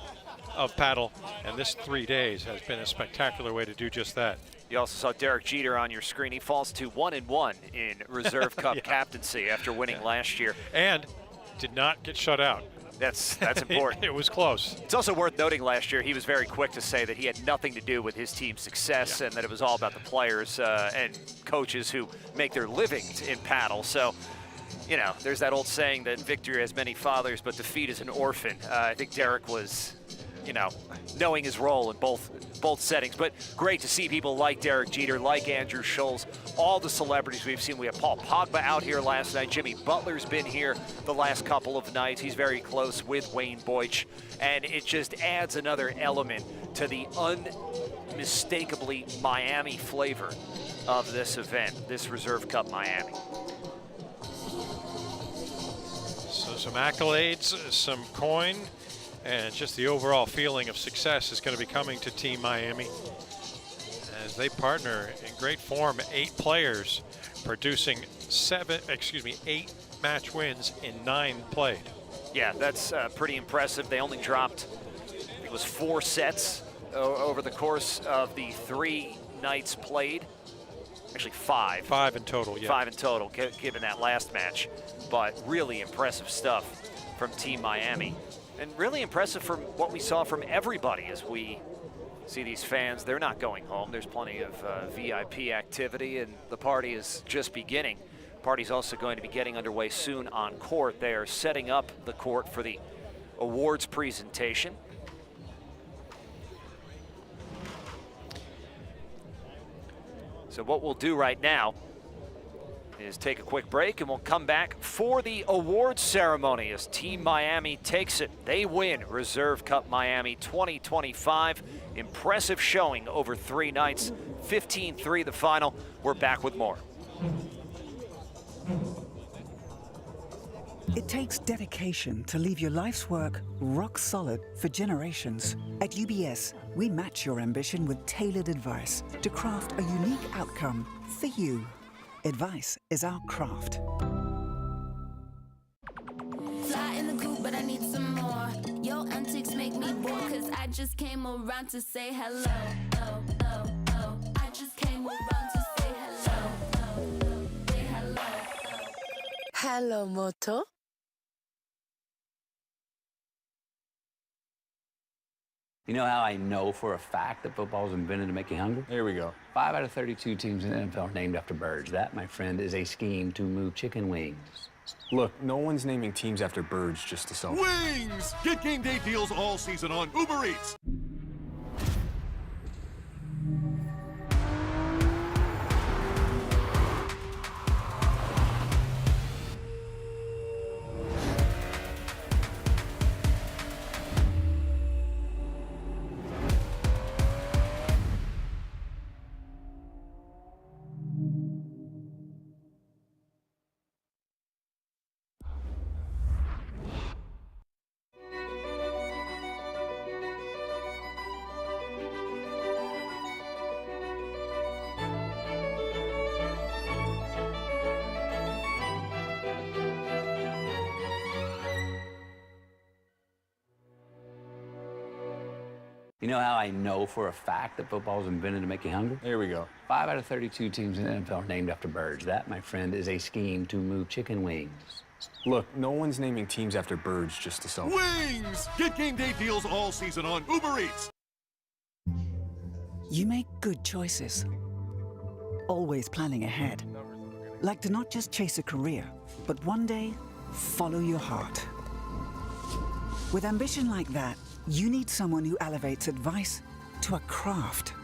of paddle, and this 3 days has been a spectacular way to do just that. You also saw Derek Jeter on your screen. He falls to 1-1 in Reserve Cup captaincy after winning last year. And did not get shut out. That's important. It was close. It's also worth noting last year he was very quick to say that he had nothing to do with his team's success and that it was all about the players and coaches who make their livings in paddle. So, you know, there's that old saying that victory has many fathers, but defeat is an orphan. I think Derek was, you know, knowing his role in both settings. But great to see people like Derek Jeter, like Andrew Scholes, all the celebrities we've seen. We have Paul Pogba out here last night. Jimmy Butler's been here the last couple of nights. He's very close with Wayne Boych. And it just adds another element to the unmistakably Miami flavor of this event, this Reserve Cup Miami. So some accolades, some coin, and just the overall feeling of success is going to be coming to Team Miami as they partner in great form. 8 players producing 8 match wins in 9 played. Yeah, that's pretty impressive. They only dropped, I think it was 4 sets over the course of the 3 nights played. Actually 5. 5 in total, yeah. 5 in total, given that last match. But really impressive stuff from Team Miami. And really impressive from what we saw from everybody as we see these fans. They're not going home. There's plenty of VIP activity, and the party is just beginning. Party's also going to be getting underway soon on court. They are setting up the court for the awards presentation. So what we'll do right now is take a quick break, and we'll come back for the awards ceremony as Team Miami takes it. They win Reserve Cup Miami 2025. Impressive showing over 3 nights, 15-3 the final. We're back with more. It takes dedication to leave your life's work rock solid for generations. At UBS, we match your ambition with tailored advice to craft a unique outcome for you. Advice is our craft. Your antics make me bored, cause I just came around to say hello. Oh, oh, oh. I just came around to say hello. Oh, oh. Say hello. Hello, Moto. You know how I know for a fact that football was invented to make you hungry? Here we go. 5 out of 32 teams in the NFL are named after birds. That, my friend, is a scheme to move chicken wings. Look, no one's naming teams after birds just to sell. Wings! Get game day deals all season on Uber Eats. You know how I know for a fact that football was invented to make you hungry? Here we go. 5 out of 32 teams in the NFL are named after birds. That, my friend, is a scheme to move chicken wings. Look, no one's naming teams after birds just to sell. Wings! Get game day deals all season on Uber Eats. You make good choices, always planning ahead. Like to not just chase a career, but one day follow your heart. With ambition like that, you need someone who elevates advice to a craft.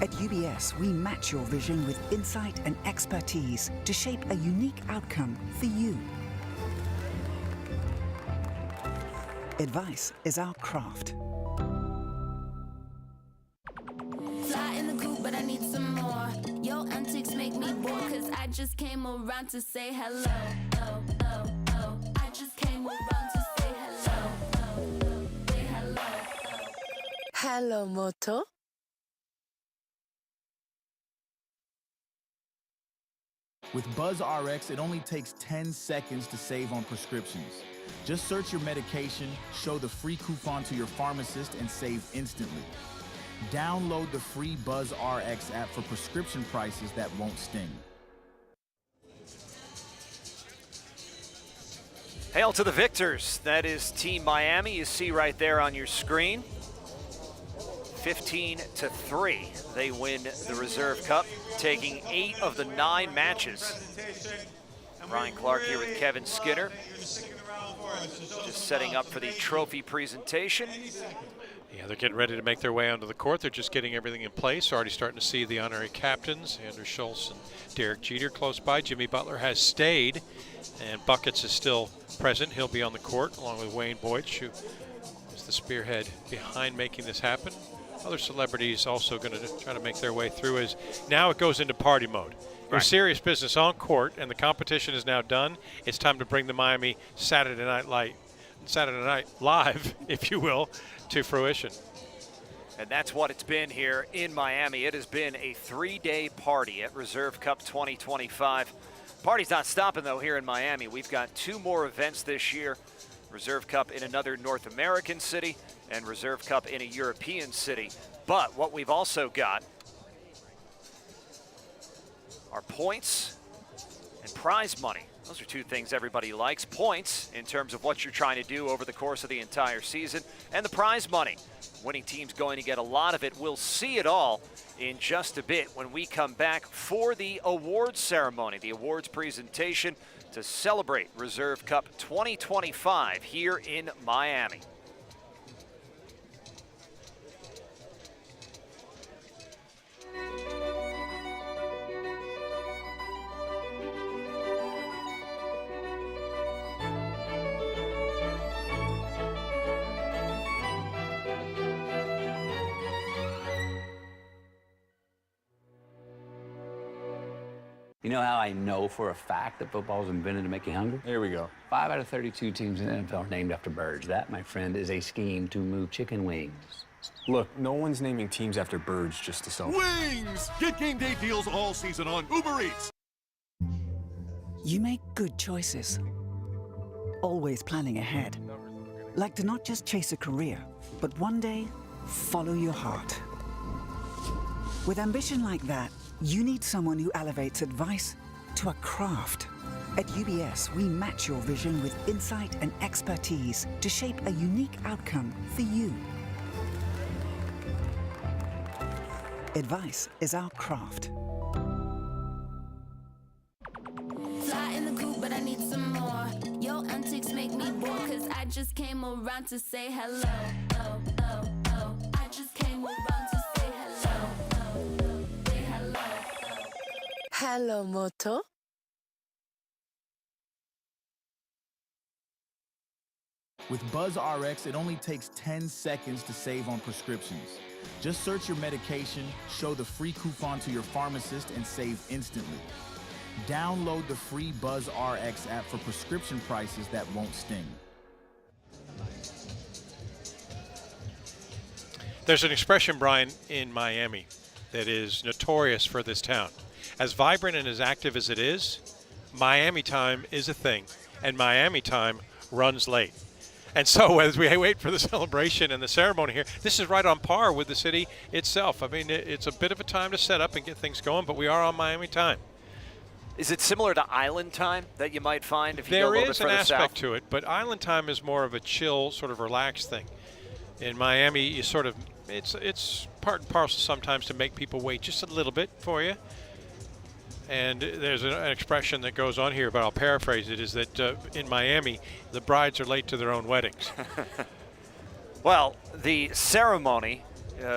At UBS, we match your vision with insight and expertise to shape a unique outcome for you. Advice is our craft. Fly in the coop, but I need some more. Your antics make me bored, cause I just came around to say hello. Oh, oh, oh. I just came around to say hello. Oh, oh. Say hello. Hello, Moto. With BuzzRx, it only takes 10 seconds to save on prescriptions. Just search your medication, show the free coupon to your pharmacist, and save instantly. Download the free BuzzRx app for prescription prices that won't sting. Hail to the victors. That is Team Miami. You see right there on your screen. 15-3. They win the Reserve Cup, taking 8 of the 9 matches. Ryan Clark here with Kevin Skinner. Just setting up for the trophy presentation. Yeah, they're getting ready to make their way onto the court. They're just getting everything in place. Already starting to see the honorary captains, Andrew Schultz and Derek Jeter close by. Jimmy Butler has stayed, and Buckets is still present. He'll be on the court along with Wayne Boych, who is the spearhead behind making this happen. Other celebrities also going to try to make their way through as now it goes into party mode. There's serious business on court, and the competition is now done. It's time to bring the Miami Saturday Night Live, if you will, to fruition. And that's what it's been here in Miami. It has been a 3-day party at Reserve Cup 2025. Party's not stopping, though, here in Miami. We've got 2 more events this year. Reserve Cup in another North American city and Reserve Cup in a European city. But what we've also got are points and prize money. Those are 2 things everybody likes. Points in terms of what you're trying to do over the course of the entire season, and the prize money. Winning team's going to get a lot of it. We'll see it all in just a bit when we come back for the awards ceremony, the awards presentation to celebrate Reserve Cup 2025 here in Miami. You know how I know for a fact that football was invented to make you hungry? Here we go. 5 out of 32 teams in the NFL are named after birds. That, my friend, is a scheme to move chicken wings. Look, no one's naming teams after birds just to sell. Wings! Get game day deals all season on Uber Eats. You make good choices, always planning ahead. like to not just chase a career, but one day follow your heart. With ambition like that, you need someone who elevates advice to a craft. At UBS, we match your vision with insight and expertise to shape a unique outcome for you. Advice is our craft. Fly in the coop, but I need some more. Your antics make me bored, cause I just came around to say hello. Oh, oh, oh. I just came around to say hello. Oh, oh. Say hello. Hello, Moto. With BuzzRx, it only takes 10 seconds to save on prescriptions. Just search your medication, show the free coupon to your pharmacist, and save instantly. Download the free BuzzRx app for prescription prices that won't sting. There's an expression, Brian, in Miami that is notorious for this town. As vibrant and as active as it is, Miami time is a thing, and Miami time runs late. And so as we wait for the celebration and the ceremony here, this is right on par with the city itself. I mean, it's a bit of a time to set up and get things going, but we are on Miami time. Is it similar to island time that you might find if you go a little bit There is an further aspect south? to it, but island time is more of a chill, sort of relaxed thing. In Miami, you sort of, it's part and parcel sometimes to make people wait just a little bit for you. And there's an expression that goes on here, but I'll paraphrase it, is that in Miami, the brides are late to their own weddings. Well, the ceremony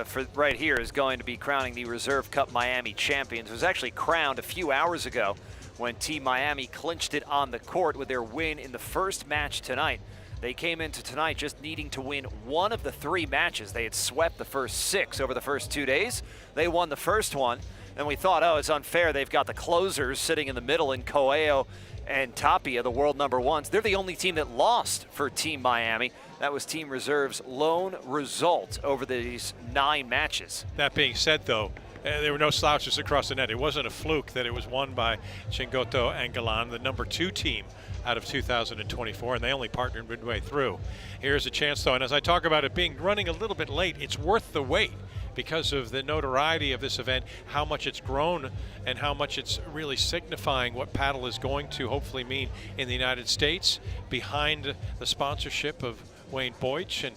for right here is going to be crowning the Reserve Cup Miami champions. It was actually crowned a few hours ago when Team Miami clinched it on the court with their win in the first match tonight. They came into tonight just needing to win one of the 3 matches. They had swept the first 6 over the first 2 days. They won the first one. And we thought, oh, it's unfair. They've got the closers sitting in the middle in Coelho and Tapia, the world #1s. They're the only team that lost for Team Miami. That was Team Reserve's lone result over these 9 matches. That being said, though, there were no slouches across the net. It wasn't a fluke that it was won by Chingoto and Galan, the #2 team out of 2024, and they only partnered midway through. Here's a chance, though, and as I talk about it running a little bit late, it's worth the wait because of the notoriety of this event, how much it's grown and how much it's really signifying what paddle is going to hopefully mean in the United States. Behind the sponsorship of Wayne Boich and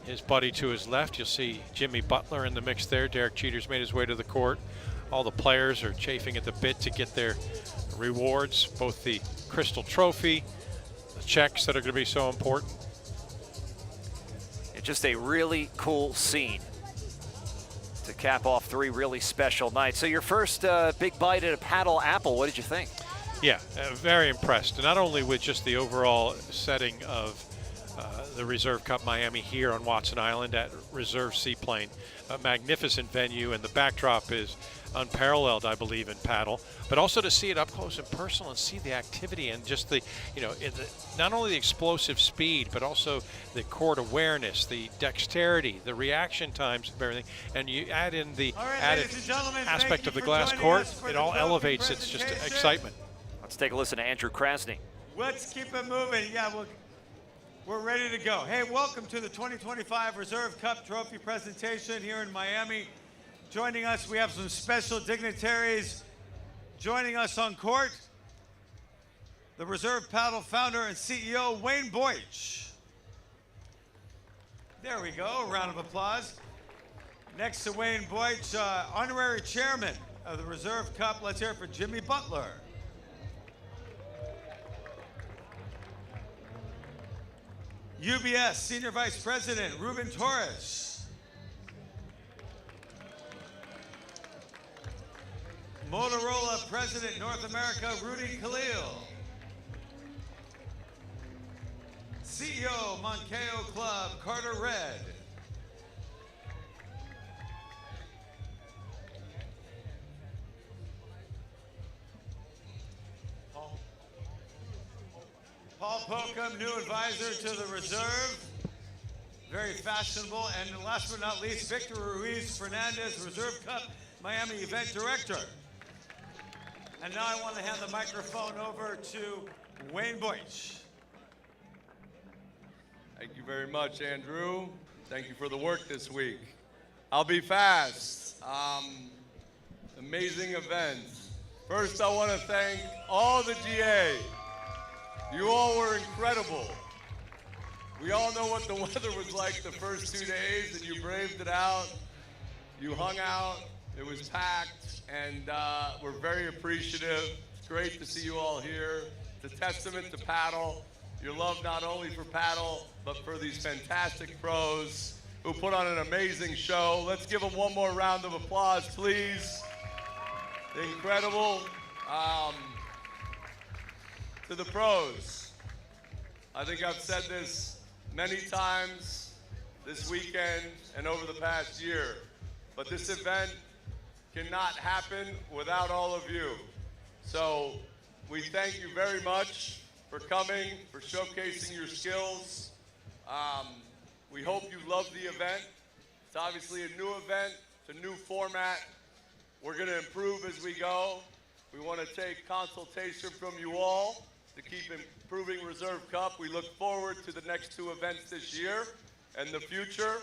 his buddy to his left, you'll see Jimmy Butler in the mix there. Derek Cheater's made his way to the court. All the players are chafing at the bit to get their rewards, both the Crystal Trophy, the checks that are going to be so important. It's just a really cool scene to cap off 3 really special nights. So your first big bite at a paddle apple, what did you think? Yeah, very impressed. Not only with just the overall setting of the Reserve Cup Miami here on Watson Island at Reserve Seaplane, a magnificent venue, and the backdrop is unparalleled, I believe, in paddle, but also to see it up close and personal and see the activity and just the, not only the explosive speed, but also the court awareness, the dexterity, the reaction times of everything, and you add in the added aspect of the glass court, it all elevates its just excitement. Let's take a listen to Andrew Krasny. Let's keep it moving. Yeah, we're ready to go. Hey, welcome to the 2025 Reserve Cup Trophy presentation here in Miami. Joining us, we have some special dignitaries joining us on court. The Reserve Paddle founder and CEO, Wayne Boich. There we go, a round of applause. Next to Wayne Boich, honorary chairman of the Reserve Cup. Let's hear it for Jimmy Butler. UBS Senior Vice President, Ruben Torres. Motorola President, North America, Rudy Khalil. CEO, Moncayo Club, Carter Red. Paul Pokum, new advisor to the Reserve. Very fashionable. And last but not least, Victor Ruiz Fernandez, Reserve Cup Miami Event Director. And now I want to hand the microphone over to Wayne Boich. Thank you very much, Andrew. Thank you for the work this week. I'll be fast. Amazing event. First, I want to thank all the GA. You all were incredible. We all know what the weather was like the first 2 days, and you braved it out. You hung out. It was packed, and we're very appreciative. It's great to see you all here. It's a testament to paddle. Your love not only for paddle, but for these fantastic pros who put on an amazing show. Let's give them one more round of applause, please. Incredible. To the pros, I think I've said this many times this weekend and over the past year, but this event cannot happen without all of you. So we thank you very much for coming, for showcasing your skills. We hope you love the event. It's obviously a new event, it's a new format. We're gonna improve as we go. We wanna take consultation from you all to keep improving Reserve Cup. We look forward to the next 2 events this year and the future,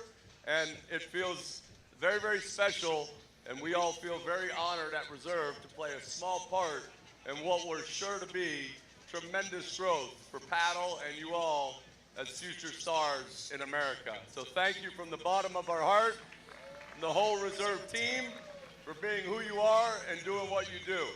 and it feels very, very special, and we all feel very honored at Reserve to play a small part in what we're sure to be tremendous growth for paddle and you all as future stars in America. So thank you from the bottom of our heart, and the whole Reserve team, for being who you are and doing what you do.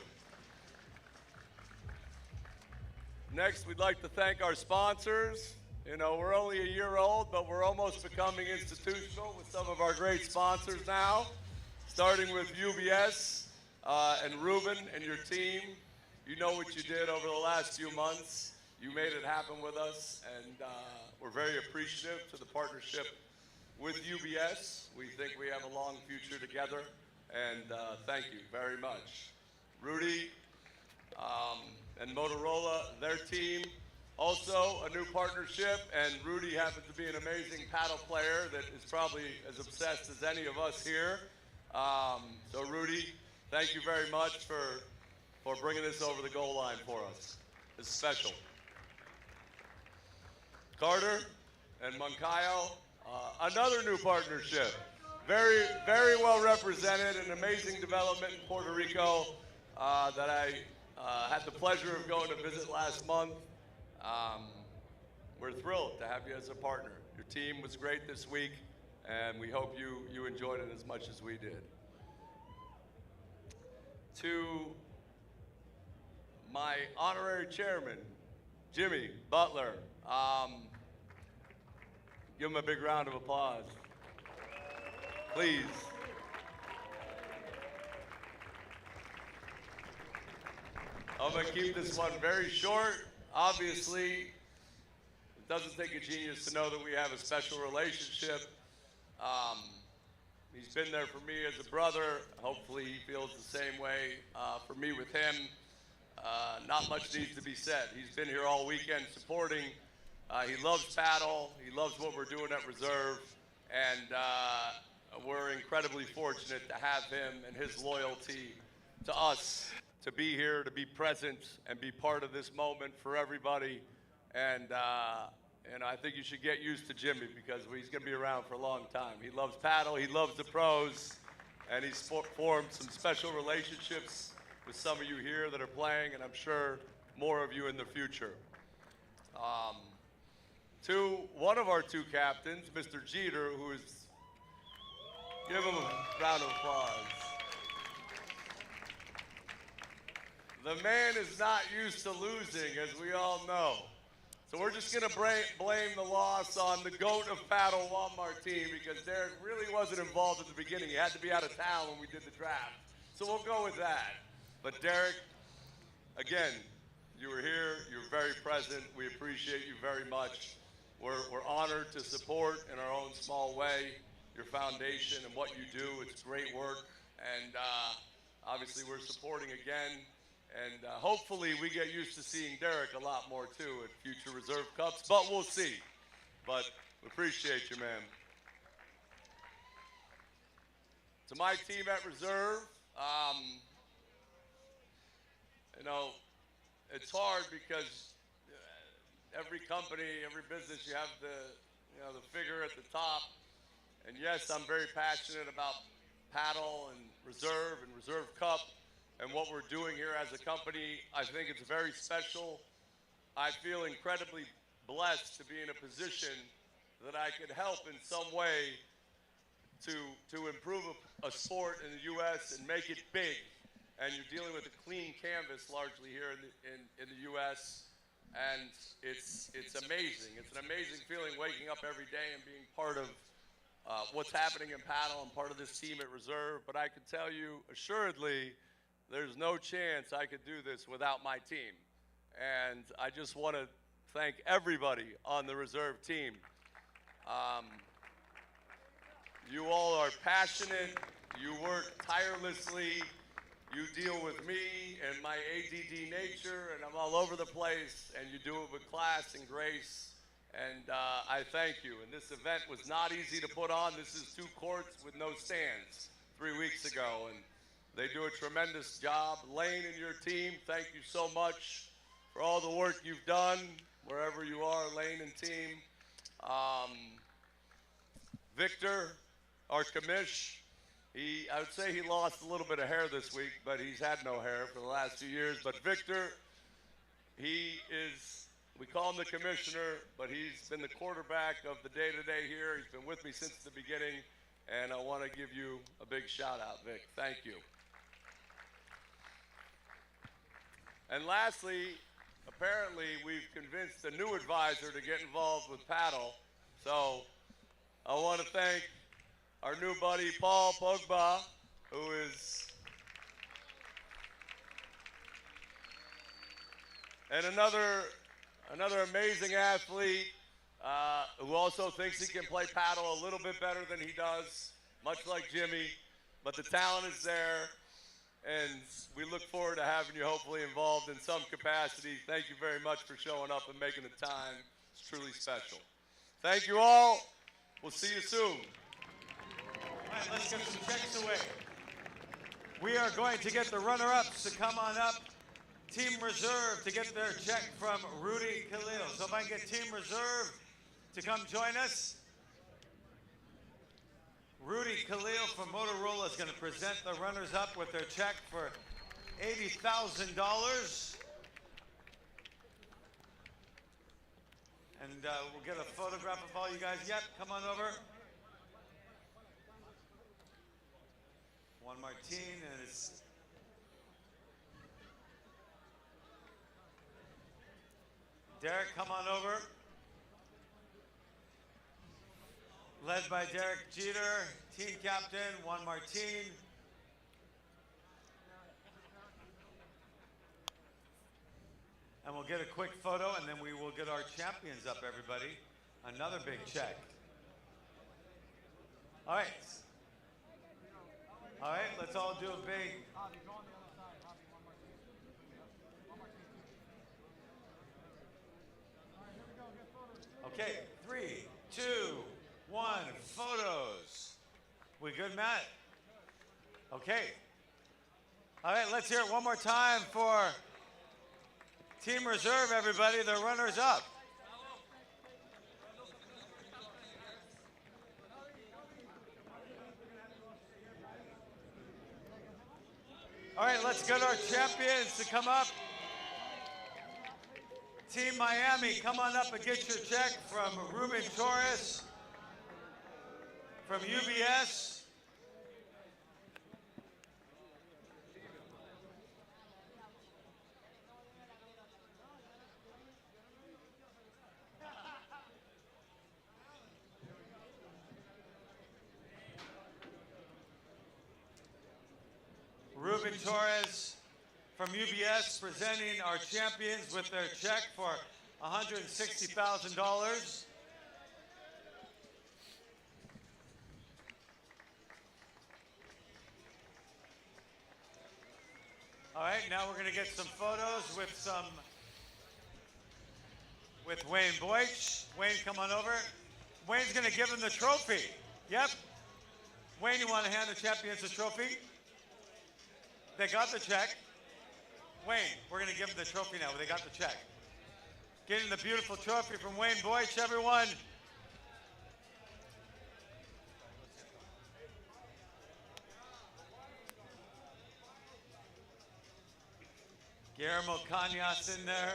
Next, we'd like to thank our sponsors. You know, we're only a year old, but we're almost becoming institutional with some of our great sponsors now, starting with UBS and Ruben and your team. You know what you did over the last few months. You made it happen with us, and we're very appreciative to the partnership with UBS. We think we have a long future together, and thank you very much. Rudy and Motorola, their team, also a new partnership, and Rudy happens to be an amazing paddle player that is probably as obsessed as any of us here. So Rudy, thank you very much for bringing this over the goal line for us. It's special. Carter and Moncayo, another new partnership. Very, very well represented, an amazing development in Puerto Rico that I had the pleasure of going to visit last month. We're thrilled to have you as a partner. Your team was great this week, and we hope you enjoyed it as much as we did. To my honorary chairman, Jimmy Butler, give him a big round of applause, please. I'm gonna keep this one very short. Obviously, it doesn't take a genius to know that we have a special relationship. He's been there for me as a brother. Hopefully he feels the same way for me with him. Not much needs to be said. He's been here all weekend supporting. He loves paddle. He loves what we're doing at Reserve. And we're incredibly fortunate to have him and his loyalty to us, to be here, to be present, and be part of this moment for everybody. And I think you should get used to Jimmy, because he's going to be around for a long time. He loves paddle, he loves the pros, and he's formed some special relationships with some of you here that are playing, and I'm sure more of you in the future. To one of our 2 captains, Mr. Jeter, who is, give him a round of applause. The man is not used to losing, as we all know. So we're just going to blame the loss on the GOAT of paddle, Juan Martin, because Derek really wasn't involved at the beginning. He had to be out of town when we did the draft. So we'll go with that. But Derek, again, you were here. You're very present. We appreciate you very much. We're honored to support in our own small way your foundation and what you do. It's great work. And obviously we're supporting again. And hopefully we get used to seeing Derek a lot more too at future Reserve Cups, but we'll see. But we appreciate you, man. To my team at Reserve, you know, it's hard because every company, every business, you have the figure at the top. And yes, I'm very passionate about paddle and Reserve Cup and what we're doing here as a company. I think it's very special. I feel incredibly blessed to be in a position that I could help in some way to improve a sport in the U.S. and make it big. And you're dealing with a clean canvas largely here in the U.S. And it's amazing. It's an amazing feeling waking up every day and being part of what's happening in paddle and part of this team at Reserve. But I can tell you assuredly, there's no chance I could do this without my team. And I just want to thank everybody on the Reserve team. You all are passionate. You work tirelessly. You deal with me and my ADD nature, and I'm all over the place, and you do it with class and grace, and I thank you. And this event was not easy to put on. This is 2 courts with no stands 3 weeks ago, and they do a tremendous job. Lane and your team, thank you so much for all the work you've done, wherever you are, Lane and team. Victor, our commish, I would say he lost a little bit of hair this week, but he's had no hair for the last 2 years. But Victor, he is, we call him the commissioner, but he's been the quarterback of the day-to-day here. He's been with me since the beginning, and I want to give you a big shout-out, Vic. Thank you. And lastly, apparently we've convinced a new advisor to get involved with paddle. So I want to thank our new buddy, Paul Pogba, who is, and another amazing athlete who also thinks he can play paddle a little bit better than he does, much like Jimmy, but the talent is there, and we look forward to having you hopefully involved in some capacity. Thank you very much for showing up and making the time. It's truly special. Thank you all. We'll see you soon. All right, let's get some checks away. We are going to get the runner-ups to come on up. Team Reserve to get their check from Rudy Khalil. So if I can get Team Reserve to come join us. Rudy Khalil from Motorola is going to present the runners-up with their check for $80,000. And we'll get a photograph of all you guys. Yep, come on over. Juan Martin and his Derek, come on over. Led by Derek Jeter, team captain, Juan Martin. And we'll get a quick photo, and then we will get our champions up, everybody. Another big check. All right. All right, let's all do a big. Okay, 3, 2, 1, photos. We good, Matt? Okay. All right, let's hear it one more time for Team Reserve, everybody, the runners up. All right, let's get our champions to come up. Team Miami, come on up and get your check from Ruben Torres from UBS. Ruben Torres from UBS presenting our champions with their check for $160,000. All right, now we're going to get some photos with Wayne Boych. Wayne, come on over. Wayne's going to give them the trophy. Yep. Wayne, you want to hand the champions the trophy? They got the check. Wayne, we're going to give them the trophy now. They got the check. Getting the beautiful trophy from Wayne Boych, everyone. Guillermo Cañas in there.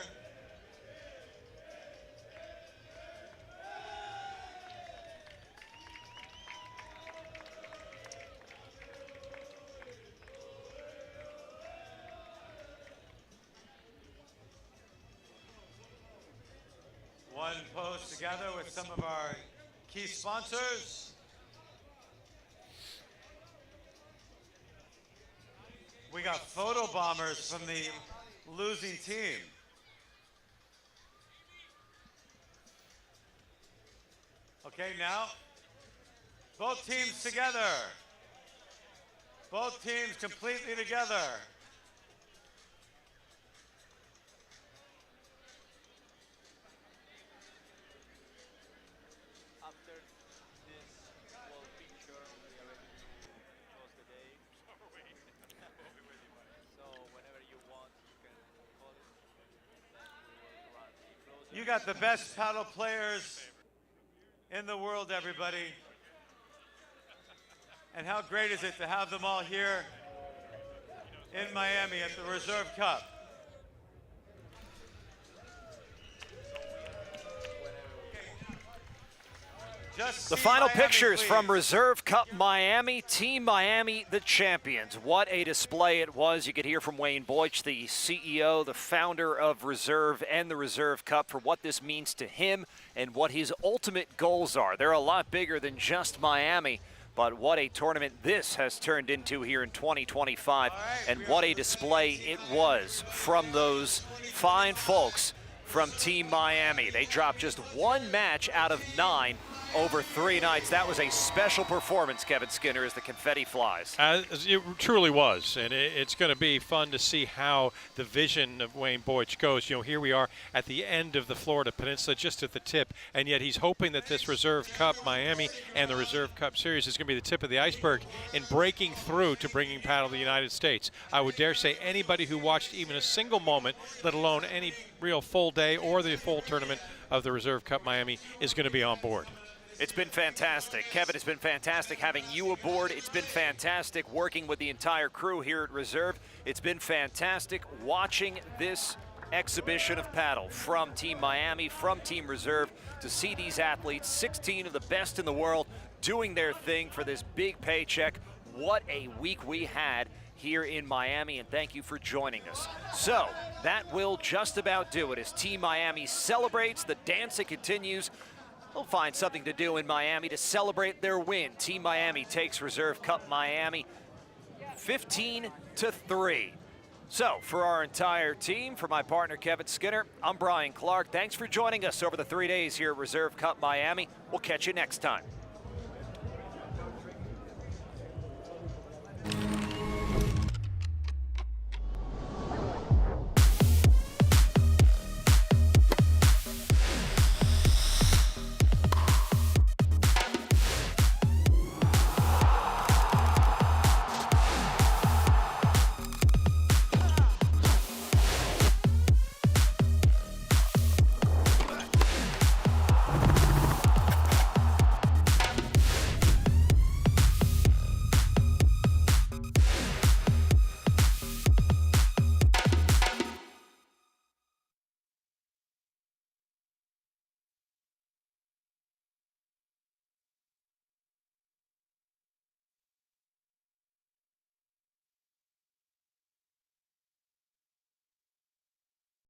One post together with some of our key sponsors. We got photo bombers from the losing team. Okay, now, both teams together. Both teams completely together. You got the best paddle players in the world, everybody. And how great is it to have them all here in Miami at the Reserve Cup? The final pictures from Reserve Cup Miami. Team Miami, the champions. What a display it was. You could hear from Wayne Boich, the CEO, the founder of Reserve and the Reserve Cup, for what this means to him and what his ultimate goals are. They're a lot bigger than just Miami, but what a tournament this has turned into here in 2025, and what a display it was from those fine folks from Team Miami. They dropped just one match out of 9 over 3 nights. That was a special performance, Kevin Skinner, as the confetti flies. It truly was, and it's going to be fun to see how the vision of Wayne Boich goes. You know, here we are at the end of the Florida Peninsula, just at the tip, and yet he's hoping that this Reserve Cup Miami and the Reserve Cup Series is going to be the tip of the iceberg in breaking through to bringing paddle to the United States. I would dare say anybody who watched even a single moment, let alone any real full day or the full tournament of the Reserve Cup Miami, is going to be on board. It's been fantastic. Kevin, it's been fantastic having you aboard. It's been fantastic working with the entire crew here at Reserve. It's been fantastic watching this exhibition of paddle from Team Miami, from Team Reserve, to see these athletes, 16 of the best in the world, doing their thing for this big paycheck. What a week we had here in Miami, and thank you for joining us. So that will just about do it as Team Miami celebrates. The dancing continues. They'll find something to do in Miami to celebrate their win. Team Miami takes Reserve Cup Miami 15-3. So for our entire team, for my partner Kevin Skinner, I'm Brian Clark. Thanks for joining us over the 3 days here at Reserve Cup Miami. We'll catch you next time.